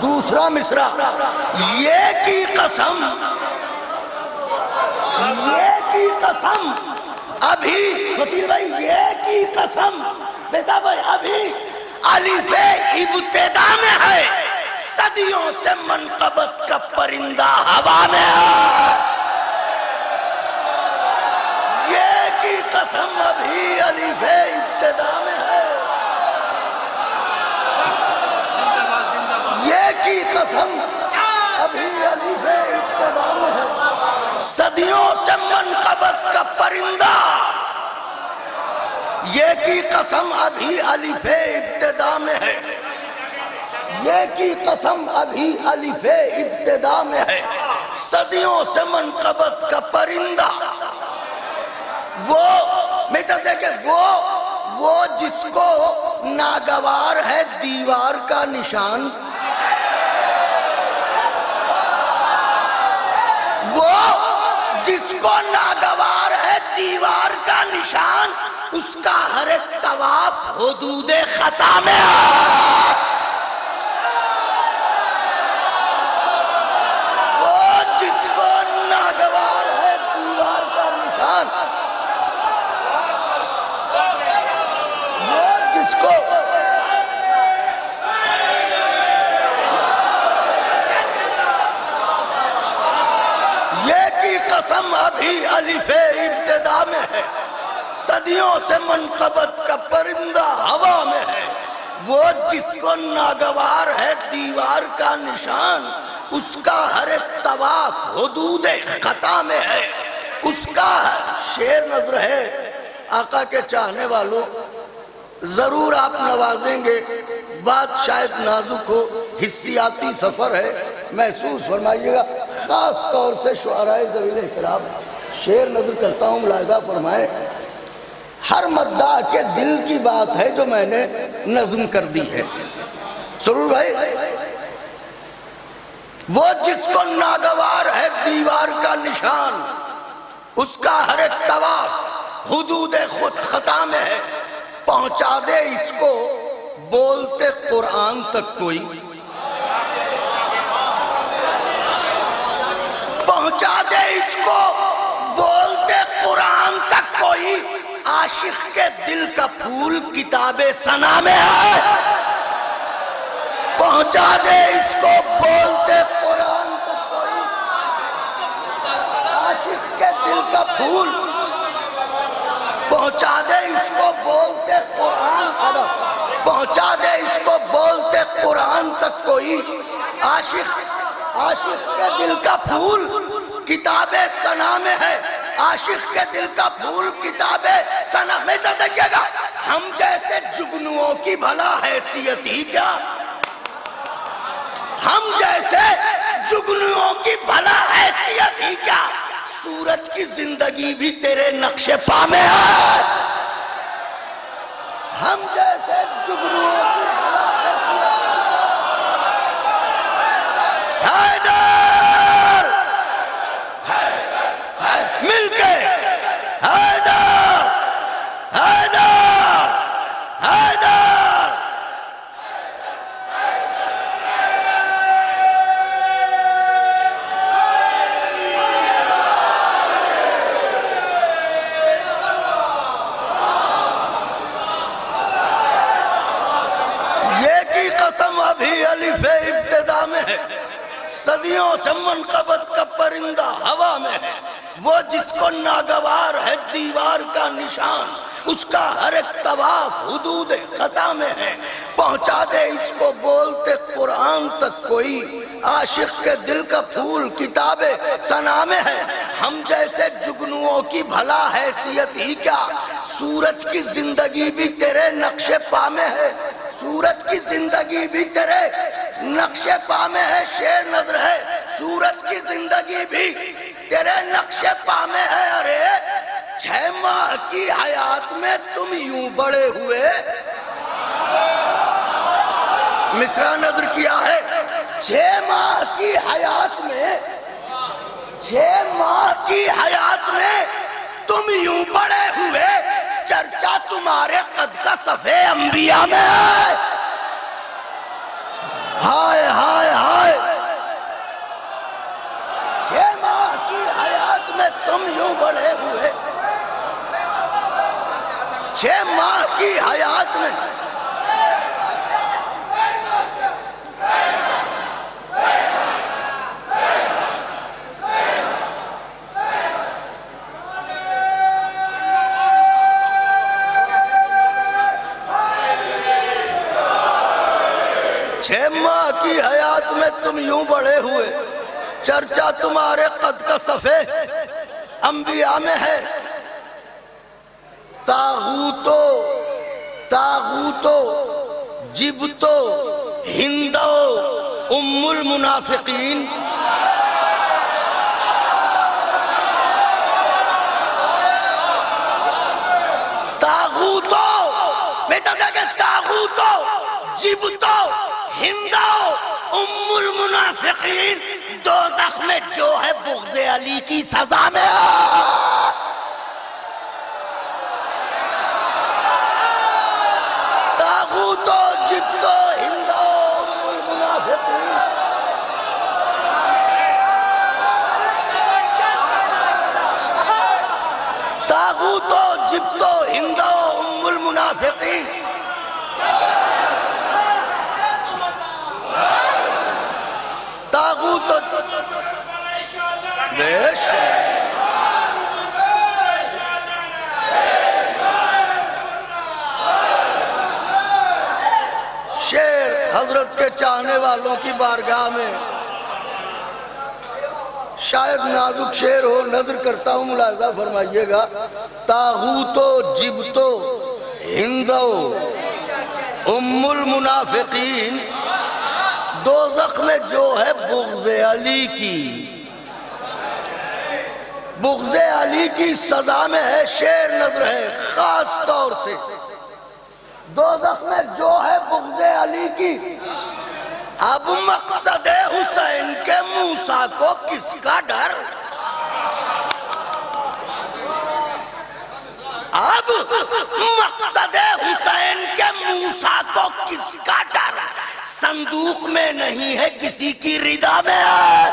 دوسرا مصرع، یہ کی قسم، یہ کی قسم ابھی، وکیل بھائی یہ کی قسم بیٹا بھائی ابھی الف ابتدا میں ہے، صدیوں سے منقبت کا پرندہ ہوا میں ہے. یہ کی قسم ابھی الف ابتدا میں ہے، یہ کی قسم ابھی الف ابتدا میں ہے، صدیوں سے منقبت کا پرندہ. یہ کی قسم ابھی الف ابتدا میں ہے، یہ کی قسم ابھی الف ابتدا میں ہے، صدیوں سے منقبت کا پرندہ. وہ میٹر دیکھیں، وہ جس کو ناگوار ہے دیوار کا نشان، وہ جس کو ناگوار ہے دیوار کا نشان، اس کا ہر ایک طواف حدود خطا میں ہے. وہ جس کو ناگوار ہے دیوار کا نشان، وہ جس کو یہ کی قسم ابھی الف ابتدا میں ہے، صدیوں سے منقبت کا پرندہ ہوا میں ہے. وہ جس کو ناگوار ہے دیوار کا نشان، اس کا ہر ایک طواف حدود خطا میں ہے. اس کا شعر نظر ہے. آقا کے چاہنے والوں ضرور آپ نوازیں گے، بات شاید نازک ہو، حسیاتی سفر ہے، محسوس فرمائیے گا. خاص طور سے شعراء ذویل احترام شعر نظر کرتا ہوں، ملاحظہ فرمائیں. ہر مداح کے دل کی بات ہے جو میں نے نظم کر دی ہے. سرور بھائی، وہ جس کو ناگوار ہے دیوار کا نشان، اس کا ہر ایک طواف حدود خود خطا میں ہے. پہنچا دے اس کو بولتے قرآن تک کوئی، پہنچا دے اس کو بولتے قرآن تک کوئی، عاشق کے دل کا پھول کتاب ثنا میں ہے. پہنچا دے اس کو بولتے قرآن تک کوئی، عاشق کے دل کا پھول. پہنچا دے اس کو بولتے قرآن، پہنچا دے اس کو بولتے قرآن تک کوئی، عاشق کے دل کا پھول کتاب ثنا میں ہے. عاشق کے دل کا پھول کتاب ثنا میں. تو دیکھئے گا، ہم جیسے جگنوؤں کی بھلا حیثیت ہی کیا، ہم جیسے جگنوؤں کی بھلا حیثیت ہی کیا. سورج کی زندگی بھی تیرے نقش پا میں ہے. ہم جیسے جگنوؤں کی بھلا حیدر مل کے حیدر حیدر حیدر. یہ کی قسم ابھی الف ابتدا میں ہے، صدیوں سے منقبت کا پر پرندہ ہوا میں ہے، وہ جس کو ناگوار ہے دیوار کا نشان، اس کا ہر ایک طواف حدود خطا میں ہے، پہنچا دے اس کو بولتے قرآن تک کوئی، عاشق کے دل کا پھول کتاب ثنا میں ہے، ہم جیسے جگنوؤں کی بھلا حیثیت ہی کیا، سورج کی زندگی بھی تیرے نقش پا میں ہے، سورج کی زندگی بھی تیرے نقش پا میں ہے، شیر نظر ہے، سورج کی زندگی بھی تیرے نقش پا میں ہے، ارے 6 ماہ کی حیات میں تم یوں بڑے ہوئے، مصرع نظر کیا ہے، 6 ماہ کی حیات میں، 6 ماہ کی حیات میں تم یوں بڑے ہوئے، چرچا تمہارے قد کا صفحے انبیاء میں ہے، ہائے ہائے ہائے، 6 ماہ کی حیات میں تم یوں بڑے ہوئے، 6 ماہ کی حیات میں، چھ ماہ کی حیات میں تم یوں بڑے ہوئے، چرچا تمہارے قد کا صفحے انبیاء میں ہے، تاغوتو جبتو ہندو ام المنافقین، تاغوتو بیٹا دیکھیں، تاغوتو جبتو ہندو ام المنافقین، دوزخ میں جو ہے بغض علی کی سزا میں ہے، تاغوتو جبتو ہندو ام المنافقین، تاغوتو جبتو ہندو ام المنافقین، تاغوت شیر حضرت کے چاہنے والوں کی بارگاہ میں، شاید نازک شیر ہو، نظر کرتا ہوں، ملاحظہ فرمائیے گا، تاغوتو جبتو ہندو ام المنافقین، دوزخ میں جو ہے بغض علی کی، بغض علی کی سزا میں ہے، شیر نظر ہے خاص طور سے، دوزخ میں جو ہے بغض علی کی، اب مقصد حسین کے موسیٰ کو کس کا ڈر، اب مقصد حسین کے موسیٰ کو کس کا ڈر، صندوق میں نہیں ہے کسی کی ردا میں ہے،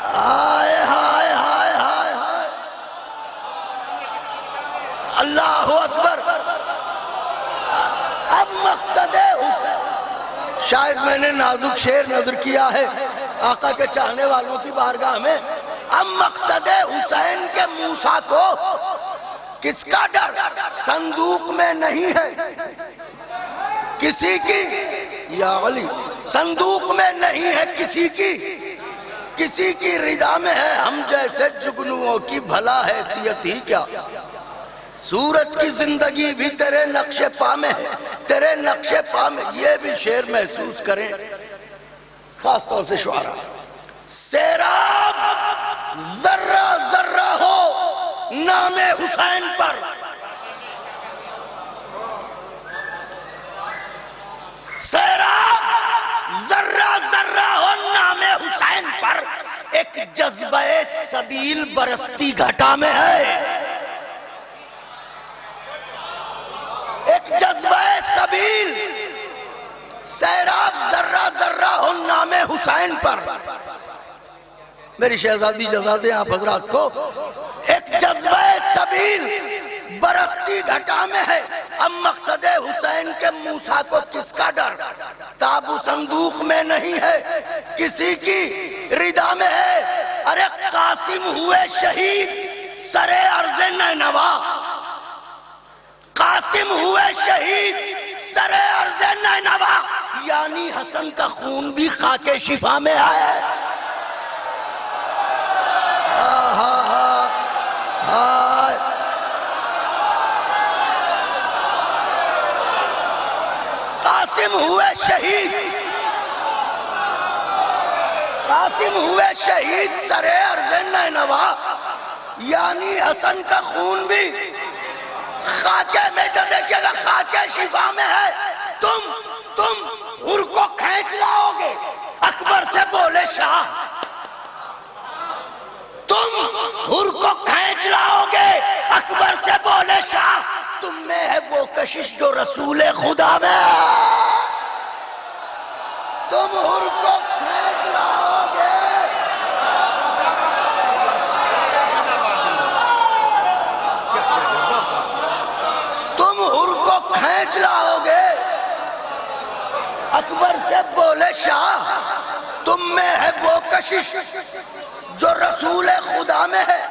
ہائے ہائے ہائے ہائے ہائے، اللہ اکبر، اب مقصد حسین، شاید میں نے نازک شیر نظر کیا ہے آقا کے چاہنے والوں کی بارگاہ میں، اب مقصد حسین کے موسیٰ کو کس کا ڈر، صندوق میں نہیں ہے کسی کی، یا علی صندوق میں نہیں ہے کسی کی ردا میں ہے، ہم جیسے جگنوؤں کی بھلا حیثیت ہی کیا، سورج کی زندگی بھی تیرے نقش پا میں ہے، تیرے نقش پا میں، یہ بھی شعر محسوس کریں خاص طور سے شعراء، سیراب ذرہ ذرہ ہو نام حسین پر، سیراب ذرہ ذرہ ہو نام حسین پر، ایک جذبہ سبیل برستی گھٹا میں ہے، ایک جذبہ سبیل، سیراب ذرہ ذرہ ہو نام حسین پر، میری شہزادی جزا دیں آپ حضرات کو، ایک جذبہ سبیل برستی گھٹا میں ہے، اب مقصد حسین کے موسیٰ کو کس کا ڈر، تابو صندوق میں نہیں ہے کسی کی ردا میں ہے، ارے قاسم ہوئے شہید سر ارض نینوا، قاسم ہوئے شہید سر ارض نینوا، یعنی حسن کا خون بھی خاک شفا میں ہے۔ قاسم ہوئے شہید، قاسم ہوئے شہید سر ارض نینوا، یعنی حسن کا خون بھی خاکے میں، تو دیکھئے گا خاکے شفا میں ہے۔ تم حر کو کھینچ لاؤ گے، اکبر سے بولے شاہ، تم حر کو کھینچ لاؤ گے، اکبر سے بولے شاہ، تم میں ہے وہ کشش جو رسول خدا میں ہے، تم حر کو کھینچ لاؤ گے، تم حر کو کھینچ لاؤ گے، اکبر سے بولے شاہ، تم میں ہے وہ کشش جو رسول خدا میں ہے،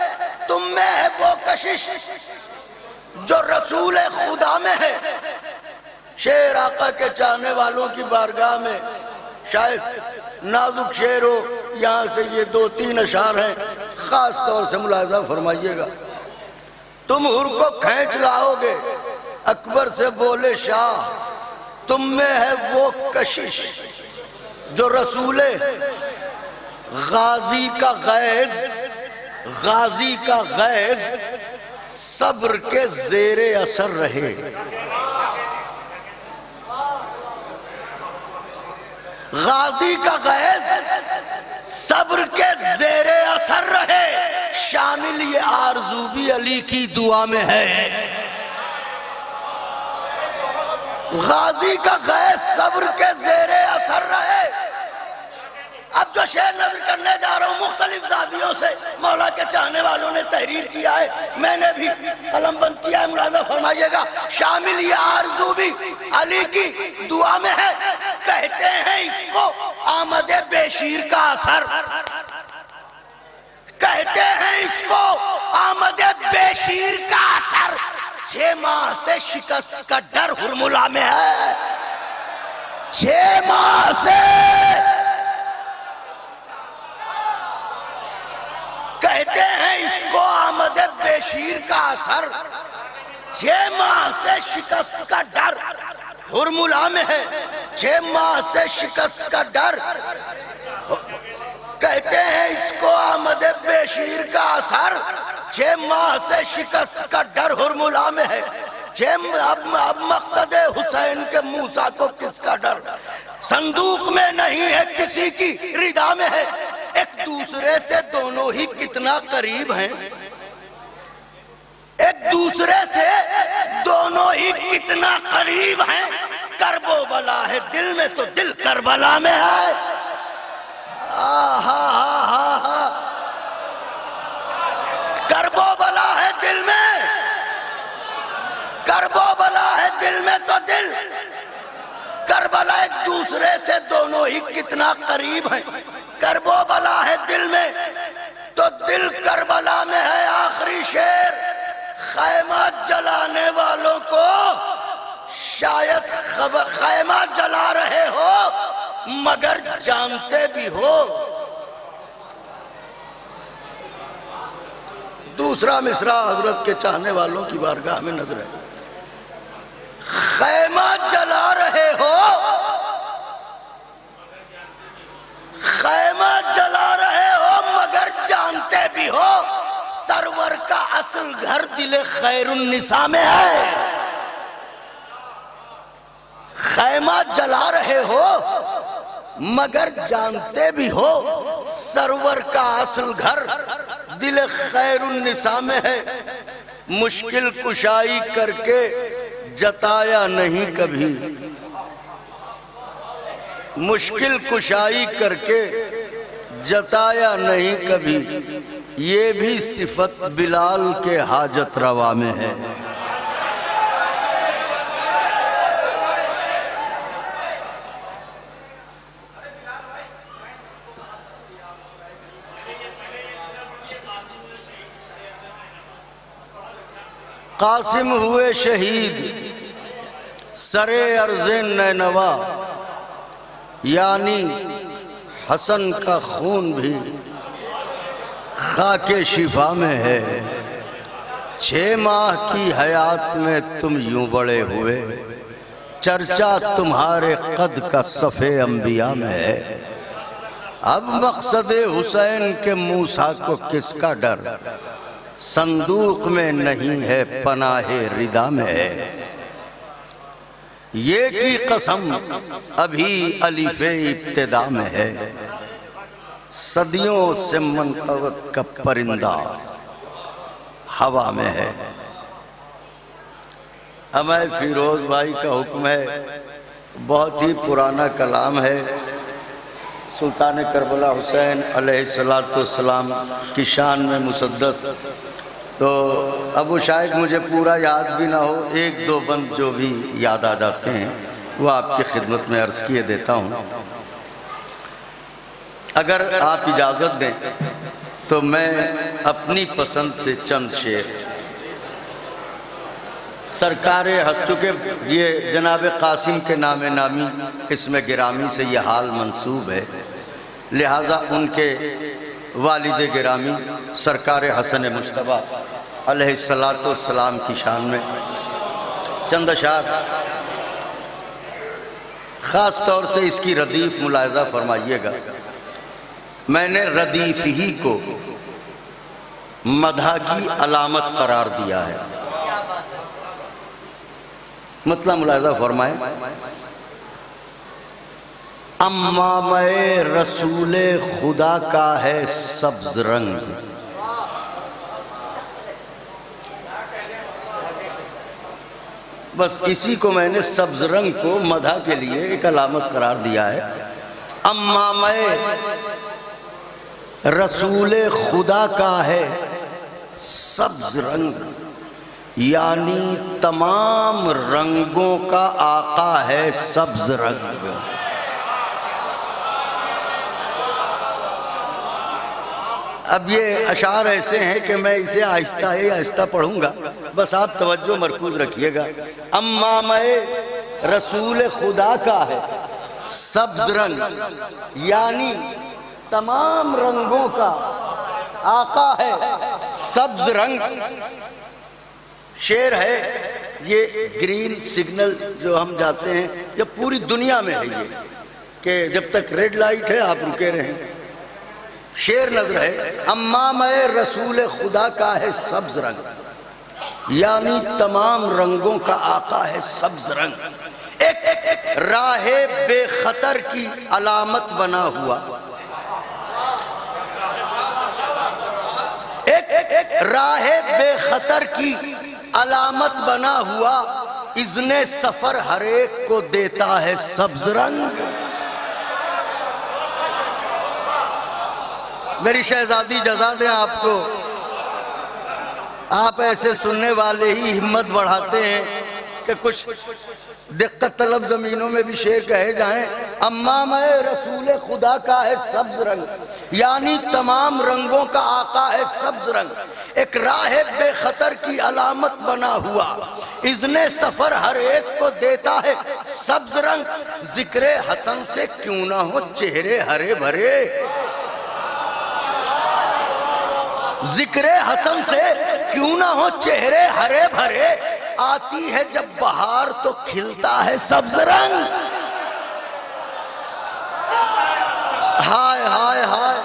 تم میں ہے وہ کشش جو رسول خدا میں ہے۔ شعر آقا کے چاہنے والوں کی بارگاہ میں شاید نازک شعر ہو، یہاں سے یہ 2-3 اشعار ہیں، خاص طور سے ملاحظہ فرمائیے گا۔ تم حر کو کھینچ لاؤ گے، اکبر سے بولے شاہ، تم میں ہے وہ کشش جو رسول غازی کا غیظ صبر کے زیر اثر رہے، غازی کا غیظ صبر کے زیر اثر رہے، شامل یہ آرزو بھی علی کی دعا میں ہے۔ غازی کا غیظ صبر کے زیر اثر رہے۔ اب جو شعر نظر کرنے جا رہا ہوں مختلف زاویوں سے مولا کے چاہنے والوں نے تحریر کیا ہے، میں نے بھی قلم بند کیا ہے، ملاحظہ فرمائیے گا۔ شامل یہ آرزو بھی علی کی دعا میں ہے، کہتے ہیں اس کو آمد بے شیر کا اثر، کہتے ہیں اس کو آمد بے شیر کا اثر، 6 ماہ سے شکست کا ڈر ہرملا میں ہے، 6 ماہ سے کہتے ہیں اس کو آمد بے شیر کا اثر، 6 ماہ سے شکست کا ڈر ہرملا میں ہے، 6 ماہ سے شکست کا ڈر، کہتے ہیں اس کو آمد بے شیر کا اثر، 6 ماہ سے شکست کا ڈر ہرملا میں ہے۔ اب مقصد حسین کے موسیٰ کو کس کا ڈر، صندوق میں نہیں ہے کسی کی ردا میں ہے، ایک دوسرے سے دونوں ہی کتنا قریب ہیں، ایک دوسرے سے دونوں ہی کتنا قریب ہیں، کرب و بلا ہے دل میں تو دل کربلا میں ہے، کرب و بلا ہے دل میں، کرب و بلا ہے دل میں تو دل کربلا، ایک دوسرے سے دونوں ہی کتنا قریب ہیں، کرب و بلا ہے دل میں تو دل کربلا میں ہے۔ آخری شعر، خیمہ جلانے والوں کو شاید خیمہ جلا رہے ہو مگر جانتے بھی ہو، دوسرا مصرع حضرت کے چاہنے والوں کی بارگاہ میں نظر ہے، خیمہ جلا رہے ہو، خیمہ جلا رہے ہو مگر جانتے بھی ہو، سرور کا اصل گھر دل خیر النساء میں ہے، خیمہ جلا رہے ہو مگر جانتے بھی ہو، سرور کا اصل گھر دل خیر النساء میں ہے، مشکل کشائی کر کے جتایا نہیں کبھی، مشکل کشائی کر کے جتایا نہیں کبھی، یہ بھی صفت بلال کے حاجت روا میں ہے۔ قاسم ہوئے شہید سرے ارض نینوا، یعنی حسن کا خون بھی خاک شفا میں ہے۔ 6 ماہ کی حیات میں تم یوں بڑے ہوئے، چرچا تمہارے قد کا صف انبیاء میں ہے۔ اب مقصد حسین کے موسیٰ کو کس کا ڈر، صندوق میں نہیں ہے پناہ ردا میں ہے۔ یہ کی قسم ابھی الف ابتدا میں ہے، صدیوں سے منقبت کا پرندہ ہوا میں ہے۔ ہمیں فیروز بھائی کا حکم ہے، بہت ہی پرانا کلام ہے، سلطان کربلا حسین علیہ السلام کی شان میں مسدس۔ تو اب وہ شاید مجھے پورا یاد بھی نہ ہو، 1-2 بند جو بھی یاد آ جاتے ہیں وہ آپ کی خدمت میں عرض کیے دیتا ہوں۔ اگر آپ اجازت دیں تو میں اپنی پسند سے چند شعر سرکار چونکہ یہ جناب قاسم کے نام نامی اس میں گرامی سے یہ حال منسوب ہے، لہٰذا ان کے والد گرامی سرکار حسن مجتبیٰ علیہ السلام کی شان میں چند اشعار، خاص طور سے اس کی ردیف ملاحظہ فرمائیے گا۔ میں نے ردیف ہی کو مدح کی علامت قرار دیا ہے، مطلب ملاحظہ فرمائیں۔ امامِ رسول خدا کا ہے سبز رنگ، بس اسی کو میں نے سبز رنگ کو مدح کے لیے ایک علامت قرار دیا ہے۔ امامِ رسول خدا کا ہے سبز رنگ، یعنی تمام رنگوں کا آقا ہے سبز رنگ۔ اب یہ اشعار ایسے ہیں کہ میں اسے آہستہ پڑھوں گا، بس آپ توجہ مرکوز رکھیے گا۔ امامِ رسول خدا کا ہے سبز رنگ، یعنی تمام رنگوں کا آقا ہے سبز رنگ۔ شعر ہے یہ گرین سگنل جو ہم جاتے ہیں، یہ پوری دنیا میں ہے یہ کہ جب تک ریڈ لائٹ ہے آپ رکے رہیں۔ شعر نظر ہے، امامِ رسول خدا کا ہے سبز رنگ، یعنی تمام رنگوں کا آقا ہے سبز رنگ۔ ایک راہ بے خطر کی علامت بنا ہوا، ایک راہ بے خطر کی علامت بنا ہوا، اذن سفر ہر ایک کو دیتا ہے سبز رنگ۔ میری شہزادی جزا دیں آپ کو، آپ ایسے سننے والے ہی ہمت بڑھاتے ہیں کہ کچھ دقت طلب زمینوں میں بھی شعر کہے جائیں۔ امامِ رسول خدا کا ہے سبز رنگ، یعنی تمام رنگوں کا آقا ہے سبز رنگ، ایک راہ بے خطر کی علامت بنا ہوا، اذن سفر ہر ایک کو دیتا ہے سبز رنگ۔ ذکر حسن سے کیوں نہ ہو چہرے ہرے بھرے، ذکر حسن سے کیوں نہ ہو چہرے ہرے بھرے، آتی ہے جب بہار تو کھلتا ہے سبز رنگ۔ ہائے ہائے ہائے،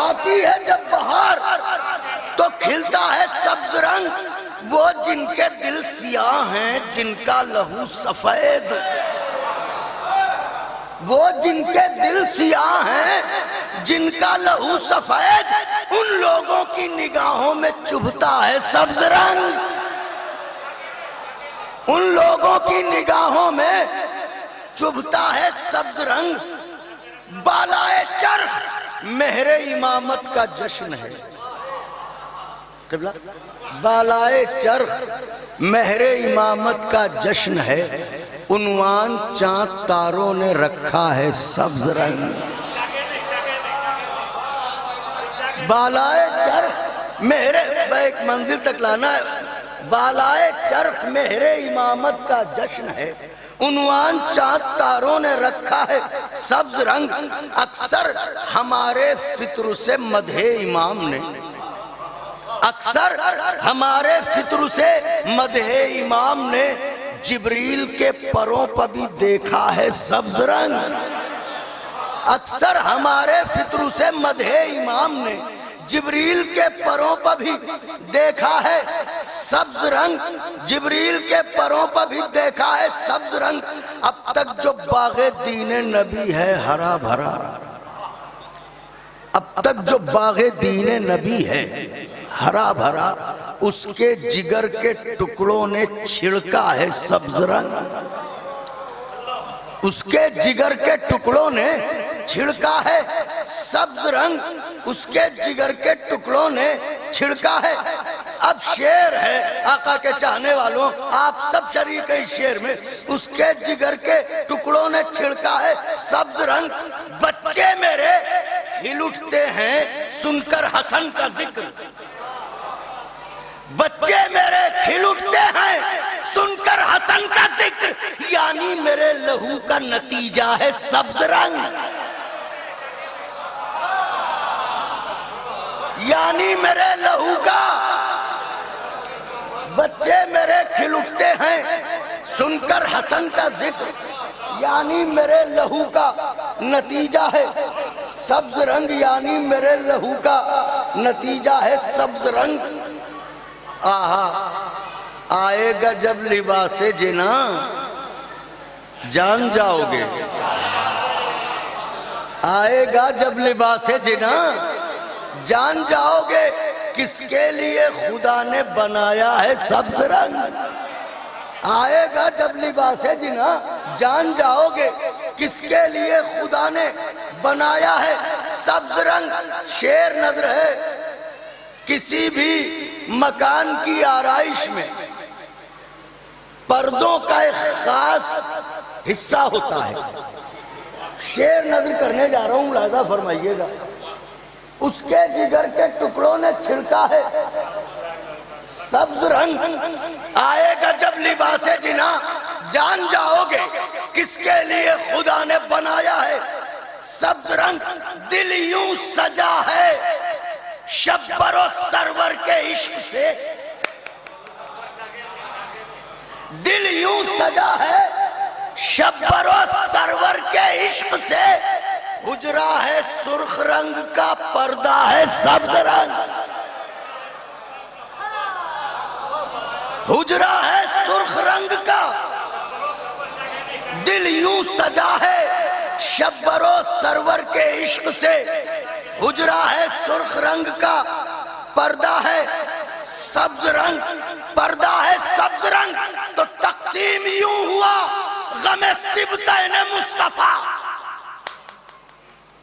آتی ہے جب بہار تو کھلتا ہے سبز رنگ، وہ جن کے دل سیاہ ہیں جن کا لہو سفید، وہ جن کے دل سیاہ ہیں جن کا لہو سفید، ان لوگوں کی نگاہوں میں چبھتا ہے سبز رنگ، ان لوگوں کی نگاہوں میں چبھتا ہے سبز رنگ۔ بالائے چرخ مہر امامت کا جشن ہے، قبلہ بالائے چرخ مہر امامت کا جشن ہے، عنوان چاند تاروں نے رکھا ہے سبز رنگ۔ بالائے چرخ مہر، ایک منزل تک لانا ہے، بالائے چرخ مہر امامت کا جشن ہے، عنوان چاند تاروں نے رکھا ہے سبز رنگ، اکثر ہمارے فطر سے مدح امام نے، اکثر ہمارے فطر سے مدح امام نے، جبریل کے پروں پر بھی دیکھا ہے سبز رنگ، اکثر ہمارے فطر سے مدح امام نے، جبریل کے پروں پر بھی دیکھا ہے سبز رنگ، جبریل کے پروں پر بھی دیکھا ہے سبز رنگ، اب تک جو باغ دین نبی ہے ہرا بھرا، اب تک جو باغ دین نبی ہے ہرا بھرا، اس کے جگر کے ٹکڑوں نے چھڑکا ہے سبز رنگ، اس کے جگر کے ٹکڑوں نے چھڑکا ہے سبز رنگ، اس کے جگر کے ٹکڑوں نے چھڑکا ہے۔ اب شعر ہے آقا کے چاہنے والوں، آپ سب شریک ہیں اس شعر میں، اس کے جگر کے ٹکڑوں نے چھڑکا ہے سبز رنگ، بچے میرے ہل اٹھتے ہیں سن کر حسن کا ذکر، بچے میرے کھل اٹھتے ہیں سن کر حسن کا ذکر، یعنی میرے لہو کا نتیجہ ہے سبز رنگ، یعنی میرے لہو کا، بچے میرے کھل اٹھتے ہیں سن کر حسن کا ذکر، یعنی میرے لہو کا نتیجہ ہے سبز رنگ، یعنی میرے لہو کا نتیجہ ہے سبز رنگ۔ آہا آئے گا جب لباس جنا جان جاؤ گے، آئے گا جب لباس جنا جان جاؤ گے، کس کے لیے خدا نے بنایا ہے سبز رنگ، آئے گا جب لباس جنا جان جاؤ گے، کس کے لیے خدا نے بنایا ہے سبز رنگ۔ شعر نظر ہے کسی بھی مکان کی آرائش میں پردوں کا ایک خاص حصہ ہوتا ہے، شعر نظر کرنے جا رہا ہوں، ملاحظہ فرمائیے گا، اس کے جگر کے ٹکڑوں نے چھڑکا ہے سبز رنگ، آئے گا جب لباس جنا جان جاؤ گے، کس کے لیے خدا نے بنایا ہے سبز رنگ، دل یوں سجا ہے شبر و سرور کے عشق سے، دل یوں سجا ہے شبر و سرور کے عشق سے، حجرہ ہے سرخ رنگ کا پردہ ہے سبز رنگ، حجرہ ہے سرخ رنگ کا، دل یوں سجا ہے شبر و سرور کے عشق سے، حجرہ ہے سرخ رنگ کا، پردہ ہے سبز رنگ، پردہ ہے سبز رنگ، تو تقسیم یوں ہوا غم سبطین مصطفیٰ،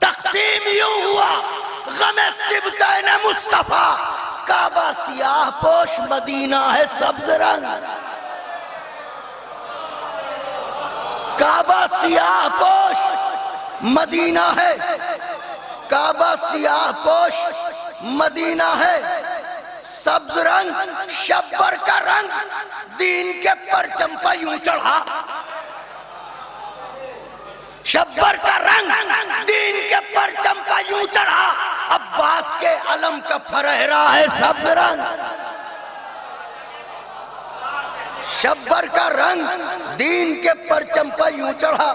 تقسیم یوں ہوا غم سبطین مصطفیٰ، کعبہ سیاہ پوش مدینہ ہے سبز رنگ، کعبہ سیاہ پوش مدینہ ہے، کعبہ سیاہ پوش مدینہ ہے سبز رنگ، شبر کا رنگ دین کے پرچم پہ یوں چڑھا، شبر کا رنگ دین کے پرچم پہ یوں چڑھا، عباس کے علم کا پھرہرا ہے سبز رنگ، شبر کا رنگ دین کے پرچم پہ یوں چڑھا،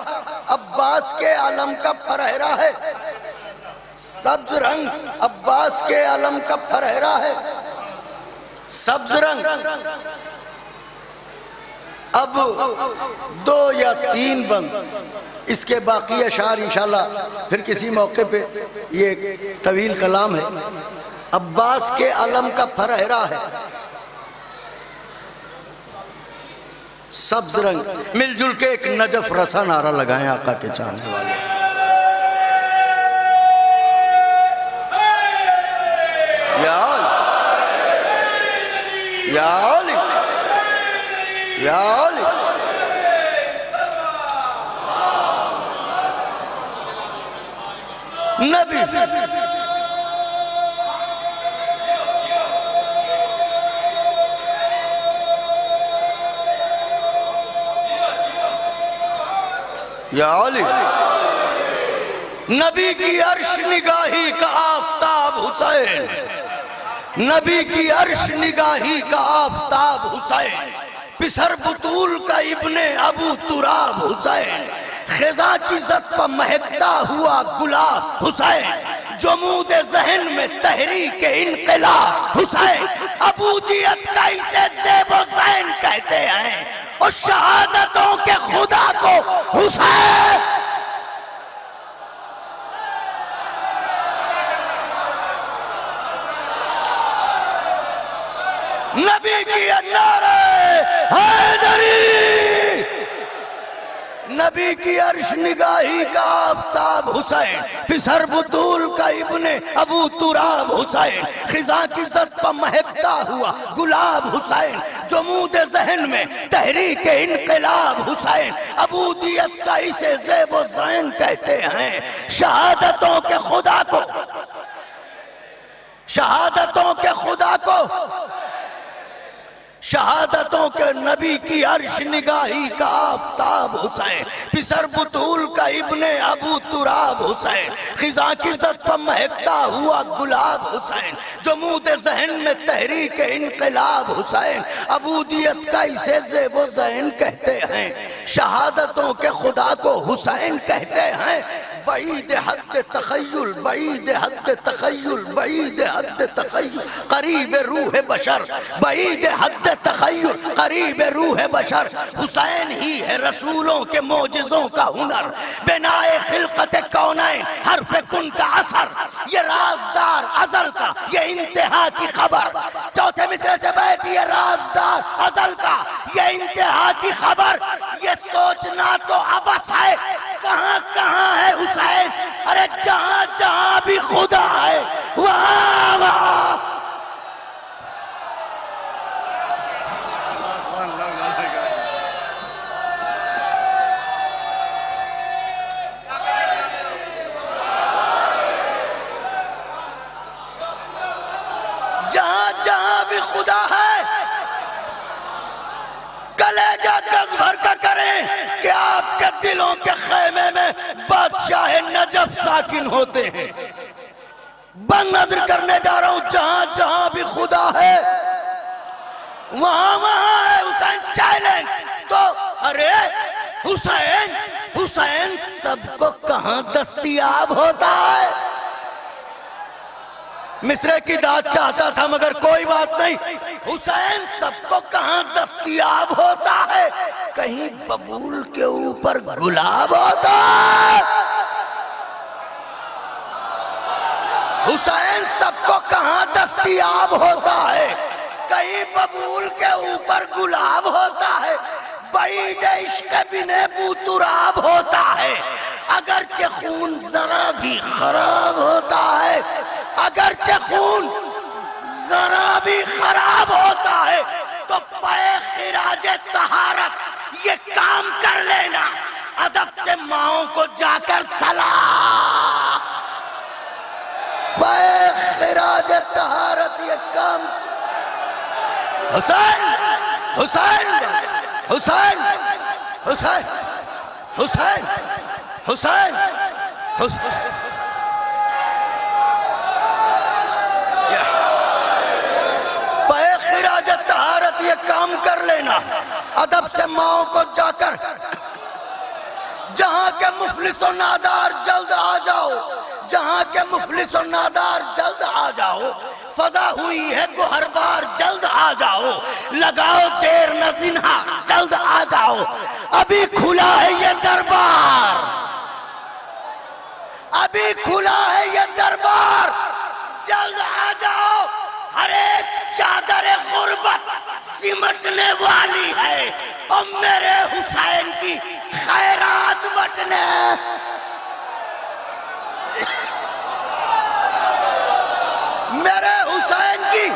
عباس کے علم کا پھرہرا ہے سبز رنگ، عباس کے علم کا پھرہرا ہے سبز رنگ۔ اب 2 یا 3 بند، اس کے باقی اشعار انشاءاللہ پھر کسی موقع پہ، یہ طویل کلام ہے، عباس کے علم کا پھرہرا ہے سبز رنگ، مل جل کے ایک نجف رسا نعرہ لگائیں آقا کے چاہنے والے۔ یا علی یا علی نبی یا علی نبی کی عرش نگاہی کا آفتاب حسین، نبی کی عرش نگاہی کا آفتاب حسین، پسر بطول کا ابن ابو تراب حسین، خزاں کی زد پر مہکتا ہوا گلاب حسین، جمود ذہن میں تحریک انقلاب حسین، عبودیت کا اسے زیب و زین کہتے ہیں اور شہادتوں کے خدا کو حسین۔ نبی کی نعرہ حیدری، نبی کی عرش نگاہی کا آفتاب حسین، پسر بطول کا ابن ابو تراب حسین، خزاں کی زد پر مہکتا ہوا گلاب حسین، جمود ذہن میں تحریک انقلاب حسین، عبودیت کا اسے زیب و زین کہتے ہیں، شہادتوں کے خدا کو، شہادتوں کے خدا کو، شہادتوں کے نبی کی عرش نگاہی کا آفتاب حسین، پسر بطول کا ابن ابو تراب حسین، خزاں کی زد پر مہکتا ہوا گلاب حسین، جمود ذہن میں تحریک انقلاب حسین، عبودیت کا اسے زیب و زین کہتے ہیں، شہادتوں کے خدا کو حسین کہتے ہیں، بعید حد تخیل، بعید حد تخیل، بعید حد تخیل، قریب روح بشر، بعید حد تخیل، قریب روح بشر، حسین ہی ہے رسولوں کے معجزوں کا ہنر، بنائے خلقت کونین، حرف کن کا اثر، یہ رازدار ازل کا، یہ انتہا کی خبر، چوتھے مصرے سے بیت، یہ رازدار ازل کا، یہ انتہا کی خبر، یہ سوچنا تو عبث ہے، کہاں کہاں ہے حسین، ارے جہاں جہاں بھی خدا ہے وہاں وہاں۔ جہاں جہاں بھی خدا ہے، کلیجہ گز بھر کا کریں کہ آپ کے دلوں کے خیمے میں بادشاہ نجف ساکن ہوتے ہیں۔ بند نظر کرنے جا رہا ہوں، جہاں جہاں بھی خدا ہے وہاں وہاں ہے حسین، چیلنج تو ارے حسین، حسین سب کو کہاں دستیاب ہوتا ہے؟ مصرے کی داد چاہتا تھا مگر کوئی بات نہیں، حسین سب کو کہاں دستیاب ہوتا ہے؟ کہیں ببول کے اوپر گلاب ہوتا ہے؟ حسین سب کو کہاں دستیاب ہوتا ہے؟ کہیں ببول کے اوپر گلاب ہوتا ہے؟ بعید عشق بن ابو تراب ہوتا ہے، اگرچہ خون ذرا بھی خراب ہوتا ہے، اگرچہ خون ذرا بھی خراب ہوتا ہے تو پائے خراج طہارت یہ کام کر لینا، ادب سے ماؤں کو جا کر سلام، پائے خراج طہارت یہ کام۔ حسین حسین حسین حسین حسین حسین حسین پائے خراج طہارت یہ کام کر لینا، ادب سے ماؤں کو جا کر، جہاں کے مفلس و نادار جلد آ جاؤ، جہاں کے مفلس و نادار جلد آ جاؤ، فضا ہوئی ہے گوہر بار جلد آ جاؤ، لگاؤ دیر نہ زنہا جلد آ جاؤ، ابھی کھلا ہے یہ دربار، ابھی کھلا ہے یہ دربار، جلد آ جاؤ، ہر ایک چادر غربت سمٹنے والی ہے اور میرے حسین کی خیرات بٹنے، میرے حسین کی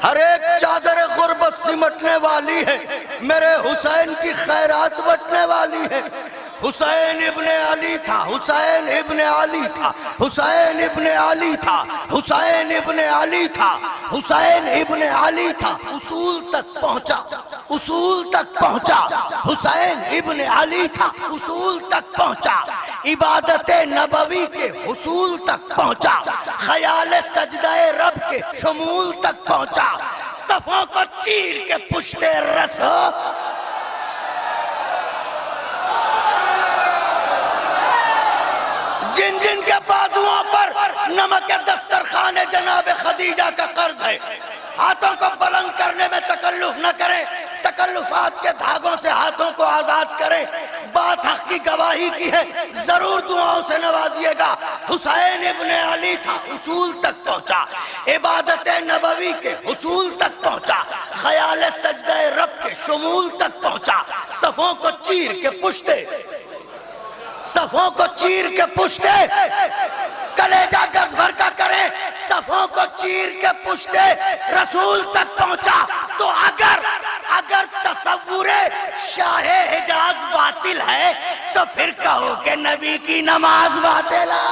ہر ایک چادر غربت سمٹنے والی ہے، میرے حسین کی خیرات بٹنے والی ہے، حسین ابن علی تھا، حسین ابن علی تھا، حسین ابن علی تھا، حسین ابن علی تھا، حسین ابن علی تھا، اصول تک پہنچا، اصول تک پہنچا، حسین ابن علی تھا، اصول تک پہنچا، عبادت نبوی کے حصول تک پہنچا، خیال سجدہ رب کے شمول تک پہنچا، صفوں کو چیر کے پشت رسو جن جن کے بازوؤں پر نمک دسترخوان جناب خدیجہ کا قرض ہے، ہاتھوں کو بلند کرنے میں تکلف نہ کریں، تکلفات کے دھاگوں سے ہاتھوں کو آزاد کریں، بات حق کی گواہی کی ہے، ضرور دعاؤں سے نوازیے گا۔ حسین ابن علی تھا، اصول تک پہنچا، عبادت نبوی کے حصول تک پہنچا، خیال سجدہ رب کے شمول تک پہنچا، صفوں کو چیر کے پشتے، صفوں کو چیر کے پشتے، کلیجہ گز بھر کا کریں، صفوں کو چیر کے پشتے رسول تک پہنچا۔ تو اگر تصور شاہ حجاز باطل ہے تو پھر کہو کہ نبی کی نماز باطل ہے۔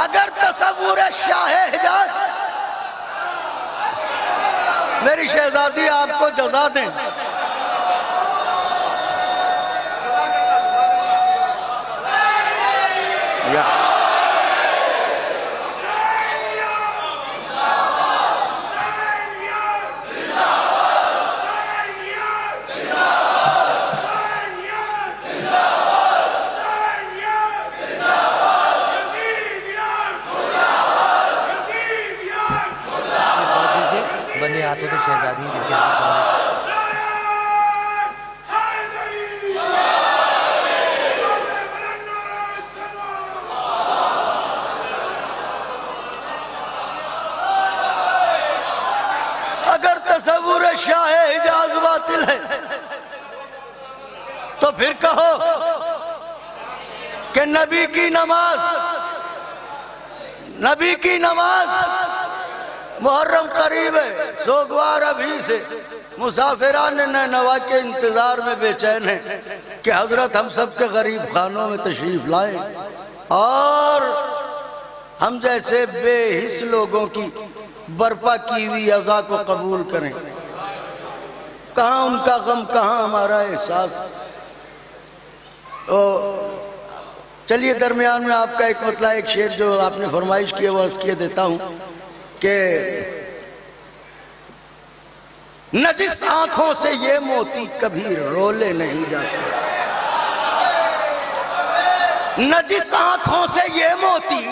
اگر تصور شاہ حجاز، میری شہزادی آپ کو جزا دیں، بندے ہاتھوں تو شہزادی ہیں۔ اگر تصور شاہ حجاز باطل ہے تو پھر کہو کہ نبی کی نماز، نبی کی نماز، محرم قریب ہے، سوگوار ابھی سے، مسافران نینوا کے انتظار میں بے چین ہیں کہ حضرت ہم سب کے غریب خانوں میں تشریف لائیں اور ہم جیسے بے حس لوگوں کی برپا کی ہوئی عزا کو قبول کریں۔ کہاں ان کا غم، کہاں ہمارا احساس۔ چلیے درمیان میں آپ کا ایک مطلع، ایک شعر جو آپ نے فرمائش کی ہے وہ عرض کیے دیتا ہوں کہ نجس آنکھوں سے یہ موتی کبھی رولے نہیں جاتے، نجس آنکھوں سے یہ موتی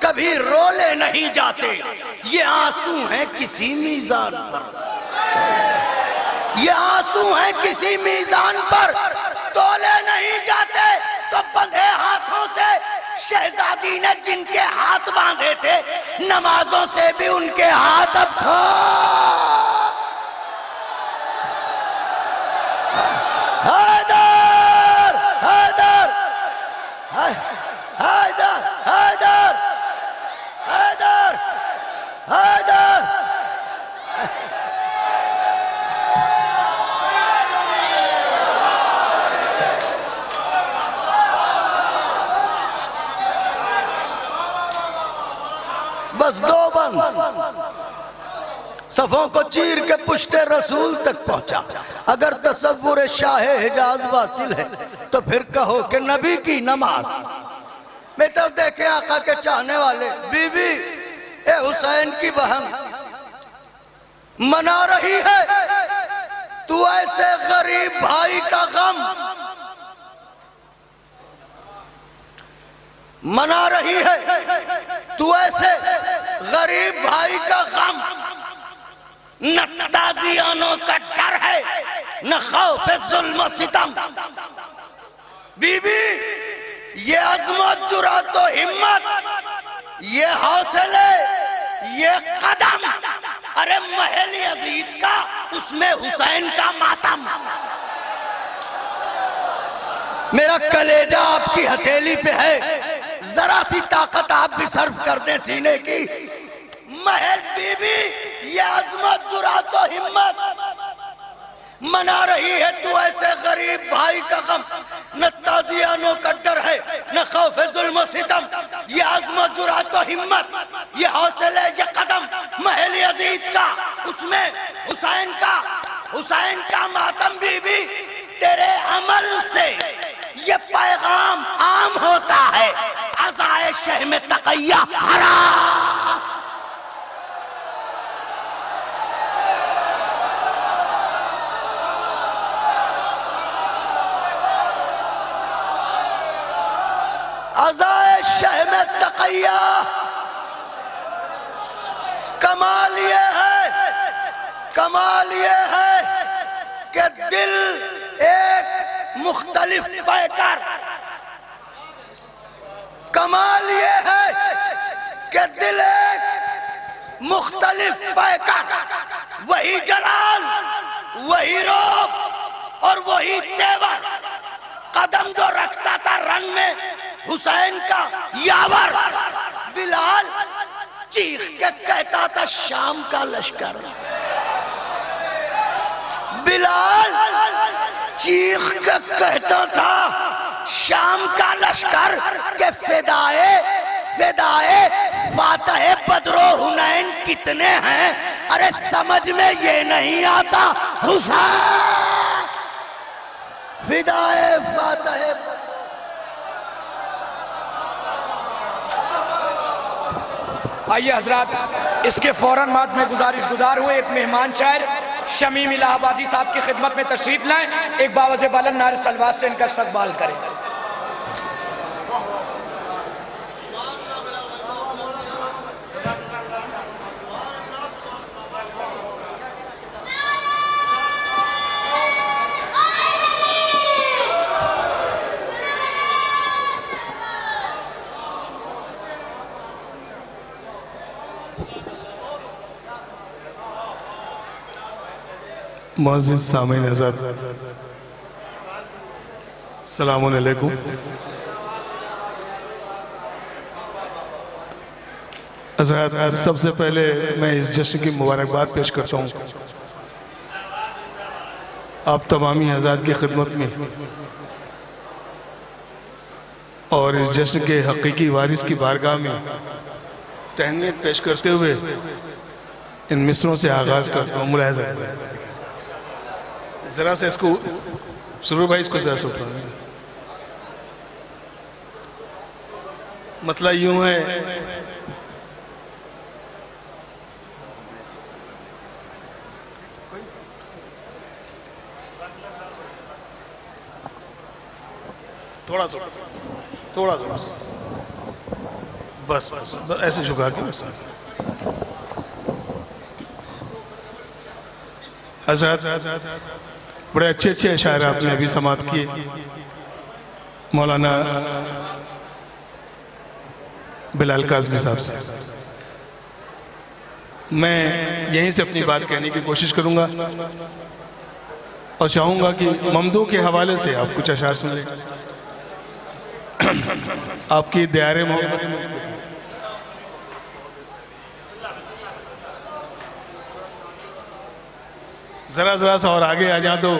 کبھی رولے نہیں جاتے، یہ آنسو ہیں کسی میزان پر، یہ آنسو ہیں کسی میزان پر تولے نہیں جاتے۔ تو بندھے ہاتھوں سے شہزادی نے جن کے ہاتھ باندھے تھے، نمازوں سے بھی ان کے ہاتھ اب حیدر حیدر حیدر حیدر حیدر حیدر بس دو بند، صفوں کو چیر کے پشت رسول تک پہنچا۔ اگر تصور شاہ حجاز باطل ہے تو پھر کہو کہ نبی کی نماز۔ میں تو دیکھیں آقا کے چاہنے والے، بی بی اے حسین کی بہن منا رہی ہے تو ایسے غریب بھائی کا غم، منا رہی ہے تو ایسے غریب بھائی کا غم، نہ تازیانوں کا ڈر ہے نہ خوف ظلم و ستم۔ بی بی یہ عظمت، جرأت و ہمت، یہ حوصلے، یہ قدم، ارے محل یزید کا، اس میں حسین کا ماتم۔ میرا کلیجہ آپ کی ہتھیلی پہ ہے، ذرا سی طاقت آپ بھی صرف کر دیں سینے کی. محل بی بی یہ عظمت جرات و ہمت منا رہی ہے تو ایسے غریب بھائی کا غم. نہ تازیہ نو کا ڈر ہے نہ خوف ظلم و ستم، یہ عظمت جرات و ہمت، یہ حوصلے، یہ قدم محل یزید کا، اس میں حسین کا ماتم بی بی. تیرے عمل سے یہ پیغام عام ہوتا ہے، عزائے شہم تقیہ حرام. عزائے شہم تقیہ کمال یہ ہے کہ دل ایک مختلف پے کر، کمال یہ ہے کہ دل ایک مختلف پے کر، وہی جلال، وہی روب اور وہی تیور، قدم جو رکھتا تھا رنگ میں حسین کا یاور. بلال چیخ کے کہتا تھا شام کا لشکر، بلال چیخ کے کہتا تھا شام کا لشکر کہ فدائے فاتح بدر و حنین کتنے ہیں. ارے سمجھ میں یہ نہیں آتا حسین فدائے فاتح. آئیے حضرات، اس کے فوراً بعد میں گزار ہوئے ایک مہمان شاعر شمیم الہ آبادی صاحب کی خدمت میں تشریف لائیں، ایک باوز بلند نعرہ سلوات سے ان کا استقبال کریں. معزز سامعین حضرات، السلام علیکم. حضرات، سب سے پہلے میں اس جشن کی مبارکباد پیش کرتا ہوں آپ تمامی حضرات کی خدمت میں، اور اس جشن کے حقیقی وارث کی بارگاہ میں تہنیت پیش کرتے ہوئے ان مصروں سے آغاز کرتا ہوں. ملاحظہ ذرا سے اس کو سرور بھائی، اس کو ذرا سے اٹھانا. مطلب یوں ہے تھوڑا سا بس ایسے جھکا کے حضرات، بڑے اچھے اشعار آپ نے ابھی سماعت کیے. مولانا بلال کاظمی صاحب سے میں یہیں سے اپنی بات کہنے کی کوشش کروں گا اور چاہوں گا کہ ممدوح کے حوالے سے آپ کچھ اشعار سن لیں. آپ کی دیار محبت ذرا سا اور آگے آ جائیں تو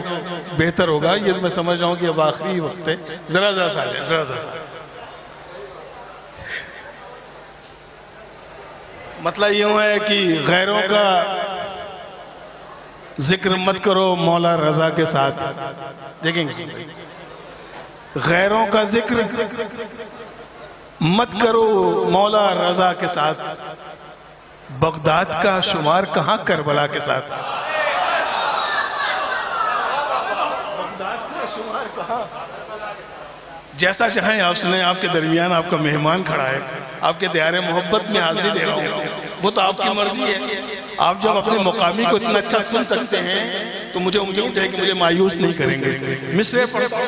بہتر ہوگا. یہ میں سمجھ رہا ہوں کہ اب آخری وقت ہے. ذرا سا آ جائیں، ذرا سا. مطلب یوں ہے کہ غیروں کا ذکر مت کرو مولا رضا کے ساتھ. دیکھیں گے، غیروں کا ذکر مت کرو مولا رضا کے ساتھ، بغداد کا شمار کہاں کربلا کے ساتھ. جیسا چاہیں آپ سنیں. آپ کے درمیان آپ کا مہمان کھڑا ہے، آپ کے دیار محبت میں حاضری دے رہا ہوں. وہ تو آپ کی مرضی ہے. آپ جب اپنے مقامی کو اتنا اچھا سن سکتے ہیں تو مجھے امید ہے کہ مجھے مایوس نہیں کریں گے. مصرے پڑھتا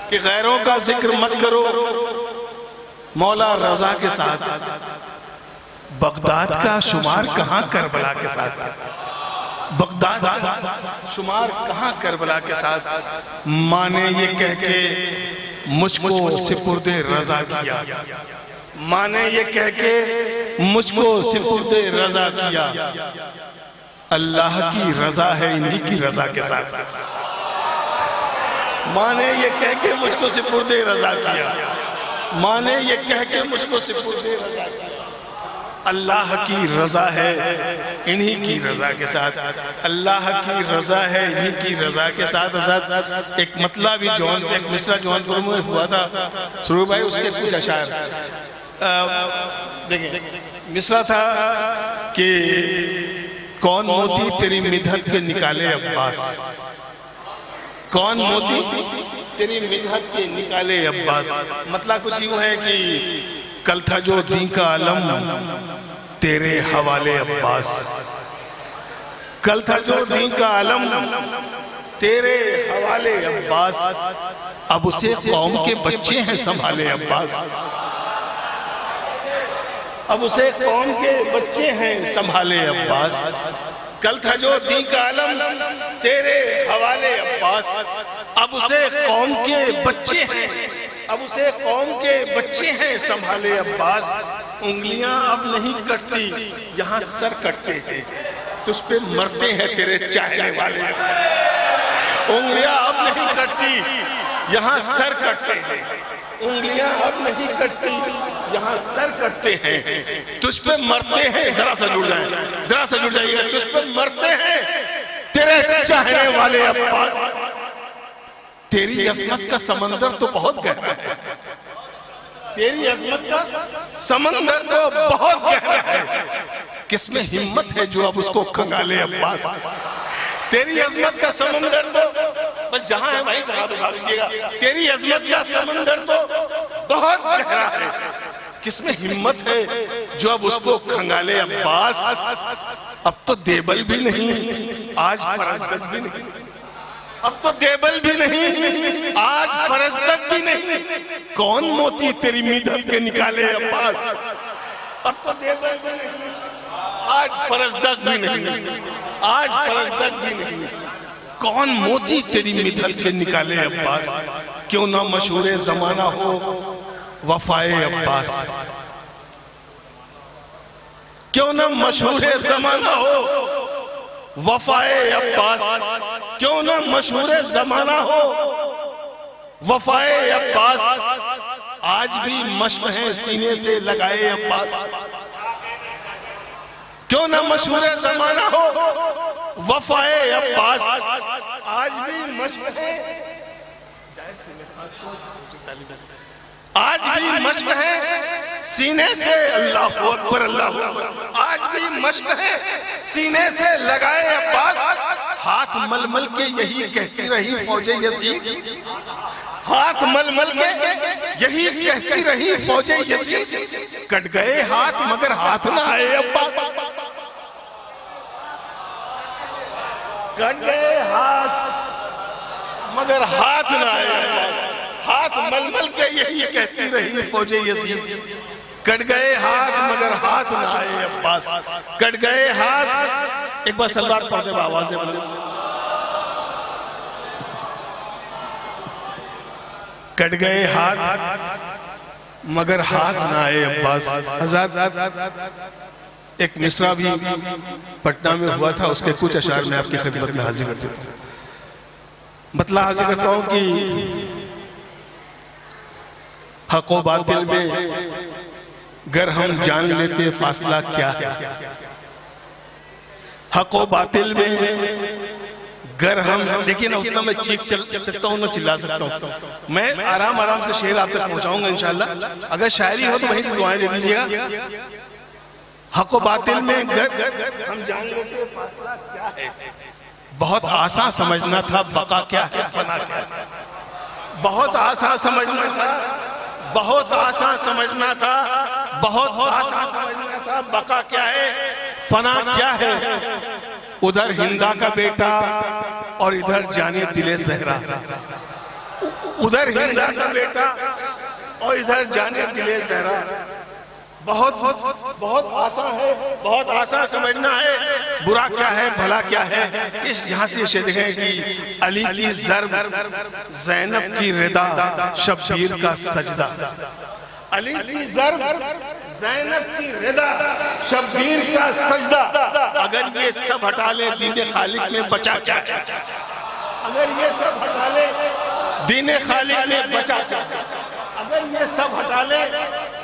کہ غیروں کا ذکر مت کرو مولا رضا کے ساتھ، بغداد کا شمار کہاں کربلا کے ساتھ. بغداد کا شمار کہاں کربلا کے ساتھ. ماں نے یہ کہہ کے مجھ کو سپرد رضا کیا. ماں نے یہ کہہ کے مجھ کو سپرد رضا کیا. اللہ کی رضا ہے انہی کی رضا کے ساتھ. ماں نے یہ کہہ کے مجھ کو سپرد رضا کیا. ماں نے یہ کہہ کے مجھ کو سپرد رضا کیا. اللہ کی رضا ہے انہی کی رضا کے ساتھ. اللہ کی رضا ہے انہی کی رضا کے ساتھ. ایک مطلع بھی ایک مصرع جوان پور میں ہوا تھا سرور بھائی, اس کے کچھ اشعار دیکھیں. مصرع تھا کہ کون موتی تیری مدحت کے نکالے عباس. کون موتی تیری مدحت کے نکالے عباس. مطلب کچھ یوں ہے کہ کل تھا جو دین کا عالم تیرے حوالے عباس. کل تھا جو دین کا عالم تیرے حوالے عباس. اب اسے قوم کے بچے ہیں سنبھالے عباس. اب اسے قوم کے بچے ہیں سنبھالے عباس. کل تھا جو دین کا عالم تیرے حوالے عباس. اب اسے قوم کے بچے ہیں. اب اسے قوم کے بچے ہیں سنبھالے عباس. انگلیاں اب نہیں کٹتی یہاں سر کٹتے ہیں. تجھ پہ مرتے ہیں تیرے چاہنے والے. انگلیاں اب نہیں کٹتی یہاں سر کٹتے ہیں. انگلیاں اب نہیں کٹتی یہاں سر کٹتے ہیں. تجھ پہ مرتے ہیں, ذرا سا جڑ جائیں, ذرا سا جڑ جائیے. تجھ پہ مرتے ہیں تیرے چاہنے والے عباس. تیری عظمت کا سمندر تو بہت گہرا ہے. تیری عظمت کا سمندر تو بہت گہرا ہے. کس میں ہمت ہے جو اب اس کو کھنگالے عباس. تیری عظمت کا سمندر تو بس جہاں ہے بھائی ذرا دکھا دیجئے گا. تیری عظمت کا سمندر تو بہت گہرا ہے. کس میں ہمت ہے جو اب اس کو کھنگالے عباس. اب تو دیبل بھی نہیں آج فرزدق بھی نہیں. اب تو دیبل بھی نہیں آج فرزدق بھی نہیں. کون موتی تیری مدحت کے نکالے عباس. اب تو دیبل بھی نہیں آج فرزدق بھی نہیں. آج فرزدق بھی نہیں. کون موتی تیری مدحت کے نکالے عباس. کیوں نہ مشہور زمانہ ہو وفائے عباس. کیوں نہ مشہور زمانہ ہو وفائے عباس. کیوں نہ مشہور زمانہ ہو وفائے عباس. آج بھی مشق ہیں سینے سے لگائے عباس. کیوں نہ مشہور زمانہ ہو وفائے عباس. آج بھی مشق ہے آج بھی مشق ہے سینے سے اللہ اکبر اللہ اکبر. آج بھی مشق ہے سینے سے لگائے عباس. ہاتھ مل مل کے یہی کہتی رہی فوج یزید. ہاتھ مل مل کے یہی کہتی رہی فوج یزید. کٹ گئے ہاتھ مگر ہاتھ نہ آئے عباس. کٹ گئے ہاتھ مگر ہاتھ نہ آئے عباس. ہاتھ مل مل کے یہی کہتی رہی فوج یزید. کٹ گئے ہاتھ مگر ہاتھ نہ آئے عباس. کٹ گئے ہاتھ. ایک بار سلوات پڑھتے ہیں آوازیں بلند. کٹ گئے ہاتھ مگر ہاتھ نہ آئے عباس. ایک مصرع بھی پٹنہ میں ہوا تھا, اس کے کچھ اشعار میں آپ کی خدمت میں حاضر کرتا ہوں. مطلع حاضر کرتا ہوں کہ حق و باطل میں گر ہم جان لیتے فاصلہ کیا ہے. حق و باطل میں گر ہم دیکھیں نا اتنا میں چیخ سکتا ہوں نہ چلا سکتا ہوں. میں آرام آرام سے شعر آپ تک پہنچاؤں گا انشاءاللہ. اگر شاعری ہو تو وہیں سے دعائیں دے دیجئے گا. حق و باطل میں گر ہم جان لیتے فاصلہ کیا ہے. بہت آسان سمجھنا تھا بقا کیا ہے فنا کیا ہے. بہت آسان سمجھنا تھا بہت آسان سمجھنا تھا بہت آسان سمجھنا تھا بقا کیا ہے فنا کیا ہے. ادھر ہندا کا بیٹا اور ادھر جانے دل زہرا. ادھر ہندا کا بیٹا اور ادھر جانے دل زہرا. بہت آسان ہے، بہت آسان سمجھنا ہے برا کیا ہے بھلا کیا ہے۔ یہاں سے یہ دیکھیں کہ علی کی ضرب، زینب کی رضا، شبیر کا سجدہ۔ علی کی ضرب، زینب کی رضا، شبیر کا سجدہ۔ اگر یہ سب ہٹا لے دین خالق میں بچا کیا ہے؟ اگر یہ سب ہٹا لے دین خالق میں بچا کیا ہے؟ اگر یہ سب ہٹا لے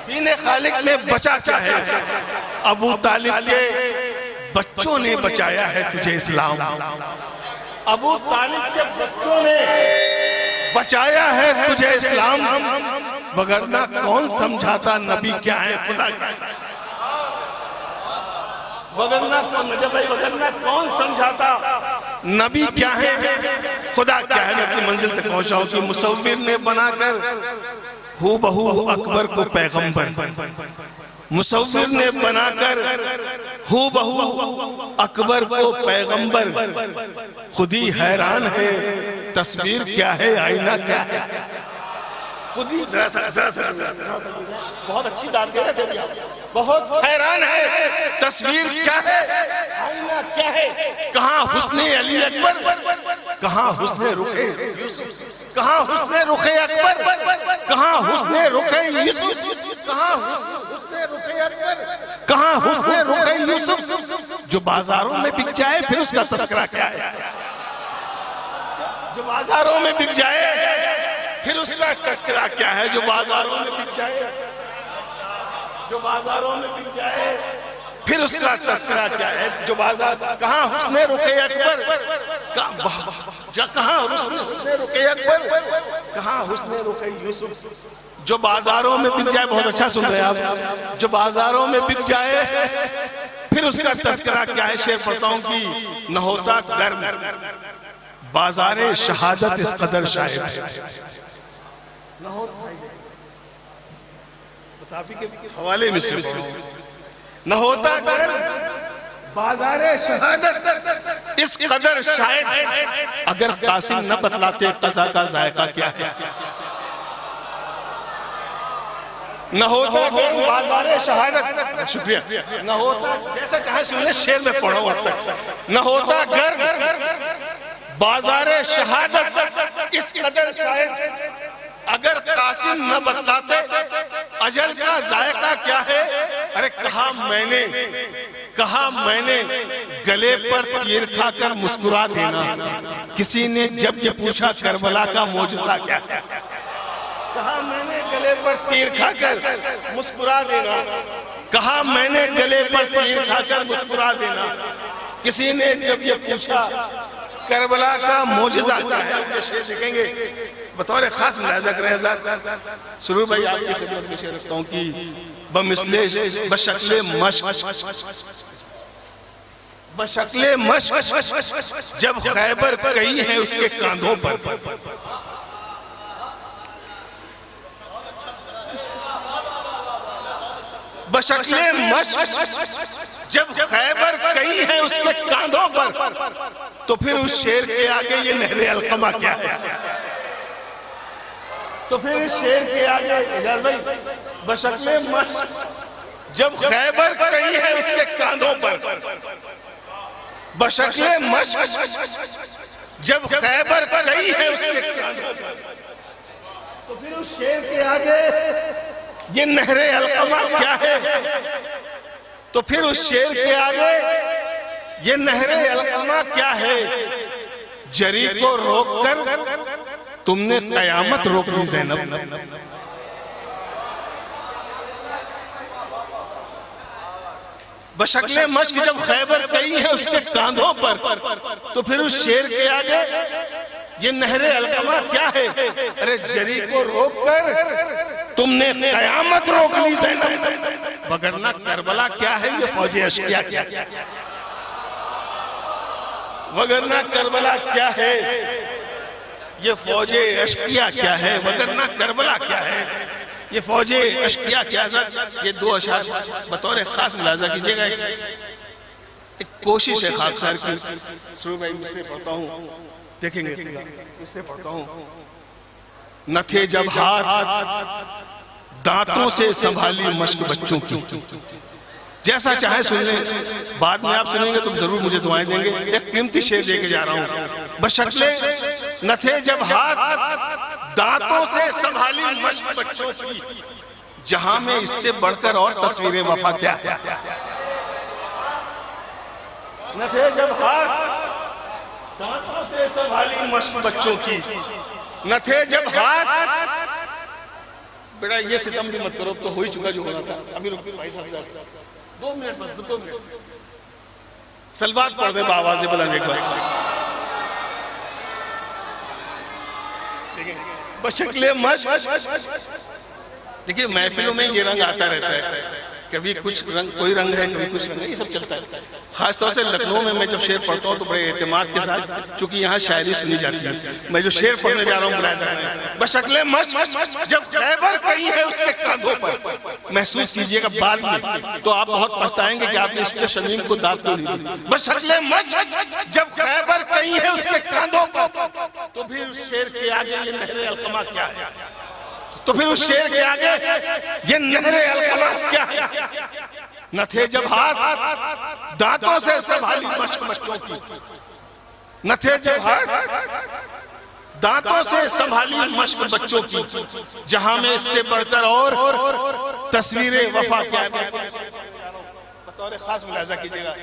دین خالق میں بچا کیا ہے؟ ابو طالب کے بچوں نے بچایا ہے تجھے اسلام، ابو طالب کے بچوں نے بچایا ہے تجھے اسلام، وگرنہ کون سمجھاتا نبی کیا ہے خدا کیا ہے؟ وگرنہ کون سمجھاتا نبی کیا ہے خدا کیا ہے؟ میں اپنی منزل تک پہنچا ہوں کہ مصور نے بنا کر ہو بہو اکبر کو پیغمبر، مصور نے بنا کر ہو بہو اکبر کو پیغمبر، خود ہی حیران ہے تصویر کیا ہے آئینہ کیا ہے؟ خود ہی بہت اچھی داد دے رہے تھے، بہت حیران ہے تصویر کیا ہے آئینہ کیا ہے؟ کہاں حسن علی اکبر، کہاں حسن رخ یوسف، کہاں حسن رخ اکبر، کہاں حسن رخ یوسف، کہاں حسن رخ اکبر، کہاں حسن رخ یوسف؟ جو بازاروں میں بک جائے پھر اس کا تذکرہ کیا ہے؟ جو بازاروں میں بک جائے پھر اس کا تذکرہ کیا ہے؟ جو بازاروں میں بک جائے، جو بازاروں میں بک جائے پھر اس کا تذکرہ کیا ہے؟ جو بازار کہاں حسن رخ اکبر، کہاں حسن رخ اکبر، کہاں حسن رخ یوسف؟ جو بازاروں میں بک جائے، بہت اچھا سن رہے ہیں آپ، جو بازاروں میں بک جائے پھر اس کا تذکرہ کیا ہے؟ شعر پڑھتا ہوں کہ نہ ہوتا گرم بازار شہادت اس قدر شاہد ہے، نہ ہوتا صحابی کے حوالے میں سے نہ ہوتا گرم بازار شہادت اس قدر شاہد ہے، اگر قاسم نہ بتلاتے قضا کا ذائقہ کیا ہے؟ نہ ہوتا گرم بازار شہادت، شکریہ، نہ ہوتا جیسا چاہے سنیں شعر میں پڑھا ہوتا ہے، نہ ہوتا گرم بازار شہادت اس قدر شاہد، اگر قاسم نہ بتلاتے اجل کا ذائقہ کیا ہے؟ ارے کہا میں نے گلے پر تیر کھا کر مسکرا دینا، کسی نے جب یہ پوچھا کربلا کا معجزہ کیا ہے؟ کہا میں نے گلے پر تیر کھا کر مسکرا دینا، کہا میں نے گلے پر تیر کھا کر مسکرا دینا، کسی نے جب یہ پوچھا کربلا کا معجزہ کیا ہے؟ یہ شعر دیکھیں گے بطور خاص ملاحظہ کریں حضرات۔ سرور بھائی آپ کی خدمت میں شعر رکھتا ہوں کہ بشکل مشک جب خیبر کئی ہے اس کے کاندھوں پر، بشکل مشک جب خیبر کئی ہے اس کے کاندھوں پر، تو پھر اس شیر کے آگے یہ نہر القمہ کیا ہے؟ تو پھر اس شیر کے آگے اجاز بھائی بشکل مشک جب خیبر کئی ہے اس کے کاندھوں پر، بشکل مشک جب خیبر کئی ہے اس کے کاندھوں پر، تو پھر اس شیر کے آگے یہ نہر القمہ کیا ہے؟ تو پھر اس شیر کے آگے یہ نہر القمہ کیا ہے؟ جری کو روک کر تم نے قیامت روک لی زینب، بشکل مشک جب خیبر کئی ہے اس کے کاندھوں پر، تو پھر اس شیر کے آگے یہ نہر القمہ کیا ہے؟ ارے جری کو روک کر تم نے قیامت روک لی زینب، وگرنہ کربلا کیا ہے؟ یہ فوج اشقیاء کیا ہے؟ وگرنہ کربلا کیا ہے؟ یہ فوج اشقیاء کیا ہے؟ وگرنہ کربلا کیا ہے؟ یہ فوج اشقیاء کیا ہے؟ یہ دو اشعار بطور خاص ملاحظہ کیجئے گا۔ ایک کوشش ہے خاکسار کی، سرور بھائی مجھ سے پڑھتا ہوں، دیکھیں گے مجھ سے پڑھتا ہوں، نہ تھے جب ہاتھ دانتوں سے سنبھالی مشق بچوں کی. جیسا چاہے سن لیں, بعد میں آپ سنیں گے تو ضرور مجھے دعائیں دیں گے. ایک قیمتی شعر لے کے جا رہا ہوں. بشکلے نہ تھے جب ہاتھ دانتوں سے سنبھالی مشق بچوں کی, جہاں میں اس سے بڑھ کر اور تصویر وفا کیا ہے. نہ تھے جب ہاتھ دانتوں سے سنبھالی مشق بچوں کی, نہ تھے جب ہاتھ. بیٹا یہ ستم بھی مت کرو, تو ہو ہی چکا جو ہونا تھا. ابھی رک بھائی صاحب 2 منٹ بس, 2 منٹ. سلوات پڑھ دے بآواز بلند ایک بار. بشکل مشق. دیکھیں محفلوں میں یہ رنگ آتا رہتا ہے, کبھی کچھ رنگ, کوئی رنگ ہے, کبھی کچھ رنگ ہے, یہ سب چلتا ہے. خاص طور سے لکھنؤ میں جب شعر پڑھتا ہوں تو بڑے اعتماد کے ساتھ, چونکہ یہاں شاعری سنی جاتی ہے. میں جو شعر پڑھنے جا رہا ہوں بلائے جاتے ہیں. بشکل مشق جب خیبر کہیں ہے اس کے کاندھوں پر, محسوس کیجئے گا بعد میں تو آپ بہت پچھتائیں گے کہ آپ نے اس کے شمیم کو داد کیوں نہیں دی. بشکل مشق جب خیبر کہیں ہے اس کے کاندھوں پر, تو پھر شعر کے آگے یہ نہر القما کیا ہے. تو پھر اس شعر کے آگے یہ نہر القما کیا ہے. نہ تھے جب ہاتھ دانتوں سے سنبھالی مشق بچوں کی, نہ تھے جب ہاتھ دانتوں سے سنبھالی مشق بچوں کی, جہاں میں اس سے بڑھ کر اور تصویر وفا کیا ہے. بطور خاص ملاحظہ کیجئے گا,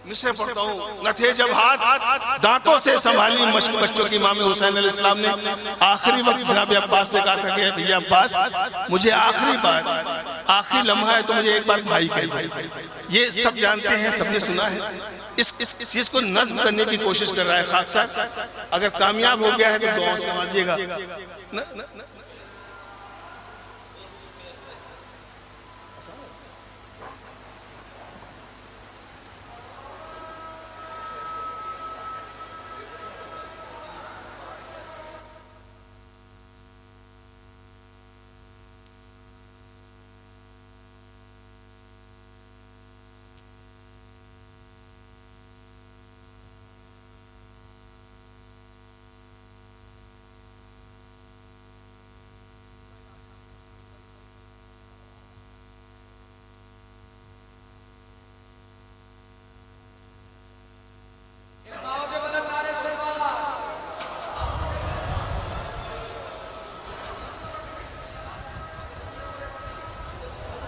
مصرع پڑھتا ہوں. نہ تھے جب ہاتھ دانتوں سے سنبھالی مشق بچوں کی, امام حسین علیہ السلام نے آخری وقت جناب عباس سے کہا تھا کہ بھیا عباس, مجھے آخری بار, آخری لمحہ ہے تو مجھے ایک بار بھائی کہیے. یہ سب جانتے ہیں, سب نے سنا ہے. اس چیز کو نظم کرنے کی کوشش کر رہا ہے خاک صاحب. اگر کامیاب ہو گیا ہے تو دعاؤں سے نوازیے گا.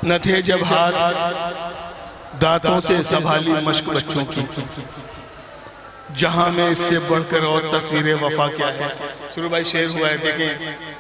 نہ تھے جب ہاتھ دانتوں سے سنبھالی مشق بچوں کی, جہاں میں اس سے بڑھ کر اور تصویر وفا کیا ہے. سرو بھائی شعر ہوا ہے, دیکھیں.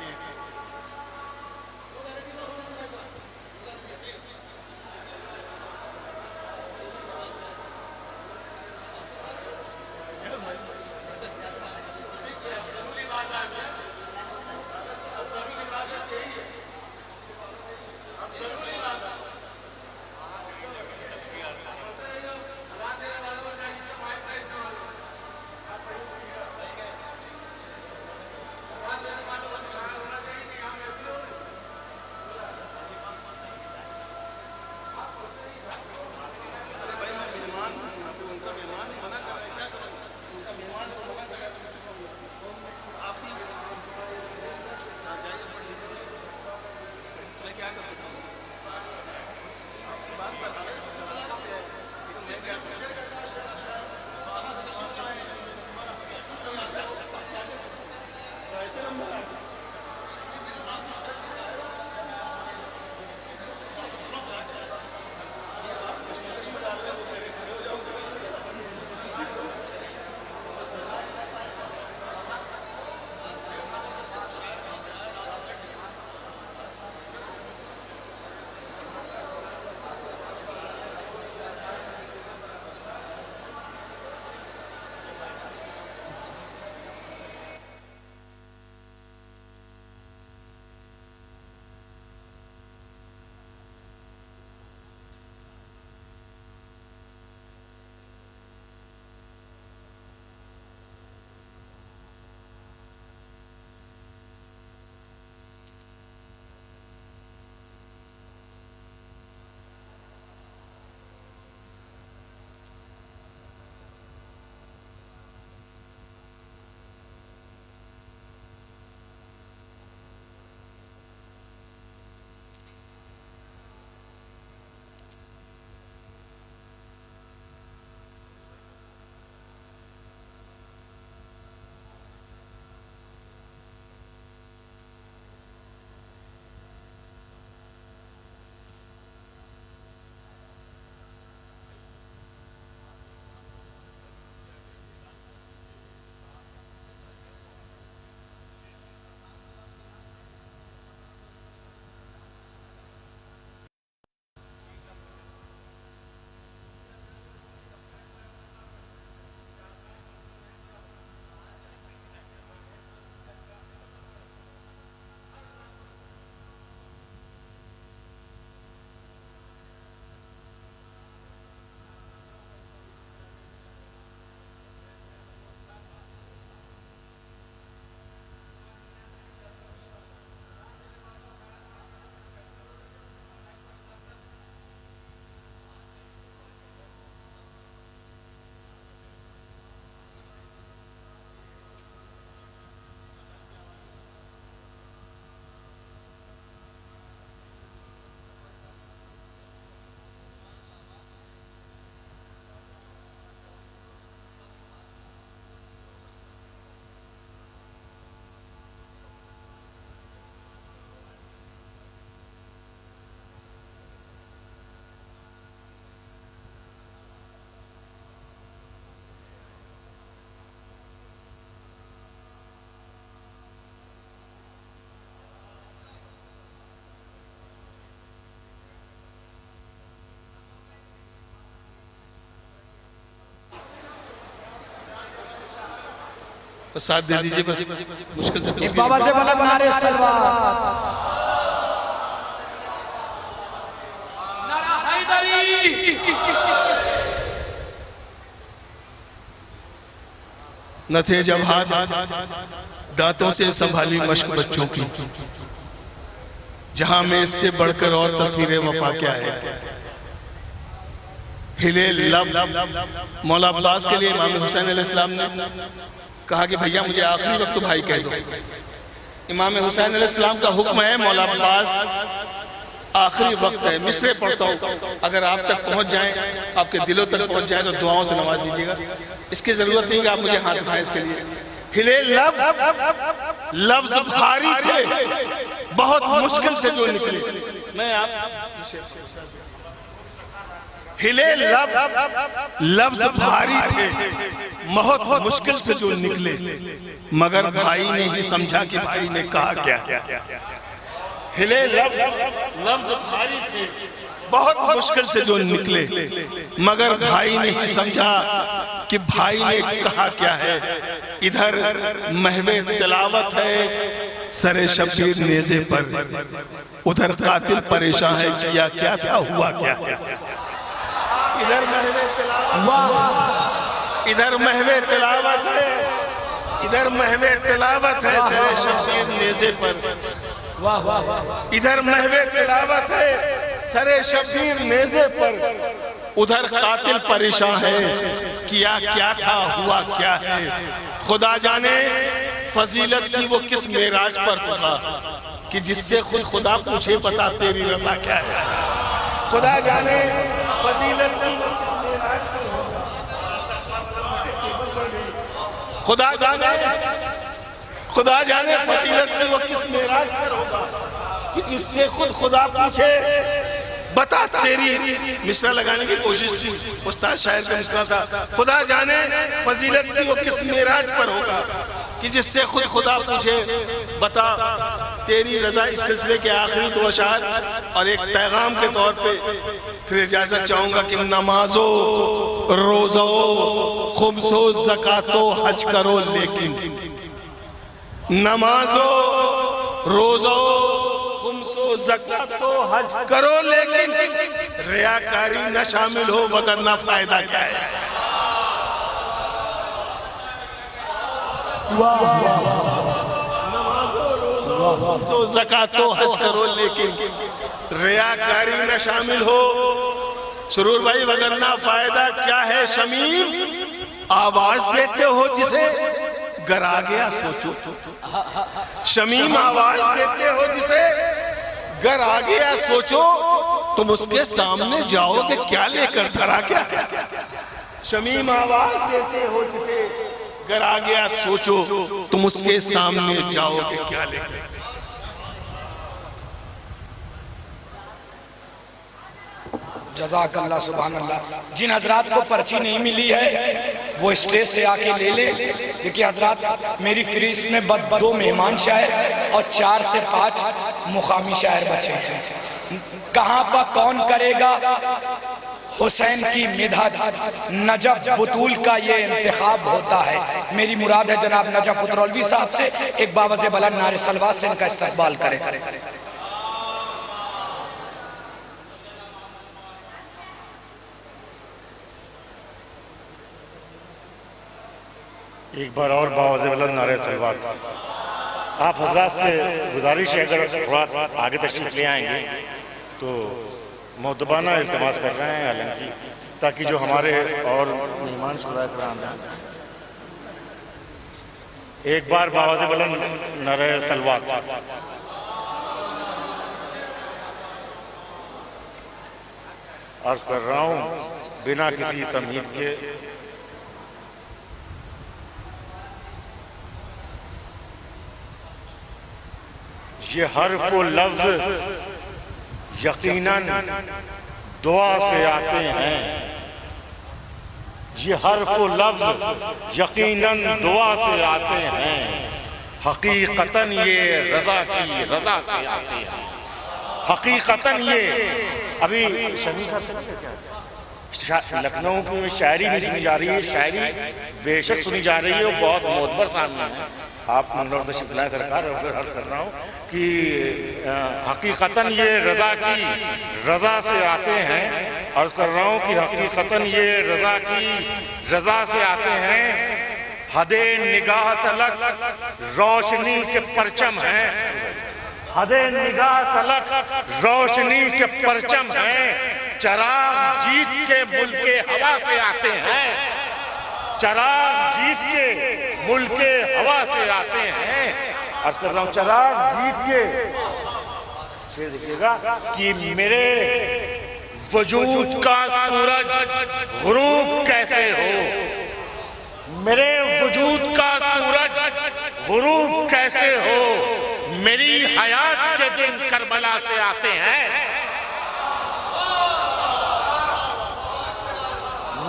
بس ساتھ دے دیجئے، بس مشکل سے ایک بابا سے بلند نعرے سلوات، نعرہ حیدری، نہ تھے جب ہاتھ دانتوں سے سنبھالی مشق بچوں کی، جہاں میں اس سے بڑھ کر اور تصویر وفا کیا ہے. ہلے لب مولا عباس کے لیے امام حسین علیہ السلام نے کہا کہ بھیا مجھے آخری وقت تو بھائی کہہ دو. امام حسین علیہ السلام کا حکم ہے مولا عباس آخری وقت ہے. مصرے پڑھتا ہوں، اگر آپ تک پہنچ جائیں، آپ کے دلوں تک پہنچ جائیں تو دعاؤں سے نواز دیجیے گا. اس کی ضرورت نہیں کہ آپ مجھے ہاتھ اٹھائیں اس کے لیے. ہلے لب لفظ بھاری تھے بہت مشکل سے جو نکلے. میں آپ ہلے لب لفظ بھاری تھے بہت مشکل سے جو نکلے، مگر بھائی نے ہی سمجھا کہ بھائی نے کہا کیا. ہلے لب لفظ بھاری تھے بہت مشکل سے جو نکلے، مگر بھائی نے ہی سمجھا کہ بھائی نے کہا کیا ہے. ادھر محو تلاوت ہے سر شبیر نیزے پر، ادھر قاتل پریشان ہے کیا کیا تھا ہوا کیا. ادھر محو تلاوت ہے، ادھر محو تلاوت ہے سر شبیر نیزے پر، ادھر محو تلاوت ہے سر شبیر نیزے پر، ادھر قاتل پریشان ہے کیا کیا تھا ہوا کیا ہے. خدا جانے فضیلت کی وہ کس معراج پر پڑا کہ جس سے خود خدا پوچھے بتا تیری رضا کیا ہے. خدا جانے فضیلت کی وہ کس معراج پر ہوگا، خدا جانے فضیلت کی وہ کس معراج پر ہوگا کہ جس سے خود خدا پوچھے بتا تیری. مصرع لگانے کی کوشش تھی، استاد شاعر کا مصرع تھا. خدا جانے فضیلت کی وہ کس معراج پر ہوگا کہ جس سے خود خدا پوچھے بتا تیری رضا. اس سلسلے کے آخری دو اشعار اور ایک پیغام کے طور پہ پھر اجازت چاہوں گا کہ نمازو روزو خمسو زکاتو حج کرو، لیکن نمازو روزو خمسو زکاتو حج کرو لیکن ریاکاری نہ شامل ہو، وگرنہ فائدہ کیا ہے. نمازو زکاتو حج کرو لیکن ریاکاری نہ شامل ہو. سرور بھائی وگرنہ فائدہ کیا ہے. شمیم آواز دیتے ہو جسے گر آ گیا سوچو، شمیم آواز دیتے ہو جسے گر آ گیا سوچو، تم اس کے سامنے جاؤ کہ کیا لے کر دھرا کیا. شمیم آواز دیتے ہو جسے گر آ گیا سوچو، تم اس کے سامنے جاؤ کہ کیا لے کر. جزاک اللہ سبحان اللہ. جن حضرات کو پرچی نہیں ملی ہے وہ اسٹیج سے آ کے لے لے. دیکھیں حضرات میری فہرست میں دو مہمان شاعر اور 4 سے 5 مقامی شاعر بچے ہیں. کہاں پر کون کرے گا حسین کی مدحت، نجف بطول کا یہ انتخاب ہوتا ہے. میری مراد ہے جناب نجف فترولوی صاحب سے ایک باوز بلند نعرے سلوات سے ان کا استقبال کرے. ایک بار اور باوز بلند نعرے سلوات. آپ حضرات سے گزارش ہے اگر تھوڑا آگے تشریف لے آئیں گے تو مؤدبانہ التماس کر رہے ہیں حالانکہ تاکہ جو ہمارے اور مہمان شرائع کرام ہیں. ایک بار باوز بلند نعرے سلوات. عرض کر رہا ہوں بنا کسی تمہید کے یہ حرف و لفظ یقیناً دعا سے آتے ہیں. یہ حرف و لفظ یقیناً دعا سے آتے ہیں. حقیقتاً یہ رضا کی رضا سے آتے ہیں. حقیقتاً یہ ابھی شمیم صاحب لکھنؤ کی شاعری بھی سنی جا رہی ہے، شاعری بے شک سنی جا رہی ہے اور بہت معتبر سامنے ہے. آپ منگلور تشریف لائے سرکار، اور عرض کر رہا ہوں کہ حقیقتاً یہ رضا کی رضا سے آتے ہیں. عرض کر رہا ہوں کہ حقیقتاً یہ رضا کی رضا سے آتے ہیں. حد نگاہ تلک روشنی کے پرچم ہیں، حد نگاہ تلک روشنی کے پرچم ہیں. چراغ جیت کے ملک ہوا سے آتے ہیں، چراغ جیت کے ملک ہوا سے آتے ہیں. عرض کر رہا ہوں چراغ جیت کے، شعر دیکھیے گا کہ میرے وجود کا سورج غروب کیسے ہو، میرے وجود کا سورج غروب کیسے ہو، میری حیات کے دن کربلا سے آتے ہیں.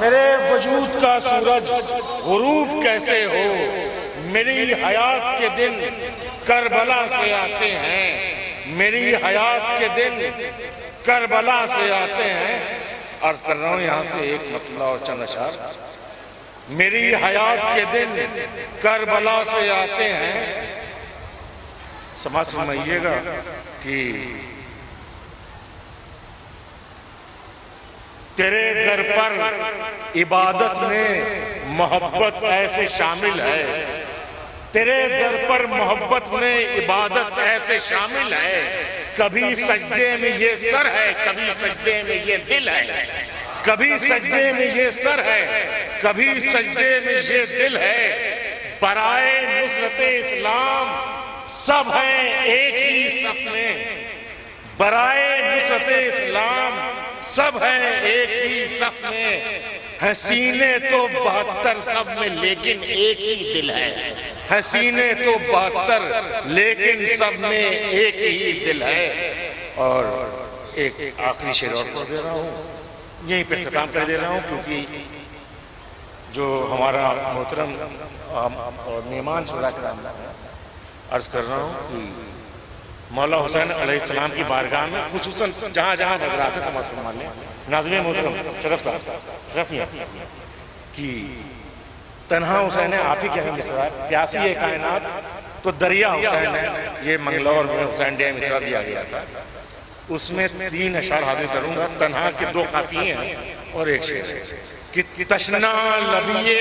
میرے وجود کا سورج غروب کیسے ہو، میری حیات کے دن کربلا سے آتے ہیں، میری حیات کے دن کربلا سے آتے ہیں. عرض کر رہا ہوں یہاں سے ایک مطلع اور چند اشعار. میری حیات کے دن کربلا سے آتے ہیں. سماعت فرمائیے گا کہ تیرے در پر عبادت میں محبت ایسے شامل ہے، تیرے در پر محبت میں عبادت ایسے شامل ہے. کبھی سجدے میں یہ سر ہے، کبھی سجدے میں یہ دل ہے، کبھی سجدے میں یہ سر ہے، کبھی سجدے میں یہ دل ہے. برائے نصرت اسلام سب ہیں ایک ہی صف میں، برائے نصرت اسلام سب ہیں ایک ہی صف میں. حسینے تو 72 سب میں لیکن ایک ہی دل ہے، حسینے تو 72 لیکن سب میں ایک ہی دل ہے. اور ایک آخری شعر اور پڑھ دے رہا ہوں، یہیں پہ ختم کر دے رہا ہوں، کیونکہ جو ہمارا محترم اور مہمان شورا کرام ہے، عرض کر رہا ہوں کہ مولا حسین علیہ السلام کی بارگاہ میں خصوصاً جہاں جہاں حضرات ہیں تمام فرمان لیں. ناظم محترم شرف کہ تنہا حسین ہے، آپ ہی کیا ہیں مصرع، پیاسی ہے کائنات تو دریا حسین ہے. یہ منگلور میں حسین ڈے مصرع دیا گیا تھا، اس میں 3 اشعار حاضر کروں گا. تنہا کے 2 قافیے ہیں اور ایک شعر ہے کہ تشنا لبیے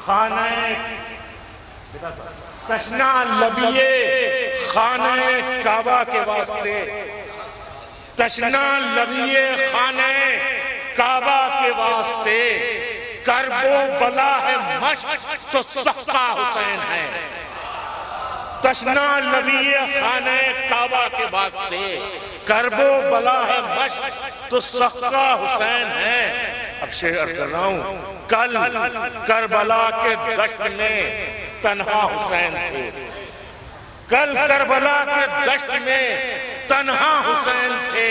خانہ، تشنا لبیے خانہ کعبہ کے واسطے، تشنا لبیے خانہ کعبہ کے واسطے. کرب و بلا ہے مشق تو سقا حسین ہے، تشنا لبیے خانہ کعبہ کے واسطے. کرب و بلا ہے مشق تو سقا حسین ہے. اب شعر عرض کر رہا ہوں، کل کربلا کے دشت میں تنہا حسین تھے، کل کربلا کے دشت میں تنہا حسین تھے،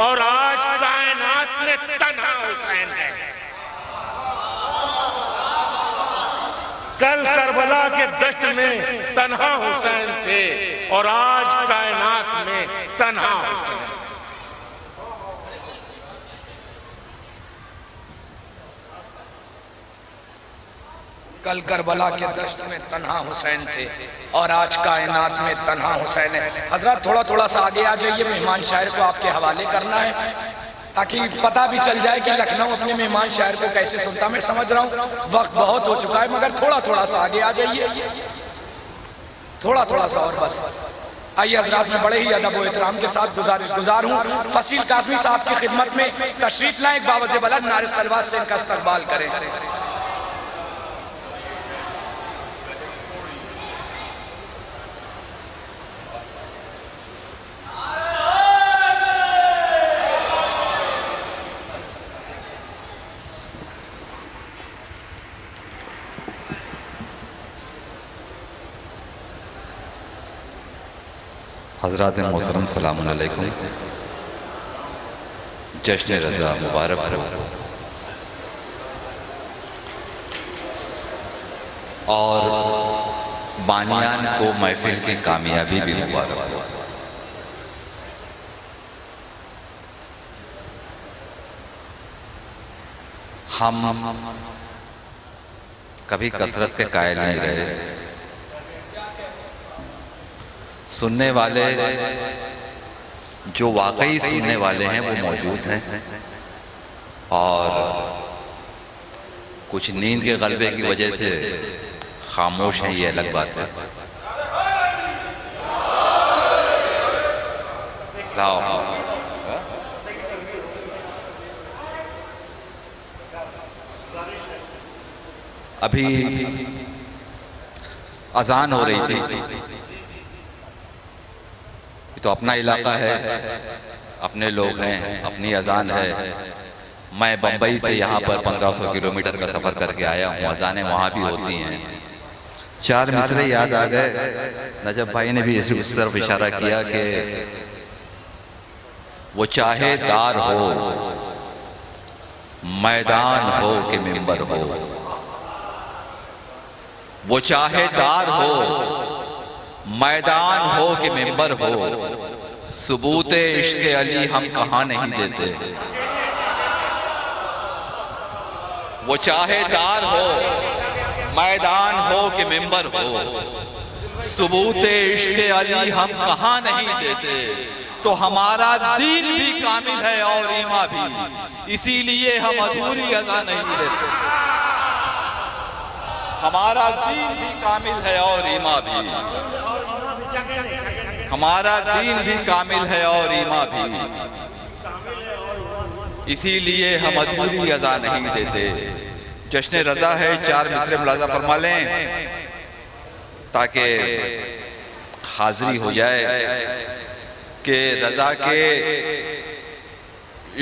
اور آج کائنات میں تنہا حسین ہے. کل کربلا کے دشت میں تنہا حسین تھے، اور آج کائنات میں تنہا حسین. کل کربلا کے دشت میں تنہا حسین تھے اور آج کائنات میں تنہا حسین ہے. حضرات تھوڑا تھوڑا سا آگے آ جائیے، مہمان شاعر کو آپ کے حوالے کرنا ہے تاکہ پتہ بھی چل جائے کہ لکھنؤ اپنے مہمان شاعر کو کیسے سنتا. میں سمجھ رہا ہوں وقت بہت ہو چکا ہے، مگر تھوڑا تھوڑا سا آگے آ جائیے، تھوڑا تھوڑا سا اور بس. آئیے حضرات میں بڑے ہی ادب و احترام کے ساتھ گزار ہوں فصیل قاسمی صاحب کی خدمت میں تشریف لائیں، ایک باوز بلند نعرے صلوات سے ان کا استقبال کریں. حضرات محترم سلام علیکم. جشن رضا مبارک ہو اور بانیان کو محفل کی کامیابی بھی مبارک ہو. ہم کبھی کثرت کے قائل نہیں رہے. سننے والے جو واقعی سننے والے ہیں وہ موجود ہیں، اور کچھ نیند کے غلبے کی وجہ سے خاموش ہیں، یہ الگ بات ہے. ابھی اذان ہو رہی تھی، تو اپنا علاقہ ہے، اپنے لوگ ہیں، اپنی اذان ہے. میں بمبئی سے یہاں پر 1500 کلومیٹر کا سفر کر کے آیا ہوں، اذانیں وہاں بھی ہوتی ہیں. 4 مصرے یاد آ گئے. نجف بھائی نے بھی اس طرف اشارہ کیا کہ وہ چاہے دار ہو، میدان ہو کہ منبر ہو، وہ چاہے دار ہو، میدان ہو کہ منبر ہو، ثبوت عشق علی ہم کہاں نہیں دیتے. وہ چاہے دار ہو، میدان ہو کہ منبر ہو، ثبوت عشق علی ہم کہاں نہیں دیتے. تو ہمارا دین بھی کامل ہے اور ایمان بھی، اسی لیے ہم ادھوری اذان نہیں دیتے. ہمارا دین بھی کامل ہے اور ایمان بھی، ہمارا دین بھی کامل ہے اور ایمان بھی، اسی لیے ہم ادھوری اذان نہیں دیتے. جشن رضا ہے، 4 مصرے ملاحظہ فرما لیں تاکہ حاضری ہو جائے کہ رضا کے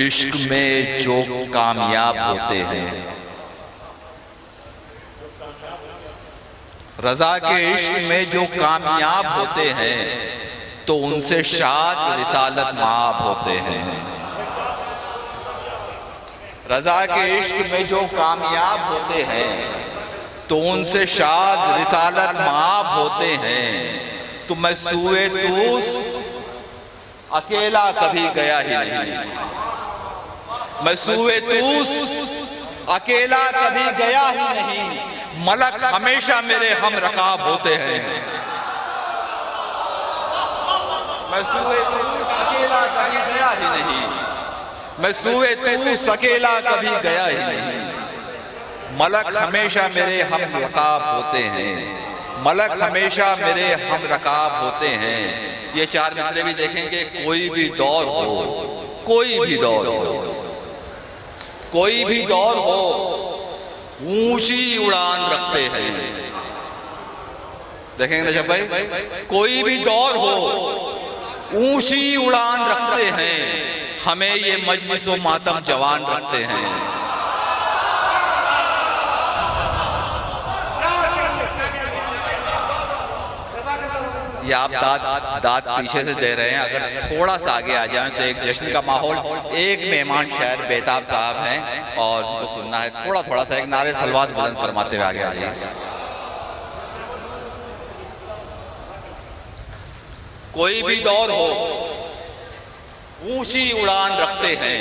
عشق میں جو کامیاب ہوتے ہیں، رضا کے عشق میں جو کامیاب ہوتے ہیں تو ان سے شاد رسالت مآب ہوتے ہیں. رضا کے عشق میں جو کامیاب ہوتے ہیں تو ان سے شاد رسالت مآب ہوتے ہیں. تو میں سوئے توس اکیلا کبھی گیا ہی نہیں، میں سوئے توس اکیلا کبھی گیا ہی نہیں، ملک ہمیشہ میرے ہم رکاب ہوتے ہیں. میں سوئے توس اکیلا کبھی گیا ہی نہیں، میں سوئے توس اکیلا کبھی گیا ہی نہیں، ملک ہمیشہ میرے ہم رکاب ہوتے ہیں، ملک ہمیشہ میرے ہم رکاب ہوتے ہیں. یہ 4 مصرے بھی دیکھیں گے. کوئی بھی دور ہو، کوئی بھی دور ہو، کوئی بھی دور ہو، اونچی اڑان رکھتے ہیں. دیکھیں گے نجف بھائی، کوئی بھی دور ہو، اونچی اڑان رکھتے ہیں. ہمیں یہ مجلس و ماتم جوان رکھتے ہیں. یہ آپ داد پیچھے سے دے رہے ہیں. اگر تھوڑا سا آگے آ جائیں تو ایک جشن کا ماحول. ایک مہمان شہر بیتاب صاحب ہیں اور ان کو سننا ہے. تھوڑا سا ایک نعرے صلوات بلند فرماتے ہوئے آگے آ جائیں. کوئی بھی دور ہو، اونچی اڑان رکھتے ہیں.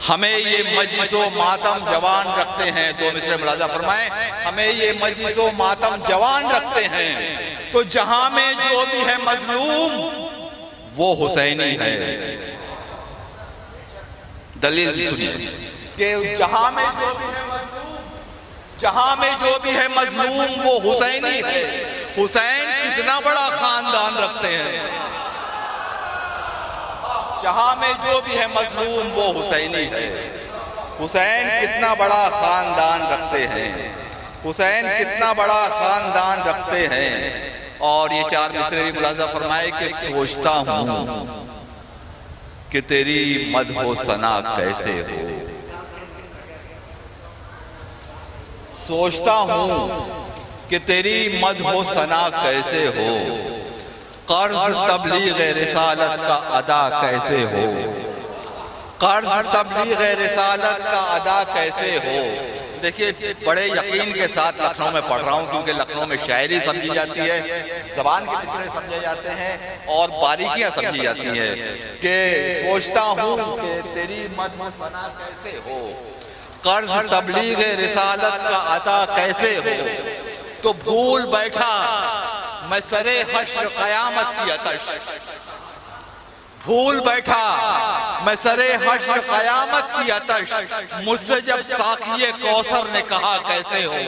ہمیں یہ مجلس و ماتم جوان رکھتے ہیں. 2 مصرے ملاحظہ فرمائیں. ہمیں یہ مجلس و ماتم جوان رکھتے ہیں. تو جہاں میں جو بھی ہے مظلوم وہ حسینی ہے. دلیل سنیے کہ جہاں میں جو بھی ہے مظلوم، جہاں میں جو بھی ہے مظلوم وہ حسینی ہے. حسین کتنا بڑا خاندان رکھتے ہیں. جہاں میں جو بھی ہے مظلوم وہ حسینی ہے. حسین کتنا بڑا خاندان رکھتے ہیں. حسین کتنا بڑا خاندان رکھتے ہیں. اور یہ 4 مصرے بھی ملاحظہ فرمائے کہ سوچتا ہوں کہ تیری مدح و ثنا کیسے ہو. سوچتا ہوں کہ تیری مدح و ثنا کیسے ہو. قرض تبلیغ رسالت کا ادا کیسے ہو. قرض تبلیغ رسالت کا ادا کیسے ہو. دیکھیے بڑے یقین کے ساتھ لکھنؤ میں پڑھ رہا ہوں کیونکہ لکھنؤ میں شاعری سمجھی جاتی ہے، زبان کے مصرے سمجھے جاتے ہیں اور باریکیاں سمجھی جاتی ہیں. کہ سوچتا ہوں کہ تیری مدح و ثنا کیسے ہو. قرض تبلیغ رسالت کا ادا کیسے ہو، تو بھول بیٹھا میں سرے حشر قیامت کی آتش، بھول بیٹھا میں سرے حشر قیامت کی آتش، مجھ سے جب ساقی کوثر نے کہا کیسے ہو،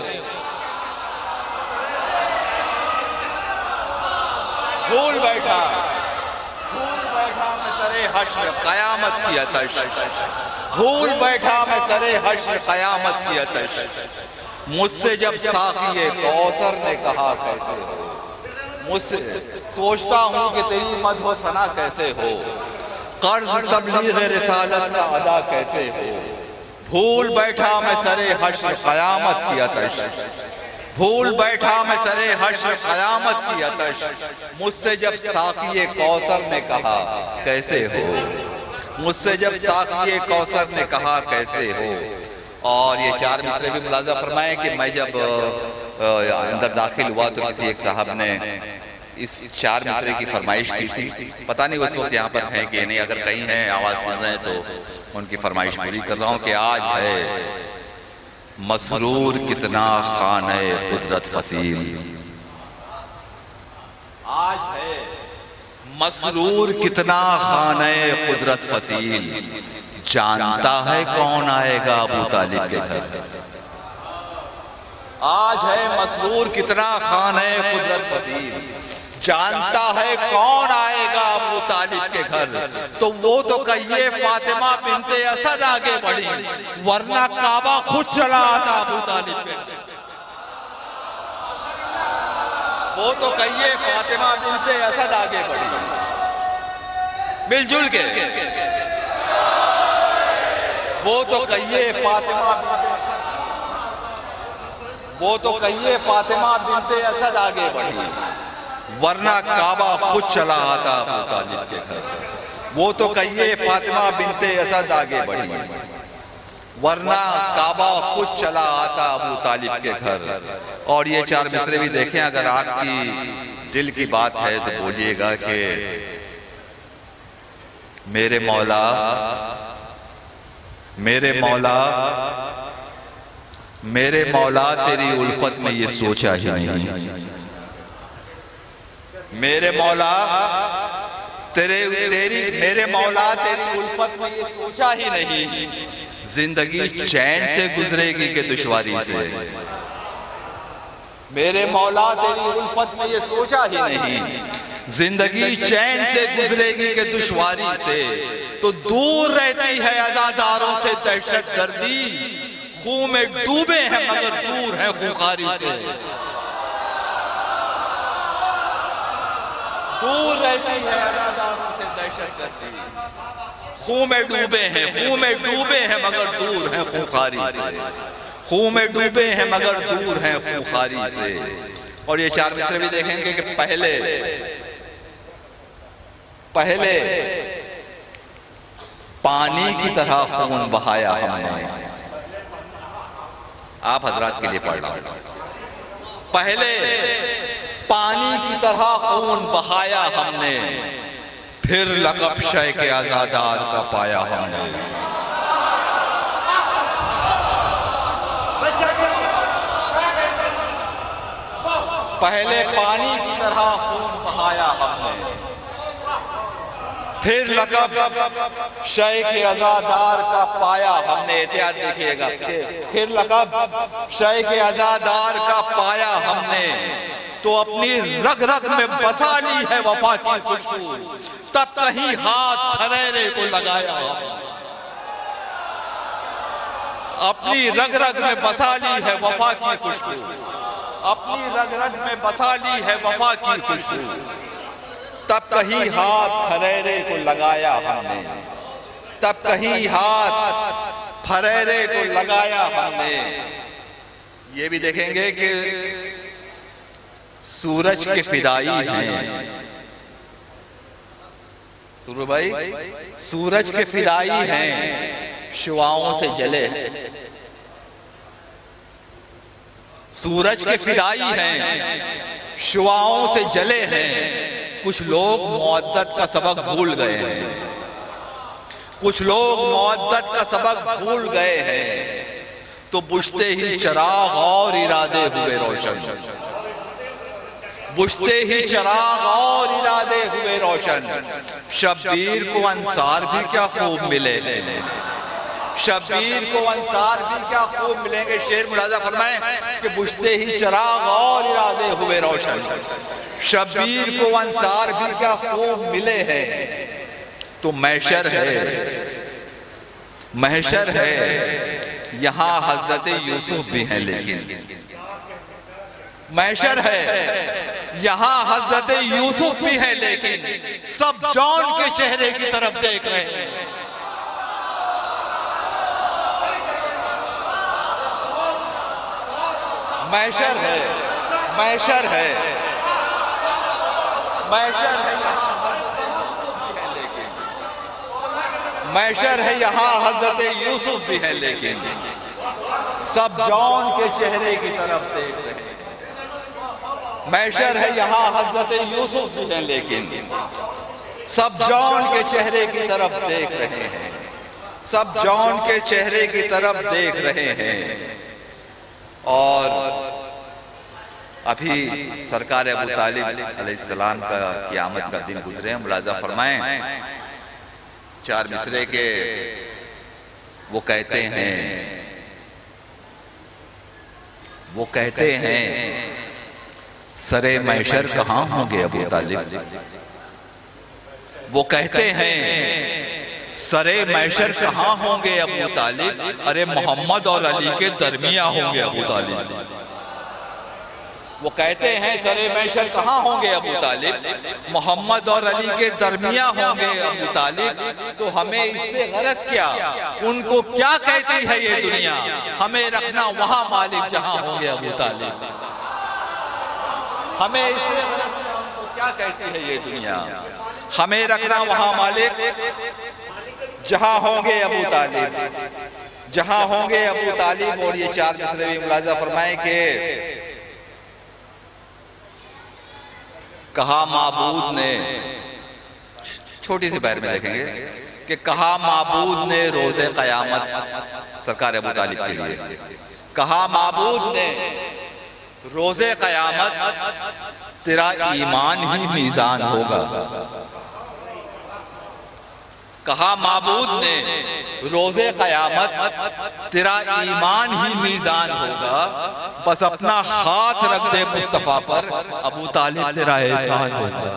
بھول بیٹھا میں سرے حشر قیامت کی آتش، بھول بیٹھا میں سرے حشر قیامت کی آتش، مجھ سے جب ساقی کوثر نے کہا کیسے ہو، مجھ سے سوچتا ہوں کہ تیری مدح و ثنا کیسے ہو، قرض تبلیغ رسالت کا ادا کیسے ہو، بھول بیٹھا میں سرے حشر قیامت کی آتش، بھول بیٹھا میں سرے حشر قیامت کی آتش، مجھ سے جب ساقی کوثر نے کہا کیسے ہو، مجھ سے جب ساقی کوثر نے کہا کیسے ہو۔ اور یہ چار مصرے بھی ملاحظہ فرمائیں کہ میں جب اندر داخل ہوا تو کسی ایک صاحب نے اس چار مصرے کی فرمائش کی تھی، پتہ نہیں اس وقت یہاں پر ہیں کہ نہیں، اگر کہیں ہیں آواز سن رہے ہیں تو ان کی فرمائش پوری کر رہا ہوں کہ آج ہے مسرور کتنا خانہ قدرت فصیل، آج ہے مسرور کتنا خانہ قدرت فصیل، جانتا ہے کون آئے گا ابو طالب کے گھر، آج ہے مسرور کتنا خانہ قدرت فصیل، جانتا ہے کون آئے گا ابو طالب کے گھر، تو وہ تو کہیے فاطمہ بنت اسد آگے بڑھی، ورنہ کعبہ خود چلا آتا ابو طالب کے گھر، وہ تو کہیے فاطمہ بنت اسد آگے بڑھی، مل جل کے وہ تو کہیے فاطمہ بنت اسد آگے بڑھی، ورنہ کعبہ خود چلا آتا ابو طالب کے گھر، وہ تو کہیے فاطمہ بنت اسد آگے بڑھی، ورنہ کعبہ خود چلا آتا ابو طالب کے گھر۔ اور یہ چار مصرے بھی دیکھیں، اگر آپ کی دل کی بات ہے تو بولیے گا کہ میرے مولا میرے مولا میرے مولا تیری الفت میں یہ سوچا ہی نہیں، میرے مولا میرے مولا تیری الفت میں یہ سوچا ہی نہیں، زندگی چین سے گزرے گی کہ دشواری سے، میرے مولا تیری الفت میں یہ سوچا ہی نہیں، زندگی چین سے گزرے گی کہ دشواری سے، تو دور رہتی ہے عزاداروں سے دہشت گردی، خون میں ڈوبے ہیں مگر دور ہیں خوخاری سے، دور رہتی ہے عزاداروں سے دہشت گردی، خون میں ڈوبے ہیں مگر دور ہیں خوخاری سے، خون میں ڈوبے ہیں مگر دور ہیں خوخاری سے۔ اور یہ چار مصرے بھی دیکھیں گے کہ پہلے پانی کی طرح خون بہایا ہم نے، آپ حضرات کے لیے پڑھ رہا ہوں، پہلے پانی کی طرح خون بہایا ہم نے، پھر لقب شے کے عزادار کا پایا ہم نے، پہلے پانی کی طرح خون بہایا ہم نے، پھر لقب شے کے عزادار کا پایا ہم نے، احتیاط دیکھئے گا، پھر لقب شے کے عزادار کا پایا ہم نے، تو اپنی رگ رگ میں بسا لی ہے وفا کی خوشبو، تب کہیں ہاتھ پھریرے کو لگایا ہم نے، اپنی رگ رگ میں بسا لی ہے وفا کی خوشبو، اپنی رگ رگ میں بسا لی ہے وفا کی خوشبو، تب کہیں ہاتھ پھریرے کو لگایا ہم نے، تب کہیں ہاتھ پھریرے کو لگایا ہم نے۔ یہ بھی دیکھیں گے کہ سورج کے فدائی ہیں، سورج بھائی سورج کے فدائی ہیں، شعاعوں سے جلے، سورج کے فدائی ہیں، شعاعوں سے جلے ہیں، کچھ لوگ مودت کا سبق بھول گئے ہیں، کچھ لوگ مودت کا سبق بھول گئے ہیں، تو بجھتے ہی چراغ اور ارادے ہوئے روشن، بجھتے ہی چراغ اور ارادے ہوئے روشن، شبیر کو انصار بھی کیا خوب ملے ہیں، شبیر کو انصار بھی کیا خوب ملیں گے۔ شعر ملاحظہ فرمائیں کہ بجھتے ہی چراغ اور ارادے ہوئے روشن، شبیر کو انصار بھی کیا خوب ملے ہیں۔ تو محشر ہے، محشر ہے، یہاں حضرت یوسف بھی ہیں، لیکن محشر ہے یہاں حضرت یوسف بھی ہیں، لیکن سب جان کے چہرے کی طرف دیکھ رہے ہیں۔ محشر ہے، محشر ہے، محشر ہے، محشر ہے یہاں حضرت یوسف بھی ہے، لیکن سب جان کے چہرے کی طرف دیکھ رہے ہیں۔ محشر ہے یہاں حضرت یوسف بھی ہے، لیکن سب جان کے چہرے کی طرف دیکھ رہے ہیں، سب جان کے چہرے کی طرف دیکھ رہے ہیں۔ اور ابھی سرکار ابو طالب علیہ السلام کا قیامت کا دن گزرے ہیں، ملاحظہ فرمائیں 4 مصرے کے وہ کہتے ہیں سرے محشر کہاں ہوں گے ابو طالب، وہ کہتے ہیں سرے محشر کہاں ہوں گے ابو طالب، ارے محمد اور علی کے درمیان ہوں گے ابو طالب۔ وہ کہتے ہیں سرے محشر کہاں ہوں گے ابو طالب، محمد اور علی کے درمیان ہوں گے ابو طالب۔ تو ہمیں اس سے غرض کیا، ان کو کیا کہتی ہے یہ دنیا، ہمیں رکھنا وہاں مالک جہاں ہوں گے ابو طالب۔ ہمیں اس سے غرض کیا، ان کو کیا کہتی ہے یہ دنیا، ہمیں رکھنا وہاں مالک جہاں ہوں گے ابو طالب، جہاں ہوں گے ابو طالب۔ اور یہ 4 مصرے بھی ملاحظہ فرمائیں کہ کہا معبود نے، چھوٹی سی بیر میں دیکھیں گے کہ کہا معبود نے روز قیامت سرکار ابو طالب کے لیے، کہا معبود نے روز قیامت تیرا ایمان ہی میزان ہوگا، کہا معبود نے روز قیامت تیرا ایمان ہی میزان ہوگا، بس اپنا ہاتھ رکھ دے مصطفیٰ پر ابو طالب تیرا احسان ہوگا،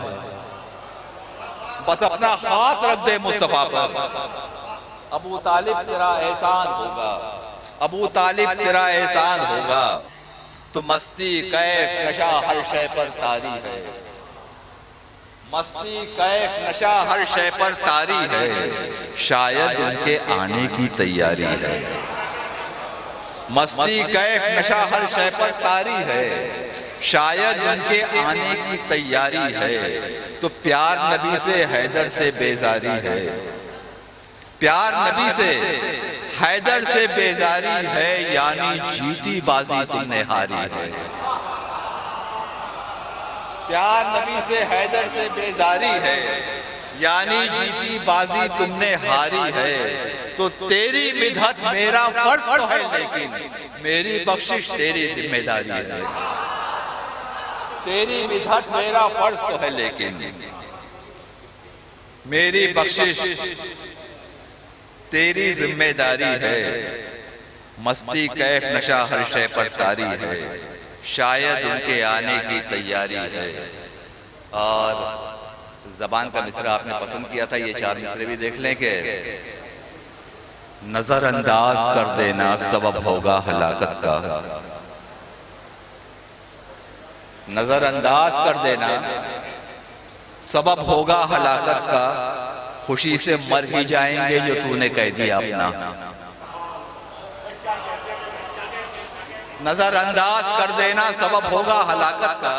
بس اپنا ہاتھ رکھ دے مصطفیٰ پر ابو طالب تیرا احسان ہوگا، ابو طالب تیرا احسان ہوگا۔ تو مستی کیف نشہ ہر شے پر طاری ہے، مستی کیف نشہ ہر شے پر طاری ہے، شاید ان کے آنے کی تیاری ہے، مستی کیف نشہ ہر شے پر طاری ہے، شاید ان کے آنے کی تیاری ہے۔ تو پیار نبی سے حیدر سے بیزاری ہے، پیار نبی سے حیدر سے بیزاری ہے، یعنی جیتی بازی تم نے ہاری ہے، پیار نبی سے حیدر سے بیزاری ہے، یعنی جیتی بازی تم نے ہاری ہے۔ تو تیری مدحت میرا فرض تو ہے، لیکن میری بخشش تیری ذمہ داری ہے، تیری مدحت میرا فرض تو ہے، لیکن میری بخشش تیری ذمہ داری ہے۔ مستی کیف نشہ ہر شے پر طاری ہے، شاید ان کے آنے کی تیاری ہے۔ اور زبان کا مصرع آپ نے پسند کیا تھا، یہ 4 مصرے بھی دیکھ لیں کہ نظر انداز کر دینا سبب ہوگا ہلاکت کا، نظر انداز کر دینا سبب ہوگا ہلاکت کا، خوشی سے مر ہی جائیں گے جو تو نے کہہ دیا اپنا، نظر انداز کر دینا سبب ہوگا ہلاکت کا،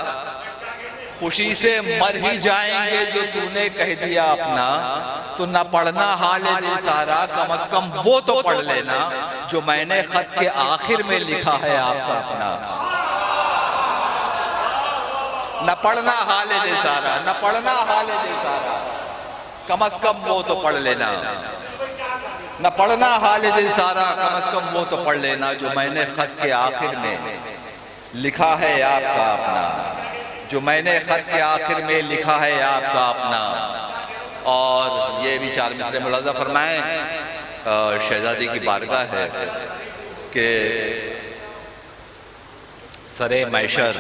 خوشی سے مر ہی جائیں گے جو تو نے کہہ دیا اپنا۔ تو نہ پڑھنا حال دل سارا، کم از کم وہ تو پڑھ لینا جو میں نے خط کے آخر میں لکھا ہے آپ کا اپنا، نہ پڑھنا حال دل سارا، نہ پڑھنا حال دل سارا، کم از کم وہ تو پڑھ لینا نہ پڑھنا حال دل سارا، کم از کم وہ تو پڑھ لینا جو میں نے خط کے آخر میں لکھا ہے آپ کا اپنا، جو میں نے خط کے آخر میں لکھا ہے آپ کا اپنا۔ اور یہ بھی 4 مصرے ملاحظہ فرمائیں، شہزادی کی بارگاہ ہے کہ سرے معشر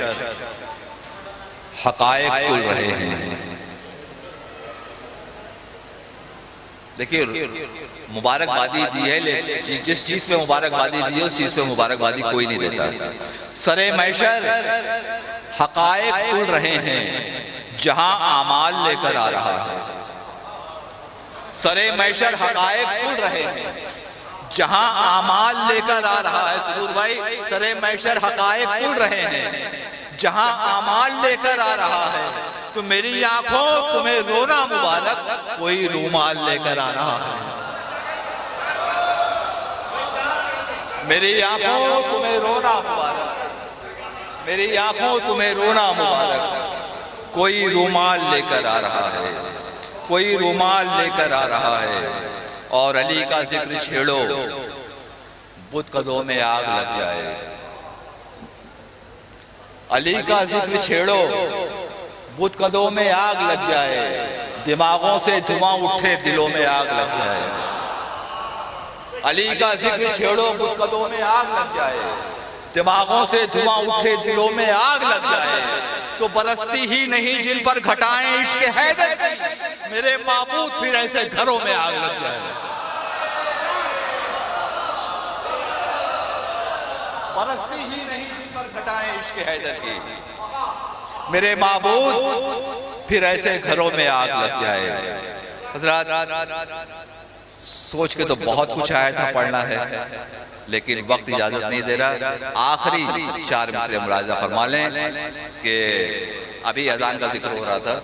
حقائق تل رہے ہیں۔ دیکھیے مبارکبادی دی ہے، لیکن جس چیز پہ مبارکبادی دی ہے اس چیز پہ مبارکبادی کوئی نہیں دیتا۔ سرے معشر حقائق تل رہے ہیں جہاں اعمال لے کر آ رہا ہے۔ سرے معشر حقائق تل رہے ہیں جہاں اعمال لے کر آ رہا ہے۔ سرور بھائی، سرے معشر حقائق تل رہے ہیں جہاں اعمال لے کر آ رہا ہے، تو میری آنکھوں تمہیں رونا مبارک، کوئی رومال لے کر آ رہا ہے۔ میری آنکھوں تمہیں رونا مبارک، میری آنکھوں تمہیں رونا مبارک، کوئی رومال لے کر آ رہا ہے، کوئی رومال لے کر آ رہا ہے۔ اور علی کا ذکر چھیڑو بت قدوں میں آگ لگ جائے، علی کا ذکر چھیڑو بت قدوں میں آگ لگ جائے، دماغوں سے دھواں اٹھے دلوں میں آگ لگ جائے۔ علی کا ذکر چھیڑو بت قدوں میں آگ لگ جائے، دماغوں سے دھواں اٹھے دلوں میں آگ لگ جائے، تو برستی ہی نہیں جن پر گھٹائیں عشق حیدر کی، میرے معبود پھر ایسے گھروں میں آگ لگ جائے۔ برستی ہی نہیں جن پر گھٹائیں عشق حیدر کی، میرے معبود پھر ایسے گھروں میں آگ لگ جائے۔ حضرات سوچ کے تو بہت کچھ آیا تھا پڑھنا ہے، لیکن وقت اجازت نہیں دے رہا۔ آخری 4 مصرے ملاحظہ فرما لیں کہ ابھی اذان کا ذکر ہو رہا تھا۔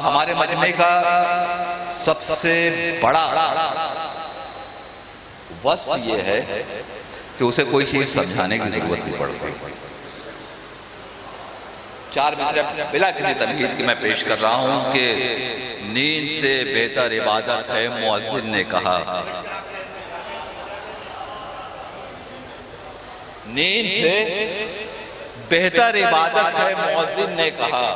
ہمارے مجمع کا سب سے بڑا وصف یہ ہے کہ اسے کوئی چیز سمجھانے کی ضرورت نہیں پڑتی۔ 4 مصرے بلا کسی تمہید کی میں پیش کر رہا ہوں کہ نیند سے بہتر عبادت ہے مؤذن نے کہا، نیند سے بہتر عبادت ہے مؤذن نے کہا،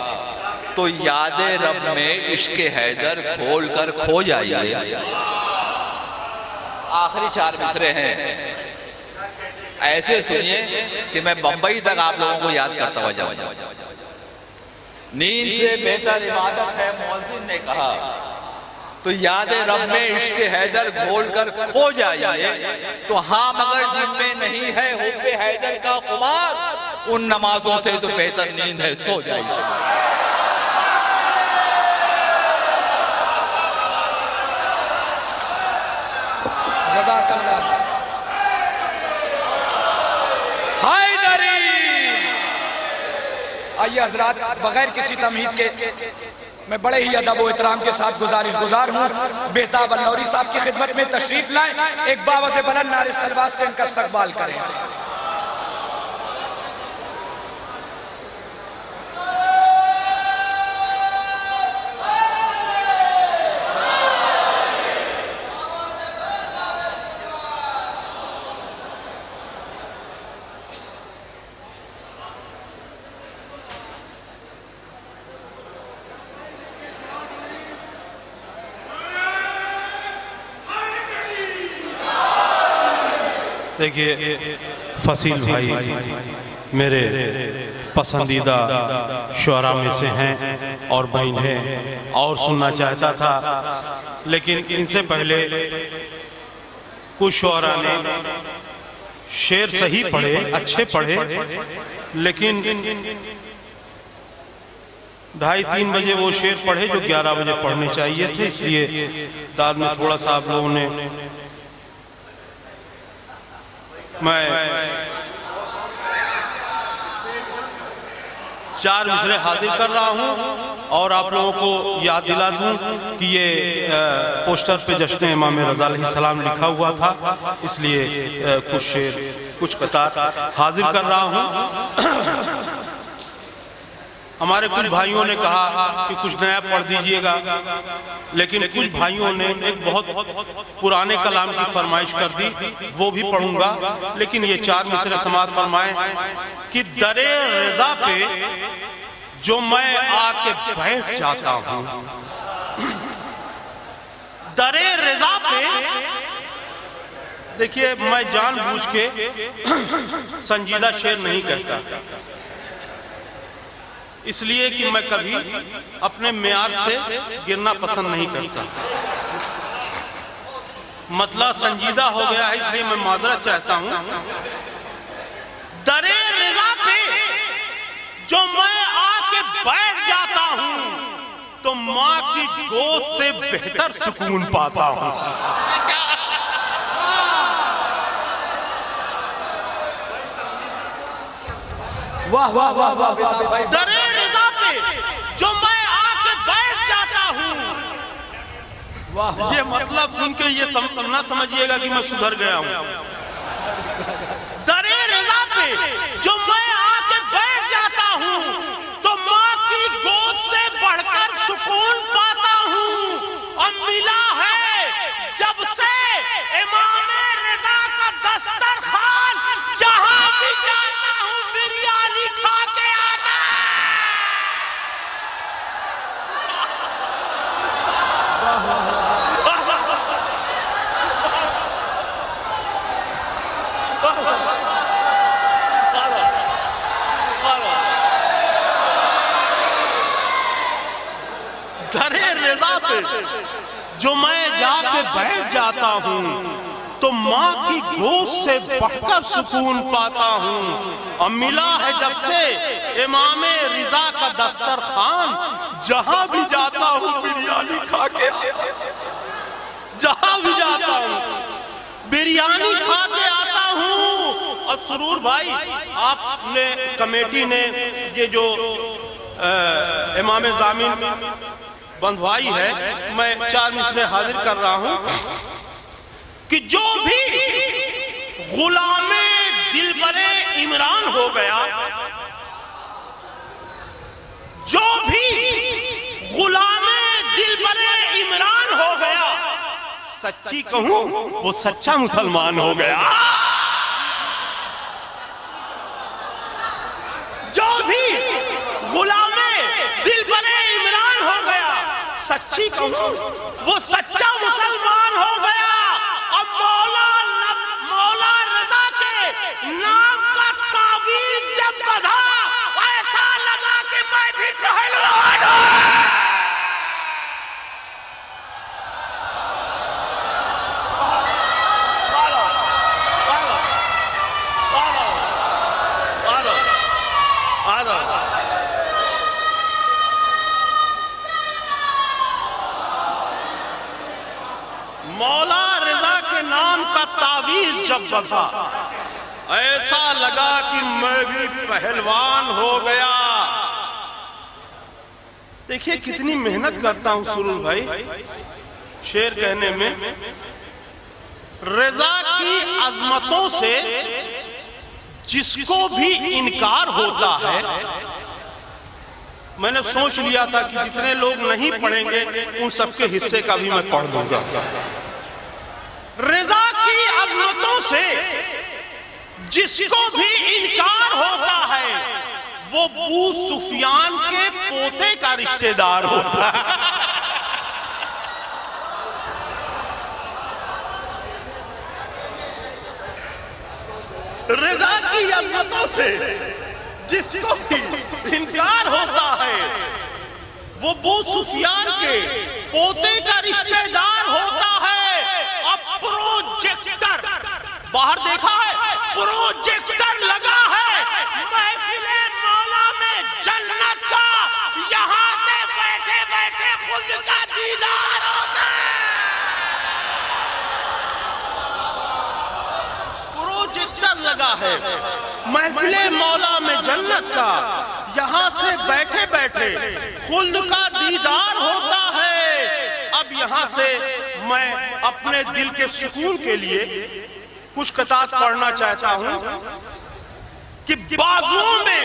تو یاد رب میں عشق حیدر کھول کر کھو جائیے۔ آخری 4 مصرے ہیں، ایسے سنیے کہ میں بمبئی تک آپ لوگوں کو یاد کرتا ہوا جاؤں۔ نیند سے بہتر عبادت ہے مؤذن نے کہا، تو یاد رب میں عشق حیدر گھول کر کھو جائیے، تو ہاں مگر جن میں نہیں ہے حب حیدر کا خمار، ان نمازوں سے تو بہتر نیند ہے سو جائیے۔ جزاک اللہ۔ آئیے حضرات، بغیر کسی تمہید کے میں بڑے ہی ادب و احترام کے ساتھ گزارش گزار ہوں بہتاب اللوری صاحب کی خدمت میں تشریف لائیں، ایک باوز بلند نعرے صلوات سے ان کا استقبال کریں۔ دیکھیے فصیل بھائی میرے پسندیدہ شعراء میں سے ہیں اور میں انہیں اور سننا چاہتا تھا، لیکن ان سے پہلے کچھ شعراء نے شعر صحیح پڑھے، اچھے پڑھے، لیکن 2:30-3 بجے وہ شعر پڑھے جو 11 بجے پڑھنے چاہیے تھے، اس لیے داد میں تھوڑا سا آپ لوگوں نے میں 4 مصرے حاضر کر رہا ہوں اور آپ لوگوں کو یاد دلا دوں کہ یہ پوسٹر پہ جشن امام رضا علیہ السلام لکھا ہوا تھا، اس لیے کچھ شعر کچھ قطعات حاضر کر رہا ہوں۔ ہمارے کچھ بھائیوں نے کہا کہ کچھ نیا پڑھ دیجئے گا، لیکن کچھ بھائیوں نے ایک بہت پرانے کلام کی فرمائش کر دی، وہ بھی پڑھوں گا، لیکن یہ 4 مصرے سماعت فرمائیں کہ در رضا پہ جو میں آ کے بیٹھ جاتا ہوں، در رضا پہ، دیکھیے میں جان بوجھ کے سنجیدہ شعر نہیں کہتا، اس لیے کہ میں کبھی اپنے معیار سے گرنا پسند نہیں کرتا۔ مطلب سنجیدہ ہو گیا ہے، اس لیے میں معذرت چاہتا ہوں۔ در رضا پہ جو میں آ کے بیٹھ جاتا ہوں تو ماں کی گود سے بہتر سکون پاتا ہوں۔ واہ واہ واہ واہ، در رضا پہ جو میں آ کے بیٹھ جاتا ہوں، یہ مطلب سن کے یہ نہ سمجھیے گا کہ میں سدھر گیا ہوں۔ در رضا پہ جو میں آ کے بیٹھ جاتا ہوں تو ماں کی گود سے بڑھ کر سکون پاتا ہوں، اور ملا ہے جب سے امام رضا کا دسترخوان، جہاں بھی جاتا ہوں بریانی کھا کے آتا در رضا پہ جو میں جا کے بیٹھ جاتا ہوں تو ماں کی گود سے بڑھ کر سکون پاتا ہوں، اور ملا ہے جب سے امام رضا کا دسترخوان، جہاں بھی جاتا ہوں بریانی کھا کے آتا ہوں، جہاں بھی جاتا ہوں بریانی کھا کے آتا ہوں۔ اور سرور بھائی، آپ نے کمیٹی نے یہ جو امام ضامن بندھوائی ہے، میں 4 مصرے حاضر کر رہا ہوں کہ جو بھی غلام دلبر عمران ہو گیا، جو بھی غلام دلبر عمران ہو گیا، سچی کہوں وہ سچا مسلمان ہو گیا۔ جو بھی غلام دلبر عمران ہو گیا، سچی کہوں وہ سچا مسلمان ہو گیا۔ اب مولا رضا کے نام کا تعویذ جب بدھا، ایسا لگا کہ میں بھی پہلوان ہوں۔ مولا رضا کے نام کا تعویذ جب بدھا، ایسا لگا کہ میں بھی پہلوان ہو گیا۔ دیکھیے کتنی محنت کرتا ہوں سرور بھائی شعر کہنے میں۔ رضا کی عظمتوں سے جس کو بھی انکار ہوتا ہے، میں نے سوچ لیا تھا کہ جتنے لوگ نہیں پڑھیں گے ان سب کے حصے کا بھی میں پڑھ دوں گا۔ رضا کی عظمتوں سے جس کو بھی انکار ہوتا ہے، وہ ابو سفیان کے پوتے کا رشتہ دار ہوتا ہے۔ رضا کی عظمتوں سے جس کو بھی انکار ہوتا ہے، وہ ابو سفیان کے پوتے کا رشتہ دار ہوتا ہے۔ اب پروجیکٹر باہر دیکھا ہے، پروجیکٹر لگا ہے محفل مولا میں جنت کا، یہاں سے بیٹھے بیٹھے خود کا دیدار ہوتا ہے۔ پروجیکٹر لگا ہے محفل مولا میں جنت کا، یہاں سے بیٹھے بیٹھے خلد کا دیدار ہوتا ہے۔ اب یہاں سے میں اپنے دل کے سکون کے لیے کچھ قطعات پڑھنا چاہتا ہوں کہ بازوؤں میں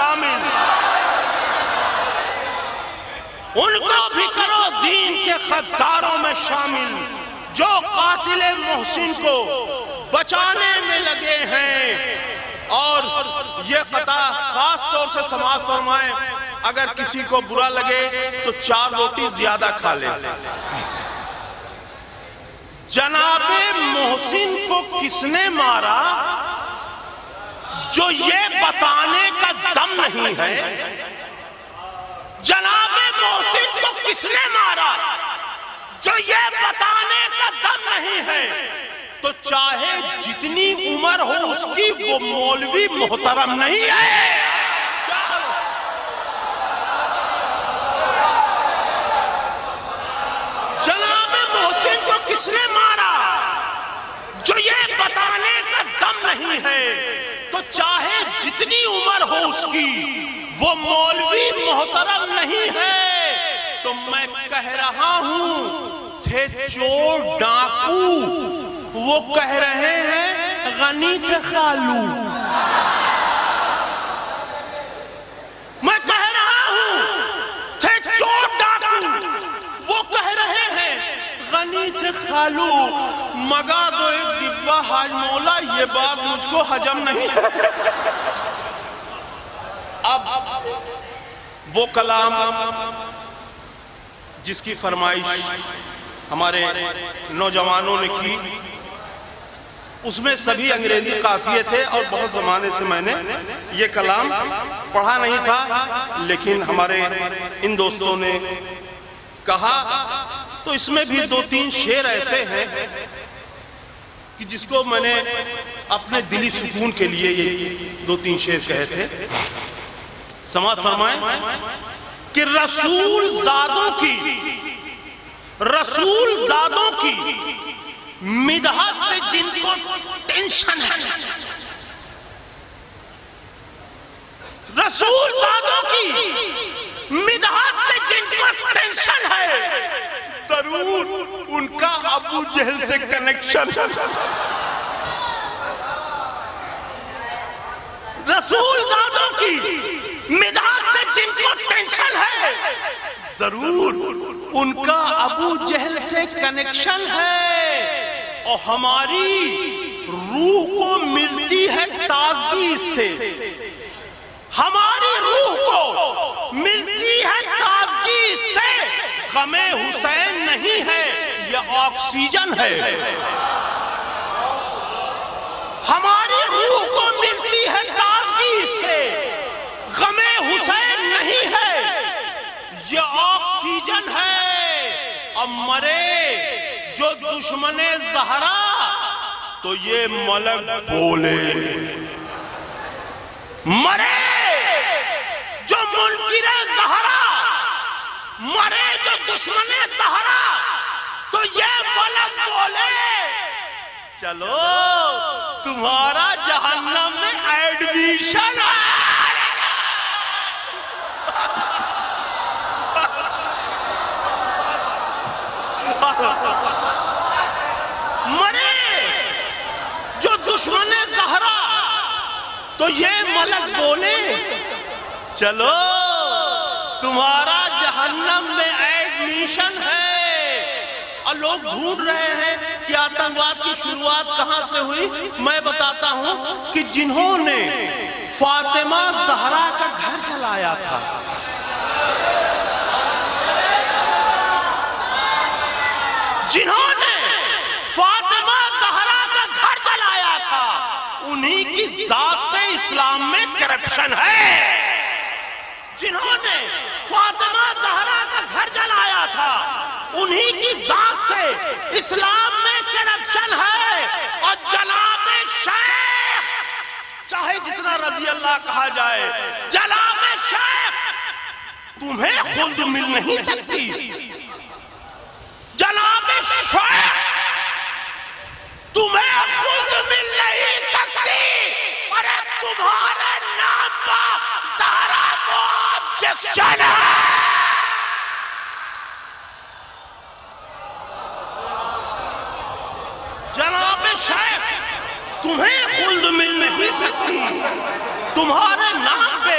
شامل، ان کو بھی کرو دین کے غداروں میں شامل، جو قاتل محسن کو بچانے میں لگے ہیں۔ اور یہ قطع خاص طور سے سماعت فرمائیں، اگر کسی کو برا لگے تو 4 روٹی زیادہ کھا لے۔ جناب محسن کو کس نے مارا جو یہ بتانے کا دم نہیں ہے؟ جناب محسن کو کس نے مارا جو یہ بتانے کا دم نہیں ہے؟ تو چاہے جتنی عمر ہو اس کی، وہ مولوی محترم نہیں ہے۔ جناب محسن کو کس نے مارا جو یہ بتانے کا دم نہیں ہے؟ تو چاہے جتنی عمر ہو اس کی، وہ مولوی محترم نہیں ہے۔ تو میں کہہ رہا ہوں، تھے چور ڈاکو، وہ کہہ رہے ہیں غنی کے خالو۔ میں کہہ رہا ہوں، تھے چور ڈاکو، وہ کہہ رہے ہیں غنی کے خالو۔ مگا دو ایک ڈبہ حاج مولا، یہ بات مجھ کو ہجم نہیں۔ اب وہ کلام جس کی فرمائش ہمارے نوجوانوں نے کی، اس میں سبھی انگریزی قافیے تھے، اور بہت زمانے سے میں نے یہ کلام پڑھا نہیں تھا، لیکن ہمارے ان دوستوں نے کہا تو اس میں بھی 2-3 شعر ایسے ہیں کہ جس کو میں نے اپنے دلی سکون کے لیے یہ 2-3 شعر کہے تھے۔ سماعت فرمائیں کہ رسول زادوں کی مدحت سے جن کو ٹینشن ہے، رسول زادوں کی مدحت سے جن کو ٹینشن ہے، ضرور ان کا ابو جہل سے کنیکشن ہے۔ رسول زادوں کی مدحت سے جن کو ٹینشن ہے، ضرور ان کا ابو جہل سے کنیکشن ہے۔ اور ہماری روح کو ملتی ہے تازگی اس سے، ہماری روح کو ملتی ہے تازگی اس سے۔ غم حسین نہیں ہے، یہ آکسیجن ہے۔ ہماری روح کو ملتی ہے تازگی سے، غم حسین نہیں ہے، یہ آکسیجن ہے۔ اب مرے جو دشمن زہرا تو یہ ملک بولے، مرے جو منکر زہرا، مرے جو دشمن زہرا تو یہ ملک بولے۔ چلو تمہارا جہنم میں ایڈمیشن مرے جو دشمن زہرا تو یہ ملک بولے۔ چلو تمہارا جہنم میں ایڈمیشن ہے۔ اور لوگ ڈھونڈ رہے ہیں کہ آتنکواد کی شروعات کہاں سے ہوئی۔ میں بتاتا ہوں کہ جنہوں نے فاطمہ زہرا کا گھر جلایا تھا، جنہوں نے فاطمہ زہرا کا گھر جلایا تھا، انہی کی ذات سے اسلام میں کرپشن ہے۔ جنہوں نے فاطمہ زہرا کا گھر جلایا تھا، انہی کی ذات سے اسلام میں کرپشن ہے۔ اور جناب شیخ، چاہے جتنا رضی اللہ کہا جائے، جناب شیخ تمہیں خلد مل نہیں سکتی۔ جناب شیخ تمہیں خلد مل نہیں سکتی۔ ارے تمہارے نام پر زہرا کو آبجیکشن ہے۔ جناب شیخ تمہیں خلد مل نہیں سکتی، تمہارے نام پہ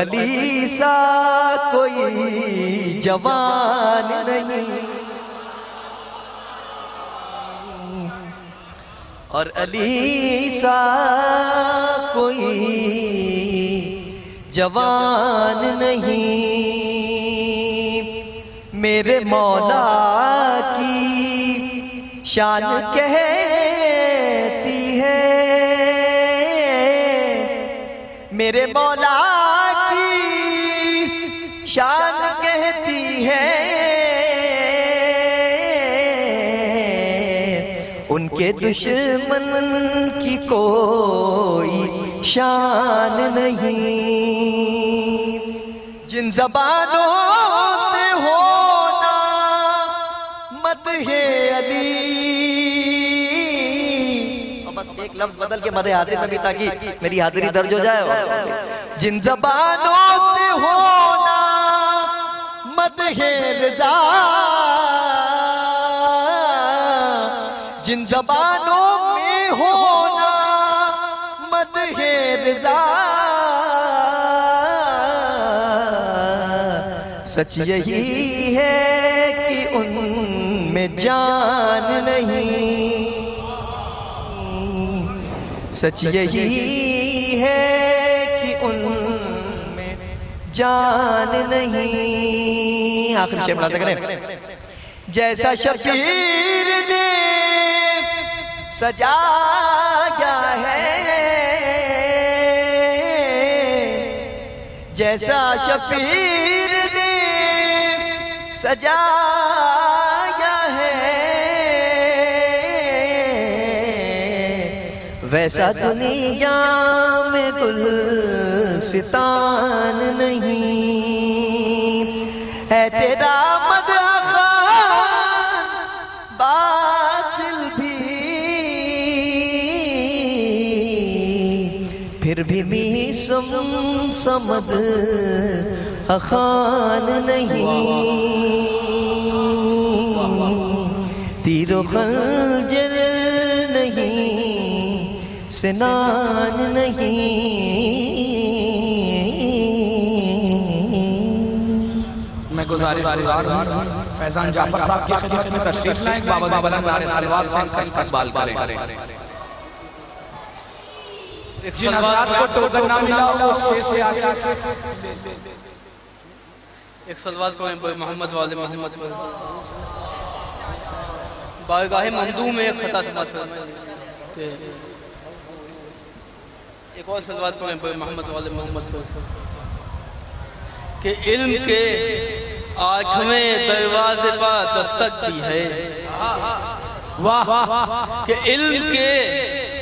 علی سا کوئی جوان نہیں، اور علی سا کوئی جوان نہیں، میرے مولا کی شان کہتی ہے، میرے مولا کی شان کہتی ہے، ان کے دشمن کی کوئی شان نہیں، جن زبانوں سے ہونا مدح علی، بس ایک لفظ بدل کے مدح حاضر نبی تاکہ میری حاضری درج ہو جائے، جن زبانوں سے ہونا مدح رضا، جن زبانوں میں ہونا مدح رضا، سچ یہی ہے کہ ان میں جان نہیں، سچ یہی ہے کہ ان میں جان نہیں۔ آخر شیئر ملازہ کریں، جیسا شبیر نے سجایا ہے، جیسا شبیر نے سجایا ہے، ویسا دنیا میں گلستان نہیں، ہے تیرا مدح خوان باطل بھی، پھر بھی میسم سمد خان نہیں، تیر و خنجر نہیں، سنان نہیں۔ میں گزارش ہوں فیضان جعفر صاحب کی خدمت میں تشریف لائیں، بابا بلند نعرے صلوات سے اس کا استقبال کریں۔ جن حضرات کو ٹوکن نہ ملا وہ اسٹیج سے آگے ایک صلوات پڑھیں محمد والے محمد پر، بارگاہ ممدوح میں ایک خطا سماعت فرمائیں، ایک اور صلوات پڑھیں محمد والے محمد پر، کہ علم کے 8ویں دروازے پر دستک دی ہے، کہ علم کے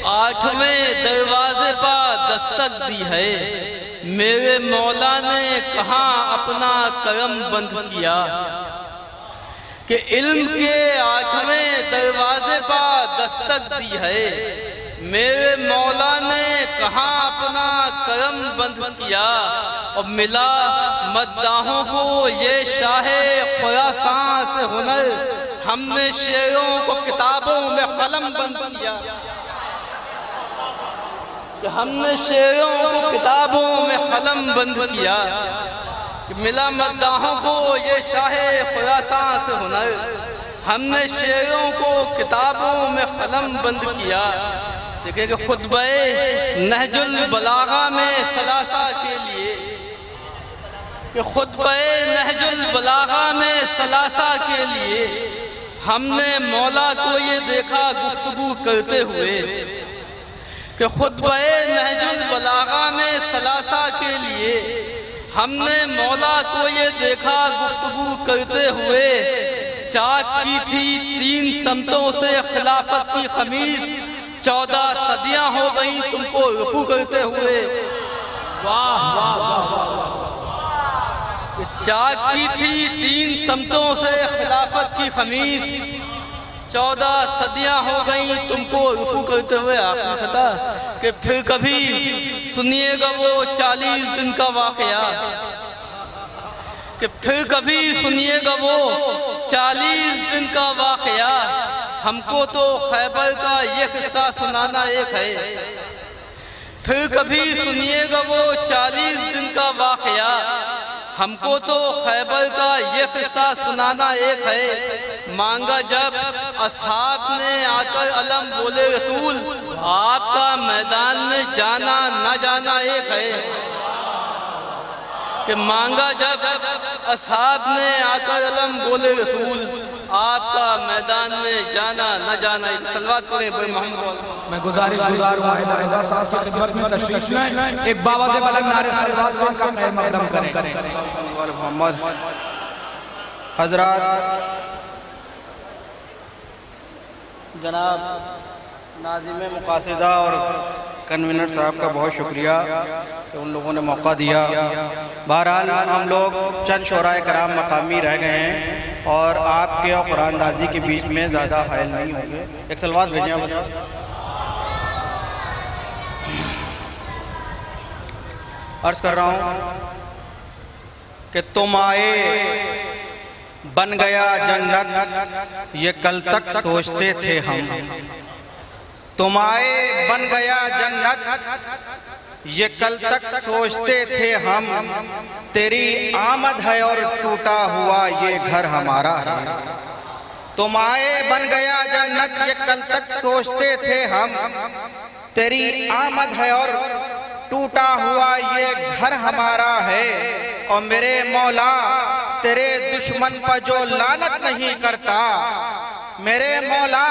8ویں دروازے پر دستک دی ہے، میرے مولا نے کہاں اپنا کرم بند کیا، کہ علم کے 8ویں دروازے پر دستک دی ہے، میرے مولا نے کہاں اپنا کرم بند کیا، اور ملا مداحوں کو یہ شاہ خراسان سے ہنر، ہم نے شعروں کو کتابوں میں قلم بند کیا، کہ ہم نے شعروں کو کتابوں میں قلم بند کیا، کہ ملا مداحوں کو یہ شاہ خراسان سے ہنر، ہم نے شعروں کو کتابوں میں قلم بند کیا۔ دیکھیں کہ خطبہ نہج البلاغہ میں ثلاثہ کے لیے، کہ خطبہ نہج البلاغہ میں ثلاثہ کے لیے ہم نے مولا کو یہ دیکھا گفتگو کرتے ہوئے، کہ خطبہ نہج البلاغہ میں ثلاثہ کے لیے ہم نے مولا کو یہ دیکھا گفتگو کرتے ہوئے، چاک کی تھی 3 سمتوں سے خلافت کی خمیس، 14 صدیاں ہو گئیں تم کو رفو کرتے ہوئے، واہ واہ واہ، چاک کی تھی 3 سمتوں سے خلافت کی خمیس، 14 صدیاں ہو گئیں تم کو رفو کرتے ہوئے۔ آخری خطا کہ پھر کبھی سنیے گا وہ 40 دن کا واقعہ، کہ پھر کبھی سنیے گا وہ 40 دن کا واقعہ، ہم کو تو خیبر کا یہ قصہ سنانا ایک ہے، پھر کبھی سنیے گا وہ 40 دن کا واقعہ، ہم کو تو خیبر کا یہ قصہ سنانا ایک ہے، مانگا جب اصحاب نے آ کر علم بولے رسول، آپ کا میدان میں جانا نہ جانا ایک ہے، کہ مانگا جب اصحاب نے آ کر علم بولے رسول، آپ کا میدان میں جانا نہ جانا ایک۔ صلوات پڑھیں بڑے محمد۔ میں گزارش گزار ہوں حیدر رضا صاحب کی خدمت میں تشریف لائیں، ایک باواز بلند نعرے صلوات سے اس کا خیر مقدم کریں۔ محمد حضرات، جناب ناظم مقاصدہ اور کنوینر صاحب کا بہت شکریہ کہ ان لوگوں نے موقع دیا۔ بہرحال ہم لوگ چند شعراء کرام مقامی رہ گئے ہیں اور آپ کے اور قرآن دازی کے بیچ میں زیادہ حائل نہیں ہوں گے۔ ایک سلوات بھیجیں آپ۔ عرض کر رہا ہوں کہ تم آئے بن گیا جنت، یہ کل تک سوچتے تھے ہم۔ تم آئے بن گیا جنت، یہ کل تک سوچتے تھے ہم۔ تیری آمد ہے اور ٹوٹا ہوا یہ گھر ہمارا ہے۔ تم آئے بن گیا جنت، یہ کل تک سوچتے تھے ہم۔ تیری آمد ہے اور ٹوٹا ہوا یہ گھر ہمارا ہے۔ اور میرے مولا تیرے دشمن پر جو لعنت نہیں کرتا، میرے مولا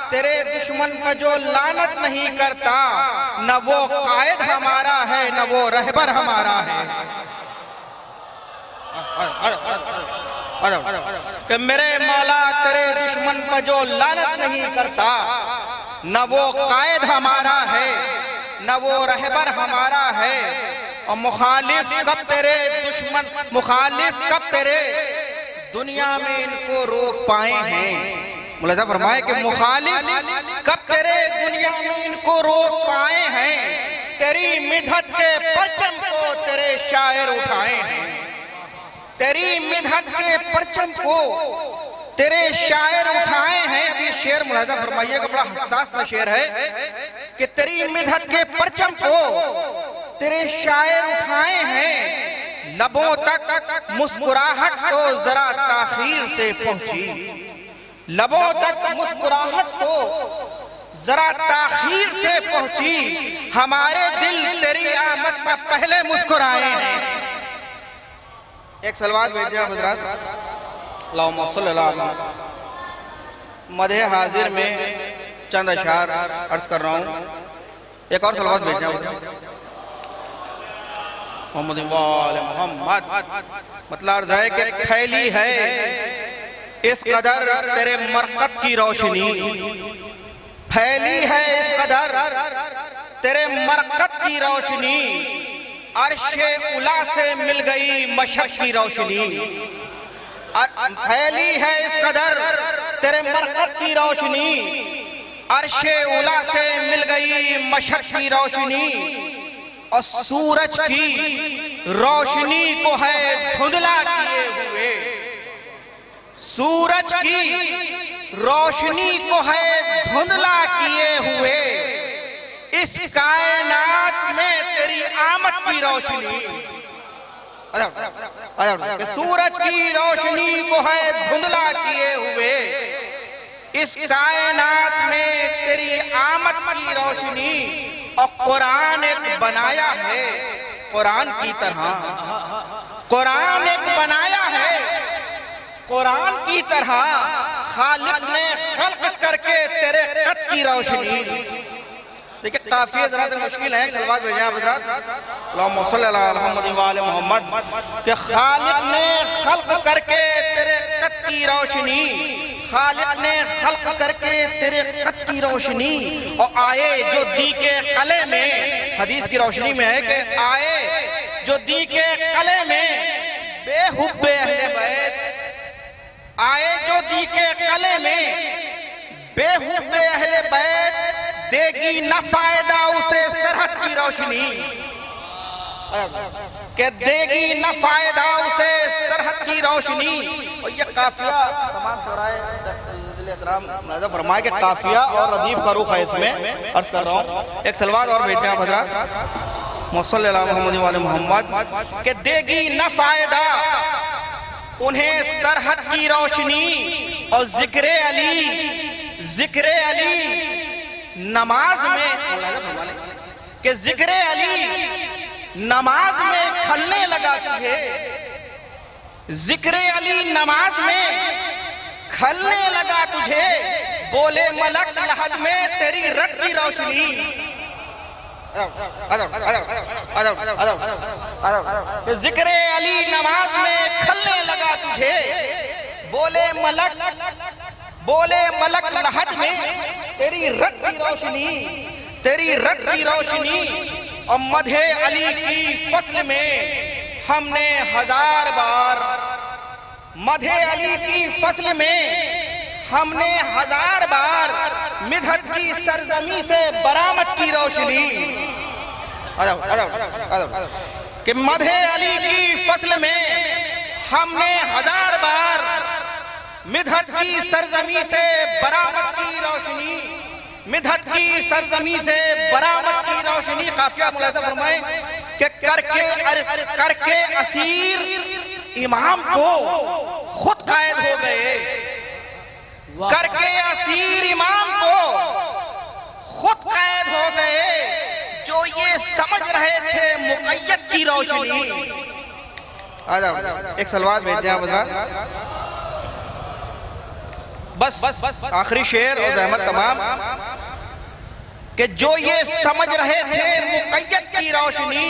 تیرے دشمن پر جو لعنت نہیں کرتا، نہ وہ قائد ہمارا ہے نہ وہ رہبر ہمارا ہے۔ کہ میرے مولا تیرے دشمن پر جو لعنت نہیں کرتا، نہ وہ قائد ہمارا ہے نہ وہ رہبر ہمارا ہے۔ اور مخالف کب تیرے دشمن، مخالف کب تیرے دنیا میں ان کو روک پائے ہیں۔ ملاحظہ فرمائے کہ مخالف کب تیرے دنیا میں ان کو روک پائے ہیں۔ تیری مدحت کے پرچم کو تیرے شاعر اٹھائے ہیں۔ تیری مدحت کے پرچم کو تیرے شاعر اٹھائے ہیں۔ ابھی شعر ملاحظہ فرمائیے کہ بڑا حساس سا شعر ہے کہ تیری مدحت کے پرچم کو تیرے شاعر اٹھائے ہیں۔ لبوں تک مسکراہٹ تو ذرا تاخیر سے پہنچی، لبوں تک مسکراہٹ تو ذرا تاخیر سے پہنچی، ہمارے دل تیری آمد میں پہلے مسکرائے ہیں۔ ایک سلوات بھیجیں حضرات۔ اللہم صلی اللہ علیہ وسلم۔ مدح حاضر میں چند اشعار عرض کر رہا ہوں۔ ایک اور سلوات بھیجیں محمد وآل محمد۔ مطلب عرض ہے کہ پھیلی ہے اس قدر تیرے مرقد کی روشنی، پھیلی ہے اس قدر تیرے مرقد کی روشنی، عرش اولا سے مل گئی مشرق کی روشنی۔ پھیلی ہے اس قدر تیرے مرقد کی روشنی، عرش اولا سے مل گئی مشرق کی روشنی۔ اور سورج کی روشنی کو ہے دھندلا کیے ہوئے، سورج کی روشنی کو ہے دھندلا کیے ہوئے، اس کائنات میں تیری آمد کی روشنی۔ سورج کی روشنی کو ہے دھندلا کیے ہوئے، اس کائنات میں تیری آمد کی روشنی۔ اور قرآن ایک بنایا ہے قرآن کی طرح، قرآن ایک بنایا ہے قرآن کی طرح، خالق نے خلق کر کے تیرے خط کی روشنی۔ دیکھیں کافی حضرات مشکل ہے، سلوات بھیجیں آپ حضرات۔ اللہم صلی اللہ علیہ محمد وآل محمد۔ کہ خالق نے خلق کر کے تیرے خط کی روشنی، خالق نے خلق کر کے تیرے خط کی روشنی۔ اور آئے جو دی کے قلعے میں، حدیث کی روشنی میں ہے کہ آئے جو دی کے قلعے میں بے حب اہل بیت، آئے جو دی کے قلعے میں بے حب اہل بیت، دے گی نہ فائدہ اسے سرحد کی روشنی، کہ دے گی نہ فائدہ اسے سرحد کی روشنی۔ اور یہ قافیہ تمام شعراء ملاحظہ فرمائے کہ قافیہ اور ردیف کا رخ ہے اس میں. عرض کر رہا ہوں ایک سلوات اور بھیجتے ہیں آپ حضرات صلی اللہ محمد والے محمد کہ دے گی نہ فائدہ انہیں سرحد کی روشنی اور ذکر علی نماز میں کہ ذکر علی نماز میں کھلنے لگا تجھے ذکر علی نماز میں کھلنے لگا تجھے بولے ملک لحد میں تیری رت کی روشنی ذکر علی نماز میں کھلنے لگا تجھے بولے ملک لحد میں تیری رت کی روشنی اور مدح علی کی فصل میں ہم نے ہزار بار مدح علی کی فصل میں ہم نے ہزار بار مدحت کی سرزمی سے برآمد کی روشنی کہ مدح علی کی فصل میں ہم نے ہزار بار مدحت کی سرزمی سے برآمد کی روشنی مدحت کی سرزمی سے برآمد کی روشنی. قافیہ ملاحظہ فرمائیں کہ کر کے اسیر امام کو خود قائد ہو گئے کر کے اسیر امام کو خود قائد ہو گئے جو یہ سمجھ رہے تھے مقید کی روشنی. ایک سلوات بھیجتے ہیں آپ بس آخری شعر اور زحمت تمام کہ جو یہ سمجھ رہے تھے مقید کی روشنی.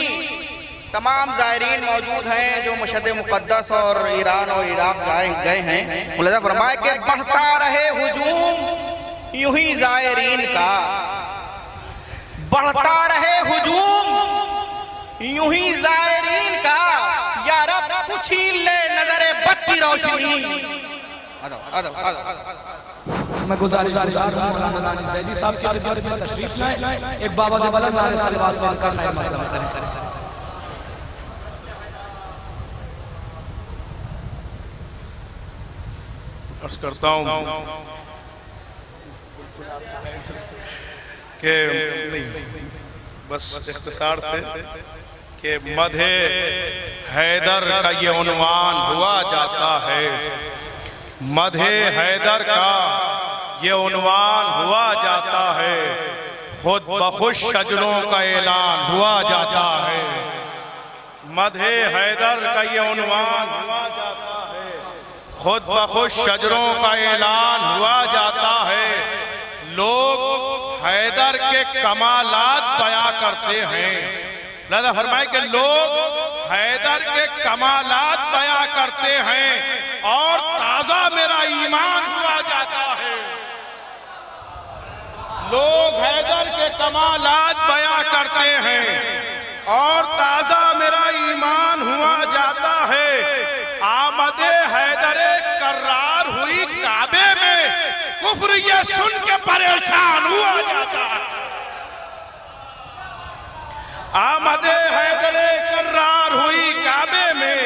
تمام زائرین موجود ہیں جو مشہد مقدس اور ایران اور عراق گئے ہیں. ملاحظہ فرمائے کہ بڑھتا رہے ہجوم یوں ہی زائرین کا بڑھتا رہے ہجوم یوں ہی زائرین کا یا رب چھین لے نظر بد کی روشنی. میں گزارش مولانا زیدی صاحب کی خدمت میں تشریف لائیں ایک بابا سے بلند نعرہ صلوات کا خیر مقدم کریں. عرض کرتا ہوں کہ بس اختصار سے کہ مدح حیدر کا یہ عنوان ہوا جاتا ہے مدح حیدر کا یہ عنوان ہوا جاتا ہے خود بخود شجروں کا اعلان ہوا جاتا ہے مدح حیدر کا یہ عنوان ہوا جاتا ہے خود بخود شجروں کا اعلان ہوا جاتا ہے. لوگ حیدر کے کمالات بیان کرتے ہیں. لہذا فرمائے کہ لوگ حیدر کے کمالات بیان کرتے ہیں اور تازہ میرا ایمان ہوا جاتا ہے. لوگ حیدر کے کمالات بیان کرتے ہیں اور تازہ میرا ایمان ہوا جاتا ہے. آمد حیدر کرار ہوئی کعبے میں کفر یہ سن کے پریشان ہوا جاتا ہے. آمد حیدر کرار ہوئی کعبے میں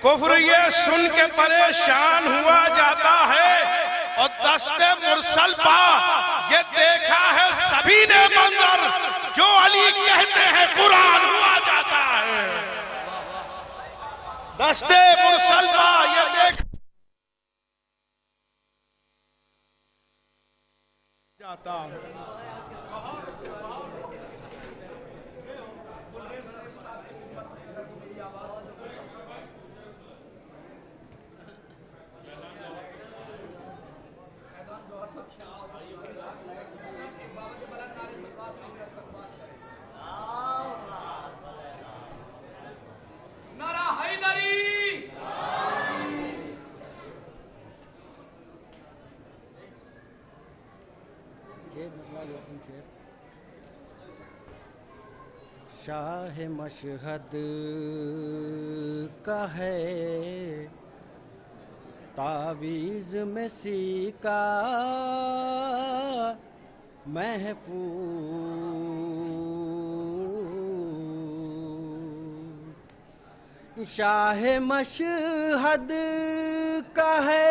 کفر یہ سن کے پریشان ہوا جاتا ہے اور دست مرسل پا یہ دیکھا ہے سبھی نے منظر جو علی کہتے ہیں قرآن ہوا جاتا ہے. دست مرسل پا یہ دیکھا جاتا ہے. شاہ مشہد کا ہے تعویذ میں سیکا محفوظ شاہ مشہد کا ہے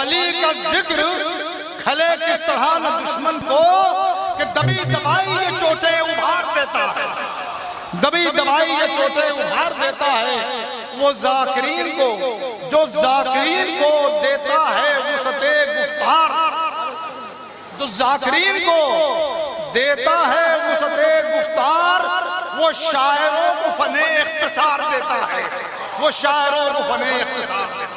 علی کا ذکر کھلے کس طرح نہ دشمن کو کہ دبی دبائی یہ چوٹیں ابھار دیتا ہے، دبی دبائی یہ چوٹیں ابھار دیتا ہے، وہ ذاکرین کو جو ذاکرین کو دیتا ہے وسعت گفتار، جو ذاکرین کو دیتا ہے وسعت گفتار، وہ شاعروں کو فن اختصار دیتا ہے، وہ شاعروں کو فن اختصار دیتا ہے۔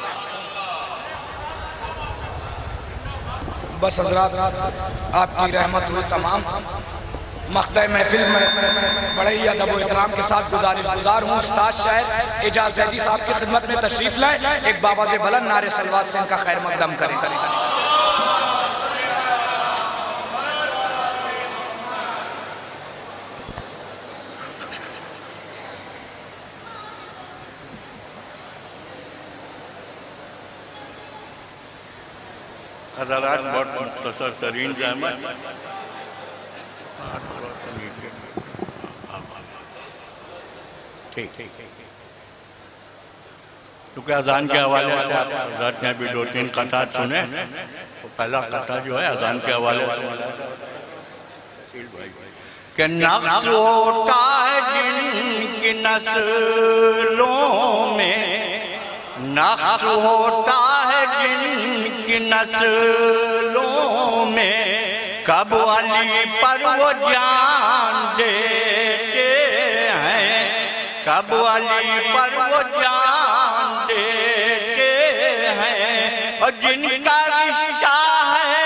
بس حضرات آپ کی رحمت ہو تمام، مقطع محفل میں بڑے ہی ادب و احترام کے ساتھ گزار ہوں استاد شاعر اعجاز زیدی صاحب کی خدمت میں تشریف لائیں، ایک بابا سے بلند نعرے صلوات سے ان کا خیر مقدم کریں۔ حضرات بہت مختصر ترین زحمت، کیونکہ اذان کے حوالے سے حضرات نے بھی 2-3 قطعات سنے، تو پہلا قطعہ جو ہے اذان کے حوالے سے کہ نقص ہوتا ہے جن کی نسلوں میں، نقص ہوتا ہے جن کی نسلوں میں، کب علی پر وہ جان دیتے ہیں، کب علی پر وہ جان دیتے ہیں، اور جن کا رشتہ ہے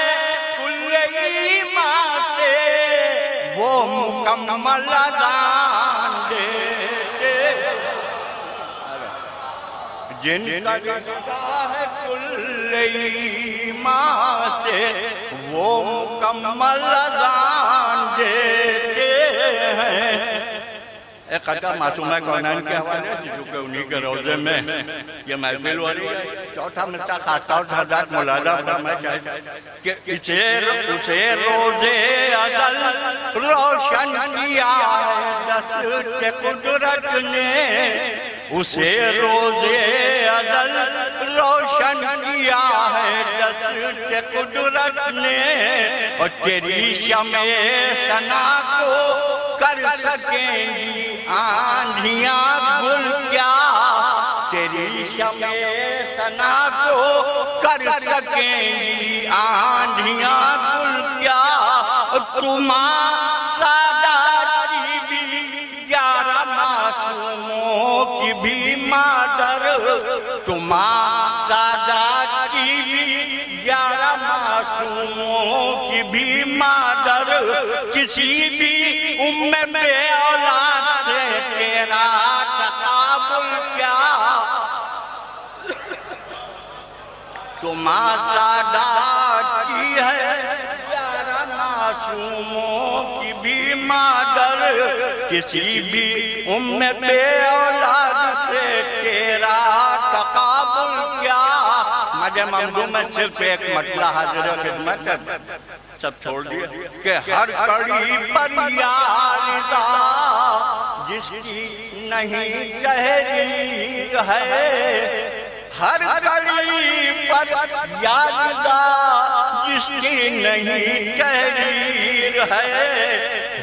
کل ایمان سے وہ مکمل اذان دیتے ہیں، جن کا رشتہ ہے کل ایمان سے وہ مکمل اذان دیتے ہیں۔ ایک قطعہ معصومہ کونین کے حوالے سے جو کہ انہی کے روزے میں یہ محفل ہو رہی ہے، چوتھا مصرع خاص طور سے حضرات ملاحظہ فرمائے چاہیے کہ اسے روزے ازل روشن کیا ہے دست قدرت نے، اسے روزے ازل روشن کیا ہے دست قدرت نے، اور تیری شمع ثنا کو کر سکیں گی آندھیاں گل کیا، تیری شمع ثنا کو کر سکیں گی آندھیاں گل کیا، تمہاں ساداتی بھی 11 معصوموں کی بھی مادر، تمہاں ساداتی بھی 11 معصوموں کی بھی مادر، کسی بھی بے اولاد سے تیرا تقابل کیا، تمہاں ساداتی ہے 11 معصوموں کی بھی مادر، کسی بھی بے اولاد سے تیرا تقابل کیا۔ مجھے ممدوح میں صرف ایک مطلع حاضر خدمت ہے، سب چھوڑ دیا کہ ہر کڑی پر یا رضا جس کی نہیں تحریر ہے، ہر کڑی پر یا رضا جس کی نہیں تحریر ہے،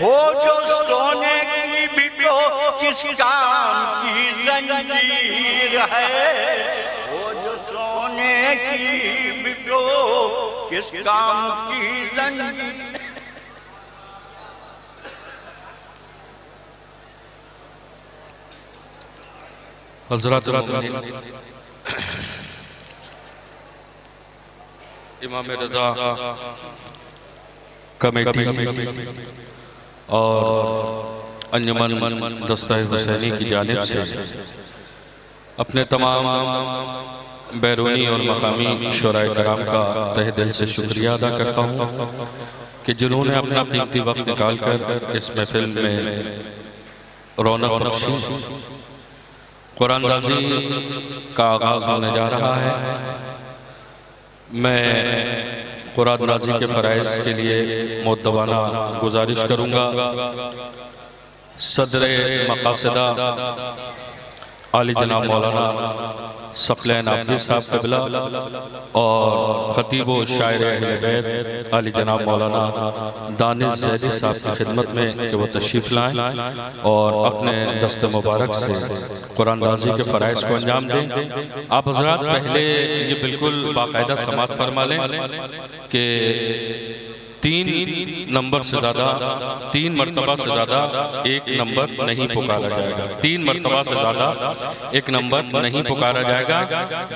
ہو جو سونے کی بھی تو کس کام کی زنجیر ہے، ہو جو سونے کی بھی تو کس کام کی زنجیر۔ حضرات امام رضا کمیٹی اور انجمن دستہ حسینی کی جانب سے اپنے تمام بیرونی اور مقامی شعراء کرام کا تہ دل سے شکریہ ادا کرتا ہوں کہ جنہوں نے اپنا قیمتی وقت نکال کر اس محفل میں رونق بخشی۔ قرآن دازی کا آغاز ہونے جا رہا ہے۔ میں قرآن دازی کے فرائض کے لیے مؤدبانہ گزارش کروں گا۔ صدر مقاصدہ علی جناب مولانا ثقلین عابدی صاحب قبلہ اور خطیب و شاعر اہل بیت علی جناب مولانا دانش زیدی صاحب کی خدمت میں کہ وہ تشریف لائیں اور اپنے دست مبارک سے قرآن اندازی کے فرائض کو انجام دیں۔ آپ حضرات پہلے یہ بالکل باقاعدہ سماعت فرما لیں کہ 3 نمبر سے زیادہ 3 مرتبہ سے زیادہ ایک نمبر نہیں پکارا جائے گا، 3 مرتبہ سے زیادہ ایک نمبر نہیں پکارا جائے گا۔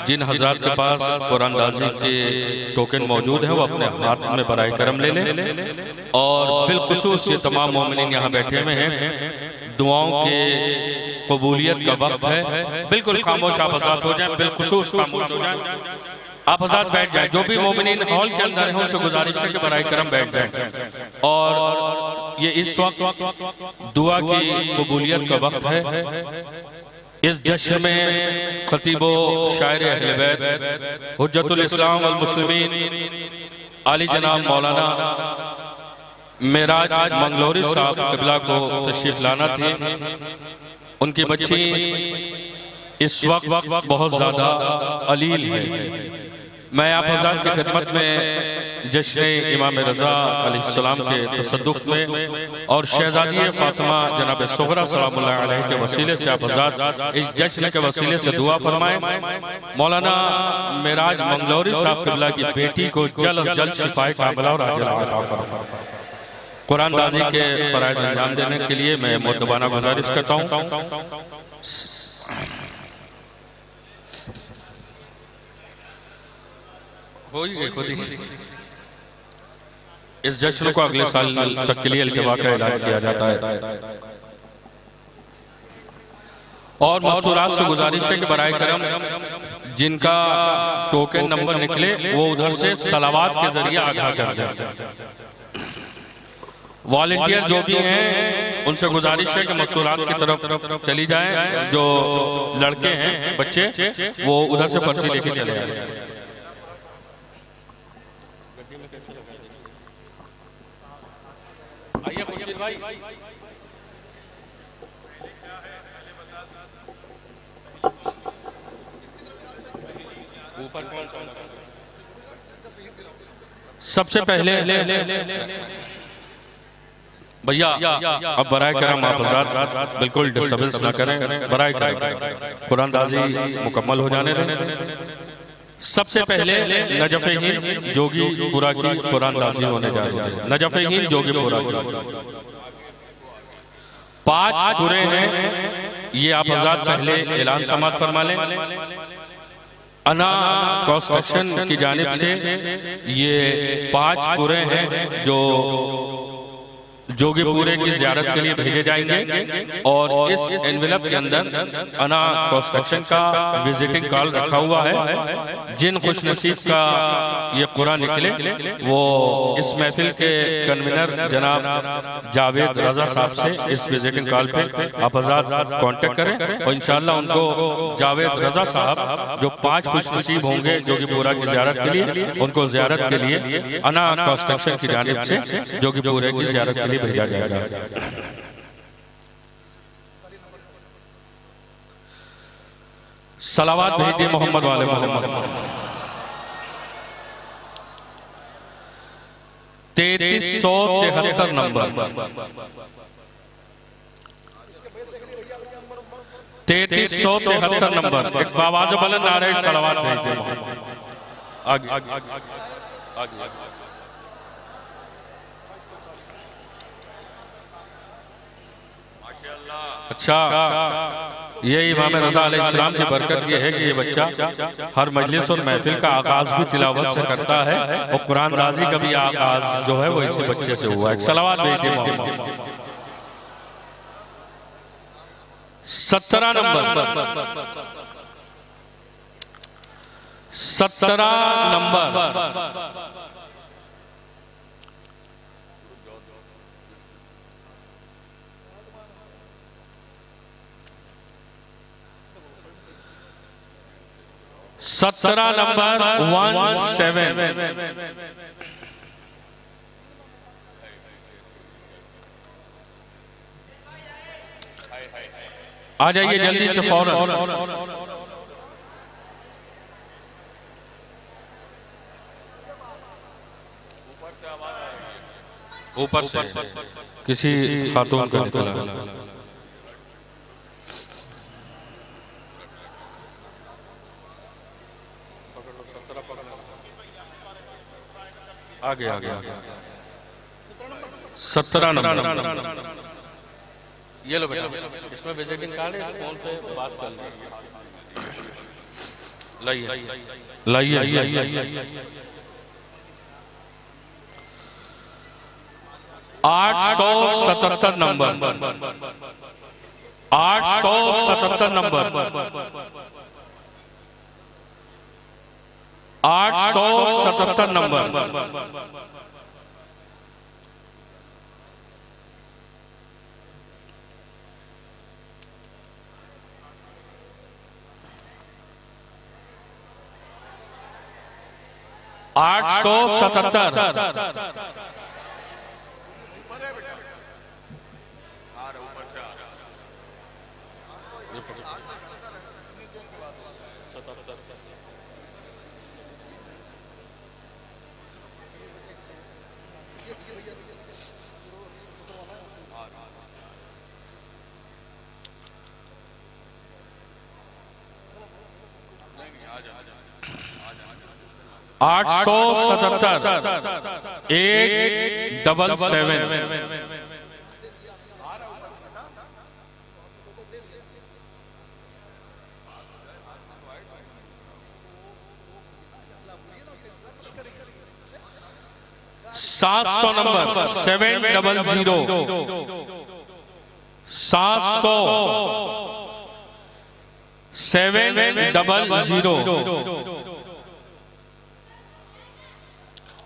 جن حضرات کے پاس قرآن اندازی کے ٹوکن موجود ہیں وہ اپنے ہاتھ میں برائے کرم لے لیں، اور بالخصوص یہ تمام مومنین یہاں بیٹھے ہوئے ہیں، دعاؤں کے قبولیت کا وقت ہے، بالکل خاموش آپ حضرات ہو جائیں، بالخصوص خاموش ہو جائیں، آپ حضرات بیٹھ جائیں، جو بھی مومنین ہال کے اندر ہیں ان سے گزارش ہے کہ برائے کرم بیٹھ جائیں، اور یہ اس وقت دعا کی قبولیت کا وقت ہے۔ اس جشن میں خطیب و شاعر اہل بیت حجت الاسلام والمسلمین علی جناب مولانا معراج منگلوری صاحب قبلہ کو تشریف لانا تھی۔ ان کی بچی اس وقت بہت زیادہ علیل ہے۔ میں آپ حضرات کی خدمت میں جشن امام رضا علیہ السلام کے تصدق میں اور شہزادی فاطمہ جناب صغرا سلام اللہ علیہ کے وسیلے سے آپ حضرات اس جشن کے وسیلے سے دعا فرمائیں۔ مولانا معراج منگلوری صاحب قبلہ کی بیٹی کو جلد جلد شفائے کاملہ اور عاجل عطا فرمائیں۔ قرآن اندازی کے فرائض انجام دینے کے لیے میں مؤدبانہ گزارش کرتا ہوں۔ اس جشن کو اگلے سال تک کے لیے التوا کا اعلان کیا جاتا ہے، اور مستورات سے گزارش ہے کہ برائے کرم جن کا ٹوکن نمبر نکلے وہ ادھر سے صلوات کے ذریعے آگاہ کر دیں۔ والنٹیئر جو بھی ہیں ان سے گزارش ہے کہ مستورات کی طرف چلی جائیں، جو لڑکے ہیں بچے وہ ادھر سے پرچی لے کے چلے جائیں۔ آئیے خورشید بھائی، سب سے پہلے بھیا اب برائے کرم آپ حضرات بالکل ڈسٹربنس نہ کریں، برائے کرم قرآن اندازی مکمل ہو جانے دیں۔ سب سے پہلے نجف ہند جوگی پورا کی قرآن اندازی ہونے جا رہی ہے۔ نجف ہند جوگی پورا کی 5 پورے ہیں، یہ آپ حضرات پہلے اعلان سماعت فرما لیں۔ انا کنسٹرکشن کی جانب سے یہ 5 پورے ہیں جو جوگی پورے کی زیارت کے لیے بھیجے جائیں گے، اور اس انویلپ کے اندر انا کنسٹرکشن کا وزٹنگ کارڈ رکھا ہوا ہے۔ جن خوش نصیب کا یہ قرآن نکلے وہ اس محفل کے کنوینر جناب جاوید رضا صاحب سے اس وزٹنگ کارڈ پہ آپ حضرات کانٹیکٹ کریں، اور انشاءاللہ ان کو جاوید رضا صاحب جو 5 خوش نصیب ہوں گے جوگی پورا کی زیارت کے لیے، ان کو زیارت کے لیے انا کنسٹرکشن کی جانب سے جوگی پورے کی زیارت کے لیے بھیجا جائے گا۔ صلوات بھیجئے محمد والے محمد۔ 3373 نمبر، 3373 نمبر، ایک باواز بلند نعرہ صلوات بھیجئے محمد۔ آگے اچھا، یہ امام رضا علیہ السلام کی برکت یہ ہے کہ یہ بچہ ہر مجلس اور محفل کا آغاز بھی تلاوت سے کرتا ہے، اور قرآن اندازی کا بھی آغاز جو ہے وہ اسی بچے سے ہوا ہے۔ ایک صلوات بھیجئے محمد۔ 17 نمبر، 17 نمبر، سترہ نمبر 17۔ آ جائیے جلدی سے فوراً. اوپر سے کسی خاتون کا نکلا. آگے 17 نمبر. یہ لو بیٹا اس میں وزٹنگ کارڈ ہے. اس فون پہ بات کر لیں. لائیے 877 نمبر. 877 نمبر. 877 نمبر. آٹھ سو 77. آٹھ سو 77 877. سات سو نمبر 700. 700 700.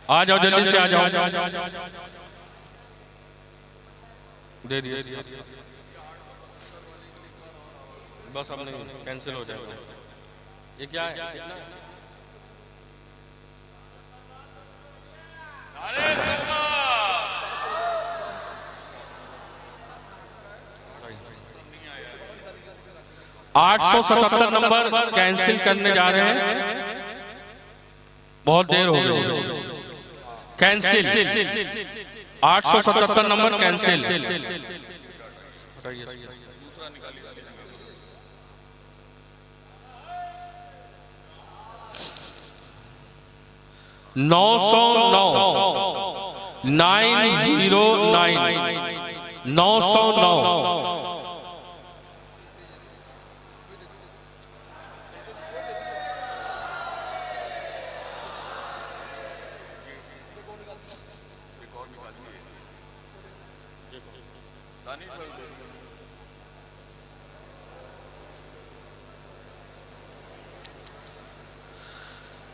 آ جاؤ جلدی سے آ جاؤ. دے دیے بس اب نہیں کینسل ہو جائے گا. یہ کیا ہے؟ 877 نمبر کینسل کرنے جا رہے ہیں. بہت دیر ہو گئی. Cancel 877 number cancel. 909 909 909.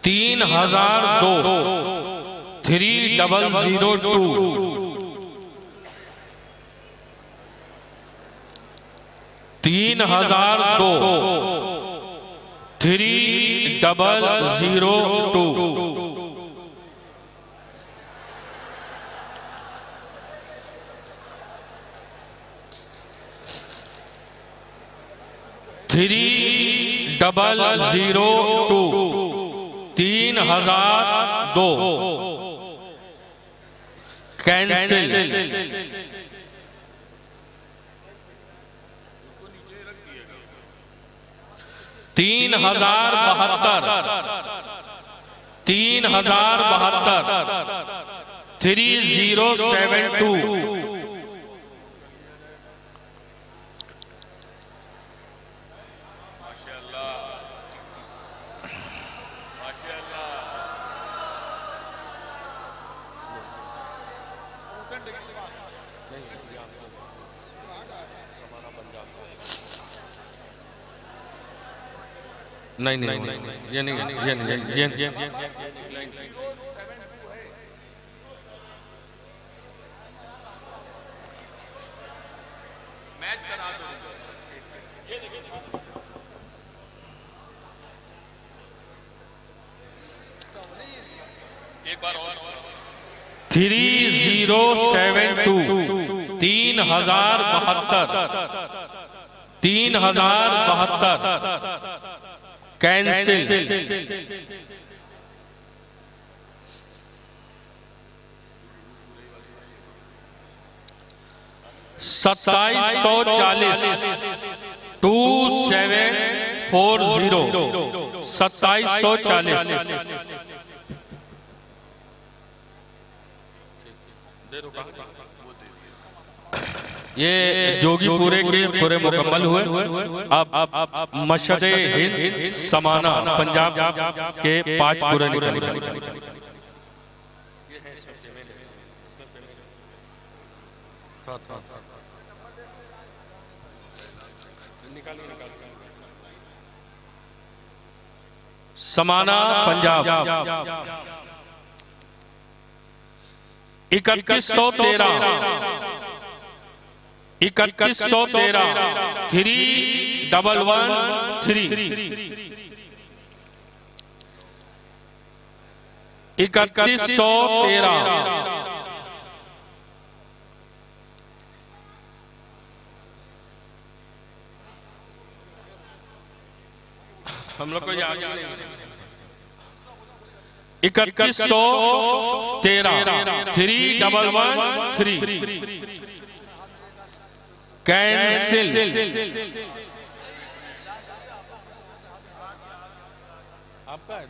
تین ہزار 3002. 3002 3002. Three double 002 3002 cancel. 3072 نہیں یہ نہیں ایک بار اور 3072 3072 3072 کینسل. 2740 2740 2740. یہ جوگی پورے کے پورے مکمل ہوئے. اب مشہد ہند سمانا پنجاب کے 5 پورے نکل گئے. سمانا پنجاب 3113 3113 3113 ہم لوگ کو یاد نہیں. 3113 3113 کینسل.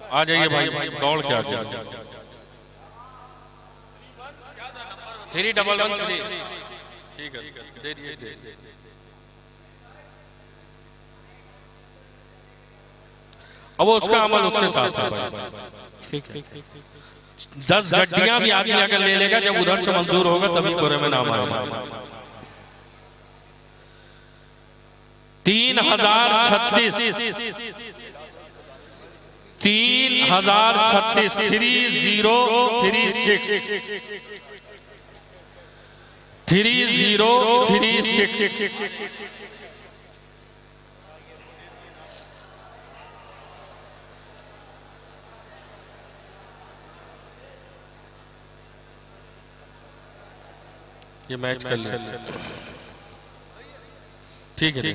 آ جائیے بھائی دوڑ کے آ جائیے. 3113 ٹھیک ہے دے دیے. اب اس کا عمل اس کے ساتھ ہے. ٹھیک ہے 10 گھٹیاں بھی آدمی اگر لے لے گا جب ادھر سے منظور ہوگا تبھی پورے میں نام آئے گا. 3036 3036 3036 3036 یہ میچ کر لیا. ٹھیک ہے 3776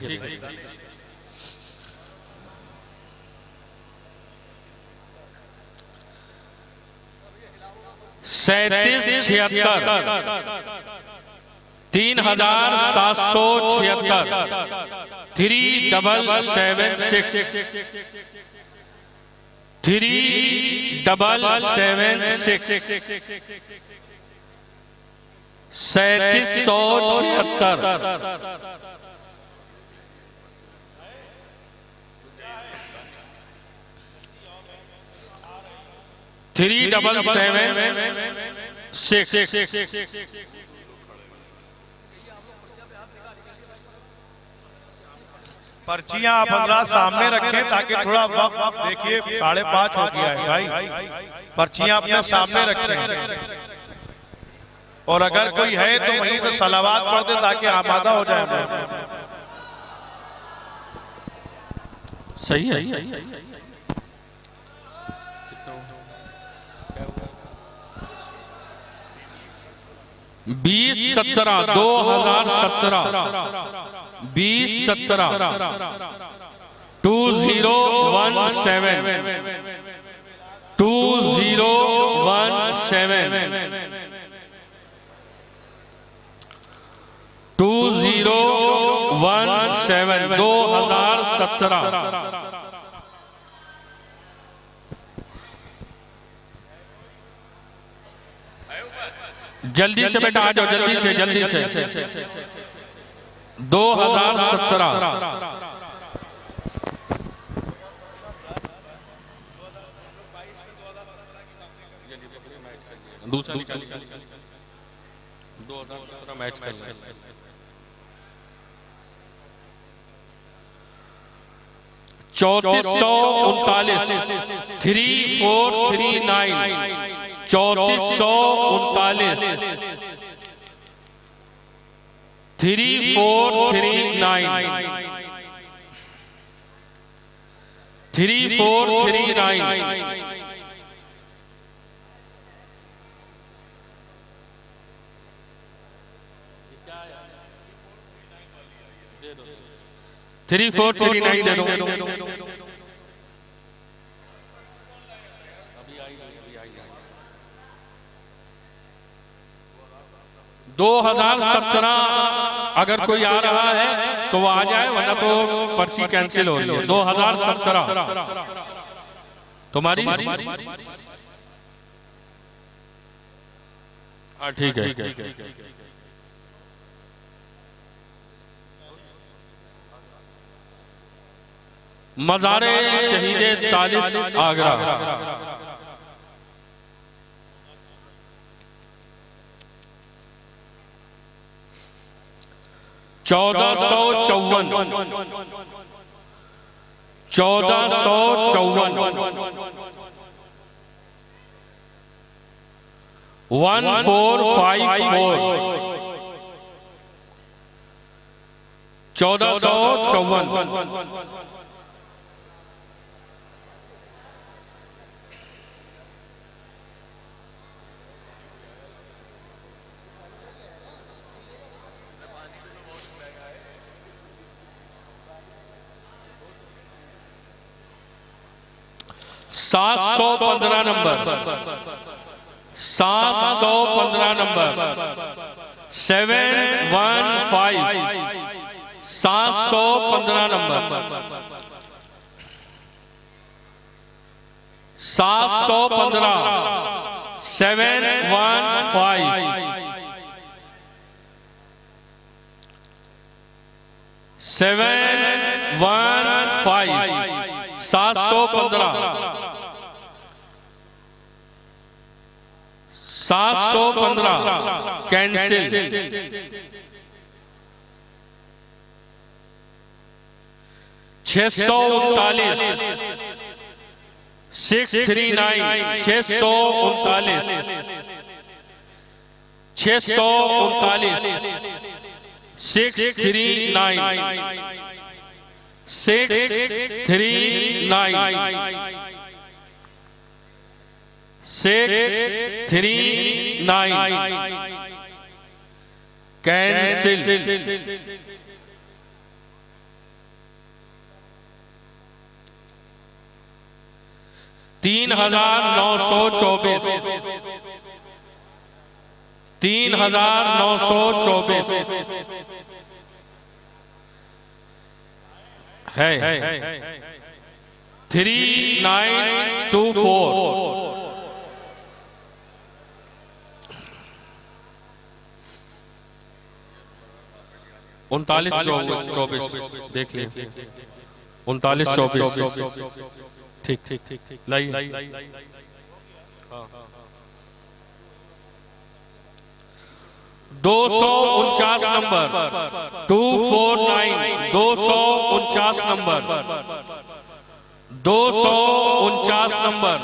3776 3776 پرچیاں آپ حضرات سامنے رکھیں تاکہ تھوڑا وقت دیکھیے 5:30 ہو گیا ہے بھائی. پرچیاں اپنے سامنے رکھیں اور اگر کوئی ہے تو وہیں سے صلوات پڑھ دیں تاکہ آمادہ ہو جائے. صحیح ہے. 2017 2017 2017 جلدی سے بیٹا آ جاؤ جلدی سے 2017 دوسرا 2017 میچ کر لیں. 3439 3439 3439 3439 3439 3439 دے دو. 2017 اگر کوئی آ رہا ہے تو وہ آ جائے ورنہ تو پرچی کینسل ہو رہی ہے. 2017 تمہاری ہاں ٹھیک ہے. مزار شہید ثالث آگرہ. چودہ سو چون 1454 715 number 715 number 715 715 number 715 715 cancel. 639 639 639 cancel. 3924 3924 ہے 3924 3924 دیکھ لیں 3924 ٹھیک لائیے. 249 نمبر 249 249 نمبر 249 نمبر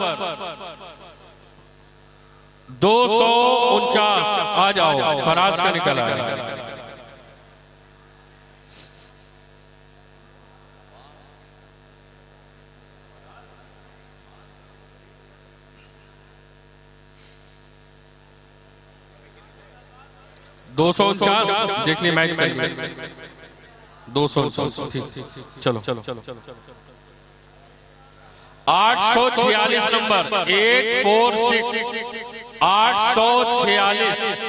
249 آ جاؤ. فراز کا نکل آیا. دو سو 49 دیکھ لیں میچ کریں. 249 ٹھیک چلو. 846 نمبر 846 846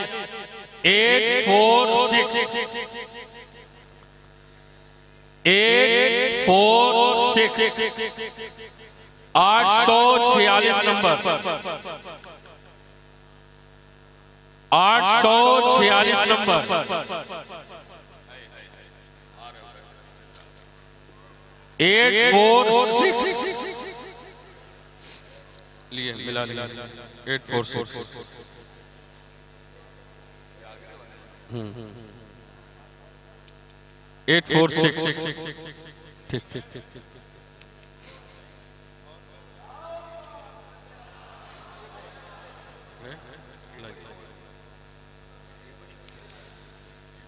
846 846 نمبر 846 نمبر 846 لیے ملا لیا 846 846 ٹھیک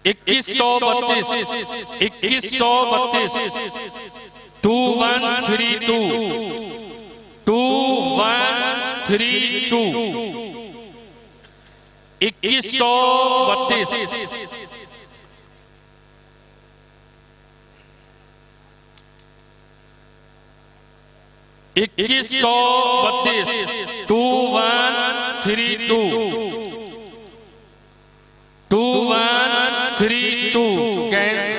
2132 2132 2132 2132 2132 2132 2132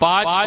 5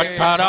18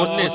19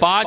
5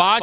5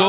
2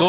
2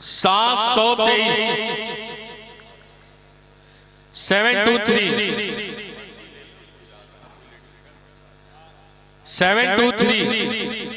723 723 723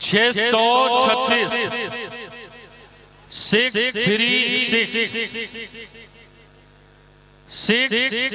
636 636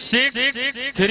636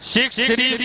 634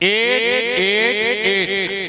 888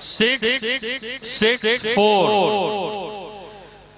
664।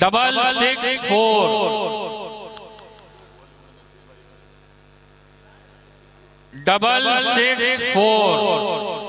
664। 664।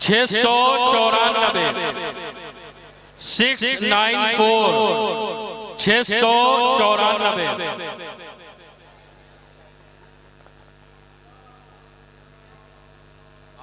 694 694 694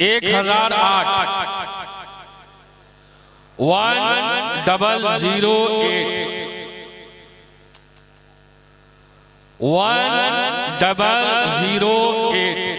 1008 1008 1008।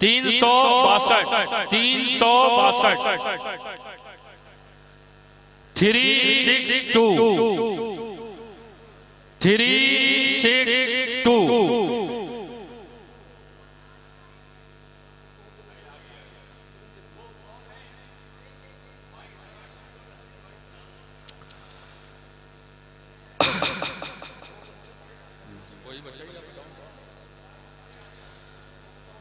362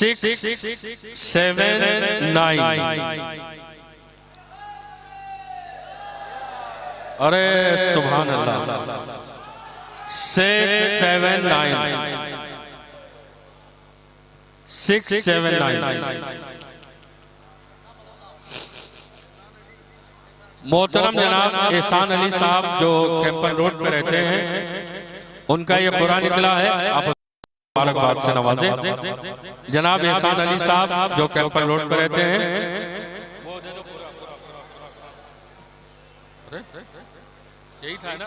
679 ارے سبحان اللہ 679 محترم جناب احسان علی صاحب جو کیمپن روڈ پہ رہتے ہیں ان کا یہ قرآن نکلا ہے آپ مبارکباد سے نوازیں جناب احسان علی صاحب جو کیمپن روڈ پہ رہتے ہیں یہی تھا نا